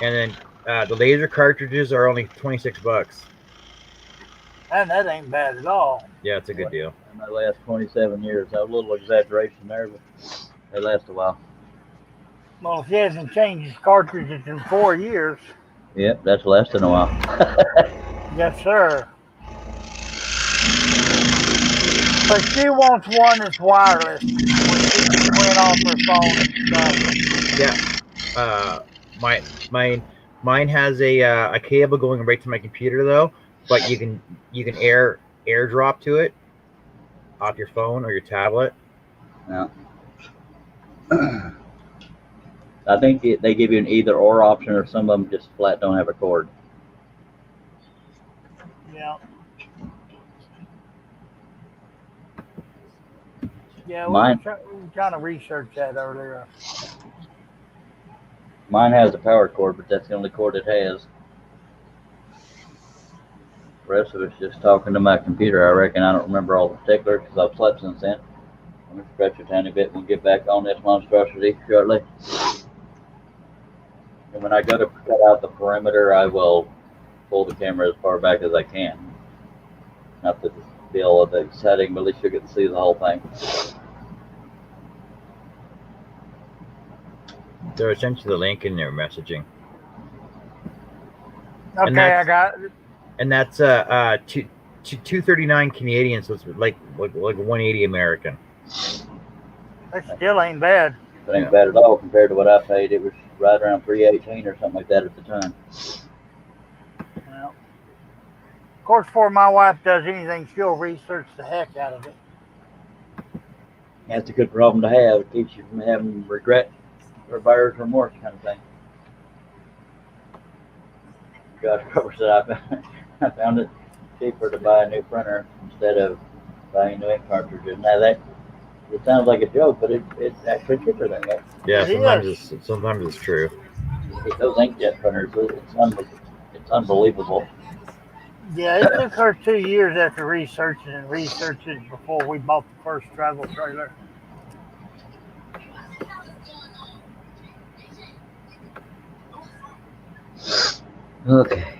and then the laser cartridges are only $26. And that ain't bad at all. Yeah, it's a good deal. And they last 27 years. A little exaggeration there, but they last a while. Well, if he hasn't changed his cartridges in 4 years. Yep, that's less than a while. Yes, sir. But she wants one that's wireless. She can print off her phone and stuff. Yeah. Mine has a cable going right to my computer though, but you can airdrop to it off your phone or your tablet. Yeah. I think they give you an either or option, or some of them just flat don't have a cord. Yeah. Yeah, we were trying to research that earlier. Mine has a power cord, but that's the only cord it has. The rest of it's just talking to my computer. I reckon I don't remember all the particulars because I've slept since then. I'm going to stretch a tiny bit. We'll get back on this monstrosity shortly. And when I go to cut out the perimeter, I will pull the camera as far back as I can. Not that it's still of the setting, but at least you get to see the whole thing. So I sent you the link in their messaging. Okay, I got it. And that's 239 Canadian, so it's like 180 American. That still ain't bad. It ain't bad at all compared to what I paid. It was right around $318 or something like that at the time. Well, of course, before my wife does anything, she'll research the heck out of it. That's a good problem to have. It keeps you from having regret or buyer's remorse kind of thing. Josh Grover said I found it cheaper to buy a new printer instead of buying new ink cartridges. Now that it sounds like a joke, but it's actually cheaper than that. Yeah, sometimes it's true. Those inkjet printers, it's unbelievable. Yeah, it took her 2 years after researching before we bought the first travel trailer. Okay.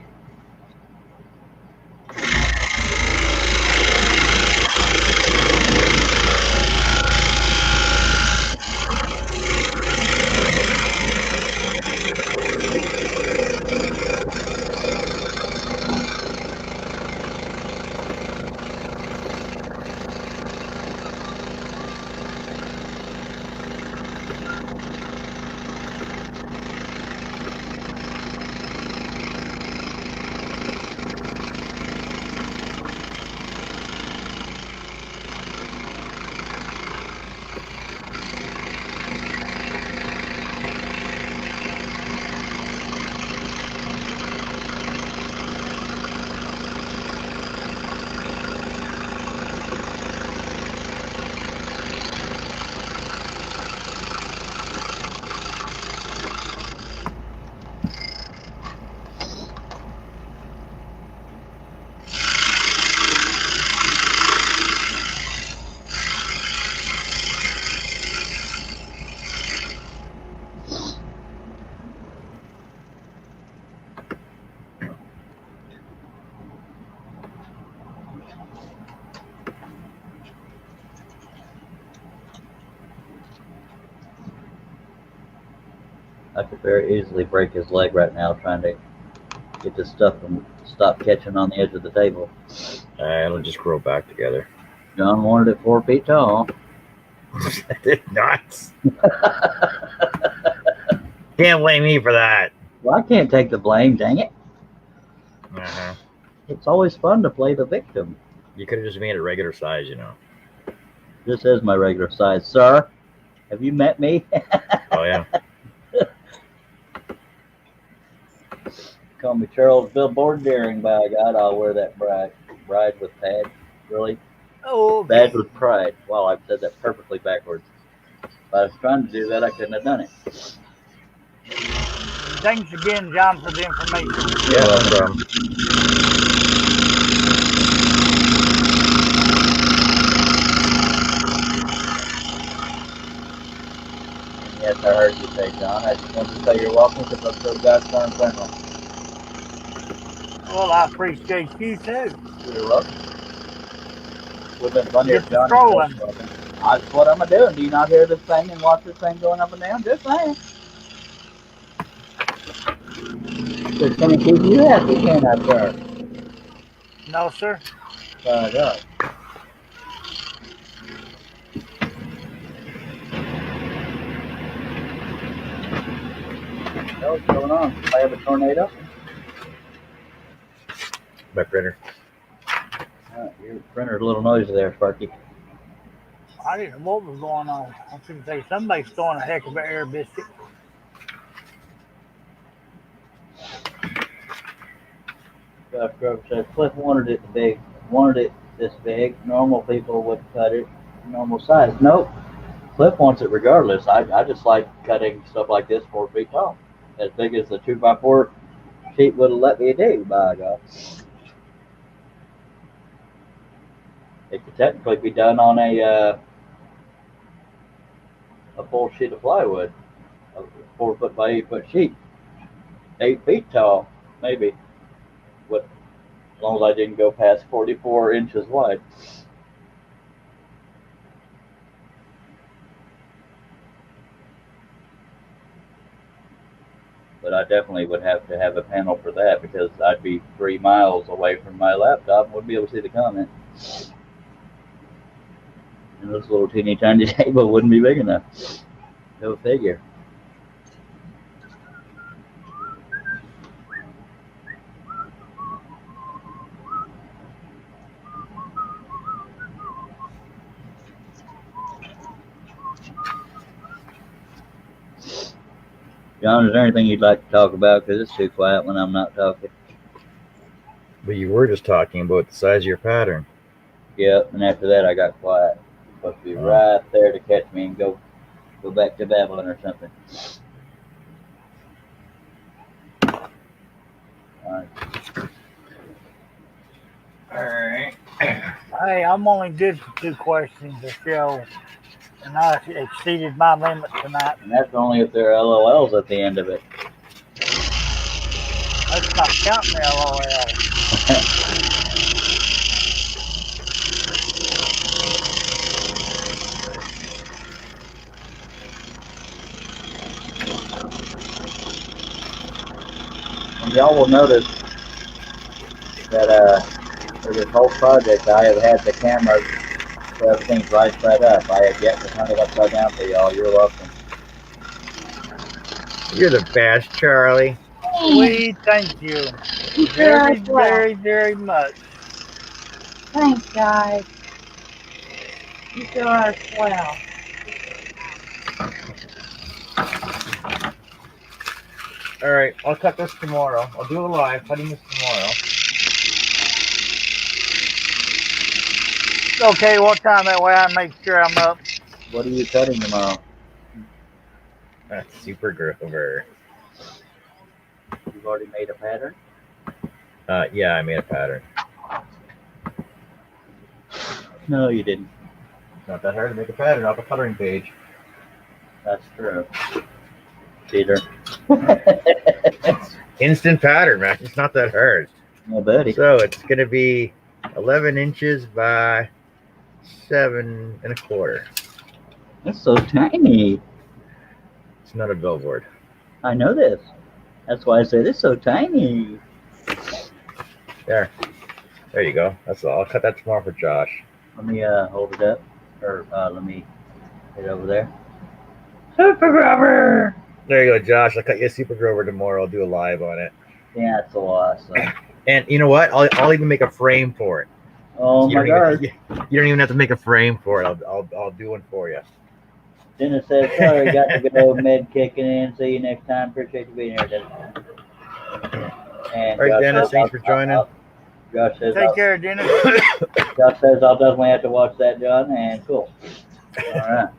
I could very easily break his leg right now trying to get this stuff from stop catching on the edge of the table. It'll just grow back together. John wanted it 4 feet tall. Nuts. Can't blame me for that. Well, I can't take the blame, dang it. Uh-huh. It's always fun to play the victim. You could have just made it regular size, This is my regular size, sir. Have you met me? Oh, yeah. Call me Charles Billboard Daring, by God. I'll wear that bride with pad. Really? Oh, okay. Bad with pride. Wow, I've said that perfectly backwards. If I was trying to do that, I couldn't have done it. Thanks again, John, for the information. Yeah, no problem. Yes, I heard you say, John. I just wanted to say you're welcome because I'm so goddamn friendly. Well, I appreciate you too. You're welcome. Would have been funny if John trolling. That's what I'm doing. Do you not hear this thing and watch this thing going up and down? Just saying. It's going to keep you happy, can't I, sir? No, sir. My God. What's going on? I have a tornado? My printer. Your printer's a little noisy there, Sparky. I didn't know what was going on. I was going to say somebody's throwing a heck of an air biscuit. Josh Grover says Cliff wanted it this big. Normal people would cut it normal size. Nope. Cliff wants it regardless. I just like cutting stuff like this 4 feet tall. As big as the 2x4 sheet would have let me do, by God. It could technically be done on a full sheet of plywood, a 4 foot by 8 foot sheet, 8 feet tall, maybe. With, as long as I didn't go past 44 inches wide. But I definitely would have to have a panel for that because I'd be 3 miles away from my laptop and wouldn't be able to see the comment. And this little teeny tiny table wouldn't be big enough. Go figure. John, is there anything you'd like to talk about? Because it's too quiet when I'm not talking. But you were just talking about the size of your pattern. Yep, and after that I got quiet. You're supposed to be right there to catch me and go back to babbling or something. Alright. Hey, I'm only good for 2 questions a show, and I exceeded my limit tonight. And that's only if there are LOLs at the end of it. That's not counting the LOL. And y'all will notice that for this whole project I have had the camera so everything's right side up. I have yet to turn it upside down for y'all. You're welcome. You're the best, Charlie. We thank you very, very, very much. Thanks, guys. You sure are swell. All right, I'll cut this tomorrow. I'll do a live cutting this tomorrow. Okay, what time? That way I make sure I'm up. What are you cutting tomorrow? That's super grover. You've already made a pattern? Yeah, I made a pattern. No, you didn't. It's not that hard to make a pattern off a coloring page. That's true. Peter. Instant pattern, man. It's not that hard. No, buddy. So it's going to be 11 inches by 7 1/4. That's so tiny. It's not a billboard. I know this. That's why I said it's so tiny. There you go. That's all. I'll cut that tomorrow for Josh. Let me hold it up, or let me get over there. Super Grover. There you go, Josh. I'll cut you a super grover tomorrow. I'll do a live on it. Yeah, it's so awesome. And you know what? I'll even make a frame for it. Oh my God! You don't even have to make a frame for it. I'll do one for you. Dennis says, "Sorry, got to go. Med kicking in. See you next time. Appreciate you being here, Dennis." And all right, Josh Dennis. says, Thanks for joining. Josh says, Take care, Dennis. Josh says, "I'll definitely have to watch that, John." And cool. All right.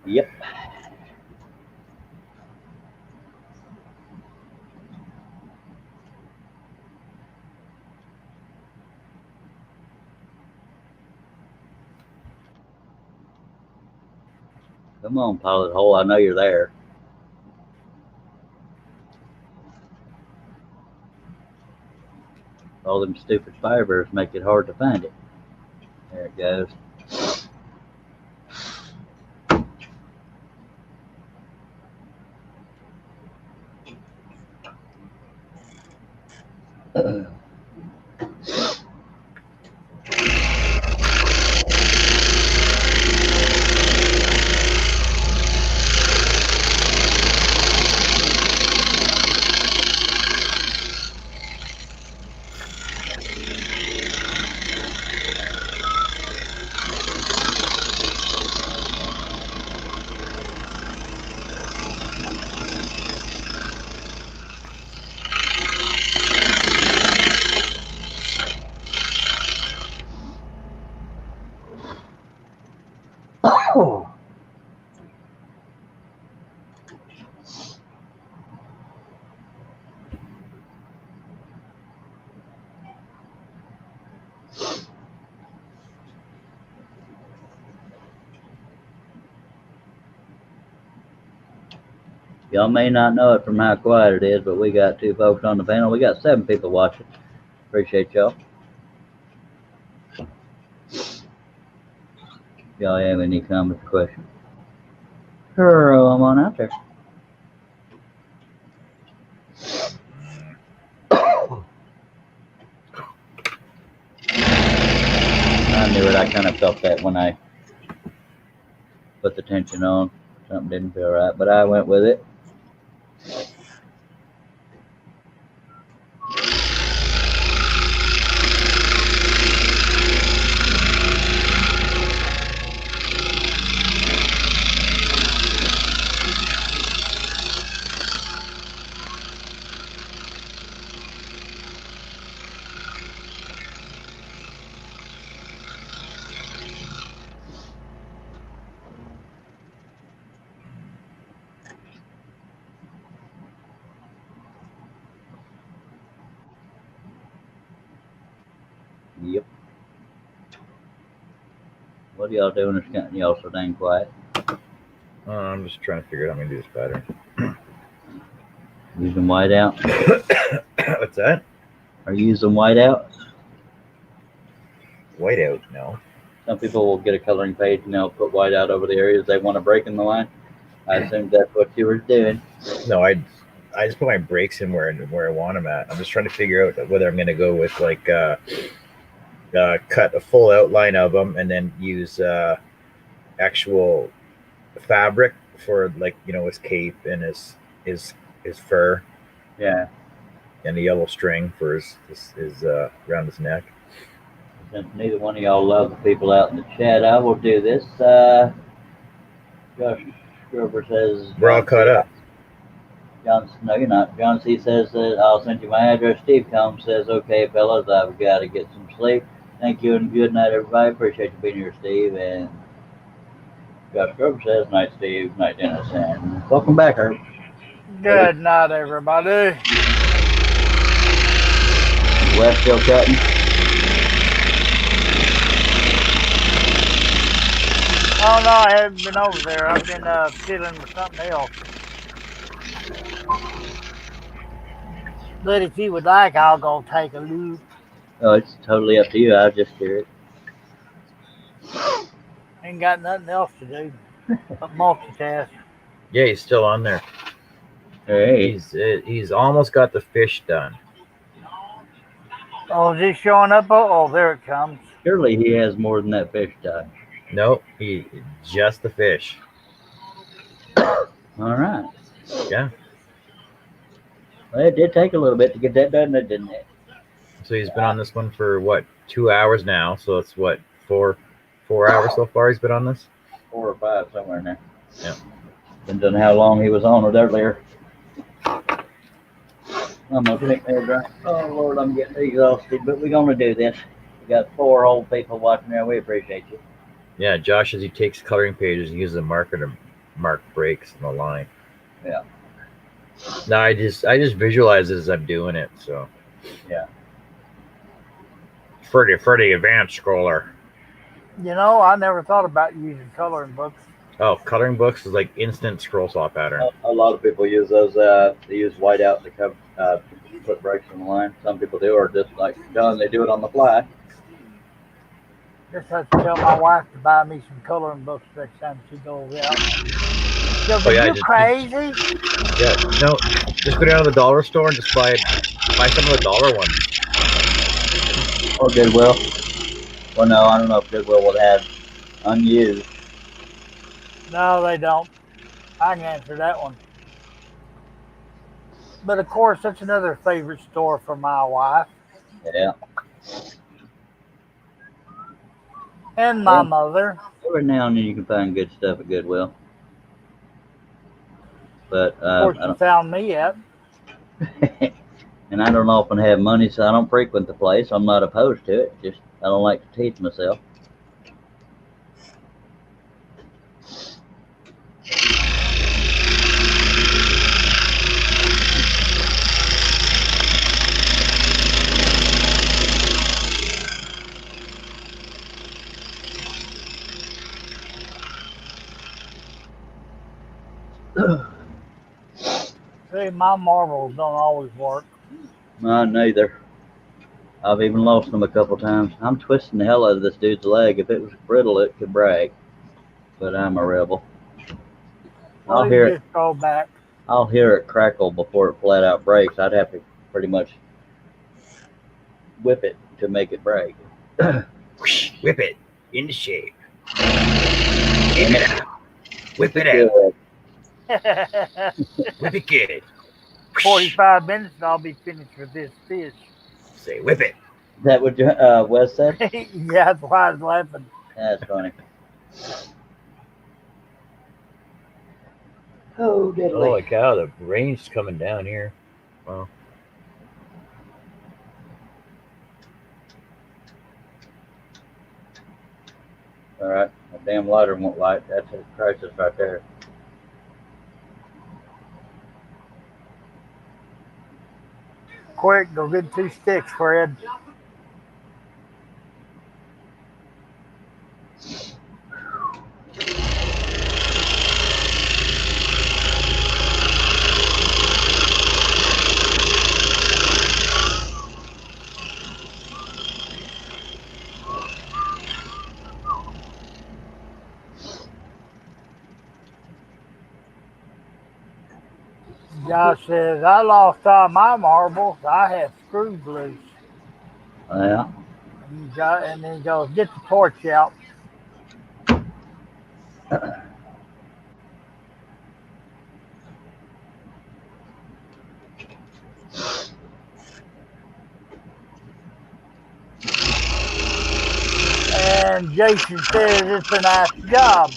Yep. Come on, Pilot Hole. I know you're there. All them stupid fibers make it hard to find it. There it goes. Y'all may not know it from how quiet it is, but we got 2 folks on the panel. We got 7 people watching. Appreciate y'all. Y'all have any comments or questions? Hurl them on out there. I knew it. I kind of felt that when I put the tension on. Something didn't feel right, but I went with it. Yep. What are y'all doing? It's getting y'all so dang quiet. I'm just trying to figure out how I'm going to do this pattern. Using whiteout? What's that? Are you using whiteout? Whiteout, no. Some people will get a coloring page and they'll put whiteout over the areas they want to break in the line. I assumed that's what you were doing. No, I just put my breaks in where I want them at. I'm just trying to figure out whether I'm going to go with like cut a full outline of them and then use actual fabric for, like, you know, his cape and his fur. Yeah. And the yellow string for his around his neck. Since neither one of y'all love the people out in the chat, I will do this. Josh Grover says we're all caught up. John, no, you're not. John C says that I'll send you my address. Steve Combs says, okay, fellas, I've got to get some sleep. Thank you and good night, everybody. Appreciate you being here, Steve. And Josh Grover says, night, Steve. Night, Dennis. And welcome back, Herb. Good night, everybody. Wes still cutting? Oh, no, I haven't been over there. I've been fiddling with something else. But if you would like, I'll go take a look. Oh, it's totally up to you. I was just curious. Ain't got nothing else to do but multitask. Yeah, he's still on there. Hey. He's almost got the fish done. Oh, is he showing up? Oh, there it comes. Surely he has more than that fish done. Nope, just the fish. All right. Yeah. Well, it did take a little bit to get that done, didn't it? So he's been on this one for what, 2 hours now? So it's what, 4 hours so far he's been on this? 4 or 5, somewhere in there. Yeah. Depends on how long he was on it earlier. I'm gonna drink me a drink. Oh Lord, I'm getting exhausted, but we're gonna do this. We got 4 old people watching there. We appreciate you. Yeah, Josh, as he takes coloring pages, he uses a marker to mark breaks in the line. Yeah. No, I just visualize it as I'm doing it. So. Yeah. For the advanced scroller. You know, I never thought about using coloring books. Oh, coloring books is like instant scroll saw pattern. A lot of people use those. They use whiteout to cover, put breaks in the line. Some people do, or just like John, they do it on the fly. Just have to tell my wife to buy me some coloring books next time she goes out. She'll be, you crazy? Yeah, no, just go down to the dollar store and just buy some of the dollar ones. Or Goodwill. Well, no, I don't know if Goodwill would have unused. No, they don't. I can answer that one. But of course, that's another favorite store for my wife. Yeah. And my mother. Every now and then you can find good stuff at Goodwill. But of course, you found me at. And I don't often have money, so I don't frequent the place. I'm not opposed to it. Just I don't like to teach myself. say my marbles don't always work. Mine neither. I've even lost them a couple times. I'm twisting the hell out of this dude's leg. If it was brittle, it could break. But I'm a rebel. Well, I'll hear it. just go back. I'll hear it crackle before it flat out breaks. I'd have to pretty much whip it to make it break. Whip it into shape. Whip it out. Whip it out. Whip it good. 45 minutes and I'll be finished with this fish. Say whip it. Is that what Wes said? Yeah, that's why I was laughing. That's funny. Oh, diddly. Holy cow, the rain's coming down here. Wow. All right. My damn lighter won't light. That's a crisis right there. Quick, go get 2 sticks, Fred. Josh says, I lost all my marbles. I had screws loose. Yeah. And then he goes, get the torch out. And Jason says, it's a nice job.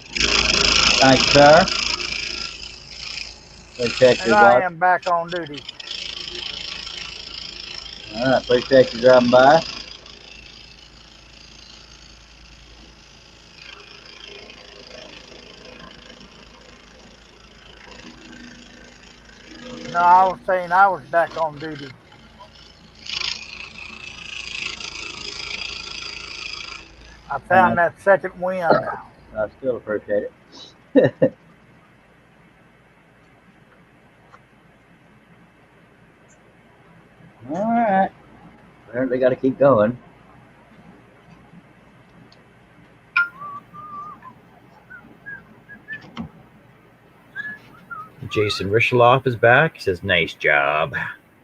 Thanks, sir. Appreciate And you, I bud. am back on duty. All right. Appreciate you driving by. No, I was saying I was back on duty. I found that second wind. I still appreciate it. All right. Apparently got to keep going. Jason Rishaloff is back. He says, nice job.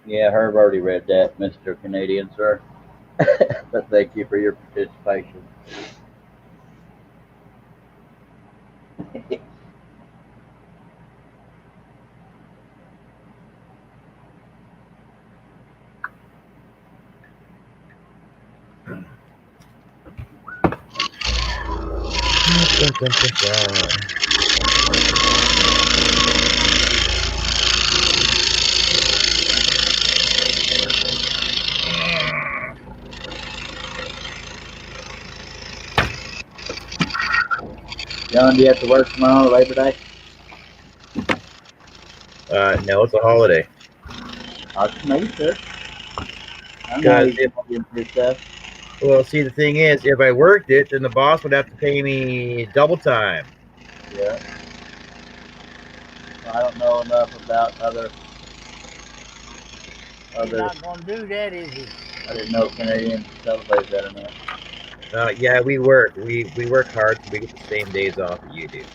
Yeah, Herb already read that, Mr. Canadian, sir. But thank you for your participation. John, do you have to work tomorrow, Labor Day? No, it's a holiday. I'll just make sure. I'm not even looking for stuff. Well, see, the thing is, if I worked it, then the boss would have to pay me double time. Yeah. I don't know enough about other. He's not going to do that, is he? I didn't know Canadians celebrate that or not. Yeah, we work. We work hard, so we get the same days off that you do.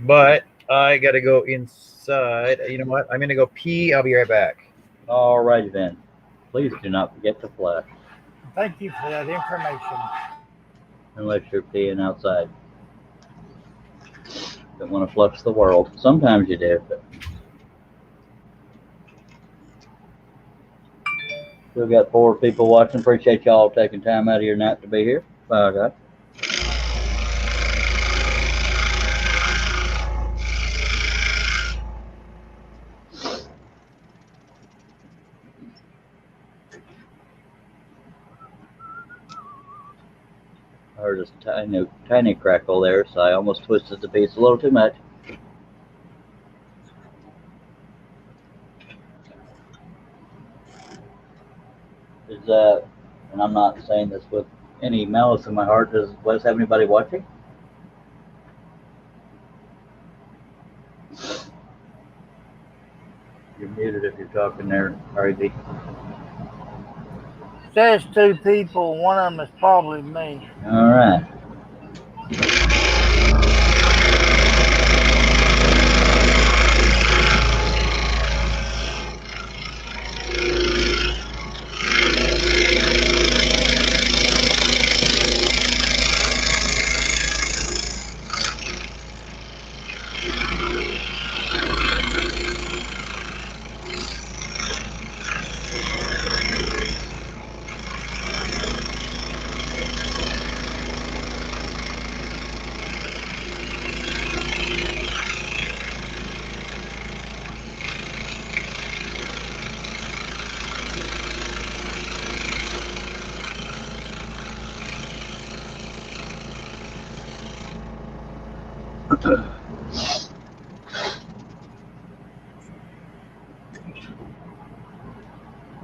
But I got to go inside. You know what? I'm going to go pee. I'll be right back. All righty then. Please do not forget to flush. Thank you for that information. Unless you're peeing outside. Don't want to flush the world. Sometimes you do, but still got 4 people watching. Appreciate y'all taking time out of your night to be here. Bye, guys. heard this tiny crackle there, so I almost twisted the piece a little too much. Is that, and I'm not saying this with any malice in my heart, does Wes have anybody watching? You're muted if you're talking there, RB. Says 2 people. One of them is probably me. All right.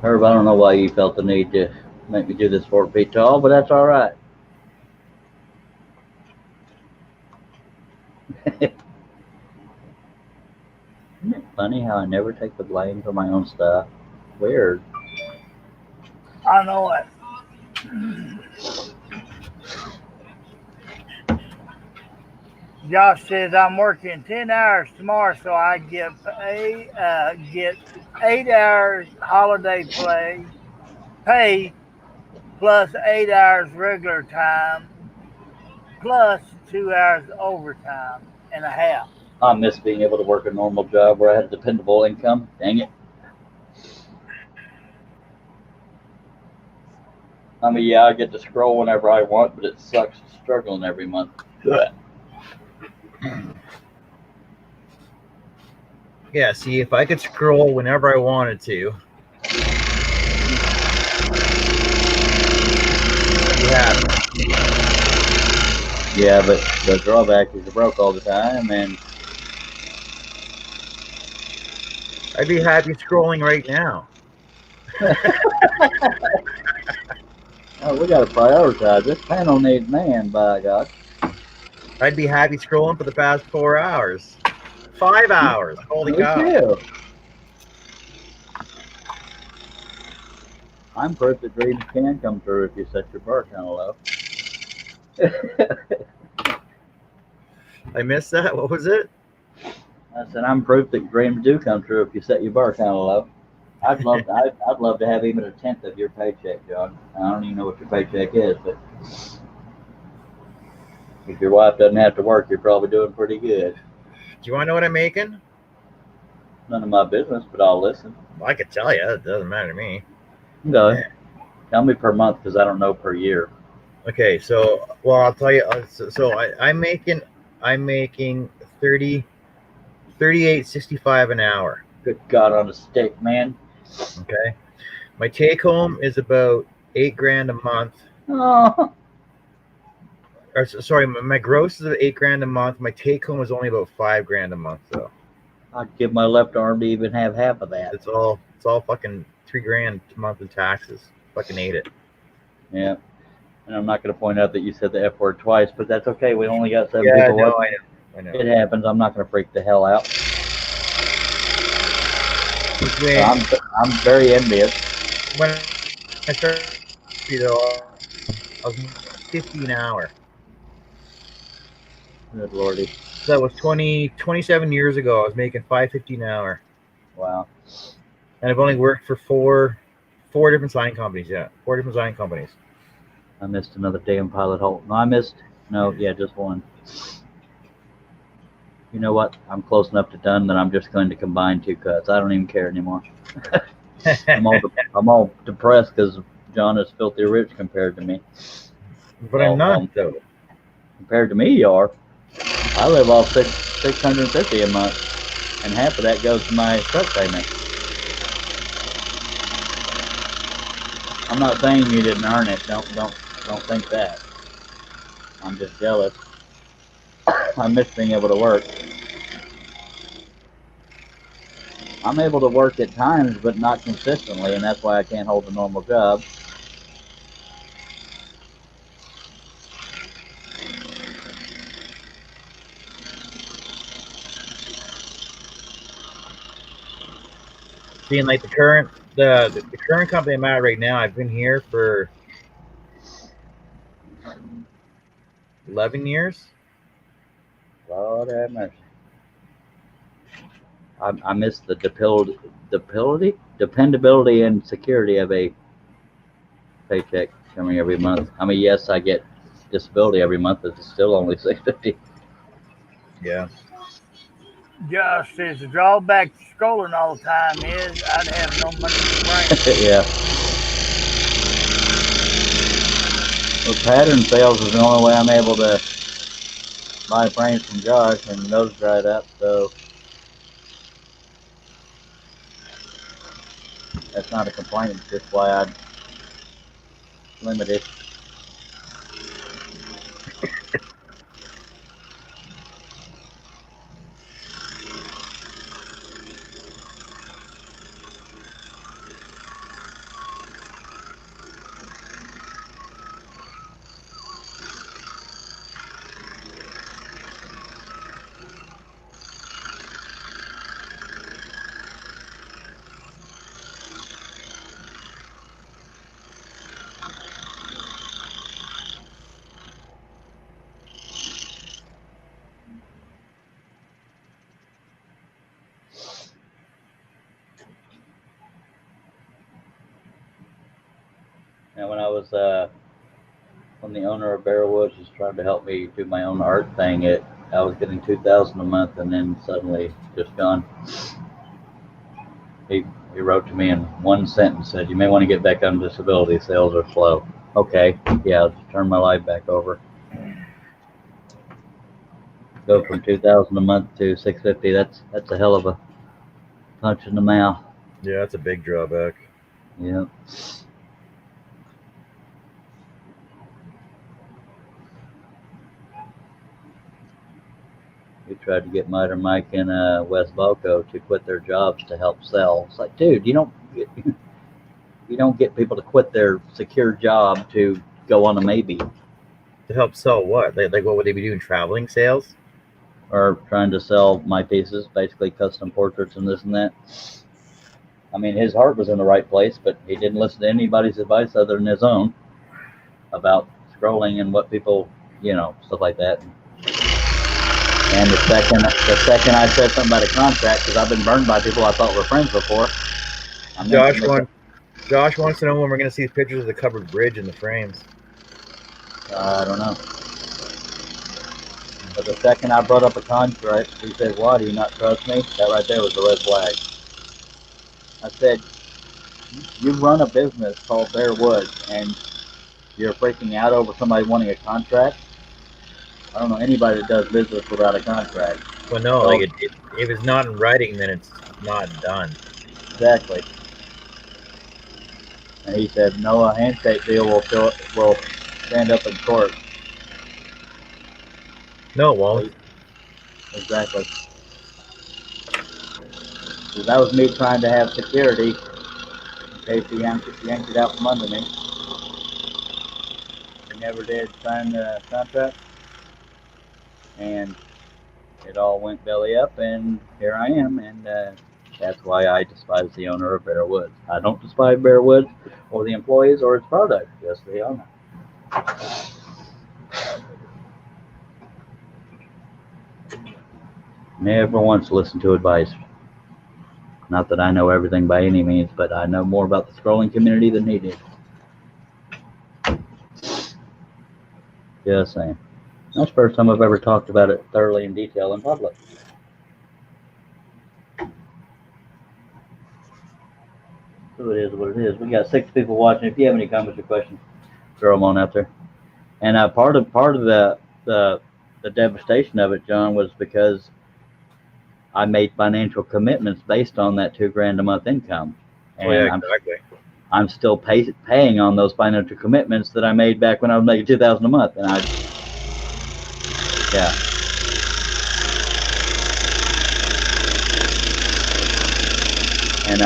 Herb, I don't know why you felt the need to make me do this 4 feet tall, but that's all right. Isn't it funny how I never take the blame for my own stuff? Weird. I know it. Josh says I'm working 10 hours tomorrow, so I get 8 hours holiday pay plus 8 hours regular time plus 2 hours overtime and a half. I miss being able to work a normal job where I had a dependable income. Dang it. I mean, yeah, I get to scroll whenever I want, but it sucks struggling every month. Yeah, see, if I could scroll whenever I wanted to. Yeah, but the drawback is you're broke all the time, and I'd be happy scrolling right now. Oh, we got to prioritize. This panel needs man, by God. I'd be happy scrolling for the past 4 hours. 5 hours. Holy cow. Too. I'm proof that dreams can come true if you set your bar kind of low. I missed that. What was it? I said I'm proof that dreams do come true if you set your bar kind of low. I'd love to have even a tenth of your paycheck, John. I don't even know what your paycheck is, but if your wife doesn't have to work, you're probably doing pretty good. Do you want to know what I'm making? None of my business, but I'll listen. Well, I could tell you. It doesn't matter to me. No, yeah. Tell me per month because I don't know per year. Okay, so I'll tell you. I'm making 38.65 an hour. Good God on a stick, man. Okay, my take home is about $8,000 a month. Oh. Or, sorry, my gross is $8,000 a month. My take home is only about $5,000 a month, though. I'd give my left arm to even have half of that. It's all fucking $3,000 a month in taxes. Fucking ate it. Yeah, and I'm not going to point out that you said the F word twice, but that's okay. We only got 7 people. No, I know. It happens. I'm not going to freak the hell out. I'm very envious. When I started, I was 50 an hour. Good lordy. So that was 27 years ago. I was making $5.50 an hour. Wow. And I've only worked for four different sign companies. Yeah, 4 different sign companies. I missed another damn pilot hole. Just one. You know what? I'm close enough to done that I'm just going to combine 2 cuts. I don't even care anymore. I'm all depressed because John is filthy rich compared to me. But I'm not, though. Compared to me, you are. I live off $650 a month, and half of that goes to my truck payment. I'm not saying you didn't earn it. Don't think that. I'm just jealous. I miss being able to work. I'm able to work at times, but not consistently, and that's why I can't hold a normal job. Seeing like the current company I'm at right now, I've been here for 11 years. Lord have mercy. I miss the dependability and security of a paycheck coming every month. I mean, yes, I get disability every month, but it's still only $650. Yeah. Josh says the drawback to scrolling all the time is I'd have no money for brains. Yeah. Well, pattern sales is the only way I'm able to buy frames from Josh, and those dried up, so that's not a complaint. It's just why I limit it. And when I was when the owner of Bearwoods was trying to help me do my own art thing, I was getting $2,000 a month, and then suddenly just gone. He wrote to me in one sentence, said, "You may want to get back on disability. Sales are slow." Okay, yeah, I'll just turn my life back over. Go from $2,000 a month to $650. That's a hell of a punch in the mouth. Yeah, that's a big drawback. Yeah. We tried to get Miter Mike and Wes Balco to quit their jobs to help sell. It's like, dude, you don't get people to quit their secure job to go on a maybe. To help sell what? Like what would they be doing? Traveling sales? Or trying to sell my pieces, basically custom portraits and this and that. I mean, his heart was in the right place, but he didn't listen to anybody's advice other than his own about scrolling and what people, stuff like that. And the second I said something about a contract, because I've been burned by people I thought were friends before. Josh wants to know when we're going to see pictures of the covered bridge in the frames. I don't know. But the second I brought up a contract, he said, "Why do you not trust me?" That right there was a red flag. I said, "You run a business called Bear Woods, and you're freaking out over somebody wanting a contract? I don't know anybody that does business without a contract." Well, no, so, if it's not in writing, then it's not done. Exactly. And he said, "No, a handshake deal will stand up in court." No, it won't. Exactly. So that was me trying to have security in case he yanked it out from under me. He never did sign the contract, and it all went belly up, and here I am, and that's why I despise the owner of Bear Woods. I don't despise Bear Woods or the employees or its product, just the owner. Never once listened to advice. Not that I know everything by any means, but I know more about the scrolling community than he did. Just saying. That's the first time I've ever talked about it thoroughly in detail in public. So it is what it is. We got 6 people watching. If you have any comments or questions, throw them on out there. And part of the devastation of it, John, was because I made financial commitments based on that $2,000 a month income. And exactly. I'm still paying on those financial commitments that I made back when I was making $2,000 a month. And Yeah. And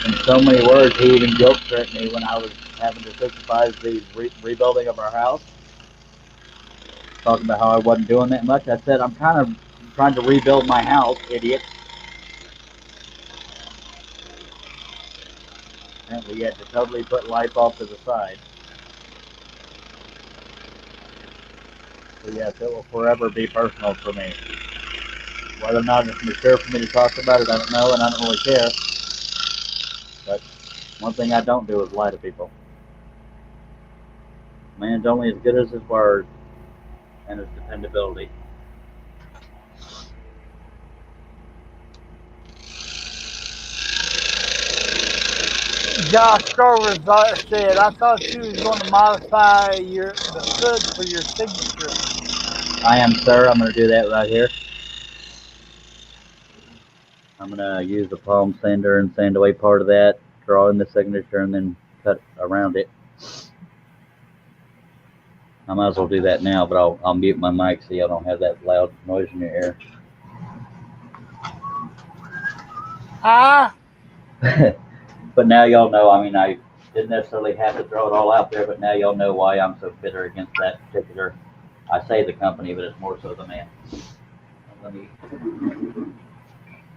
in so many words, he even guilt-tripped me when I was having to supervise the rebuilding of our house. Talking about how I wasn't doing that much. I said, I'm kind of trying to rebuild my house, idiot. Apparently, you had to totally put life off to the side. So yes, it will forever be personal for me. Whether or not it's mature for me to talk about it, I don't know, and I don't really care. But one thing I don't do is lie to people. Man's only as good as his word and his dependability. Josh Grover said, I thought you was going to modify the hood for your signature. I am, sir. I'm going to do that right here. I'm going to use the palm sander and sand away part of that, draw in the signature, and then cut around it. I might as well do that now, but I'll mute my mic so y'all don't have that loud noise in your ear. But now y'all know, I mean, I didn't necessarily have to throw it all out there, but now y'all know why I'm so bitter against that particular, I say the company, but it's more so the man.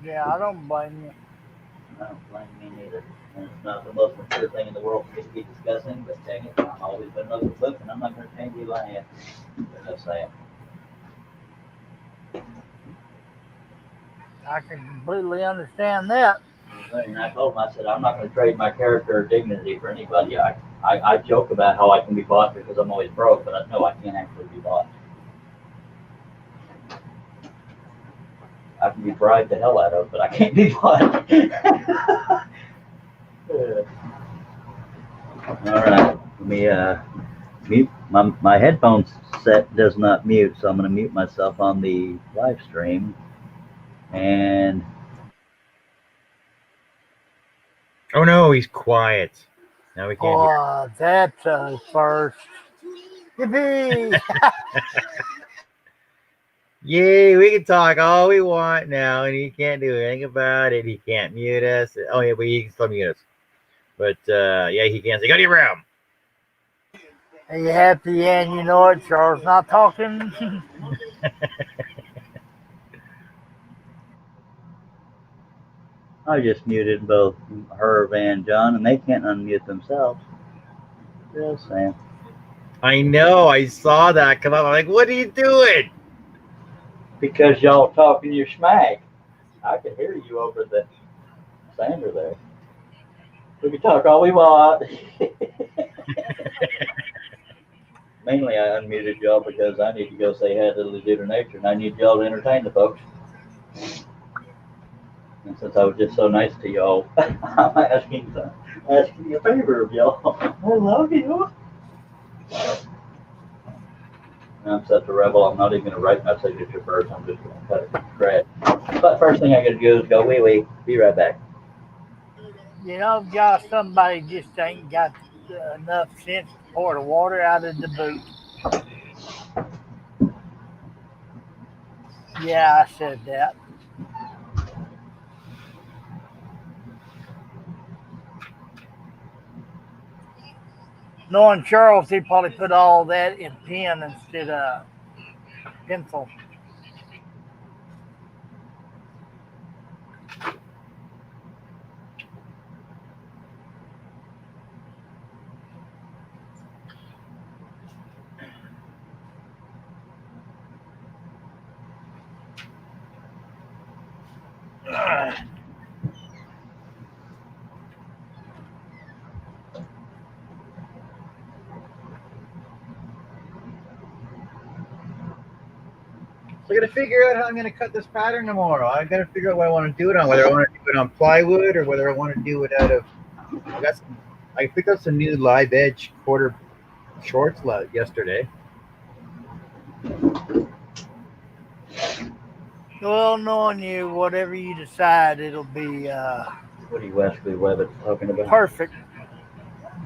Yeah, I don't blame you. I don't blame me neither. And it's not the most mature thing in the world for me to be discussing, but dang it, I've always been an open book, and I'm not going to change you I am. Just saying. I can completely understand that. And I told him, I said, I'm not going to trade my character or dignity for anybody. I joke about how I can be bought because I'm always broke, but I know I can't actually be bought. I can be bribed the hell out of, but I can't be bought. All right, let me mute. My headphones set does not mute, so I'm going to mute myself on the live stream. And oh no, he's quiet. Now we can't hear. Oh, that's a first. Yippee! Yay, we can talk all we want now, and he can't do anything about it. He can't mute us. Oh yeah, but he can still mute us. But yeah, he can say, go to your room. Are you happy? And you know it, Charles not talking. I just muted both Herb and John, and they can't unmute themselves. Just saying. I know, I saw that come up. I'm like, what are you doing? Because y'all talking your smack. I can hear you over the sander there. We can talk all we want. Mainly I unmuted y'all because I need to go say hi to the dude of nature, and I need y'all to entertain the folks. And since I was just so nice to y'all, I'm asking you a favor of y'all. I love you. And I'm such a rebel, I'm not even going to write my signature first. I'm just going to cut it from scratch. But first thing I got to do is go wee wee. Be right back. You know, Josh, somebody just ain't got enough sense to pour the water out of the boot. Yeah, I said that. Knowing Charles, he probably put all that in pen instead of pencil. So I got to figure out how I'm going to cut this pattern tomorrow. I got to figure out what I want to do it on, whether I want to do it on plywood or whether I want to do it out of. I picked up some new live edge quarter shorts yesterday. Well, knowing you, whatever you decide, it'll be What are you Wesley Webbit talking about? perfect.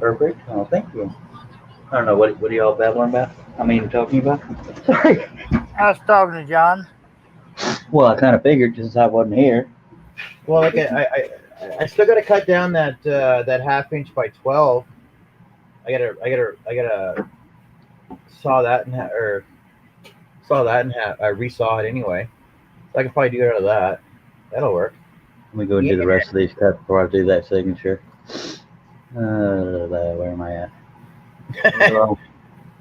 Perfect? Oh, thank you. I don't know, what are y'all babbling about? I mean, talking about? Sorry. I was talking to John. Well, I kind of figured since I wasn't here. Well, like I still got to cut down that that 1/2 inch by 12. I gotta saw that or saw that and I resaw it anyway. So I can probably do it out of that. That'll work. Let me go and do the rest of these cuts before I do that signature. Where am I at?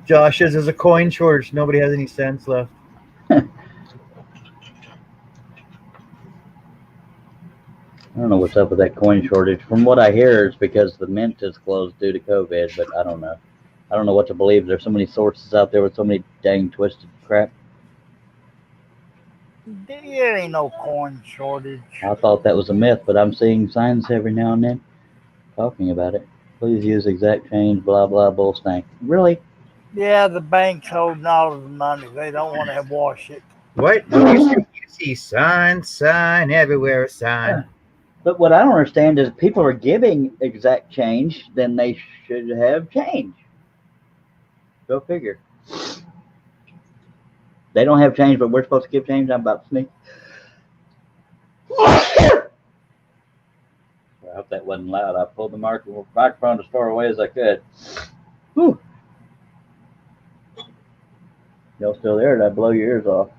Josh says there's a coin shortage. Nobody has any cents left. I don't know what's up with that coin shortage. From what I hear, it's because the mint is closed due to COVID, but I don't know. I don't know what to believe. There's so many sources out there with so many dang twisted crap. There ain't no coin shortage. I thought that was a myth, but I'm seeing signs every now and then talking about it. Please use exact change, blah, blah, bull stank. Really? Yeah, the bank's holding all of the money. They don't want to wash it. What? You see sign everywhere, sign. But what I don't understand is if people are giving exact change, then they should have change. Go figure. They don't have change, but we're supposed to give change. I'm about to sneak. I hope that wasn't loud. I pulled the microphone as far away as I could. Whew. Y'all still there? Did I blow your ears off?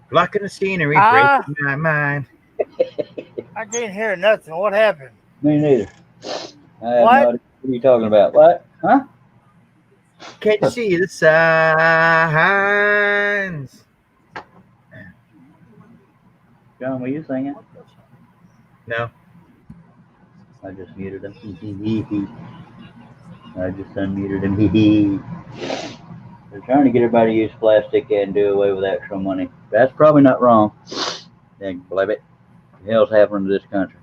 Blocking the scenery, breaking my mind. I can't hear nothing. What happened? Me neither. I have no idea. What are you talking about? What? Huh? Can't you see the signs? John, were you singing? No. I just muted him. I just unmuted him. They're trying to get everybody to use plastic and do away with actual money. That's probably not wrong. Dang, believe it. What the hell's happening to this country?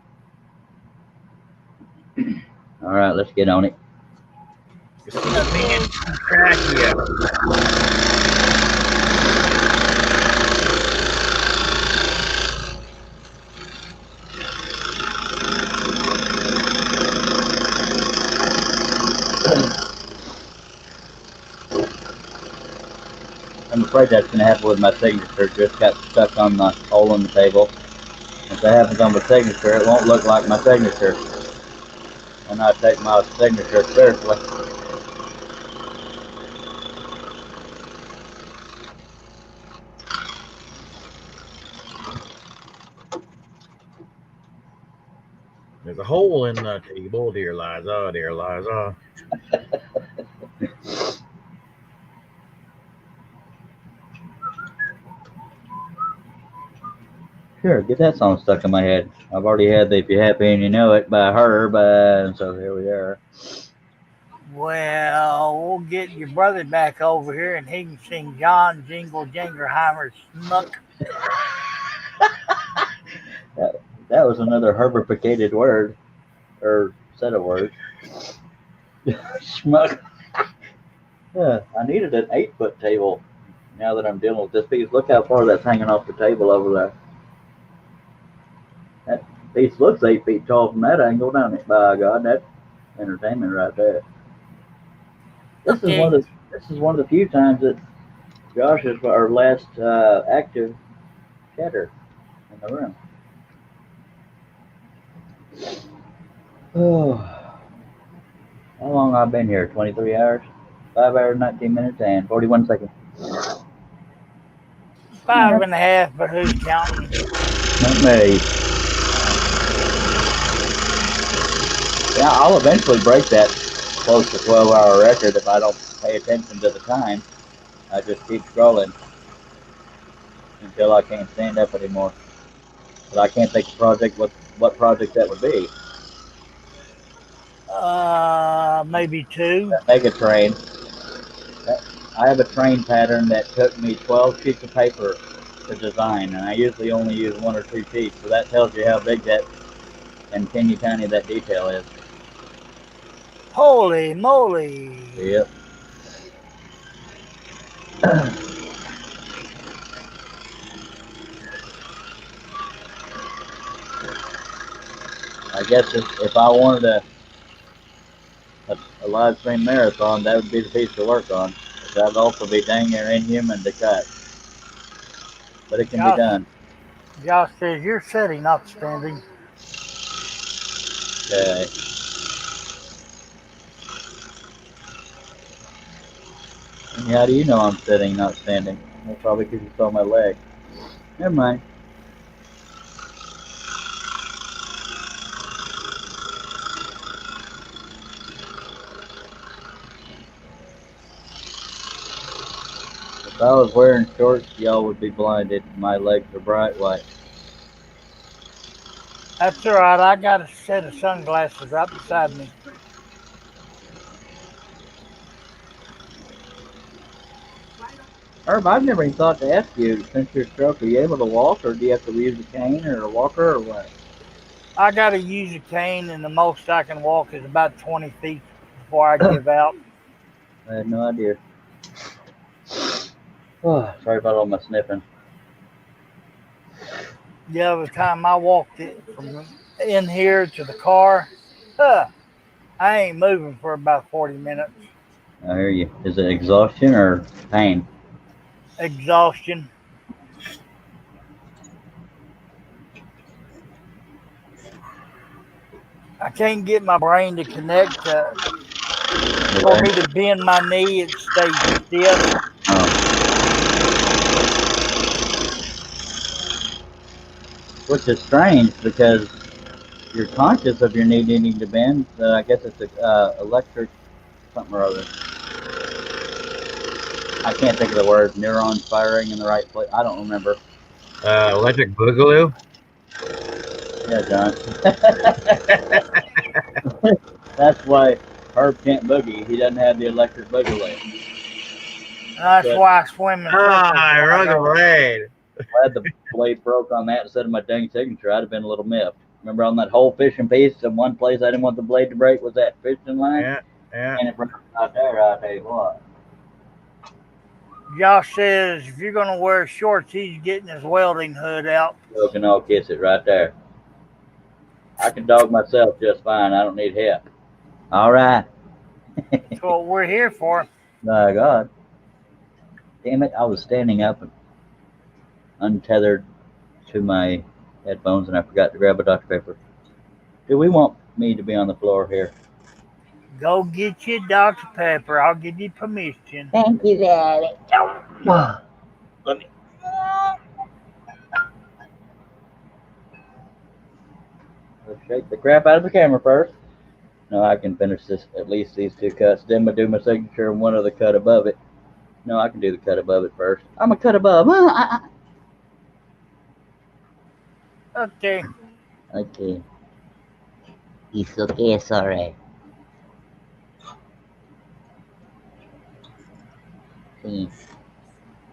All right, let's get on it. I'm afraid that's going to happen with my signature. It just got stuck on the hole in the table. If that happens on my signature, it won't look like my signature. And I take my signature seriously. There's a hole in the table, dear Liza, dear Liza. Sure, get that song stuck in my head. I've already had the If You're Happy and You Know It by her, and so here we are. Well, we'll get your brother back over here and he can sing John Jingle Jingleheimer's Smuck. That was another herbificated word, or set of words. Schmuck. Yeah, I needed an 8-foot table now that I'm dealing with this piece. Look how far that's hanging off the table over there. That piece looks 8 feet tall from that angle, doesn't it? By God, that's entertainment right there. This is one of the few times that Josh is our last active chatter in the room. Oh, how long have I been here? 23 hours? 5 hours, 19 minutes, and 41 seconds. 5.5, but who's counting? Not me. Yeah, I'll eventually break that close to 12-hour record if I don't pay attention to the time. I just keep scrolling until I can't stand up anymore. But I can't think of what project that would be. Maybe 2. Mega train. I have a train pattern that took me 12 sheets of paper to design, and I usually only use 1 or 2 sheets, so that tells you how big that and teeny tiny that detail is. Holy moly! Yep. I guess if I wanted a live stream marathon, that would be the piece to work on. That'd also be dang near inhuman to cut. But it can be done. Josh says you're sitting, not standing. Okay. And how do you know I'm sitting, not standing? Well, probably because you saw my leg. Never mind. If I was wearing shorts, y'all would be blinded. My legs are bright white. That's all right. I got a set of sunglasses right beside me. Herb, I've never even thought to ask you, since your stroke, are you able to walk, or do you have to use a cane or a walker, or what? I got to use a cane, and the most I can walk is about 20 feet before I give out. I had no idea. Oh, sorry about all my sniffing. The other time I walked it from in here to the car, I ain't moving for about 40 minutes. I hear you. Is it exhaustion or pain? Exhaustion. I can't get my brain to connect for me to bend my knee. It stays stiff. Which is strange because you're conscious of your knee needing to bend. I guess it's electric something or other. I can't think of the word. Neurons firing in the right place. I don't remember. Electric boogaloo? Yeah, John. That's why Herb can't boogie. He doesn't have the electric boogaloo. That's why I swim in circles. I broke a blade. If I had the blade broke on that instead of my dang signature, I'd have been a little miffed. Remember on that whole fishing piece, in one place I didn't want the blade to break was that fishing line? Yeah. And it broke out there, I'll tell you what. Josh says if you're going to wear shorts, he's getting his welding hood out. You can all kiss it right there. I can dog myself just fine. I don't need help. All right. That's what we're here for. My God. Damn it, I was standing up and untethered to my headphones and I forgot to grab a Dr. Pepper. Do we want me to be on the floor here? Go get you Dr. Pepper. I'll give you permission. Thank you, Daddy. Let me. Let's shake the crap out of the camera first. No, I can finish this, at least these two cuts. Then we'll do my signature and one other cut above it. No, I can do the cut above it first. I'm a cut above. Okay. Okay. It's okay, sorry. See.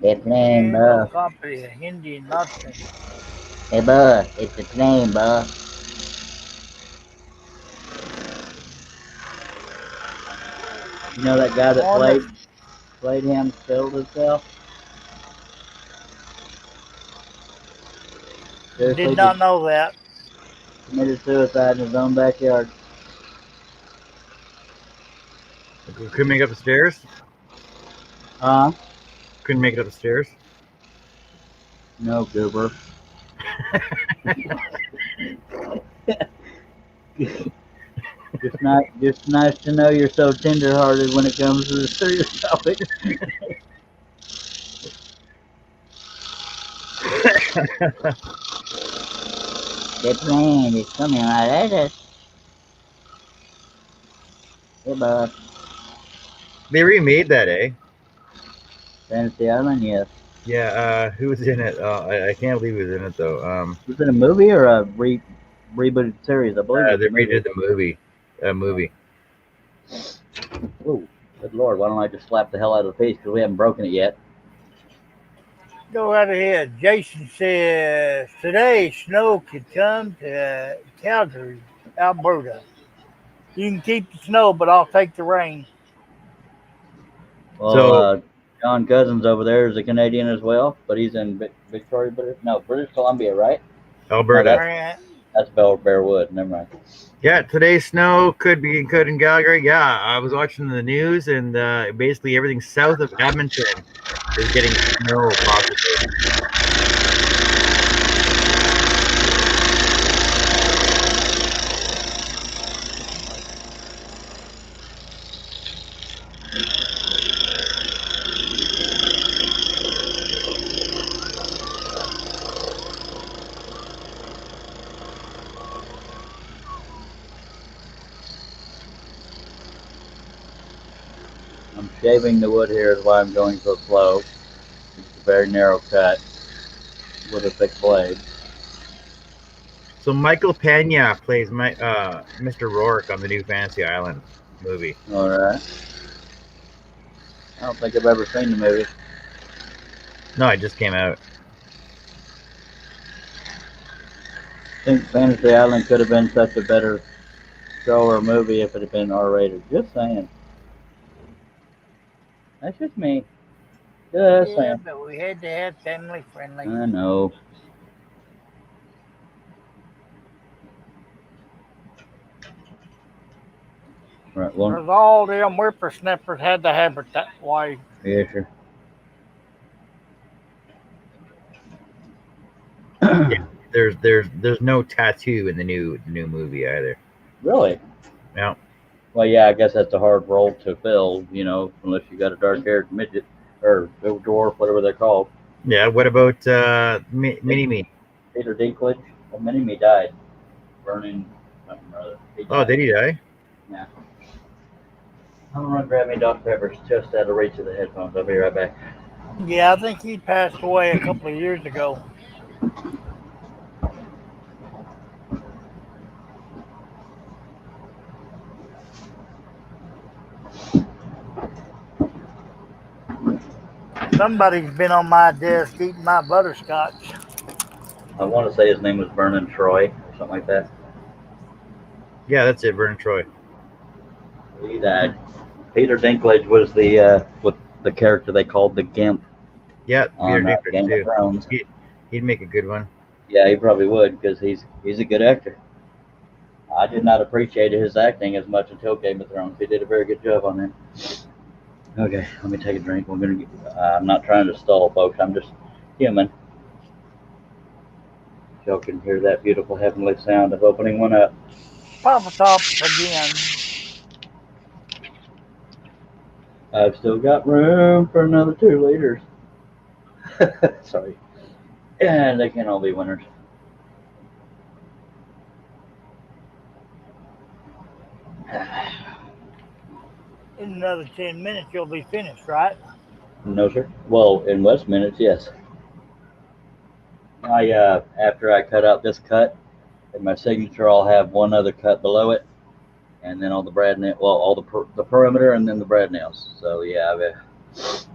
The plane, bro. Hindi, nothing. Hey, bro, it's the plane, bro. You know that guy that played him killed himself? Did not know that. Committed suicide in his own backyard. Couldn't make it up the stairs? Couldn't make it up the stairs? No, goober. Just nice to know you're so tender-hearted when it comes to the serious topic. The plane is coming right at us. Hey, bud. They remade that, eh? Fantasy Island, yes. Yeah, who was in it? I can't believe he was in it, though. Was it a movie or a rebooted series? I believe they redid the movie. Movie. Oh, good Lord. Why don't I just slap the hell out of the piece because we haven't broken it yet? Go right ahead. Jason says today snow could come to Calgary, Alberta. You can keep the snow, but I'll take the rain. Well, John Cousins over there is a Canadian as well, but he's in British Columbia, right? Alberta. That's Bearwood. Never mind. Yeah, today's snow could in Calgary. Yeah, I was watching the news, and basically everything south of Edmonton is getting snow possibly. I'm shaving the wood here is why I'm going so slow. It's a very narrow cut with a thick blade. So Michael Pena plays Mr. Rourke on the new Fantasy Island movie. All right. I don't think I've ever seen the movie. No, it just came out. I think Fantasy Island could have been such a better show or movie if it had been R-rated. Just saying. That's just me. Just Yeah, saying. but we had to have family friendly. I know. Right, well, Because all them whippersnappers had to have it that way. yeah, sure. Yeah, there's no tattoo in the new movie either. Really? No. Well, yeah, I guess that's a hard role to fill, you know, unless you got a dark-haired midget or dwarf, whatever they're called. Yeah. What about Mini-Me? Peter Dinklage. Well, Mini-Me died. Burning something or other. Oh, did he die? Yeah. I'm gonna run grab me Dr. Pepper's just out of reach of the headphones. I'll be right back. Yeah, I think he passed away a couple of years ago. Somebody's been on my desk eating my butterscotch. I want to say his name was Vernon Troy or something like that. Yeah, that's it, Vernon Troy. He died. Peter Dinklage was the character they called the Gimp. Yeah, Peter on Dinklage Game too. of Thrones. He'd make a good one. Yeah, he probably would because he's a good actor. I did not appreciate his acting as much until Game of Thrones. He did a very good job on that. Okay, let me take a drink. I'm not trying to stall, folks. I'm just human. Y'all can hear that beautiful heavenly sound of opening one up. Papa Top again. I've still got room for another 2 liters. Sorry. And they can't all be winners. In another 10 minutes, you'll be finished, right? No, sir. Well, in West minutes, yes. After I cut out this cut, in my signature, I'll have one other cut below it, and then all the brad nail, well, all the perimeter, and then the brad nails. So yeah,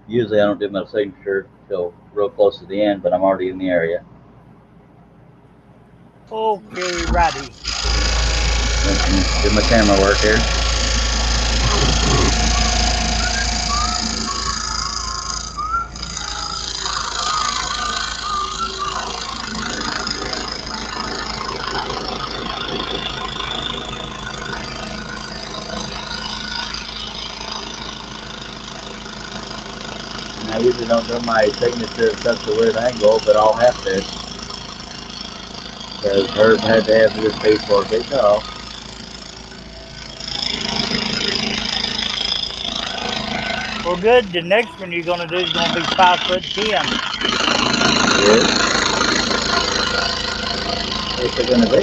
usually I don't do my signature till real close to the end, but I'm already in the area. Okay, righty. Do my camera work here. I usually don't do my signature at such a weird angle, but I'll have to. Because Herb had to have his face for a big dog. Well, good. The next one you're going to do is going to be 5'10". Yes. What's it going to be?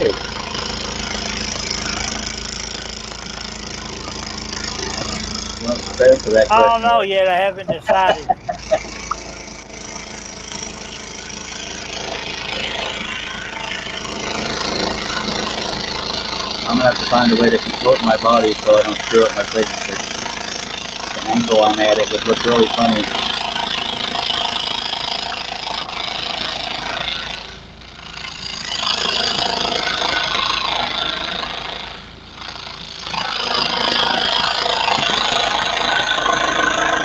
I'm not prepared for that I question. don't know yet. I haven't decided. I'm going to have to find a way to contort my body so I don't screw up my signature. The angle I'm at, it would look really funny.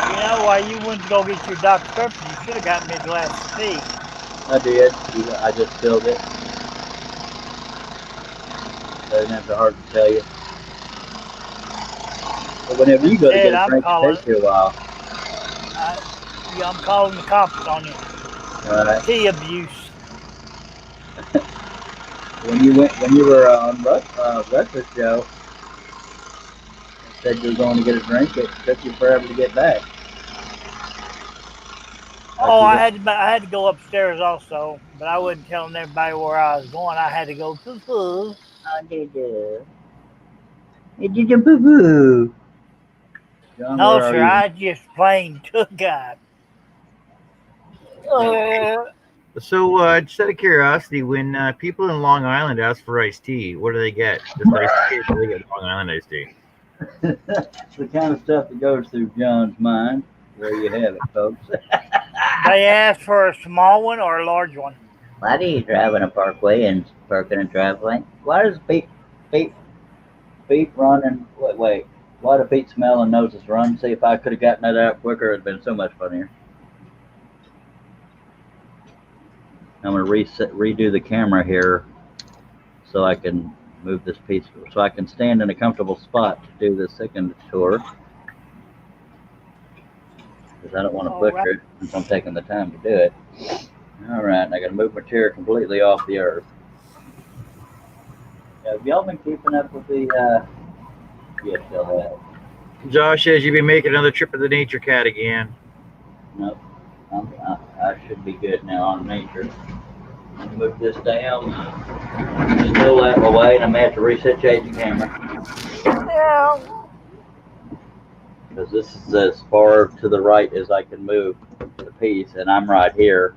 You know, why you wouldn't go get your Dr. Pepper, you should have got me a glass of tea. I did. I just spilled it. That's hard to tell you. But whenever you go to Said get a I'm drink, it calling. takes you a while. Yeah, I'm calling the cops on you. Right. Tea abuse. When you were on Breakfast Show, said you were going to get a drink. It took you forever to get back. Oh, I had to go upstairs also, but I wasn't telling everybody where I was going. I had to go poo poo. Did you poo poo? John, No, where are sir, you? I just plain took out. So, just out of curiosity, when people in Long Island ask for iced tea, what do they get? Just iced tea, or do they get Long Island iced tea? The kind of stuff that goes through John's mind. There you have it, folks. They asked for a small one or a large one. Why do you drive on a parkway and park in a driveway? Why does feet run and wait? Why do feet smell and noses run? See, if I could have gotten that out quicker, it'd been so much funnier. I'm gonna redo the camera here, so I can move this piece, so I can stand in a comfortable spot to do the second tour. Because I don't want to butcher it since I'm taking the time to do it. All right, I got to move my chair completely off the earth. Have y'all been keeping up with the? Yes, y'all have. Josh says you've been making another trip to the nature cat again. Nope, I should be good now on nature. I'm gonna move this down. Still that way, and I'm gonna have to resituate the camera. Yeah. Because this is as far to the right as I can move the piece, and I'm right here.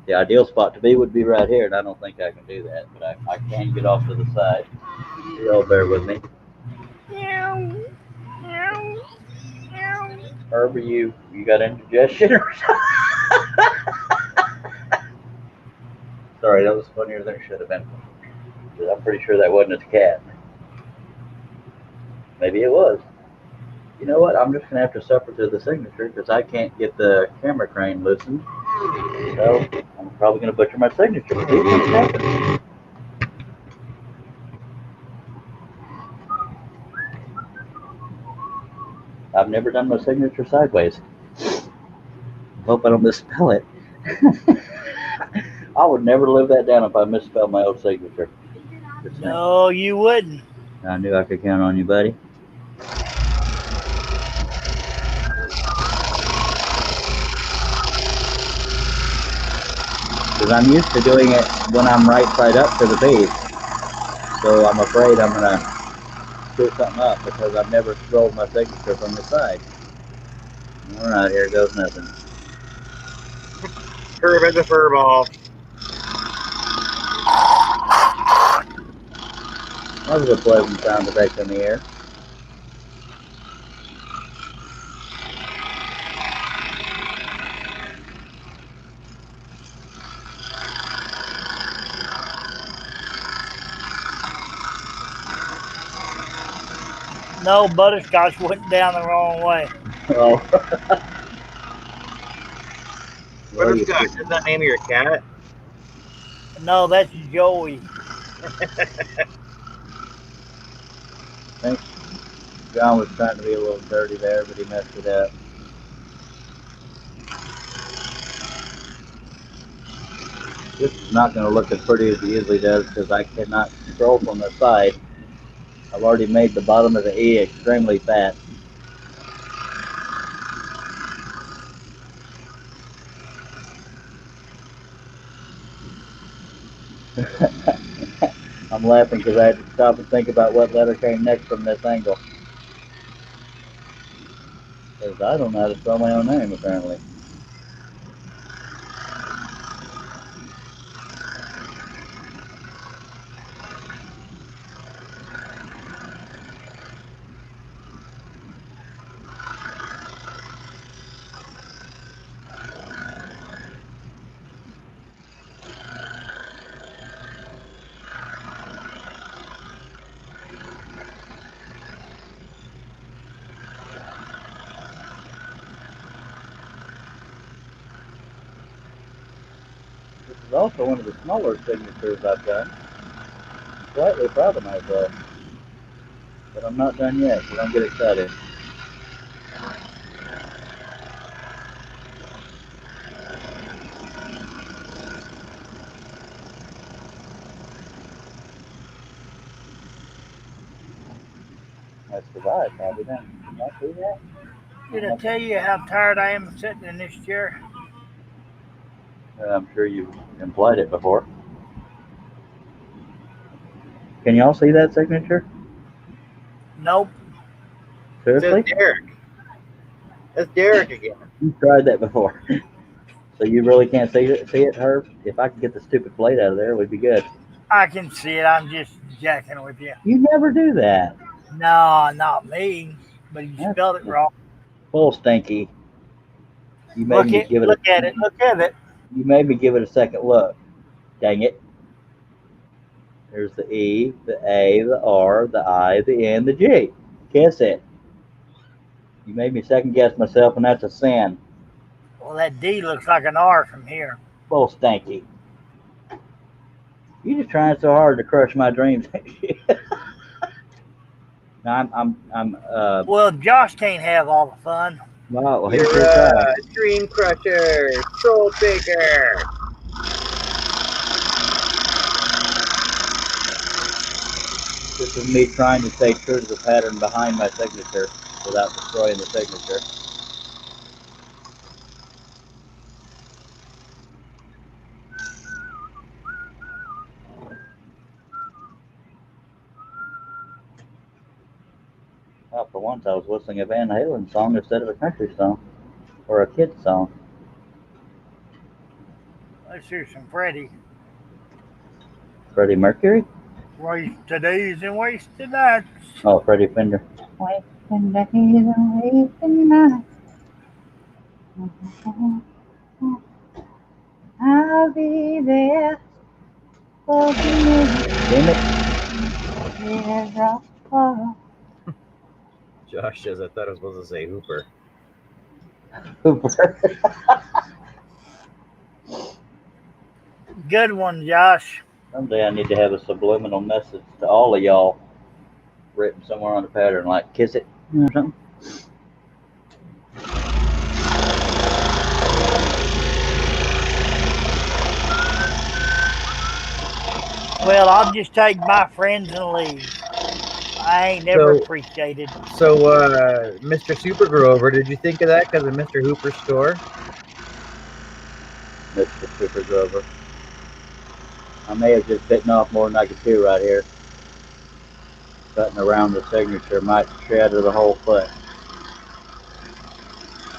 The ideal spot to be would be right here, and I don't think I can do that, but I can get off to the side. Y'all bear with me. Herbie, you got indigestion or something? Sorry, that was funnier than it should have been. I'm pretty sure that wasn't his cat. Maybe it was. You know what? I'm just going to have to suffer to the signature because I can't get the camera crane loosened. So I'm probably going to butcher my signature. See what's happening. I've never done my signature sideways. Hope I don't misspell it. I would never live that down if I misspelled my old signature. No, you wouldn't. I knew I could count on you, buddy. Because I'm used to doing it when I'm right side up to the base. So I'm afraid I'm going to screw something up because I've never scrolled my signature from the side. Alright, here goes nothing. Herb at the fur ball. That was a pleasant sound effect in the air. No, Butterscotch went down the wrong way. Oh. Butterscotch, is that the name of your cat? No, that's Joey. I think John was trying to be a little dirty there, but he messed it up. This is not going to look as pretty as it usually does because I cannot scroll from the side. I've already made the bottom of the E extremely fat. I'm laughing because I had to stop and think about what letter came next from this angle. Because I don't know how to spell my own name, apparently. This is also one of the smaller signatures I've done. Slightly proud of myself. But I'm not done yet, so don't get excited. That's the vibe, probably then. Can y'all see that? Did I tell you how tired I am sitting in this chair? I'm sure you've implied it before. Can y'all see that signature? Nope. Seriously? That's Derek. That's Derek again. You tried that before. So you really can't see it, Herb? If I could get the stupid plate out of there, we'd be good. I can see it. I'm just jacking with you. You never do that. No, not me. But you spelled it wrong. Full stinky. You made Look me at give it. look at it. Look at it. You made me give it a second look. Dang it. There's the E, the A, the R, the I, the N, the G. Kiss it. You made me second guess myself, and that's a sin. Well, that D looks like an R from here. Full stanky. You just trying so hard to crush my dreams. Well, Josh can't have all the fun. Wow, well, You're Dream Crusher, Soul Taker. This is me trying to stay true to the pattern behind my signature without destroying the signature. Well, for once, I was listening to a Van Halen song instead of a country song or a kid's song. Let's hear some Freddie. Freddie Mercury? Wasted days and wasted nights. Oh, Freddie Fender. Wasting days and wasting nights. I'll be there for you. Damn it. Josh says, I thought I was supposed to say Hooper. Hooper. Good one, Josh. Someday I need to have a subliminal message to all of y'all written somewhere on the pattern, like kiss it or something. Well, I'll just take my friends and leave. I ain't never appreciated. So, Mr. Super Grover, did you think of that because of Mr. Hooper's store? Mr. Super Grover. I may have just bitten off more than I could chew right here. Cutting around the signature might shatter the whole foot.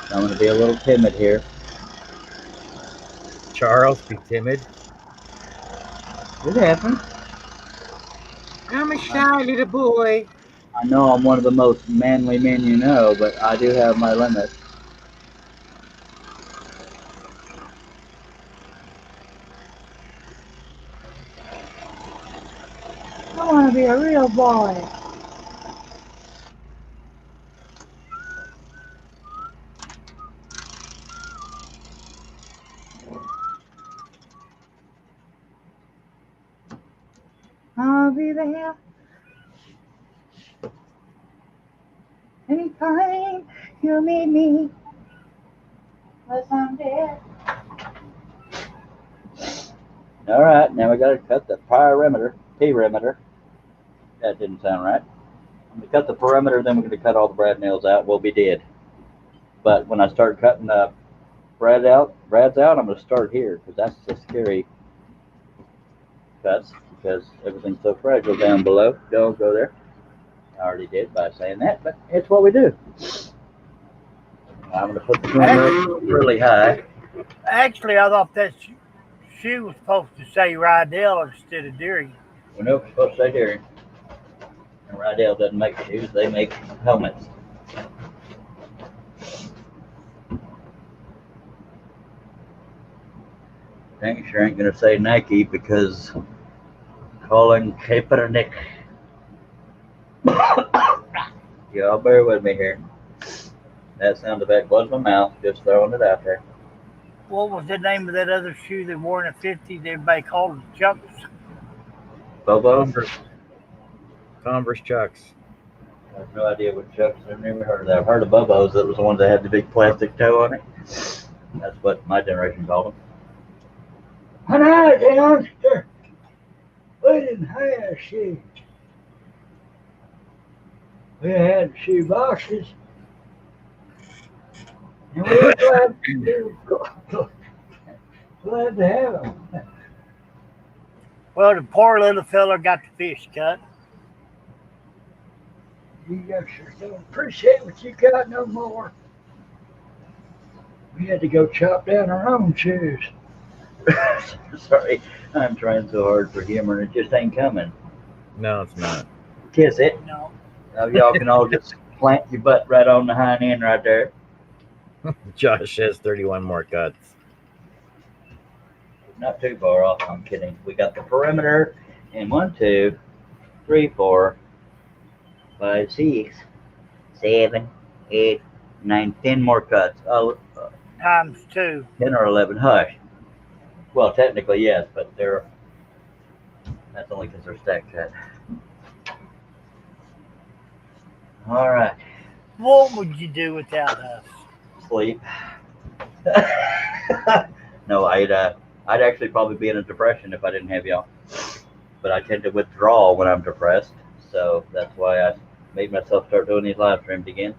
So I'm going to be a little timid here. Charles, be timid. It happens. I'm a shy little boy. I know I'm one of the most manly men you know, but I do have my limits. I want to be a real boy. I'll be there anytime you need me. 'Cause I'm there. All right, now we got to cut the perimeter. That didn't sound right. I'm going to cut the perimeter, then we're going to cut all the brad nails out. We'll be dead. But when I start cutting the brads out, I'm going to start here because that's the scary cuts because everything's so fragile down below. Don't go there. I already did by saying that, but it's what we do. I'm going to put the camera really high. Actually, I thought that shoe was supposed to say Rydell instead of Deary. Well, nope, it's supposed to say Deary. And Rydell doesn't make shoes, they make helmets. Dang sure ain't going to say Nike because Colin Kaepernick. Y'all bear with me here. That sound effect was my mouth, just throwing it out there. What was the name of that other shoe they wore in the 50s? Everybody called them Chucks. Bobo? Converse Chucks. I have no idea what Chucks. I've never heard of that. I've heard of Bobos. That was the ones that had the big plastic toe on it. That's what my generation called them. Hi, youngster. We didn't have shoes. We had shoe boxes. And we were glad to have them. Well, the poor little fella got the fish cut. You youngsters don't appreciate what you got no more. We had to go chop down our own shoes. Sorry, I'm trying so hard for humor and it just ain't coming. No, it's not. Kiss it. No. Now y'all can all just plant your butt right on the hind end right there. Josh has 31 more cuts. Not too far off, I'm kidding. We got the perimeter and 1, 2, 3, 4, 5, 6, 7, 8, 9, 10 more cuts. Times 2. 10 or 11. Hush. Well, technically, yes, but that's only because they're stacked cut. All right. What would you do without us? Sleep. No, I'd actually probably be in a depression if I didn't have y'all. But I tend to withdraw when I'm depressed, so that's why I made myself start doing these live streams again.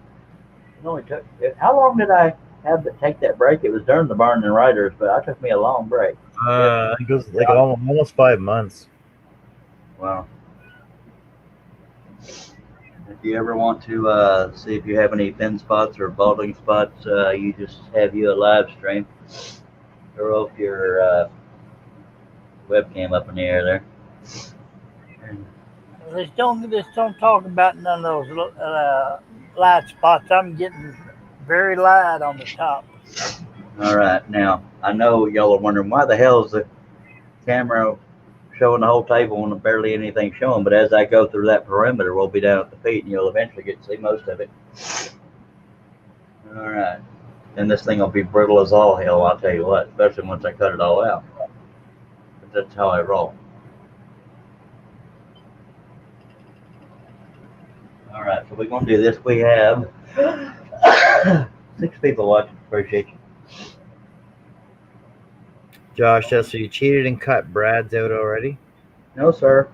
It only took. How long did I have to take that break? It was during the Barn and Riders, but it took me a long break. I think it was like almost 5 months. Wow. If you ever want to see if you have any thin spots or balding spots, you just have you a live stream. Throw up your webcam up in the air there. Let's don't talk about none of those light spots. I'm getting very light on the top. All right, now I know y'all are wondering why the hell is the camera showing the whole table and barely anything showing, but as I go through that perimeter, we'll be down at the feet and you'll eventually get to see most of it. All right, and this thing will be brittle as all hell, I'll tell you what, especially once I cut it all out. But that's how I roll. All right, so we're going to do this. We have 6 people watching. Appreciate you. Josh says, so you cheated and cut Brad's out already? No, sir.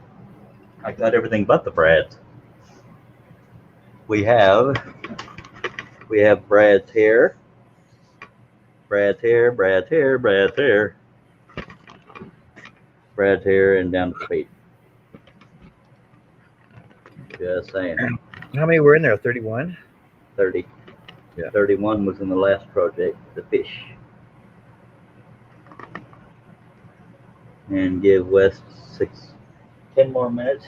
I got everything but the Brads. We have Brad's hair. Brad's hair, Brad's hair, Brad's hair. Brad's hair and down the feet. Just saying. How many were in there? 31? 30. Yeah. 31 was in the last project, the fish. And give West 10 more minutes.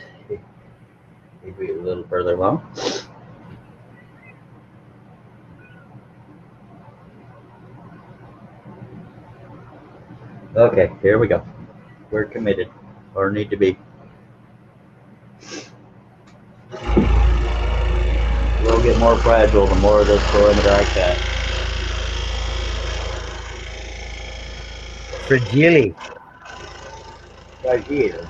Maybe a little further along. Okay, here we go. We're committed, or need to be. We'll get more fragile the more of this perimeter I cut. Fragile. Fragile.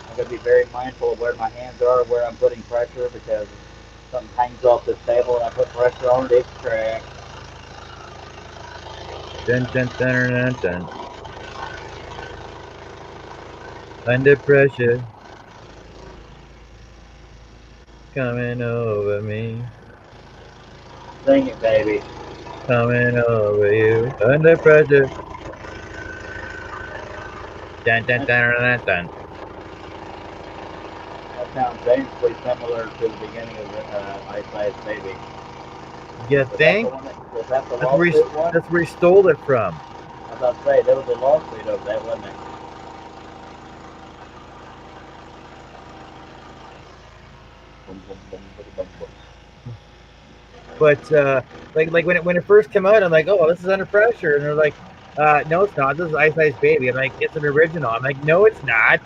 I'm going to be very mindful of where my hands are, where I'm putting pressure, because if something hangs off this table and I put pressure on it, it cracks. Dun, dun, dun, dun, dun. Under pressure. Coming over me. Sing it, baby. Coming over you. Under pressure. Dun, dun, dun, dun, dun. That sounds dangerously similar to the beginning of the Ice Ice Baby. You think? That's where he stole it from. I was about to say, there was a lawsuit over that, wasn't there? But like when it first came out, I'm like, oh, this is Under Pressure, and they're like, no, it's not. This is Ice Ice Baby. I'm like, it's an original. I'm like, no, it's not.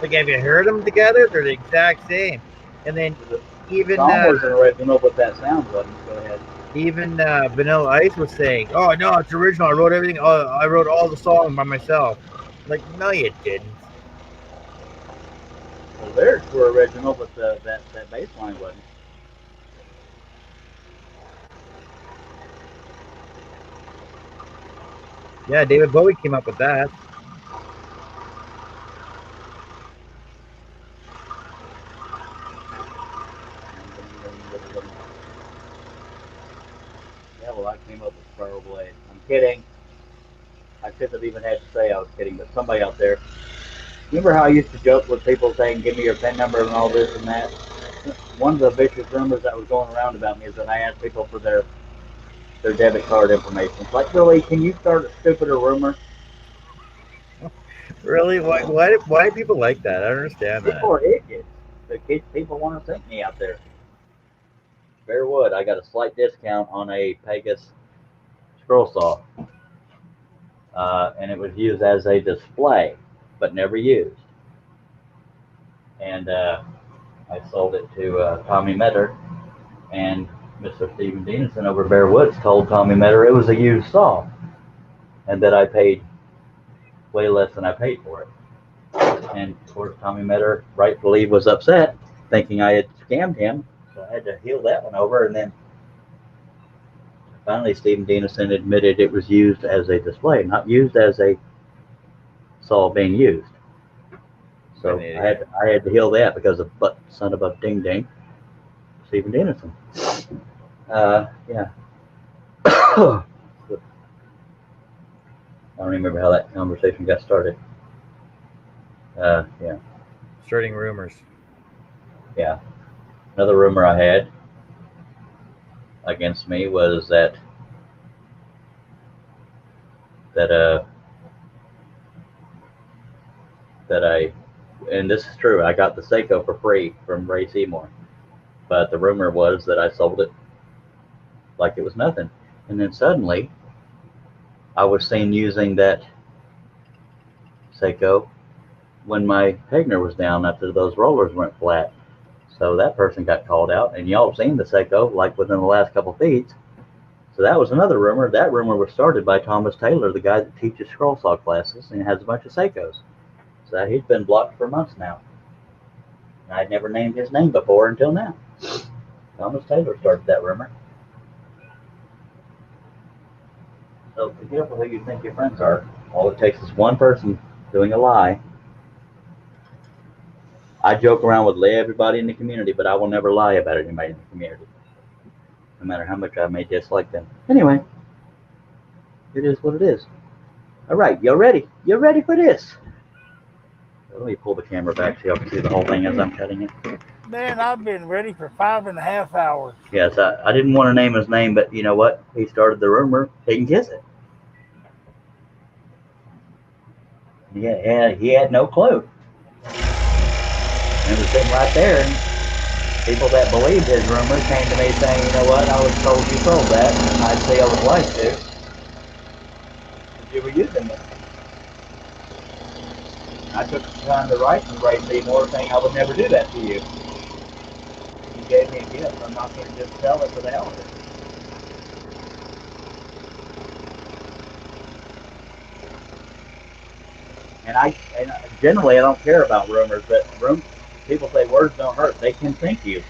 Like, have you heard them together? They're the exact same. And then even Song was original, but that sound wasn't. Go ahead. even Vanilla Ice was saying, "Oh no, it's original. I wrote everything. Oh, I wrote all the songs by myself." Like, no, you didn't. The lyrics were original, but that bass line wasn't. Yeah, David Bowie came up with that. Yeah, well, I came up with Sparrow Blade. I'm kidding. I couldn't have even had to say I was kidding, but somebody out there. Remember how I used to joke with people saying, "Give me your PIN number" and all this and that? One of the vicious rumors that was going around about me is that I asked people for their debit card information. It's like, really, can you start a stupider rumor? Really? Why do people like that? I don't understand that. People are idiots. People want to sink me out there. Bearwood, I got a slight discount on a Pegasus scroll saw. And it was used as a display, but never used. And I sold it to Tommy Metter, and Mr. Stephen Denison over Bear Woods told Tommy Metter it was a used saw, and that I paid way less than I paid for it. And of course, Tommy Metter rightfully was upset, thinking I had scammed him, so I had to heal that one over. And then finally, Stephen Denison admitted it was used as a display, not used as a saw being used. So I had to heal that because of son of a ding ding, Stephen Denison. Yeah. I don't remember how that conversation got started. Yeah. Starting rumors. Yeah. Another rumor I had against me was that I, and this is true, I got the Seiko for free from Ray Seymour, but the rumor was that I sold it like it was nothing, and then suddenly I was seen using that Seiko when my Hegner was down after those rollers went flat. So that person got called out, and y'all have seen the Seiko like within the last couple feeds. So that was another rumor. That rumor was started by Thomas Taylor, the guy that teaches scroll saw classes and has a bunch of Seikos. So he's been blocked for months now. And I'd never named his name before until now. Thomas Taylor started that rumor. So be careful who you think your friends are. All it takes is one person doing a lie. I joke around with everybody in the community, but I will never lie about anybody in the community, no matter how much I may dislike them. Anyway, it is what it is. All right, y'all ready? You ready for this? Let me pull the camera back so y'all can see the whole thing as I'm cutting it. Man, I've been ready for 5.5 hours. Yes, I didn't want to name his name, but you know what? He started the rumor. He can kiss it. Yeah, he had no clue. And it was sitting right there. And people that believed his rumor came to me saying, you know what? I was told you sold that, and I'd say I was lied to. You were using it. I took the time to write to Ray Seymour saying I would never do that to you. You gave me a gift. I'm not going to just sell it for the hell of it. And generally I don't care about rumors, but people say words don't hurt. They can sink you.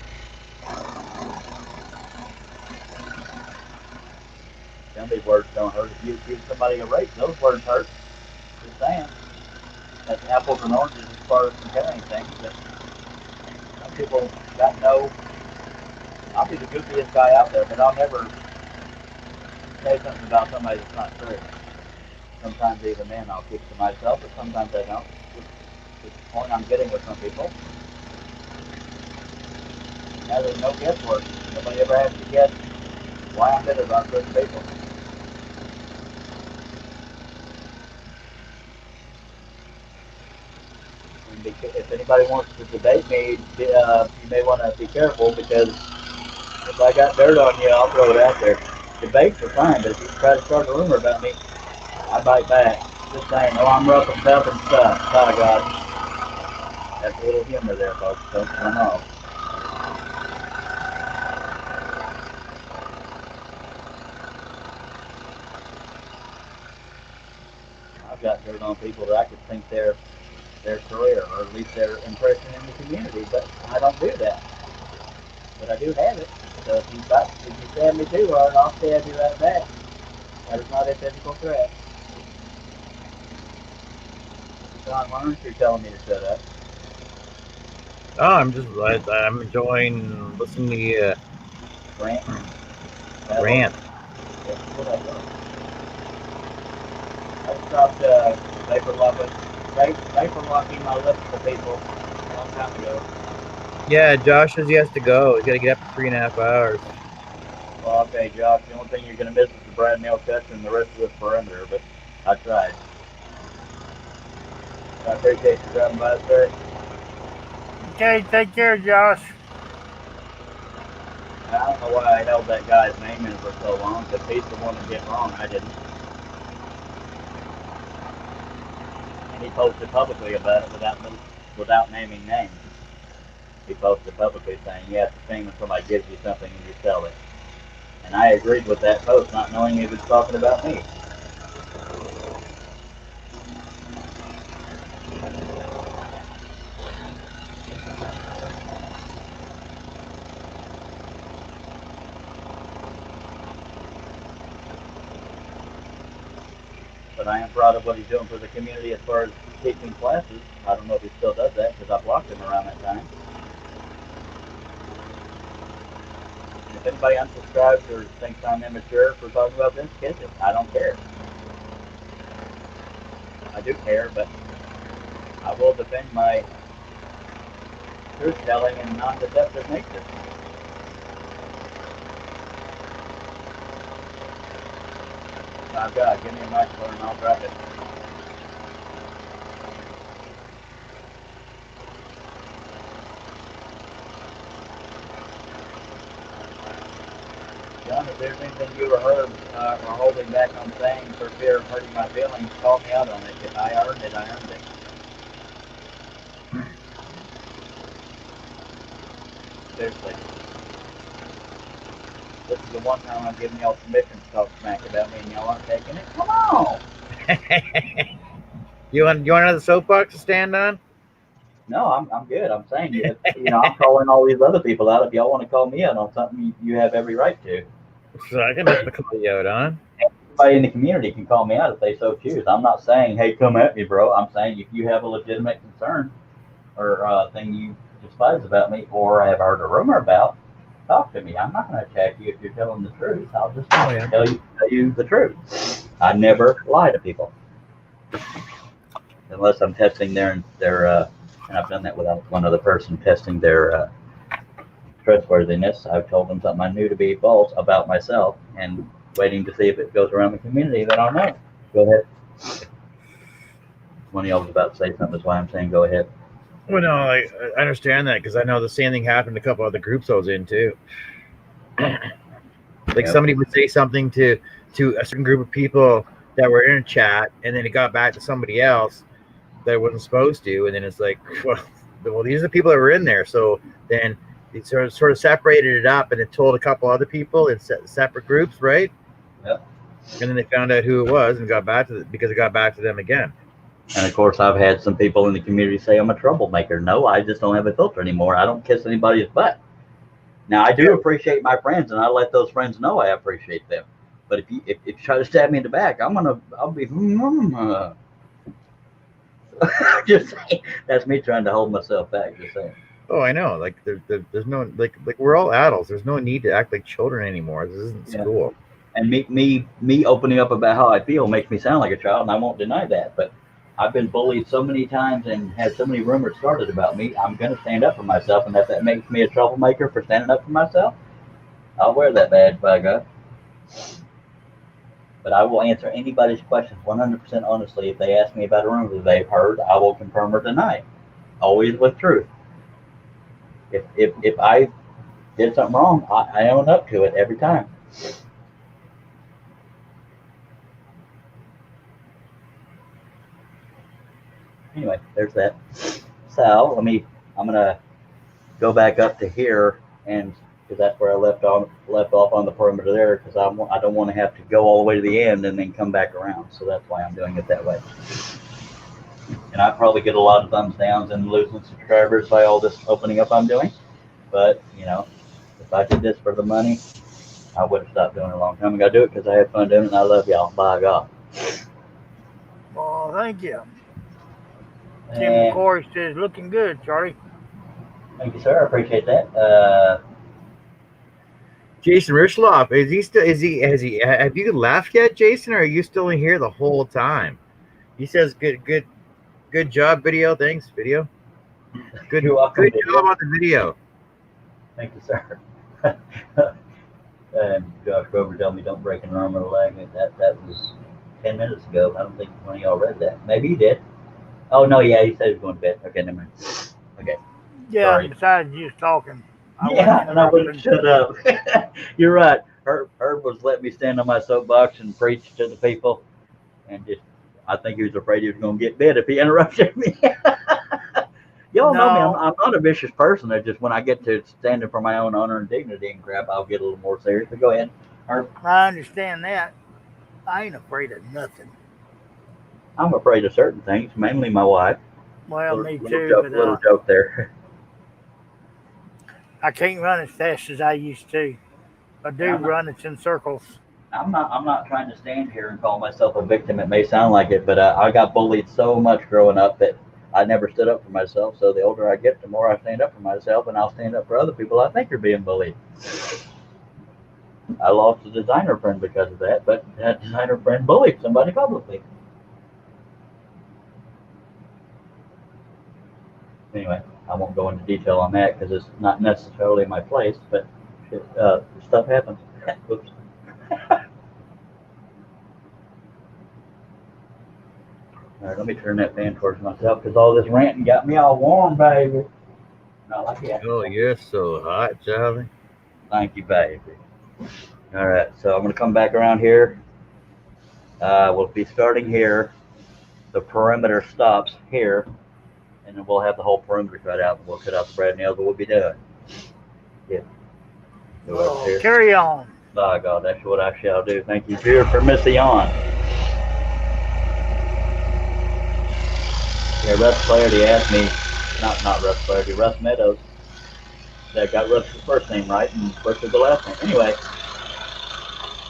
Tell me words don't hurt. If you give somebody a raise, those words hurt. Just saying. That's apples and oranges as far as comparing things. But some people got no. I'll be the goofiest guy out there, but I'll never say something about somebody that's not true. Sometimes even then I'll keep it to myself, but sometimes I don't. It's the point I'm getting with some people. Now there's no guesswork. Nobody ever has to guess why I'm bitter about certain people. If anybody wants to debate me, you may want to be careful, because if I got dirt on you, I'll throw it out there. Debates are fine, but if you try to start a rumor about me, I bite back. Just saying, oh, I'm rough and tough and stuff. By God. That's a little humor there, folks. Don't come off. got dirt on people that I could think their career or at least their impression in the community, but I don't do that. But I do have it. So if you stab me too hard, I'll stab you right back. That is not a physical threat. John, why aren't you telling me to shut up? Oh, I'm enjoying listening to you Rant. rant. That's what I thought. I stopped vapor locking my lips to people a long time ago. Yeah, Josh says he has to go. He's got to get up in 3.5 hours. Well, okay, Josh, the only thing you're going to miss is the Brad nail cuts and the rest of this perimeter, but I tried. I appreciate you dropping by, sir. Okay, take care, Josh. I don't know why I held that guy's name in for so long, because he's the one that did wrong. I didn't. And he posted publicly about it without naming names. He posted publicly saying you have to sing when somebody gives you something and you sell it. And I agreed with that post, not knowing he was talking about me. But I am proud of what he's doing for the community as far as teaching classes. I don't know if he still does that because I blocked him around that time. And if anybody unsubscribes or thinks I'm immature for talking about this, kiss it. I don't care. I do care, but I will defend my truth-telling and non-deceptive nature. Oh God, give me a microphone and I'll drop it. John, if there's anything you ever heard or holding back on saying for fear of hurting my feelings, call me out on it. If I earned it, I earned it. Seriously. This is the one time I'm giving y'all permission to talk smack about me and y'all aren't taking it. Come on! You want another soapbox to stand on? No, I'm good. I'm saying I'm calling all these other people out. If y'all want to call me out on something, you have every right to. So I can just call you out on. Everybody in the community can call me out if they so choose. I'm not saying, hey, come at me, bro. I'm saying if you have a legitimate concern or thing you despise about me or have heard a rumor about, talk to me. I'm not going to attack you if you're telling the truth. I'll just tell you the truth. I never lie to people unless I'm testing their and I've done that with one other person, testing their trustworthiness. I've told them something I knew to be false about myself and waiting to see if it goes around the community. Then I'll know. Go ahead. One of y'all was about to say something. That's why I'm saying go ahead. Well, no, I understand that because I know the same thing happened to a couple other groups I was in too. Like somebody would say something to a certain group of people that were in a chat, and then it got back to somebody else that it wasn't supposed to, and then it's like, well, these are the people that were in there. So then it sort of separated it up, and it told a couple other people in separate groups, right? Yeah. And then they found out who it was and got back to it because it got back to them again. And of course, I've had some people in the community say I'm a troublemaker. No, I just don't have a filter anymore. I don't kiss anybody's butt. Now, I do appreciate my friends, and I let those friends know I appreciate them. But if you try to stab me in the back, I'll be. Just saying. That's me trying to hold myself back. Just saying. Oh, I know. Like there's no like we're all adults. There's no need to act like children anymore. This isn't school. And me opening up about how I feel makes me sound like a child, and I won't deny that. But I've been bullied so many times and had so many rumors started about me. I'm going to stand up for myself, and if that makes me a troublemaker for standing up for myself, I'll wear that badge, by God. But I will answer anybody's questions 100% honestly. If they ask me about a rumor that they've heard, I will confirm or deny, always with truth. If I did something wrong, I own up to it every time. Anyway, there's that. So I'm gonna go back up to here and because that's where I left off on the perimeter there, because I don't want to have to go all the way to the end and then come back around. So that's why I'm doing it that way. And I probably get a lot of thumbs downs and losing subscribers by all this opening up I'm doing. But if I did this for the money, I would have stopped doing it a long time ago. I do it because I have fun doing it and I love y'all. By God. Well, thank you. Tim And McCoy says, looking good, Charlie. thank you, sir. I appreciate that. Jason Richloff, is he still? Have you left yet, Jason? Or are you still in here the whole time? He says, "Good job, video. Thanks, video. Good job on the video." Thank you, sir. And Josh Grover told me don't break an arm or a leg. That was 10 minutes ago. I don't think one of y'all read that. Maybe you did. Oh no, yeah, he said he was going to bed. Okay, never mind. Okay. Yeah, Sorry. besides you talking. And I wouldn't shut up. You're right. Herb was letting me stand on my soapbox and preach to the people, and I think he was afraid he was going to get bit if he interrupted me. Y'all know me. I'm not a vicious person. I just when I get to standing for my own honor and dignity and crap, I'll get a little more serious. But go ahead, Herb. I understand that. I ain't afraid of nothing. I'm afraid of certain things, mainly my wife. Well, me too. Little joke there. I can't run as fast as I used to. I do run it in circles. I'm not trying to stand here and call myself a victim. It may sound like it, but I got bullied so much growing up that I never stood up for myself. So the older I get, the more I stand up for myself, and I'll stand up for other people I think are being bullied. I lost a designer friend because of that, but that designer friend bullied somebody publicly. Anyway, I won't go into detail on that because it's not necessarily my place, but stuff happens. Oops. All right, let me turn that fan towards myself because all this ranting got me all warm, baby. Not like that. Oh, you're so hot, Charlie. Thank you, baby. All right, so I'm going to come back around here. We'll be starting here. The perimeter stops here, and then we'll have the whole perimeter cut out, and we'll cut out the brad nails, and we'll be done. Yeah. Well, carry on. By God, that's what I shall do. Thank you, dear, for Missy on. Yeah, Russ Flaherty asked me, not Russ Flaherty, Russ Meadows. That got Russ's first name right and Bush is the last name. Anyway,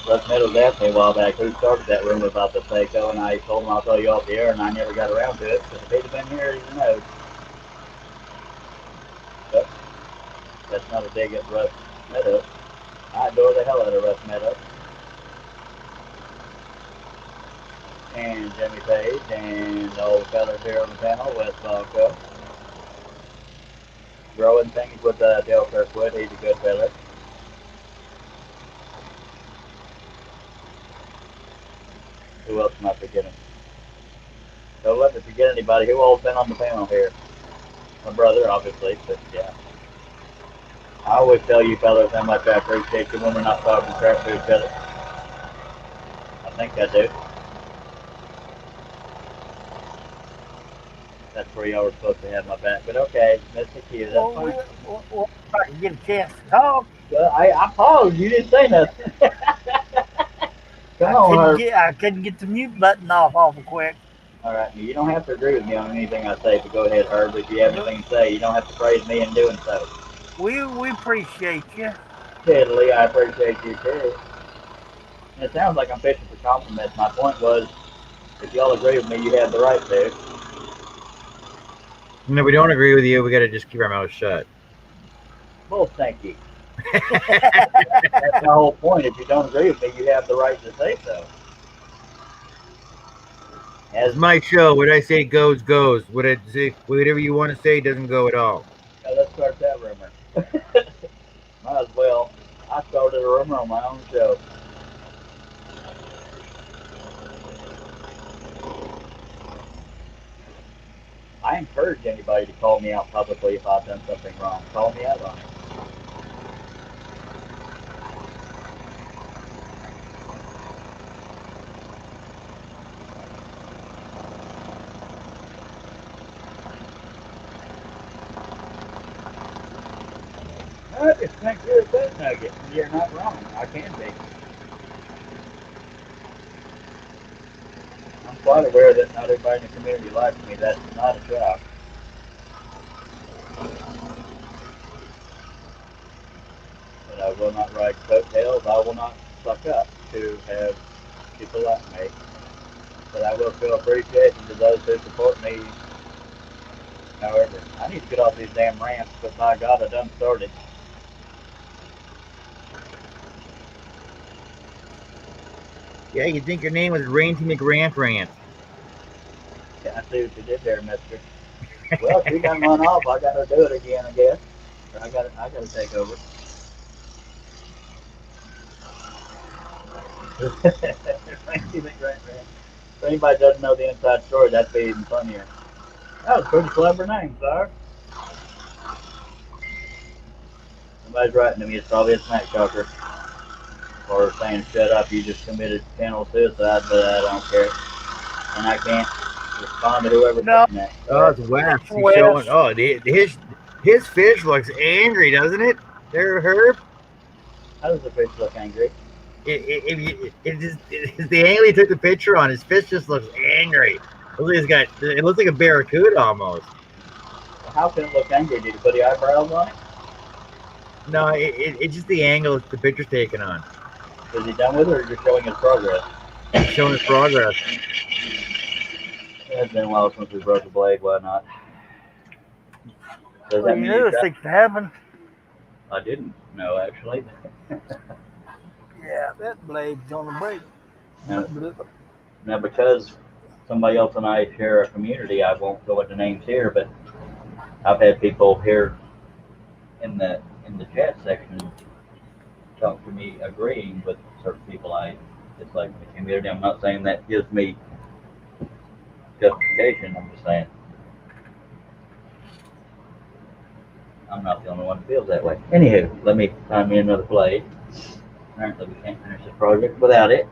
Russ Meadows asked me a while back who started that rumor about the Seiko, and I told him I'll tell you off the air, and I never got around to it because if he'd have been here, he knows. But that's not a dig at Russ Meadows. I adore the hell out of Russ Meadows. And Jimmy Page and all the fellas here on the panel, Wes Blanco. Growing things with Dale Kirkwood, he's a good fella. Who else am I forgetting? Don't let me forget anybody. Who all's been on the panel here? My brother, obviously, but yeah. I always tell you fellas how much I appreciate you when we're not talking crap to each other. I think I do. That's where y'all were supposed to have my back, but okay, that's the cue. That's fine. Well, I can get a chance to talk. I paused. You didn't say nothing. Come on, Herb. I couldn't get the mute button off awful quick. All right, you don't have to agree with me on anything I say, but go ahead, Herb. If you have anything to say, you don't have to praise me in doing so. We appreciate you. Steadily, I appreciate you too. And it sounds like I'm fishing for compliments. My point was, if y'all agree with me, you have the right to. No, we don't agree with you. We got to just keep our mouths shut. Well, thank you. That's my whole point. If you don't agree with me, you have the right to say so. As my show, what I say goes, goes. What I say, whatever you want to say doesn't go at all. Now let's start that rumor. Might as well. I started a rumor on my own show. I encourage anybody to call me out publicly if I've done something wrong. Call me out on it. just think you're a fat nugget. You're not wrong. I can be. I'm quite aware that not everybody in the community likes me. That's not a shock. But I will not ride coattails. I will not suck up to have people like me. But I will show appreciation to those who support me. However, I need to get off these damn rants, but by God, I done started. Yeah, you'd think your name was Ranty McRant Rant. Yeah, I see what you did there, mister. Well, she done run off. I gotta do it again, I guess. Or I gotta take over. If anybody doesn't know the inside story, that'd be even funnier. That was a pretty clever name, sir. Somebody's writing to me. It's probably a snack talker. Or saying, shut up, you just committed channel suicide, but I don't care. And I can't respond to whoever's saying that. Oh, it's Wes. He's showing. Oh, his fish looks angry, doesn't it? There, Herb. How does the fish look angry? It's the angle he took the picture on. His fish just looks angry. It looks like a barracuda almost. How can it look angry? Did you put the eyebrows on it? No, it's just the angle the picture's taken on. Is he done with it, or just showing his progress? He's showing his progress. It's been a while since we broke the blade. Why not? Does Well, that you mean knew this thing could happen. I didn't know, actually. Yeah, that blade's gonna break. Now, because somebody else and I share a community, I won't go into names here, but I've had people here in the chat section talk to me agreeing with certain people I dislike in the community. I'm not saying that gives me justification. I'm just saying I'm not the only one who feels that way. Anywho, let me find me another blade. Apparently we can't finish this project without it.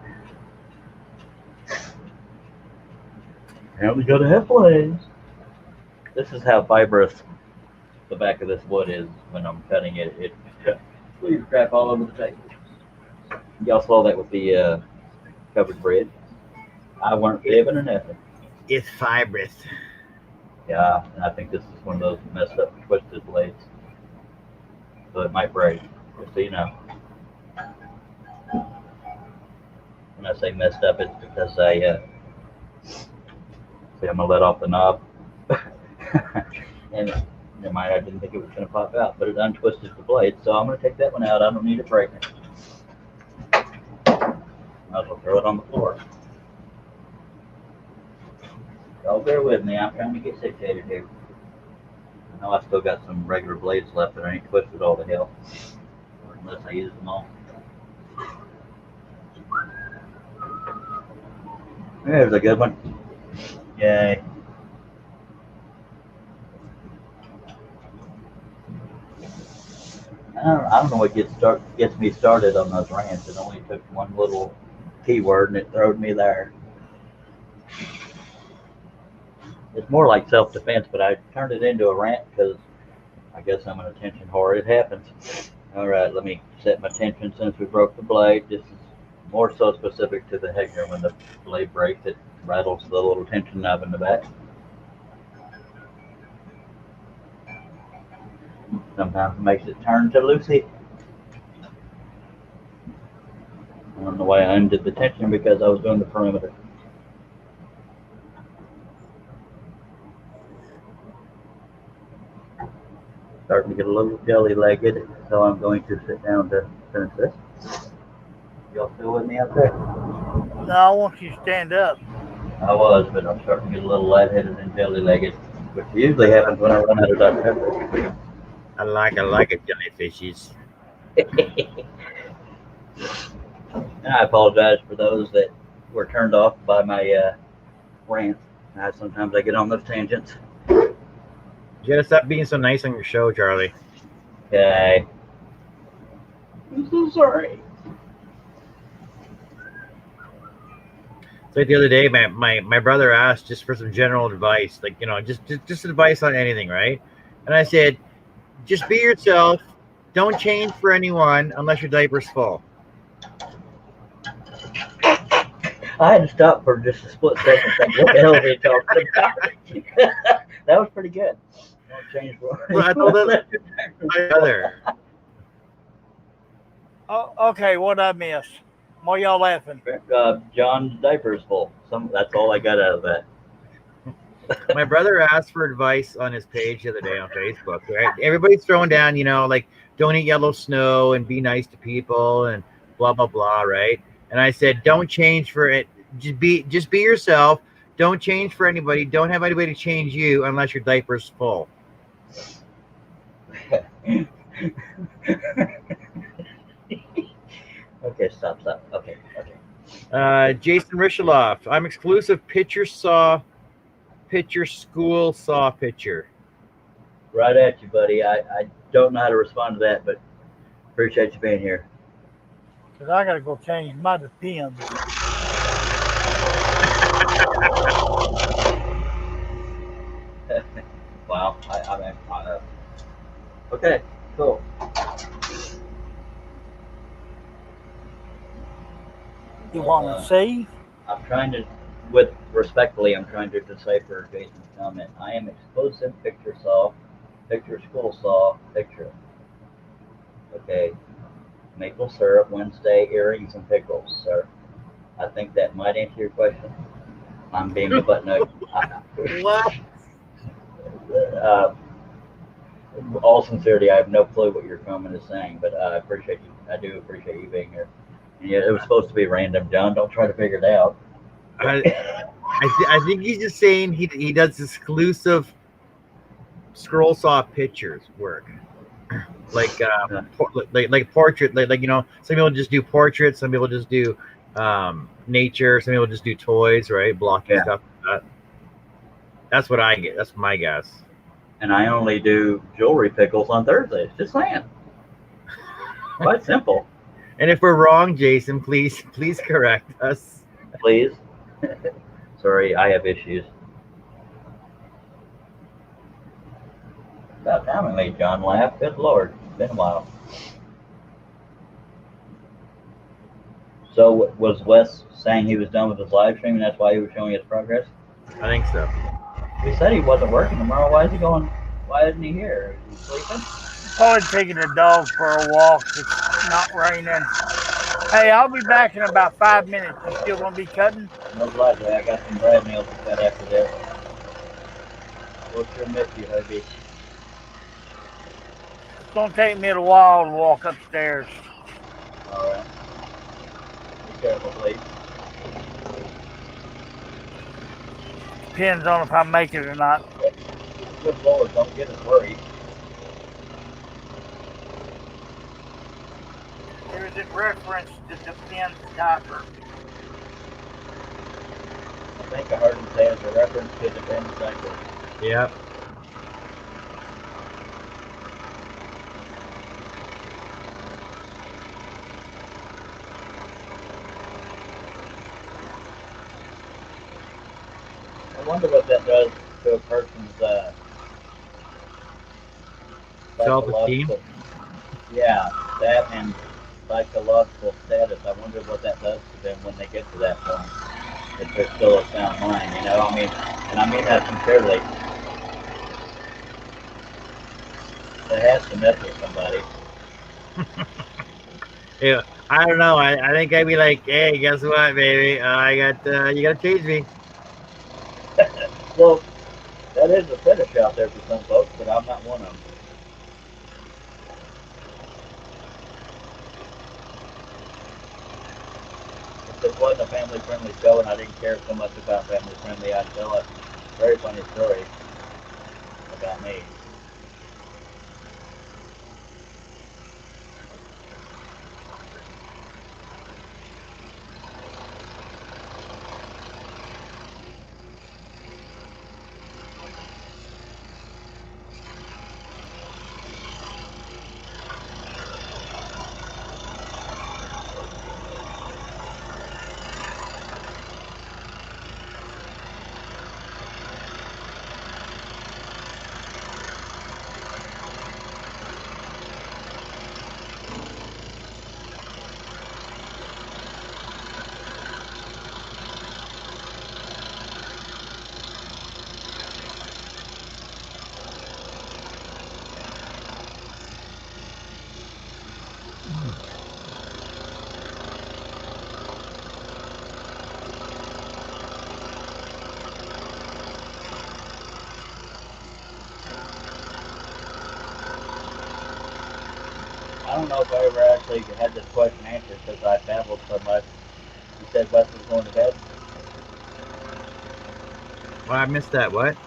Apparently gotta have blades. This is how fibrous the back of this wood is when I'm cutting it. It leaves crap all over the table. Y'all saw that with the covered bread. I weren't fibbing or nothing. It's fibrous. Yeah, and I think this is one of those messed up, twisted blades. So it might break, just so you know. When I say messed up, it's because see, I'm gonna let off the knob, and never mind, I didn't think it was gonna pop out, but it untwisted the blade, so I'm gonna take that one out. I don't need it breaking. Might as well throw it on the floor. Y'all bear with me. I'm trying to get situated here. I know I still got some regular blades left that I ain't twisted all the hell, unless I use them all. There's a good one. Yay. I don't know what gets me started on those rants. It only took one little keyword and it throwed me there. It's more like self-defense, but I turned it into a rant because I guess I'm an attention whore. It happens. All right, let me set my tension since we broke the blade. This is more so specific to the Hegner. When the blade breaks, it rattles the little tension knob in the back. Sometimes it makes it turn to Lucy. I don't know why I undid the tension because I was doing the perimeter. Starting to get a little jelly-legged, so I'm going to sit down to finish this. Y'all still with me out there? No, I want you to stand up. I was, but I'm starting to get a little lightheaded and jelly-legged, which usually happens when I run out of Dr. Pepper. I like it, jellyfishes. And I apologize for those that were turned off by my rant. Sometimes I get on those tangents. You gotta stop being so nice on your show, Charlie. Okay. I'm so sorry. It's like the other day, my brother asked just for some general advice, like, just advice on anything, right? And I said, just be yourself, Don't change for anyone unless your diaper's full. I had to stop for just a split second. Think, what the hell are they talking about? That was pretty good. Don't change for Well, I told them my brother. Oh, okay, what I miss? Why y'all laughing? John's diaper is full. That's all I got out of that. My brother asked for advice on his page the other day on Facebook. Right? Everybody's throwing down, like don't eat yellow snow and be nice to people and blah blah blah, right? And I said, don't change for it. Just be yourself. Don't change for anybody. Don't have anybody change you unless your diaper's full. Okay, stop. Okay. Jason Rishaloff. I'm exclusive pitcher school saw pitcher. Right at you, buddy. I don't know how to respond to that, but appreciate you being here. Because I got to go change my depends. Wow. Okay, cool. You want to see? I'm trying to decipher Jason's comment. I am exclusive picture saw, picture school saw, picture. Okay. Maple syrup, Wednesday, earrings, and pickles, sir. I think that might answer your question. I'm being a butt nut. What? All sincerity, I have no clue what your comment is saying, but I appreciate you. I do appreciate you being here. And yeah, it was supposed to be random, John. Don't try to figure it out. I think he's just saying he does exclusive scroll saw pictures work, like portrait, like some people just do portraits, some people just do nature, some people just do toys, right? Blocking stuff like that. That's what I get. That's my guess. And I only do jewelry pickles on Thursdays. Just saying. Quite simple. And if we're wrong, Jason, please correct us. Please. Sorry, I have issues. About time I made John laugh. Good Lord. It's been a while. So was Wes saying he was done with his live stream and that's why he was showing his progress? I think so. He said he wasn't working tomorrow. Why is he going? Why isn't he here? Is he sleeping? Probably taking the dog for a walk. It's not raining. Hey, I'll be back in about 5 minutes. You still gonna be cutting? Most likely. I got some bread meals to cut after this. We'll sure miss you, Herbie. It's gonna take me a while to walk upstairs. All right. Be careful, please. Depends on if I make it or not. Good Lord, don't get us worried. There is a reference to Depends diaper. I think I heard him say it's a reference to the Depends diaper. Yep. I wonder what that does to a person's self-esteem. Yeah, that and psychological status. I wonder what that does to them when they get to that point. If they're still a sound mind, and I mean that sincerely. It has to mess with somebody. Yeah, I don't know. I think I'd be like, hey, guess what, baby? You gotta change me. Well, that is a fetish out there for some folks, but I'm not one of them. If this wasn't a family-friendly show and I didn't care so much about family-friendly, I'd tell a very funny story about me. don't know if I ever actually had this question answered because I babbled so much. You said Wes was going to bed. Well, I missed that. What?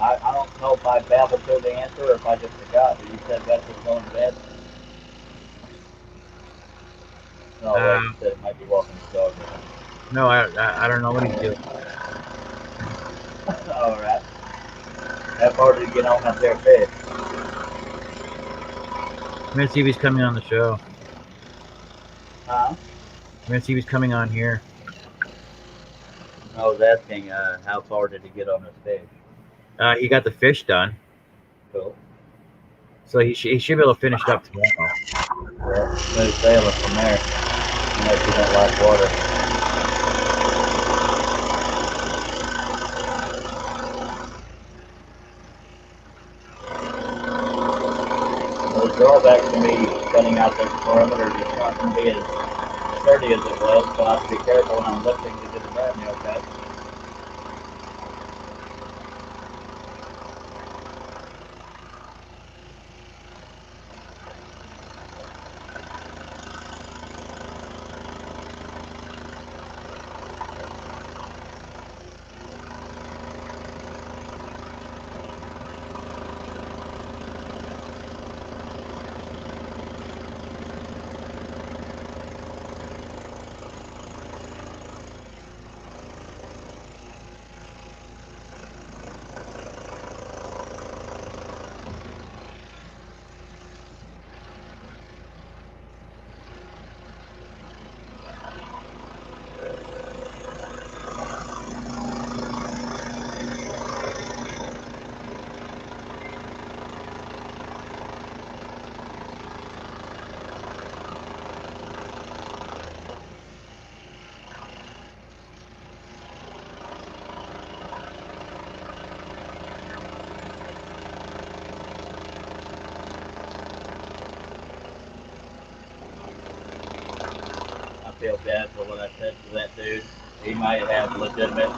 I don't know if I babbled through the answer or if I just forgot. But you said Wes was going to bed. No, wait, you said it might be walking his dog. No, I don't know what he's doing. All right. How far did you get on up there, fish? I'm gonna see if he's coming on the show. Huh? I'm gonna see if he's coming on here. I was asking how far did he get on this fish? He got the fish done. Cool. So he should be able to finish it up tomorrow. Well, smooth sailing from there. Unless you don't like water. The drawback to me cutting out this perimeter is not going to be as sturdy as it was, so I have to be careful when I'm lifting to get the brand nail cut. I feel bad for what I said to that dude. He might have legitimate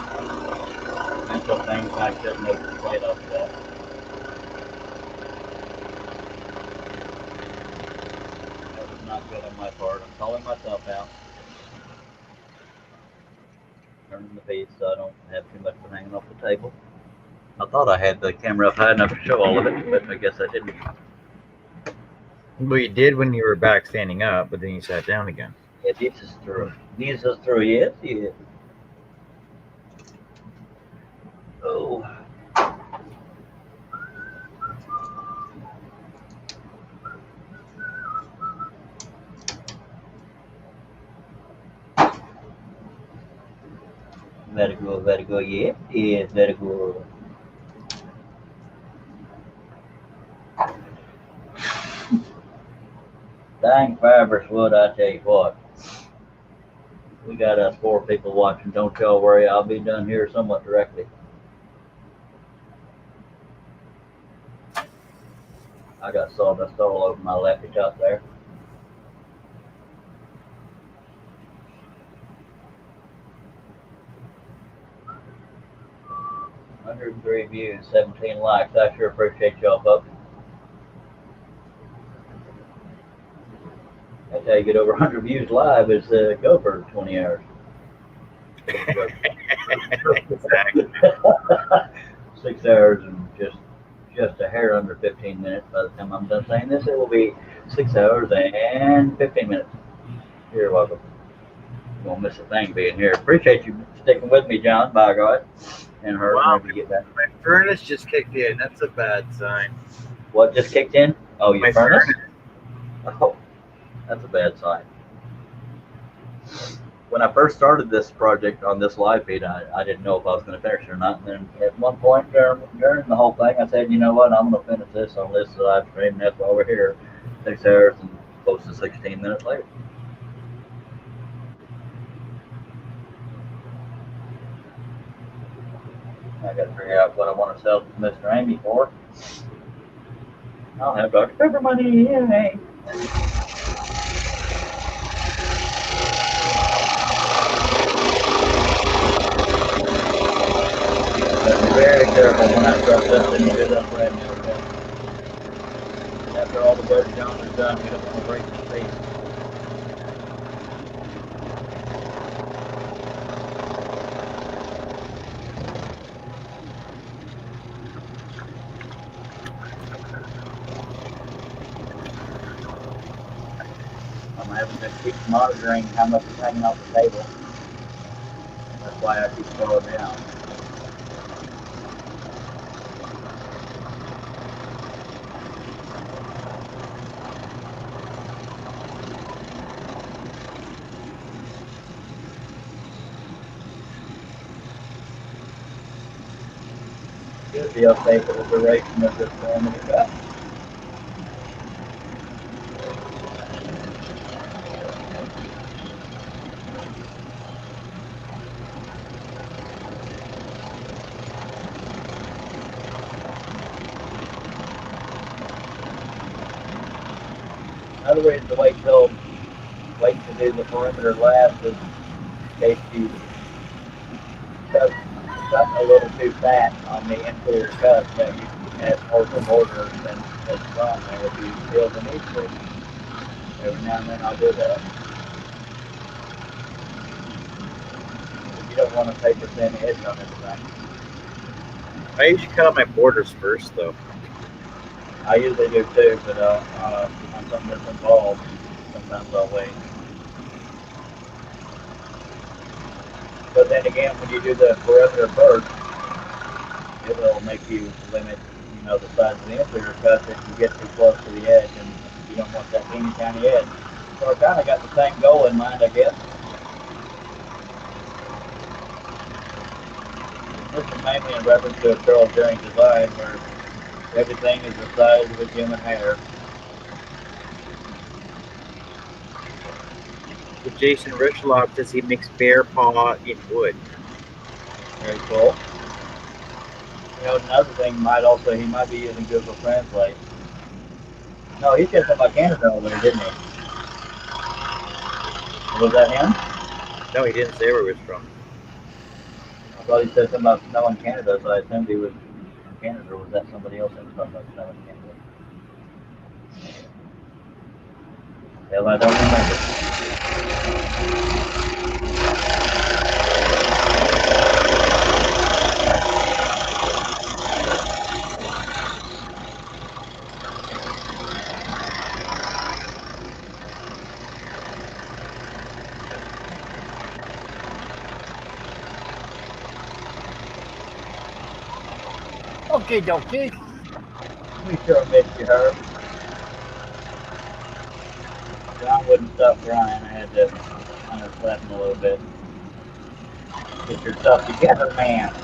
mental things I shouldn't have played off of that. That was not good on my part. I'm calling myself out. Turning the piece so I don't have too much of it hanging off the table. I thought I had the camera up high enough to show all of it, but I guess I didn't. Well, you did when you were back standing up, but then you sat down again. Yeah, this is through. This is through, yes, yes. Oh. Very good, yes, yes, very good. Dang fibrous wood, I tell you what. We got us 4 people watching. Don't y'all worry, I'll be done here somewhat directly. I got sawdust all over my lappy top there. "103 views, 17 likes. I sure appreciate y'all, folks. That's how you get over 100 views live is go for 20 hours. Exactly. 6 hours and just a hair under 15 minutes. By the time I'm done saying this, it will be 6 hours and 15 minutes. You're welcome. You won't miss a thing being here. Appreciate you sticking with me, John, by God. And her, Wow, whenever you get back. my furnace just kicked in. That's a bad sign. What just kicked in? Oh, your My furnace? furnace. Oh, that's a bad sign. When I first started this project on this live feed, I didn't know if I was going to finish it or not. And then at one point during the whole thing, I said, you know what, I'm going to finish this on this live stream. And that's why we're here 6 hours and close to 16 minutes later. I got to figure out what I want to sell to Mr. Amy for. I'll have Dr. Pepper money. Yay. Be very careful when I start listening to this brand new. That after all the butter John is done, we don't want to break the space. I'm having to keep monitoring how much is hanging off the table. That's why I keep slowing down. Here's the update for the duration of this 4-minute cut. Another reason to wait to do the perimeter last is in case you cut something a little too fat on the interior cut that you add more to the border than front there if you feel the need to. Every now and then I'll do that. You don't want to paper thin edge on everything. I usually cut out my borders first, though. I usually do too, but on something that's involved, sometimes I'll wait. But then again, when you do the perimeter first, it will make you limit, the size of the interior cut if you get too close to the edge, and you don't want that teeny tiny edge. So I kind of got the same goal in mind, I guess. This is mainly in reference to a Charles Jennings design where everything is the size of a human hair. So Jason Richloff says he makes bear paw in wood. Very cool. Another thing he might be using Google Translate. No, he said something about Canada over there, didn't he? Was that him? No, he didn't say where he was from. I thought he said something about snow in Canada, so I assumed he was from Canada, or was that somebody else that was talking about snow in Canada? Hell, I don't remember. Okay, dokie. We sure missed you, Herb. John wouldn't stop crying. I had to kind of slap him a little bit. Get your stuff together, man.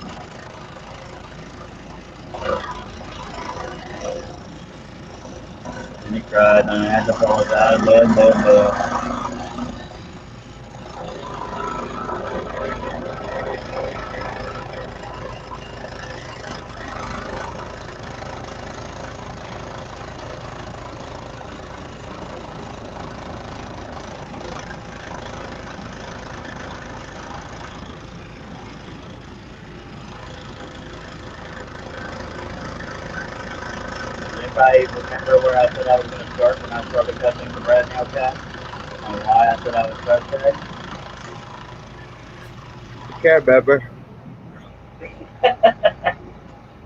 And he cried, and I had to apologize. Anybody remember where I said I was going to start when I started cutting the brand nail cut? And why I said I would start today? You can't remember.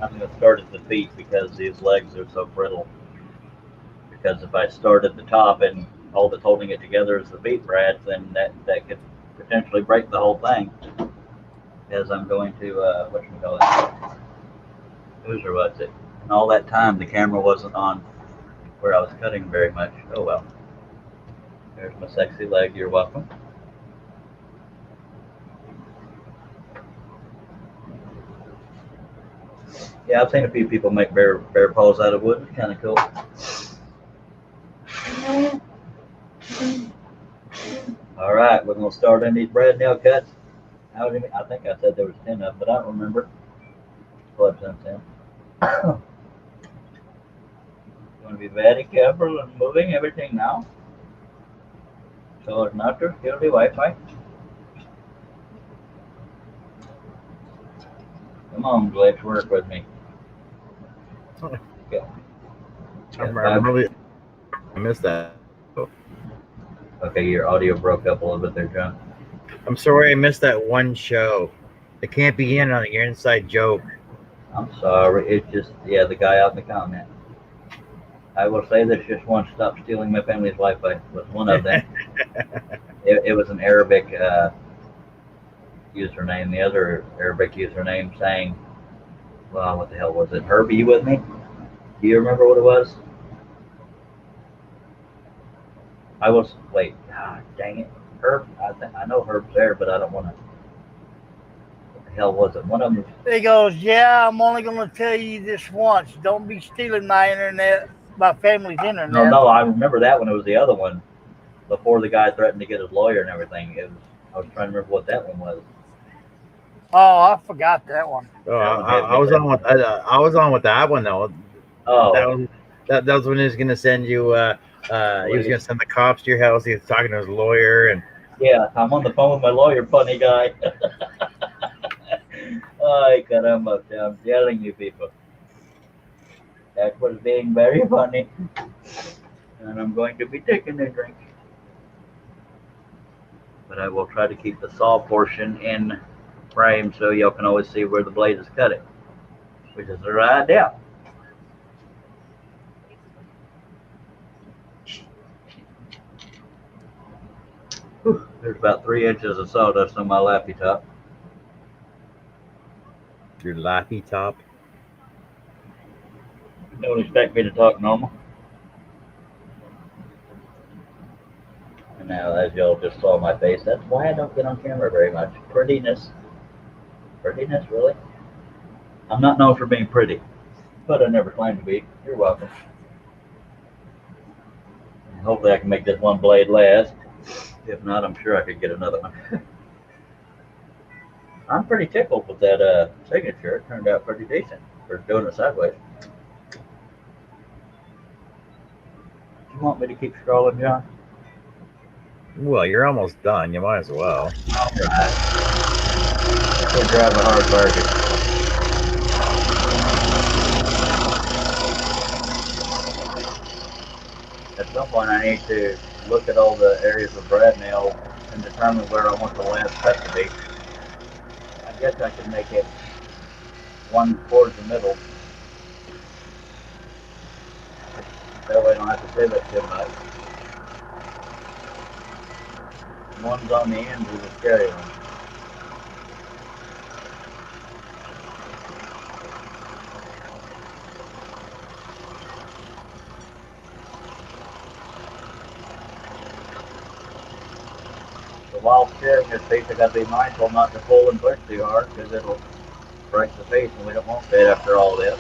I'm going to start at the feet because these legs are so brittle. Because if I start at the top and all that's holding it together is the feet brads, then that could potentially break the whole thing. As I'm going to, Hoosier was it? And all that time the camera wasn't on where I was cutting very much. Oh well. There's my sexy leg, you're welcome. Yeah, I've seen a few people make bear paws out of wood. It's kind of cool. All right, we're going to start in these brad nail cuts. I think I said there was 10 of them, but I don't remember. 12 cents in. You want to be very careful in moving everything now, so as not to kill the Wi-Fi. Come on, Glitch, work with me. Okay. I remember I missed that. Okay, your audio broke up a little bit there, John. I'm sorry I missed that one show. It can't be in on your inside joke. I'm sorry. It's just, yeah, the guy out in the comment. I will say this just once: stop stealing my family's Wi-Fi was one of them. It was an Arabic username. The other Arabic username saying, well, what the hell was it? Herbie, you with me? Do you remember what it was? I was, wait, God, dang it. Herb, I know Herb's there, but I don't want to. What the hell was it? One of them. He goes, yeah, I'm only going to tell you this once. Don't be stealing my internet, my family's internet. No, I remember that one. It was the other one before the guy threatened to get his lawyer and everything. I was trying to remember what that one was. Oh, I forgot that one. Oh, I was on with that one though. Oh, that was when he was gonna send you. He was gonna send the cops to your house. He was talking to his lawyer, and yeah, I'm on the phone with my lawyer, funny guy. Ay, caramba, I'm telling you, people. That was being very funny, and I'm going to be taking a drink. But I will try to keep the saw portion in frame so y'all can always see where the blade is cutting, which is the right idea. Whew, there's about 3 inches of sawdust on my lappy top. your lappy top. Don't expect me to talk normal. And now, as y'all just saw my face, that's why I don't get on camera very much. Prettiness. Prettiness, really? I'm not known for being pretty, but I never claimed to be. You're welcome. And hopefully I can make this one blade last. If not, I'm sure I could get another one. I'm pretty tickled with that signature. It turned out pretty decent for doing it sideways. Do you want me to keep scrolling, John? Well, you're almost done. You might as well. All right. We'll drive a hard bargain. At some point, I need to look at all the areas of brad nail and determine where I want the last cut to be. I guess I can make it one towards the middle. That way I don't have to pivot too much. One's on the end is the scary one. So while steering this piece, I got to be mindful not to pull and push too hard because it'll break the piece, and we don't want that after all this.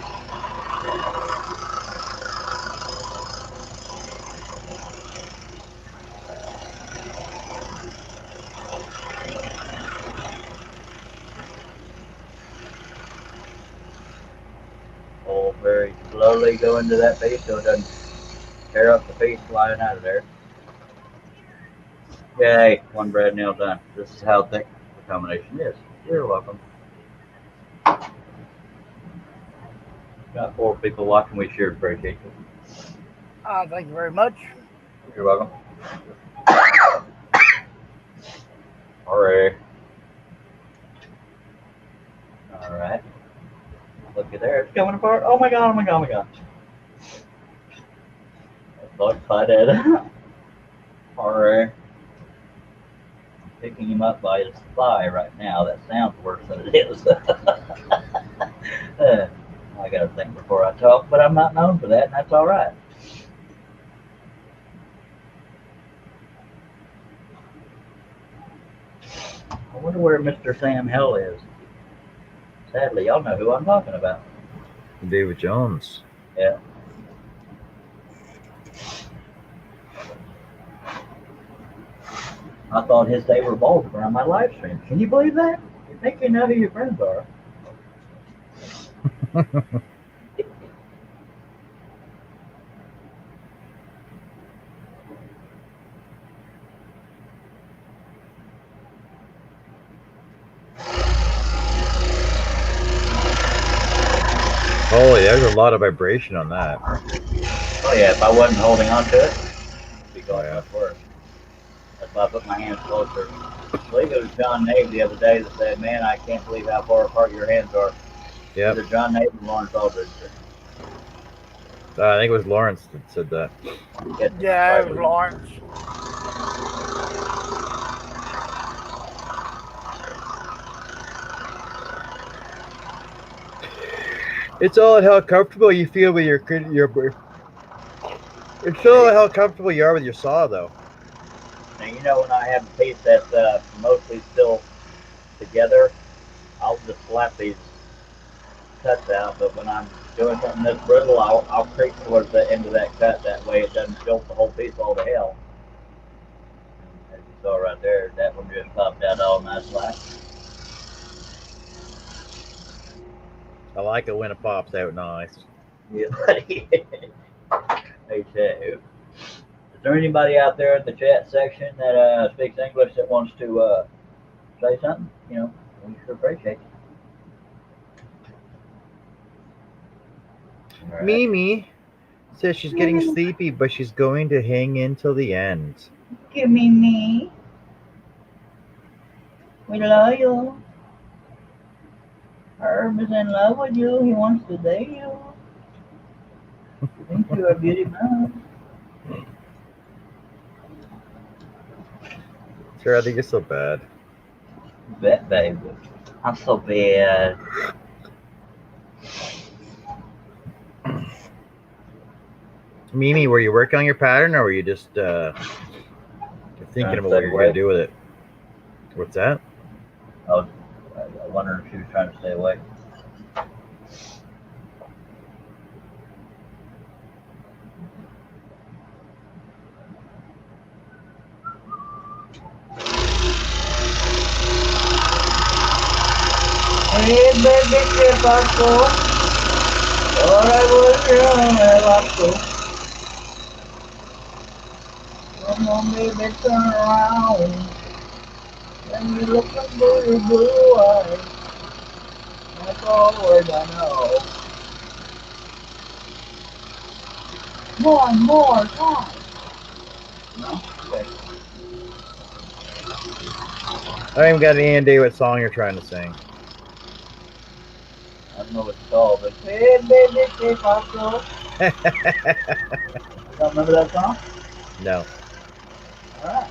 Pull very slowly, go into that piece so it doesn't tear up the piece flying out of there. Yay, one brad nail done. This is how thick the combination is. You're welcome. Got 4 people watching. We sure appreciate you. Thank you very much. You're welcome. Alright. Alright. Look at there. It's coming apart. Oh my god, oh my god, oh my god. That's all excited. Alright. Picking him up by his thigh right now. That sounds worse than it is. I gotta think before I talk, but I'm not known for that, and that's alright. I wonder where Mr. Sam Hell is. Sadly, y'all know who I'm talking about. David Jones. Yeah. I thought his day revolved around my live stream. Can you believe that? You think you know who your friends are. Holy, there's a lot of vibration on that. Oh yeah, if I wasn't holding on to it. going much worse. That's why I put my hands closer. I believe it was John Nave the other day that said, "Man, I can't believe how far apart your hands are." Yep. Either John Nave or Lawrence Aldridge. I think it was Lawrence that said that. Yeah, it was Lawrence. It's all how comfortable you feel with your. It's all how comfortable you are with your saw, though. And you know, when I have a piece that's mostly still together, I'll just slap these cuts out. But when I'm doing something that's brittle, I'll creep towards the end of that cut. That way it doesn't tilt the whole piece all to hell. As you saw right there, that one just popped out all nice like. I like it when it pops out nice. Yeah, buddy. Me too. Is there anybody out there in the chat section that speaks English that wants to say something? You know, we sure appreciate you. Right. Mimi says she's getting sleepy, but she's going to hang in till the end. Give me. We love you. Herb is in love with you. He wants to date you. He thinks you're a beauty man. Sure, I think you're so bad. Bet, baby. I'm so bad. Mimi, were you working on your pattern, or were you just thinking about what you're going to do with it? What's that? I wondered if she was trying to stay awake. Hey, baby, ¿qué pasó? Ahora volvieron el vaso. Come on, baby, turn around. And you look at blue, blue eyes. That's all the words I know. More, time. No? Okay. I don't even got any idea what song you're trying to sing. I don't know what it's called, but hey, baby, ¿qué pasó? You don't remember that song? No. Alright.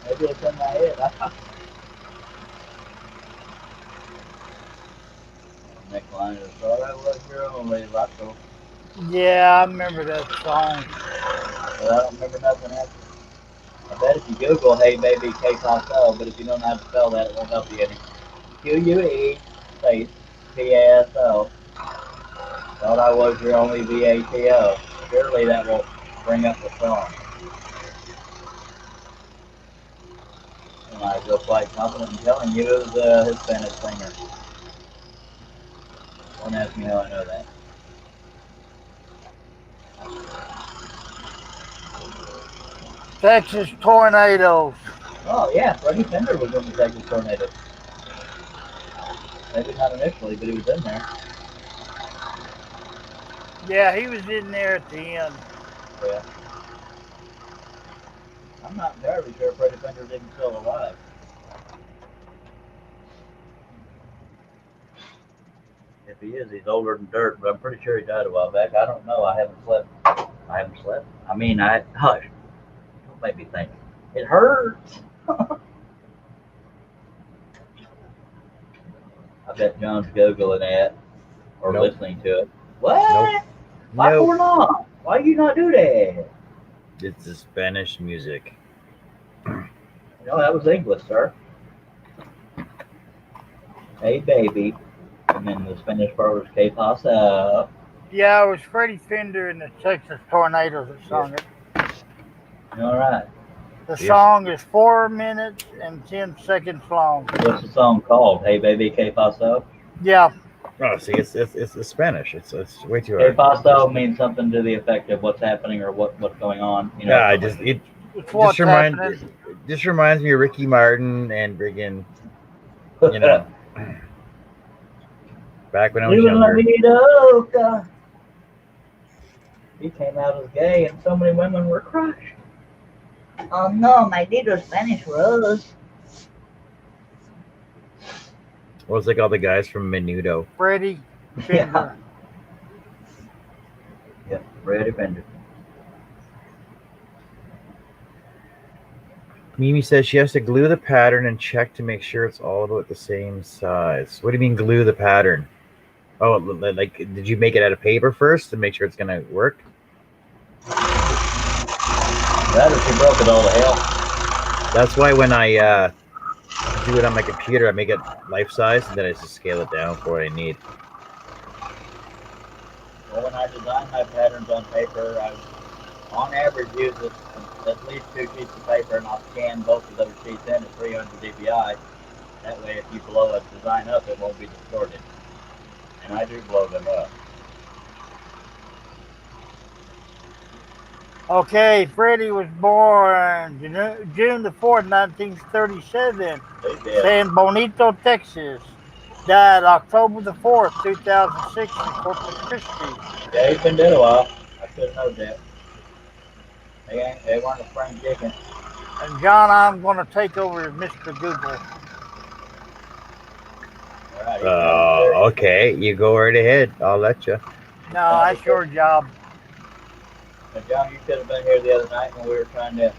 Maybe it's in my head. Next line is, thought I was your only Lasso. Yeah, I remember that song. But I don't remember nothing else. I bet if you Google, hey baby, K-Paso, but if you don't know how to spell that, it won't help you any. Q-U-E, space, P-A-S-O. Thought I was your only V-A-T-O. Surely that will bring up the song. And I feel quite confident in telling you it was a Hispanic singer. Don't ask me how I know that. Texas Tornadoes. Oh yeah, Freddie Fender was in the Texas Tornadoes. Maybe not initially, but he was in there. Yeah, he was in there at the end. Yeah. I'm not entirely sure Freddie Fender's even still alive. If he is, he's older than dirt, but I'm pretty sure he died a while back. I don't know. I haven't slept. I mean, hush. Don't make me think. It hurts. I bet John's Googling that or Nope. listening to it. What? Nope. Why Nope. for not? Why you not do that? It's the Spanish music. No, that was English, sir. Hey, baby. And then the Spanish part was Que Pasa. Yeah, it was Freddie Fender and the Texas Tornadoes that sung it. All right. The song is 4 minutes and 10 seconds long. What's the song called? Hey, baby, Que Paso? Yeah. Oh, see, it's Spanish. It's way too Que hard. Paso means something to the effect of what's happening or what's going on. You know, Yeah, It's what's happening. Just reminds me of Ricky Martin and friggin', you know, back when I was younger. He came out as gay, and so many women were crushed. Oh no, my little Spanish rose. Well, it's like all the guys from Menudo. Freddie Fender. Yeah, Freddie Fender. Mimi says she has to glue the pattern and check to make sure it's all about the same size. What do you mean glue the pattern? Oh, like did you make it out of paper first to make sure it's gonna work? That or she broke it all to hell. That's why when I do it on my computer, I make it life size and then I just scale it down for what I need. Well, when I design my patterns on paper, I on average use at least 2 sheets of paper, and I'll scan both of those sheets in at 300 dpi. That way, if you blow a design up, it won't be distorted. And I do blow them up. Okay, Freddie was born June the 4th, 1937, San Bonito, Texas. Died October the 4th, 2006 in Corpus Christi. Yeah, he's been dead a while. I should have known that. They weren't a spring chicken. And John, I'm going to take over as Mr. Google. Okay, you go right ahead. I'll let you. No, that's your job. Now, John, you should have been here the other night when we were trying to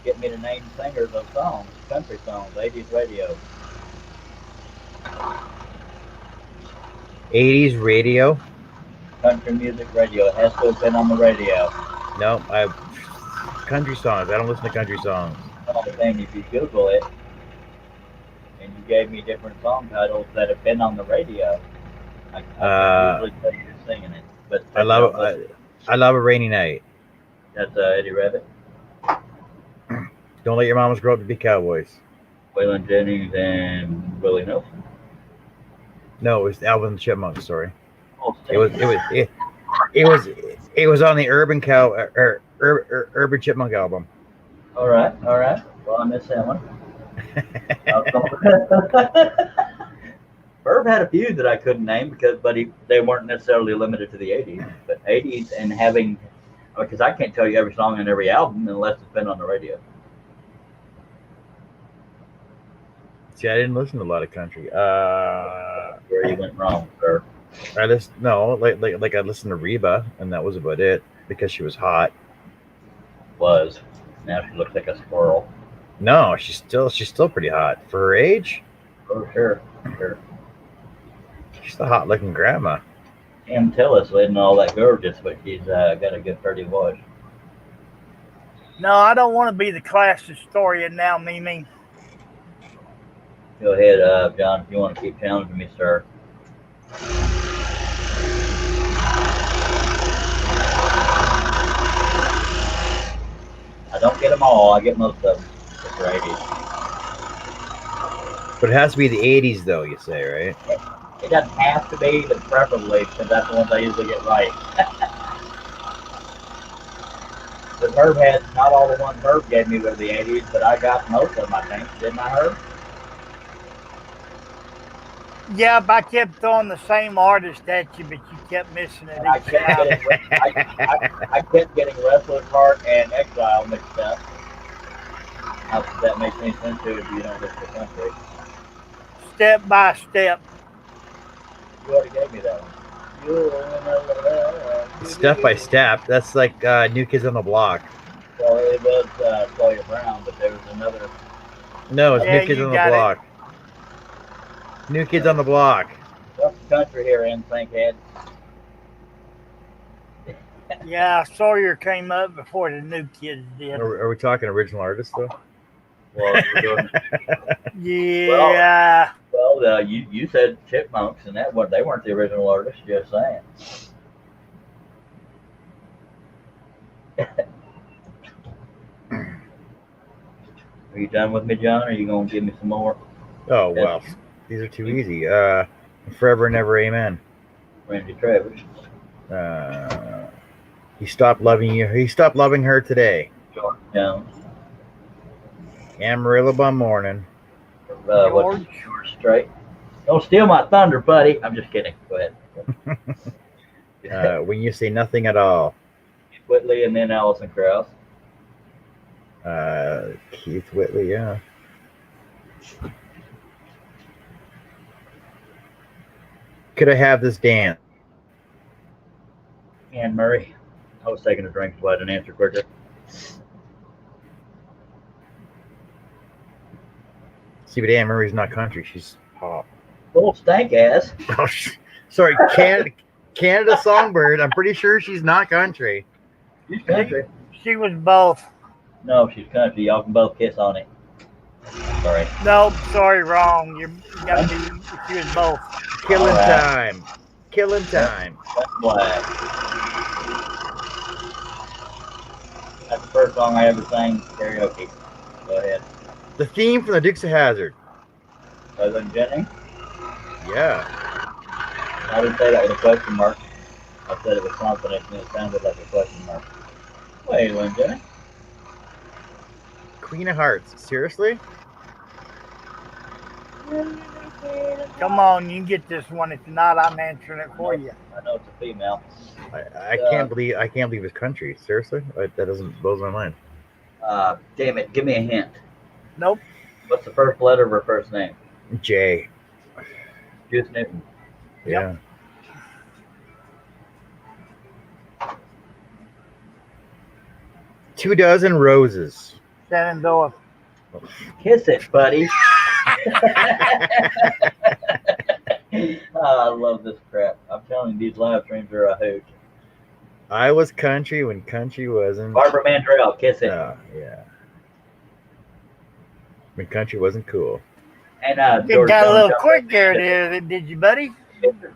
get me to name singers of songs, country songs, 80s radio. 80s radio? Country music radio. It has to have been on the radio. No, country songs. I don't listen to country songs. All the thing, if you Google it, and you gave me different song titles that have been on the radio, I usually tell you you're singing it. But I love a rainy night. That's Eddie Rabbit. Don't let your mamas grow up to be cowboys. Waylon Jennings and Willie Nelson. No, it was Alvin and the Chipmunks. Sorry. Oh, it was on the Urban Chipmunk album. All right. Well, I missed that one. Herb had a few that I couldn't name but they weren't necessarily limited to the 80s. But 80s and having, because I can't tell you every song on every album unless it's been on the radio. See, I didn't listen to a lot of country. Where you went wrong, sir? I listened I listened to Reba, and that was about it because she was hot. Now she looks like a squirrel. No, she's still pretty hot for her age. Oh, sure. She's a hot-looking grandma. Tim Tillis isn't all that gorgeous, but she's got a good, pretty voice. No, I don't want to be the class historian now, Mimi. Go ahead, John, if you want to keep challenging me, sir. I don't get them all. I get most of them. It's the 80s. But it has to be the 80s, though, you say, right? It doesn't have to be, but preferably, because that's the ones I usually get right. Because Herb had, not all the ones Herb gave me were the 80s, but I got most of them, I think. Didn't I, Herb? Yeah, but I kept throwing the same artist at you, but you kept missing it each time. I kept getting Wrestler's Heart and Exile mixed up. How does that make any sense to you if you don't listen to country? Step by step. You already gave me that one. Step by Step. That's like New Kids on the Block. Well, it was Sawyer Brown, but there was another. No, it's New Kids on the Block. New Kids on the Block. What's the country here in Thinkhead? Yeah, Sawyer came up before the New Kids did. Are we talking original artists, though? Well, we're doing... Yeah. Well, you said Chipmunks, and they weren't the original artists. Just saying. Are you done with me, John? Or are you gonna give me some more? Oh well, these are too easy. Forever and Ever, Amen. Randy Travis. He stopped loving you. He stopped loving her today. George Jones. Amarillo by morning. George Strait. Don't steal my thunder, buddy. I'm just kidding. Go ahead. When you say nothing at all. Whitley, and then Allison Krauss. Keith Whitley, yeah. Could I have this dance? Anne Murray. I was taking a drink, so I didn't answer quicker. See, but Anne Murray's not country. She's pop. Little stank ass. Oh, sorry, Canada Songbird. I'm pretty sure she's not country. She's country. She was both. No, she's country. Y'all can both kiss on it. Sorry. No, sorry, wrong. You gotta be. She was both. Killing time. Killing time. That's black. That's the first song I ever sang karaoke. Go ahead. The theme from the Dukes of Hazzard. Cousin Jenny? Yeah. I didn't say that with a question mark. I said it with confidence and it sounded like a question mark. Waylon Jenny? Queen of Hearts. Seriously? Come on, you can get this one. If not, I'm answering it for you. I know it's a female. I can't believe it's country. Seriously? That doesn't blows my mind. Damn it, give me a hint. Nope. What's the first letter of her first name? J. Juice Newton. Yeah. Yep. 24 Roses. Shenandoah. Kiss it, buddy. I love this crap. I'm telling you, these live streams are a hoot. I was country when country wasn't. Barbara Mandrell, Kiss It. Yeah. When country wasn't cool. And You George got a Jones little jumped quick in there, did you, buddy?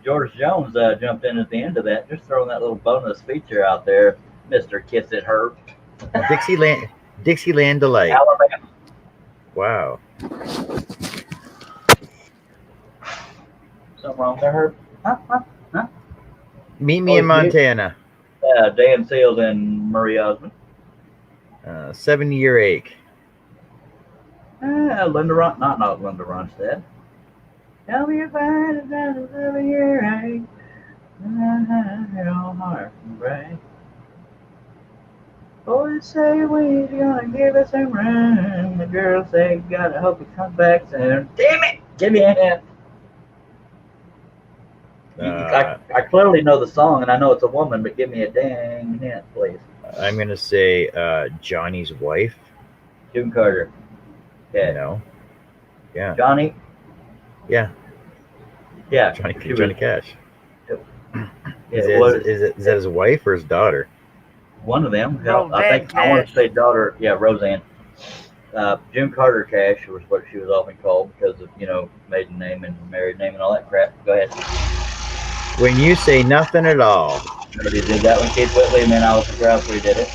George Jones jumped in at the end of that, just throwing that little bonus feature out there, Mr. Kiss It Herb. Dixieland Delight. Alabama. Wow. Something wrong there, Herb? Huh? Meet Me in Montana. Dan Seals and Murray Osmond. 7-Year Ache. Linda Ron, not Linda Ronstadt. Tell me if I had a 7-year ache. Heart and brain. Boys say we're gonna give us some room. The girls say gotta hope it comes back soon. Damn it! Give me a hint. I clearly know the song and I know it's a woman, but give me a dang hint, please. I'm gonna say Johnny's wife. June Carter. Yeah. No. Yeah. Johnny. Yeah. Yeah. Johnny Cash. Yep. Is that his wife or his daughter? One of them. Hell, I want to say daughter. Yeah, Roseanne. June Carter Cash was what she was often called because of maiden name and married name and all that crap. Go ahead. When you say nothing at all. Somebody did that one, Keith Whitley, and then Allison Krauss did it.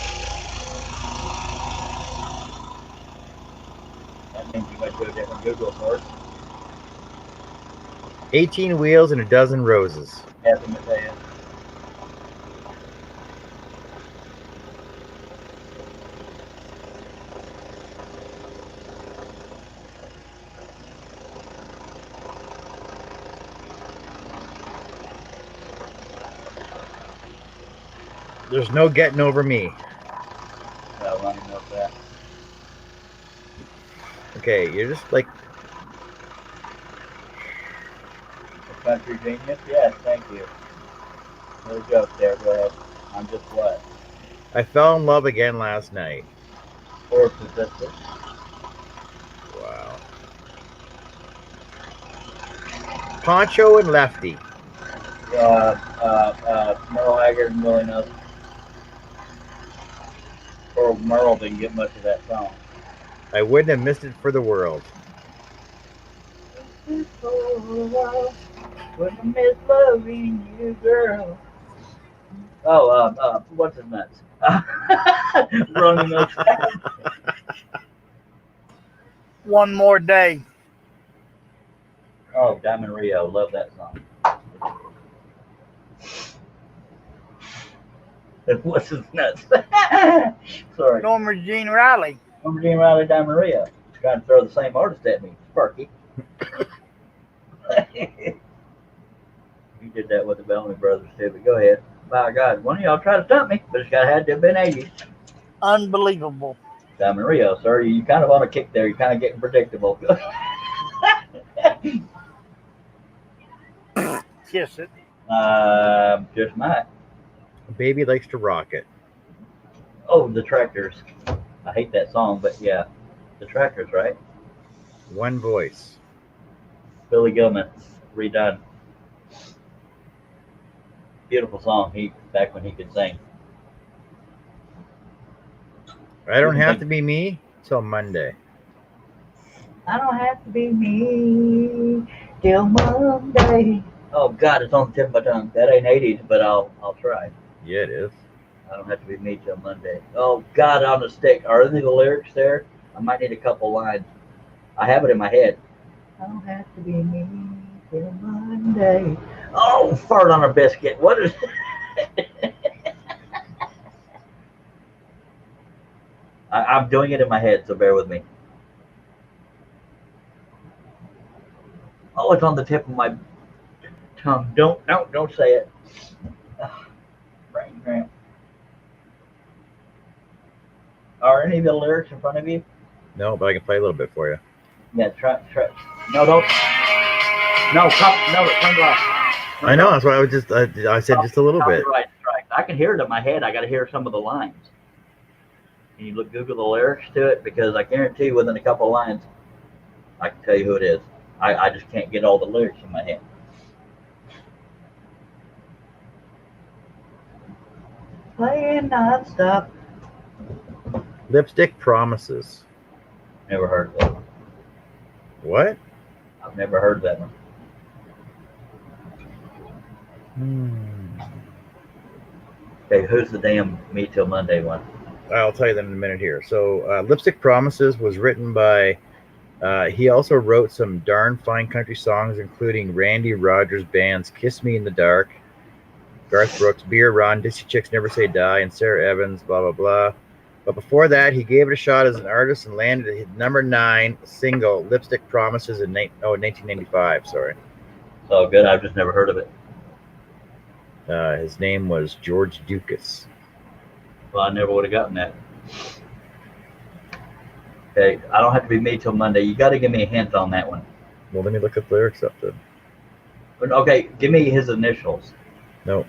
That means you went to a different Google search. 18 Wheels and a Dozen Roses. Kathy Mattea. There's no getting over me. Yeah, Ronnie knows that. Okay, you're just like A country genius? Yes, thank you. No joke there, go ahead. I'm just what? I fell in love again last night. Or persistent. Wow. Poncho and Lefty. Merle Haggard and Willie Nelson. Or Merle didn't get much of that song. I wouldn't have missed it for the world. Wouldn't have missed loving you, girl. Oh, what's his nuts? Running those. One More Day. Oh, Diamond Rio, love that song. What's his nuts? Sorry. Norma Jean Riley. Norma Jean Riley, Diamond Rio. Trying to throw the same artist at me, Sparky. You did that with the Bellamy Brothers too, but go ahead. By God, one of y'all tried to stump me, but it's got had to have been 80s. Unbelievable. Sam and Rio, sir, you kind of on a kick there. You're kind of getting predictable. Kiss it. Just might. Baby likes to rock it. Oh, the Tractors. I hate that song, but yeah, the Tractors, right? One voice. Billy Gilman, redone. Beautiful song. Back when he could sing. I don't have to be me till Monday. I don't have to be me till Monday. Oh God, it's on the tip of my tongue. That ain't 80s, but I'll try. Yeah, it is. I don't have to be me till Monday. Oh God, on the stick. Are any of the lyrics there? I might need a couple lines. I have it in my head. I don't have to be me till Monday. Oh, fart on a biscuit. What is? I'm doing it in my head, so bear with me. Oh, it's on the tip of my tongue. Don't say it. Brain cramp. Are any of the lyrics in front of you? No, but I can play a little bit for you. Yeah, try. No, don't. No, turn it off. I know. That's why I said just a little bit. Right, strike. I can hear it in my head. I got to hear some of the lines. Can you Google the lyrics to it? Because I guarantee you, within a couple of lines, I can tell you who it is. I just can't get all the lyrics in my head. Playing nonstop. Lipstick Promises. Never heard of that one. What? I've never heard that one. Okay, who's the damn Me Till Monday one? I'll tell you that in a minute here. So, Lipstick Promises was written by. He also wrote some darn fine country songs, including Randy Rogers Band's "Kiss Me in the Dark," Garth Brooks' "Beer Run," Dixie Chicks' "Never Say Die," and Sarah Evans' "Blah Blah Blah." But before that, he gave it a shot as an artist and landed his #9 single, "Lipstick Promises," in 1995. Sorry. So good. I've just never heard of it. His name was George Dukas. Well, I never would have gotten that. Okay, I don't have to be Me Till Monday. You got to give me a hint on that one. Well, let me look at the lyrics up then. Okay, give me his initials. No.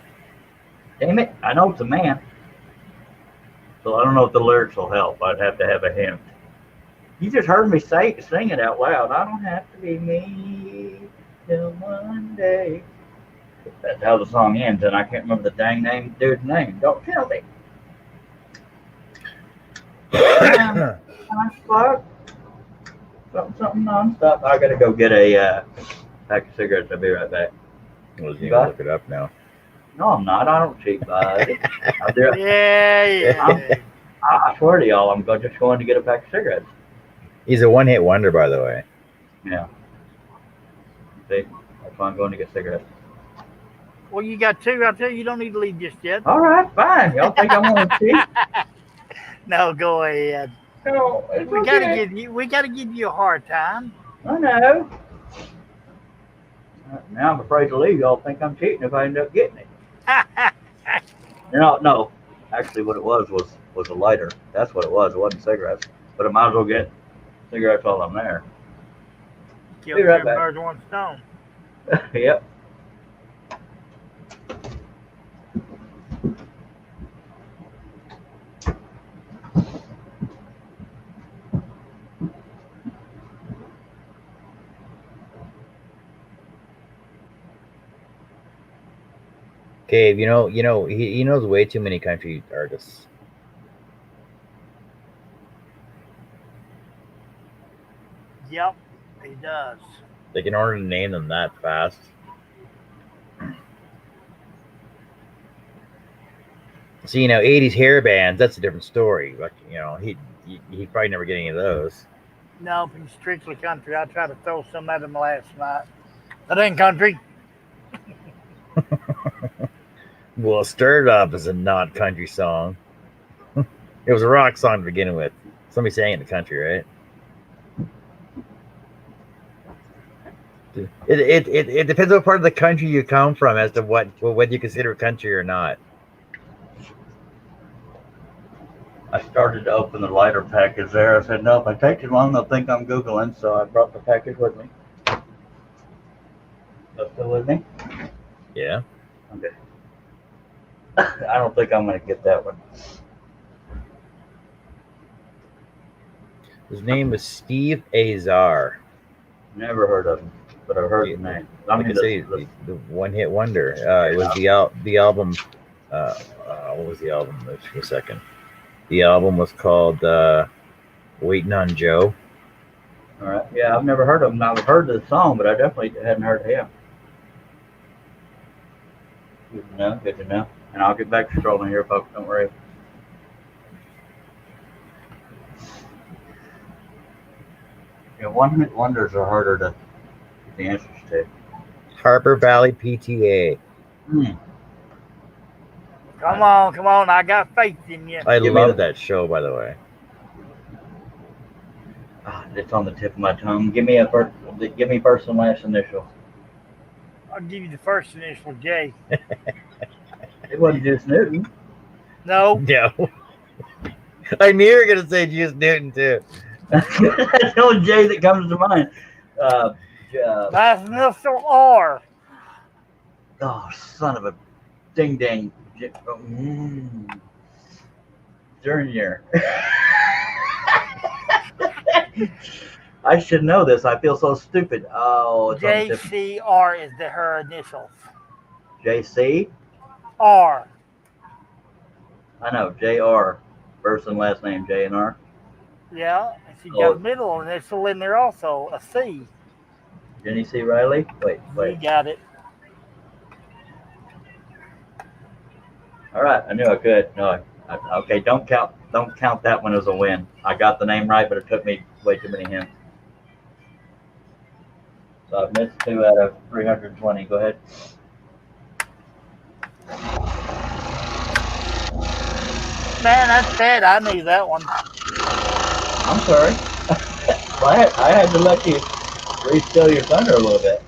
Damn it, I know it's a man. So I don't know if the lyrics will help. I'd have to have a hint. You just heard me sing it out loud. I don't have to be me till Monday. That's how the song ends, and I can't remember the dang dude's name. Don't tell me. Non-stop. Something nonstop. I gotta go get a pack of cigarettes. I'll be right back. Well, you can look it up now. No, I'm not. I don't cheat, bud. Yeah. I swear to y'all, I'm just going to get a pack of cigarettes. He's a one-hit wonder, by the way. Yeah. See, that's why I'm going to get cigarettes. Well, you got two. I'll tell you, you don't need to leave just yet. All right, fine. Y'all think I'm going to cheat? No, go ahead. No, we gotta give you a hard time. I know. Now I'm afraid to leave. Y'all think I'm cheating if I end up getting it. No. Actually, what it was a lighter. That's what it was. It wasn't cigarettes. But I might as well get cigarettes while I'm there. Kill Be right two back. birds, one stone. Yep. Cave, he knows way too many country artists. Yep, he does. Like, in order to name them that fast. See, 80s hair bands, that's a different story. Like, he probably never get any of those. No, he's strictly country. I tried to throw some at him last night. That ain't country. Well, Stir It Up is a not country song. It was a rock song to begin with. Somebody sang it in the country, right? It depends what part of the country you come from as to what you consider country or not. I started to open the lighter package there. I said, no, if I take too long, they'll think I'm Googling, so I brought the package with me. You still with me? Yeah. Okay. I don't think I'm going to get that one. His name was Steve Azar. Never heard of him, but I've heard the name. Like I say, the one-hit wonder. It was the album. What was the album? Let's for a second. The album was called "Waiting on Joe." All right. Yeah, I've never heard of him. I've heard the song, but I definitely hadn't heard of him. Good to know. Good to know. And I'll get back to scrolling here, folks. Don't worry. Yeah, one-hit wonders are harder to get the answers to. Harbor Valley PTA. Come on. I got faith in you. I love that show, by the way. It's on the tip of my tongue. Give me first and last initial. I'll give you the first initial, J. It wasn't Juice Newton. No. No. I knew you were going to say Juice Newton, too. That's the only J that comes to mind. Last initial R. Oh, son of a ding. Junior. I should know this. I feel so stupid. Oh, it's JCR is her initials. JC? R. I know, JR. First and last name, J and R. Yeah, and she got a middle initial in there also, a C. Jenny C. Riley? Wait. You got it. All right, I knew I could. No, okay, don't count that one as a win. I got the name right, but it took me way too many hints. So I've missed 2 out of 320. Go ahead. Man, that's bad. I knew that one. I'm sorry. Well, I had to let you re-steal your thunder a little bit.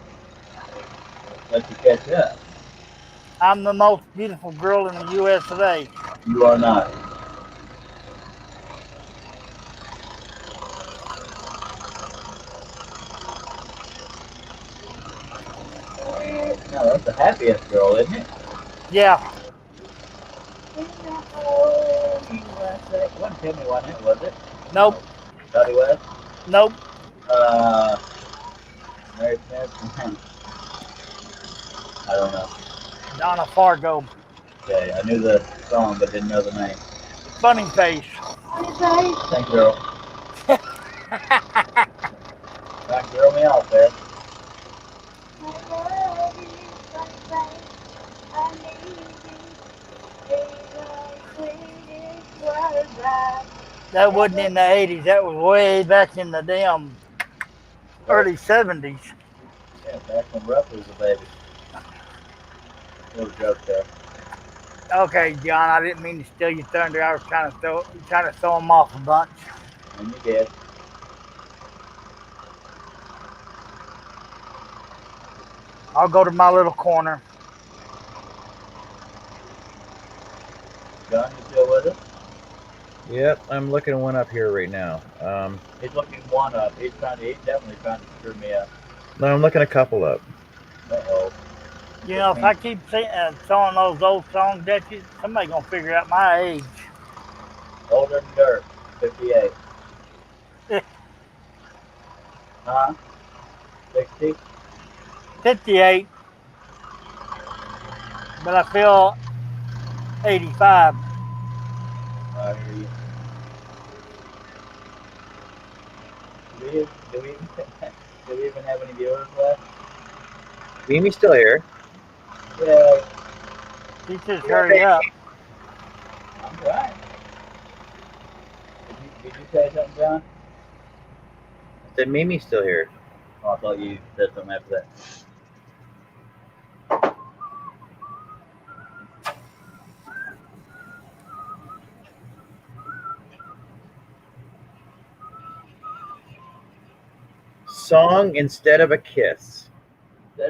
Let you catch up. I'm the most beautiful girl in the U.S. today. You are not. No, that's the happiest girl, isn't it? Yeah. One tell me what it was it? Nope. Dottie West? Nope. Mary Smith? I don't know. Donna Fargo. Okay, I knew the song but didn't know the name. Funny Face. Thank you, girl. Right, girl me off there. That wasn't in the 80s. That was way back in the damn early 70s. Yeah, back when Ruff was a baby. Little joke there. Okay, John, I didn't mean to steal your thunder. I was trying to throw them off a bunch. And you did. I'll go to my little corner. John, you still with us? Yep, I'm looking one up here right now. He's looking one up. He's definitely trying to screw me up. No, I'm looking a couple up. Uh-oh. You know, if I keep throwing those old songs at you, somebody's going to figure out my age. Older than dirt, 58. Huh? 60? 58. But I feel 85. I hear you. Do we even have any viewers left? Mimi's still here. Yeah. She just hurry up. I'm right. Did you say something, John? I said Mimi's still here. Oh, I thought you said something after that. Song instead of a kiss.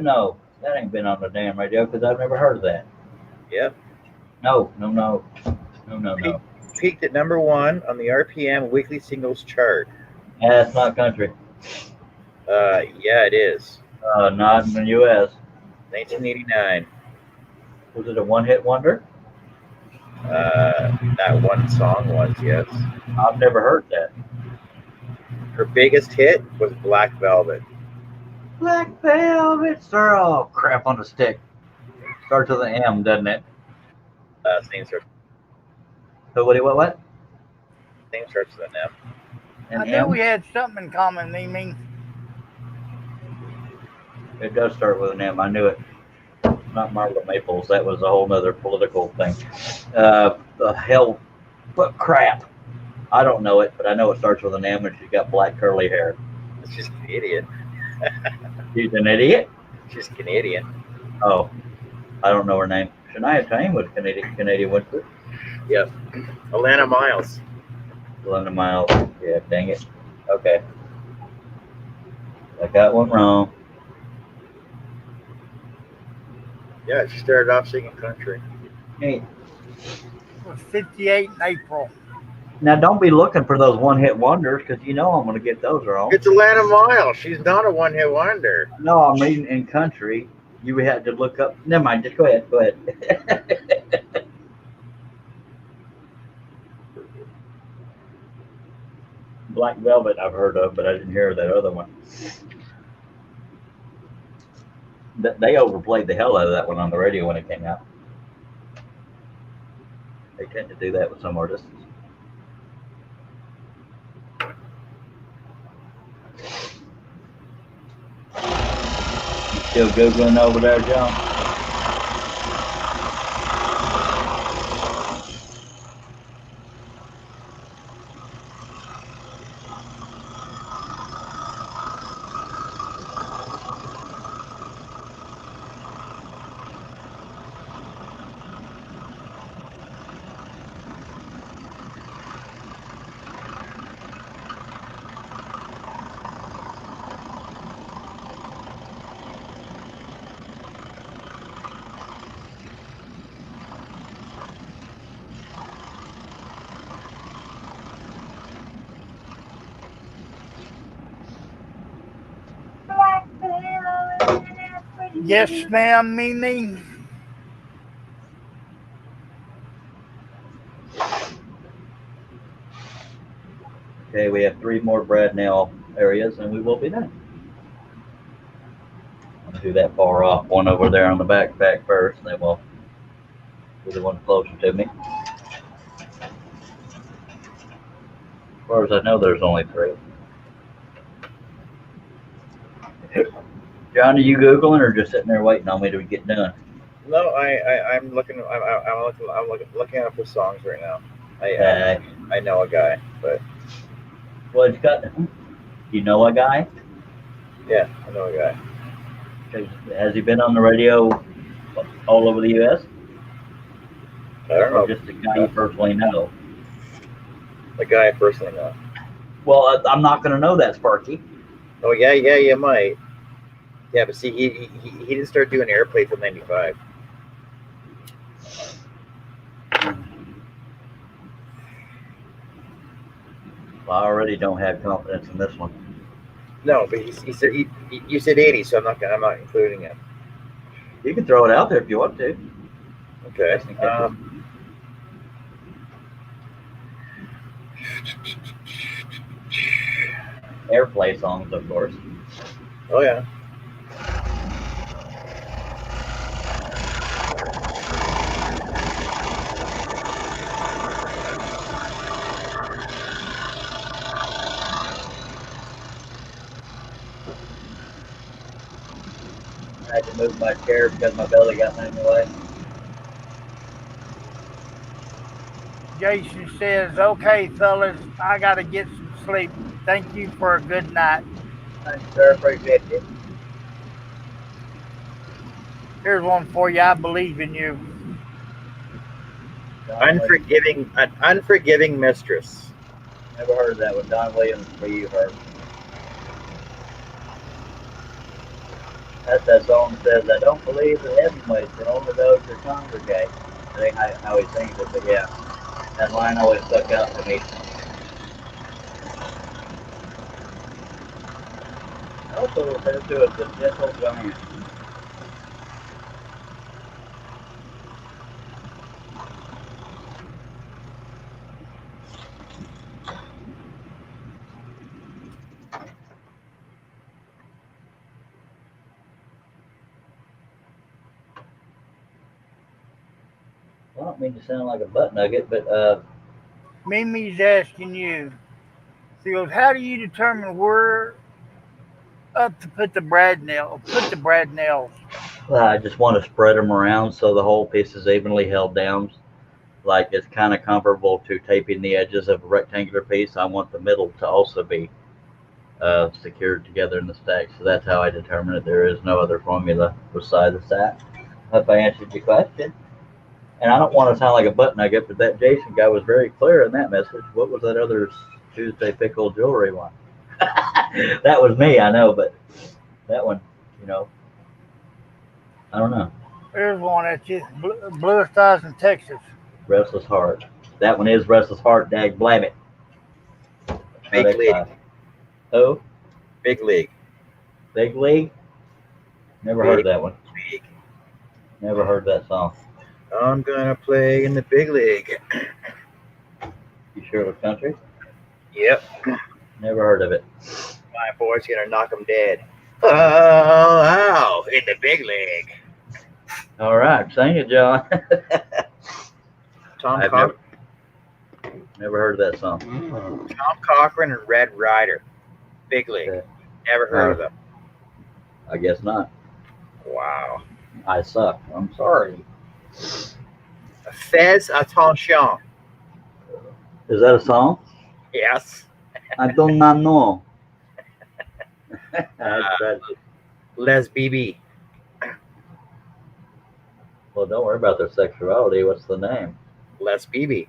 No, that ain't been on the damn radio because I've never heard of that. Yep. No. peaked at number 1 on the RPM weekly singles chart. Yeah, it's not country. Yeah, it is. Not in the U.S. 1989. Was it a one-hit wonder? That one song was, yes. I've never heard that. Her biggest hit was Black Velvet. Black Velvet, sir. Oh, crap on the stick. Starts with an M, doesn't it? Name starts. So what? Name starts with an M. An I knew M? we had something in common, Ming. It does start with an M. I knew it. Not Marla Maples. That was a whole other political thing. The hell, but crap. I don't know it, but I know it starts with an M, and she's got black curly hair. She's an idiot. She's an idiot? She's Canadian. Oh, I don't know her name. Shania Twain was Canadian, wasn't it? Yep. Alana Miles. Alana Miles. Yeah, dang it. Okay. I got one wrong. Yeah, she started off singing country. Hey. It was 58 in April. Now, don't be looking for those one-hit wonders, because you know I'm going to get those wrong. It's Alana Miles. She's not a one-hit wonder. No, I'm reading in country. You had to look up. Never mind. Just go ahead. Go ahead. Black Velvet I've heard of, but I didn't hear that other one. They overplayed the hell out of that one on the radio when it came out. They tend to do that with some artists. You still Googling over there, John? Yes, ma'am, Mimi. Okay, we have 3 more Bradnell areas, and we will be done. I'll do that far off. One over there on the backpack first, and then we'll do the one closer to me. As far as I know, there's only 3. John, are you Googling or just sitting there waiting on me to get done? No, I'm looking. I'm looking up the songs right now. I know a guy, but well, it's got. You know a guy? Yeah, I know a guy. Has he been on the radio all over the U.S.? I don't know. Or just a guy you personally know? The guy I personally know. Well, I'm not going to know that, Sparky. Oh yeah, you might. Yeah, but see, he didn't start doing airplay till '95. Well, I already don't have confidence in this one. No, but he said you said 80, so I'm not including it. You can throw it out there if you want to. Okay. Airplay songs, of course. Oh yeah. I had to move my chair because my belly got in the way. Jason says, okay, fellas, I got to get some sleep. Thank you for a good night. Thanks, sir. Appreciate it. Here's one for you. I believe in you. Unforgiving mistress. Never heard of that one. Don Williams, for you heard. That's that song that says, I don't believe in heaven waits for only those who congregate. That ain't how he sings it, but yeah. That line always stuck out to me. Also referred to as the gentle giant. I don't mean to sound like a butt nugget, but Mimi's asking you. She goes, how do you determine where up to put the brad nail? Put the brad nails. I just want to spread them around so the whole piece is evenly held down. Like it's kind of comparable to taping the edges of a rectangular piece. I want the middle to also be secured together in the stack. So that's how I determine it. There is no other formula besides that. Hope I answered your question. And I don't want to sound like a butt nugget, but that Jason guy was very clear in that message. What was that other Tuesday pickle jewelry one? That was me, I know, but that one, I don't know. There's one at you. Bluest Eyes in Texas. Restless Heart. That one is Restless Heart, dag blabbit. Big League. Oh? Big League. Big League? Never heard that one. League. Never heard that song. I'm gonna play in the big league. You sure it was country? Yep. Never heard of it. My boy's gonna knock him dead. Oh, in the big league. All right, sing it, John. Tom Cochran. Never heard of that song. Tom Cochran and Red Ryder. Big league. Okay. Never heard of them. I guess not. Wow. I suck. I'm sorry. Fez attention. Is that a song? Yes. I do not know. Les BB. Well, don't worry about their sexuality. What's the name? Les BB.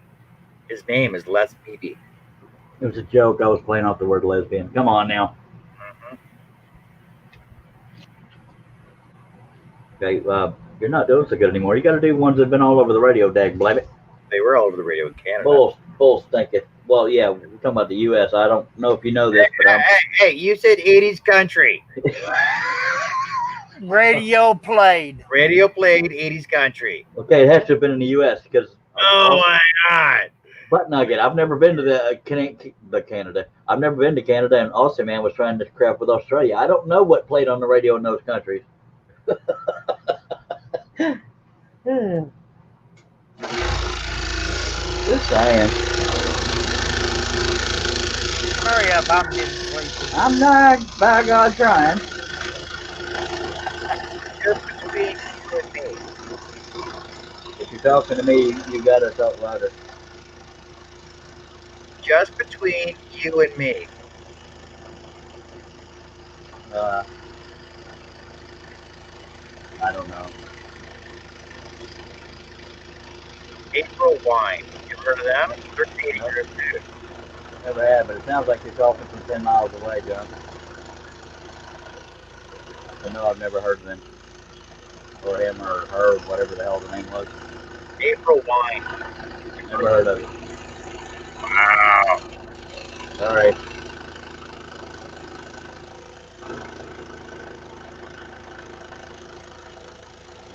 His name is Les BB. It was a joke. I was playing off the word lesbian. Come on now. Okay, you're not doing so good anymore. You got to do ones that have been all over the radio, dag blabbit. They were all over the radio in Canada. Bull stinking. Well, yeah, we're talking about the U.S. I don't know if you know this, but Hey, you said 80s country. Radio played. Radio played 80s country. Okay, it has to have been in the U.S. because. Oh my God. Butt nugget. I've never been to the Canada. I've never been to Canada, and Austin man was trying this crap with Australia. I don't know what played on the radio in those countries. Just saying. Hurry up, I'm getting sleepy. I'm not, by God, trying. Just between you and me. If you're talking to me, you gotta talk louder. Just between you and me. I don't know. April Wine. You ever heard of them? They're Canadian group too. Never have, but it sounds like you're talking from 10 miles away, John. I know I've never heard of them. Or him or her, whatever the hell the name was. April Wine. Never heard of it. Wow. Sorry.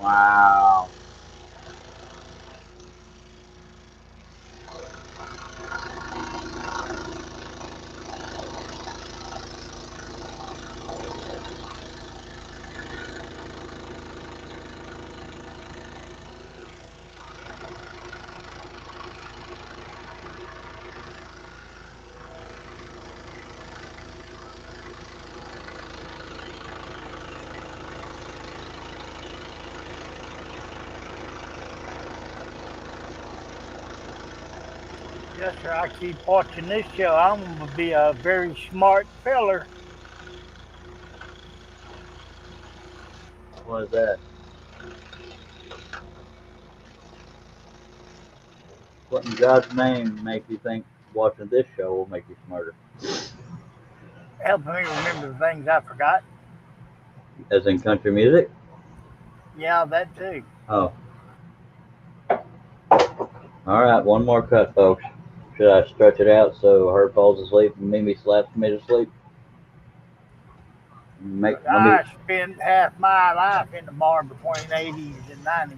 Wow. Yes, sir. I keep watching this show. I'm going to be a very smart feller. What is that? What in God's name make you think watching this show will make you smarter? Helping me remember the things I forgot. As in country music? Yeah, that too. Oh. All right, one more cut, folks. Should I stretch it out so her falls asleep and Mimi slaps me to sleep? Let me. I spent half my life in the bar between 80s and 90s.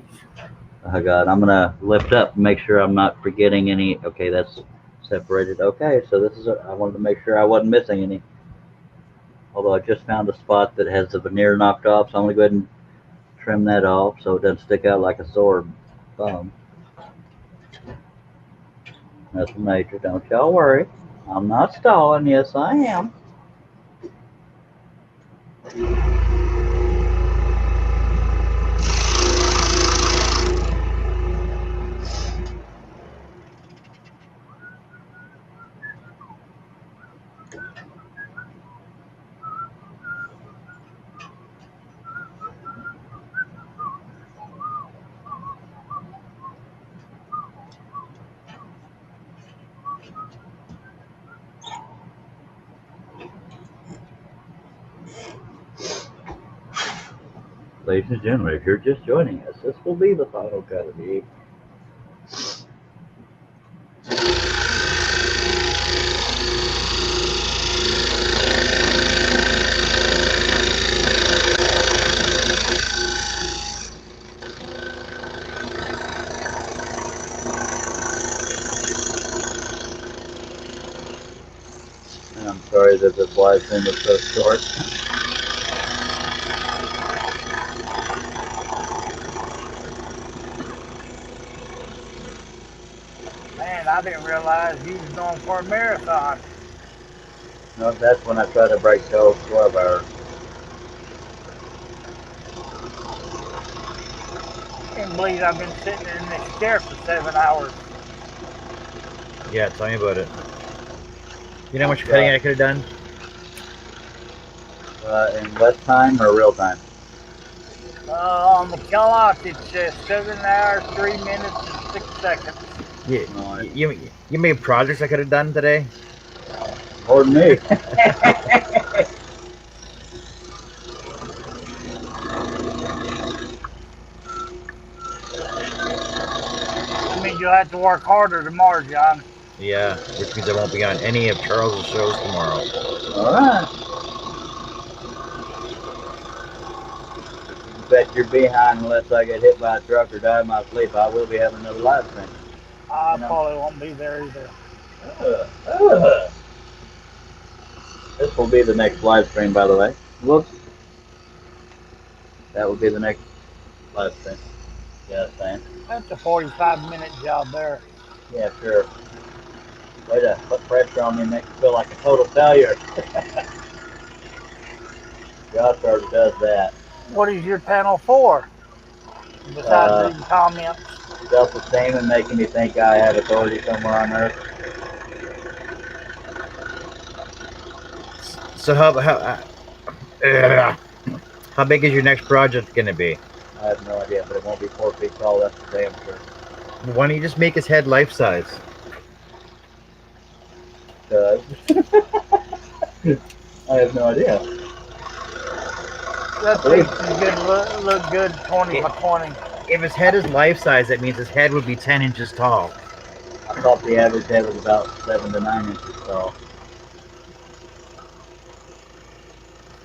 Oh God, I'm gonna lift up and make sure I'm not forgetting any. Okay, that's separated. Okay, so this is. I wanted to make sure I wasn't missing any. Although I just found a spot that has the veneer knocked off, so I'm gonna go ahead and trim that off so it doesn't stick out like a sore thumb. That's major. Don't y'all worry. I'm not stalling. Yes, I am. Ladies and gentlemen, if you're just joining us, this will be the final cut of the evening. And I'm sorry that this live stream was so short. Man, I didn't realize you was going for a marathon. No, that's when I try to break 12 hours. I can't believe I've been sitting in this chair for 7 hours. Yeah, tell me about it. You know how much cutting I could have done? In less time or real time? On the clock, it says 7 hours, 3 minutes, and 6 seconds. Yeah, you made projects I could have done today? More than me. I mean, you'll have to work harder tomorrow, John. Yeah, which means I won't be on any of Charles's shows tomorrow. All right. Bet you're behind unless I get hit by a truck or die in my sleep. I will be having another live stream. I probably won't be there either. This will be the next live stream, by the way. Whoops. That will be the next live stream. Yeah, Sam. That's a 45-minute job there. Yeah, sure. Way to put pressure on me and make me feel like a total failure. Josh already does that. What is your panel for? Besides reading comments. Self-esteem and making me think I have authority somewhere on earth. So how big is your next project going to be? I have no idea, but it won't be 4 feet tall. That's for damn sure. Why don't you just make his head life size? I have no idea. That thing's look good 20 by 20. If his head is life size, that means his head would be 10 inches tall. I thought the average head was about 7 to 9 inches tall.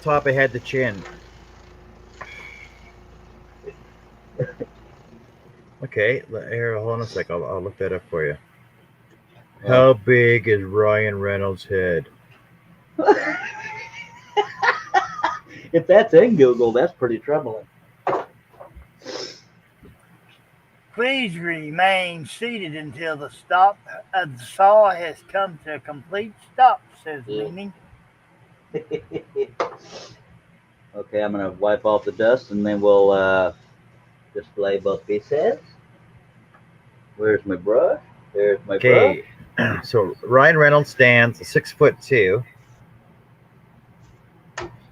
Top of head to chin. Okay, here, hold on a sec. I'll look that up for you. How big is Ryan Reynolds' head? If that's in Google, that's pretty troubling. Please remain seated until the saw has come to a complete stop, says Mimi. Okay, I'm going to wipe off the dust and then we'll display both pieces. Where's my brush? There's my brush. So Ryan Reynolds stands 6'2".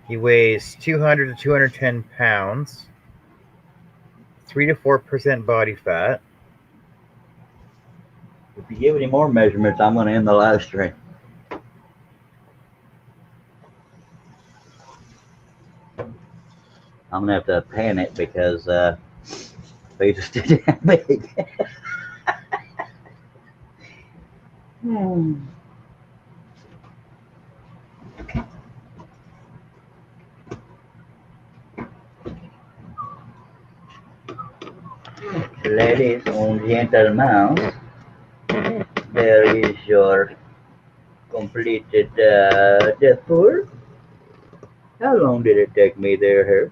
He weighs 200 to 210 pounds. 3 to 4% body fat. If you give any more measurements, I'm going to end the live stream. I'm going to have to pan it because he's just too damn big. Ladies and gentlemen, there is your completed Deadpool. How long did it take me there, Herb?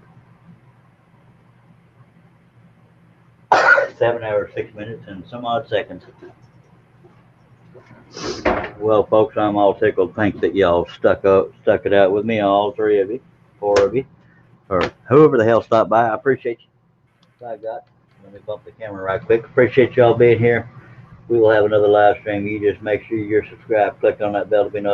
7 hours, 6 minutes, and some odd seconds. Well, folks, I'm all tickled pink that y'all stuck it out with me, all 3 of you, 4 of you, or whoever the hell stopped by. I appreciate you. I got. Let me bump the camera right quick. Appreciate y'all being here. We will have another live stream. You just make sure you're subscribed. Click on that bell to be notified.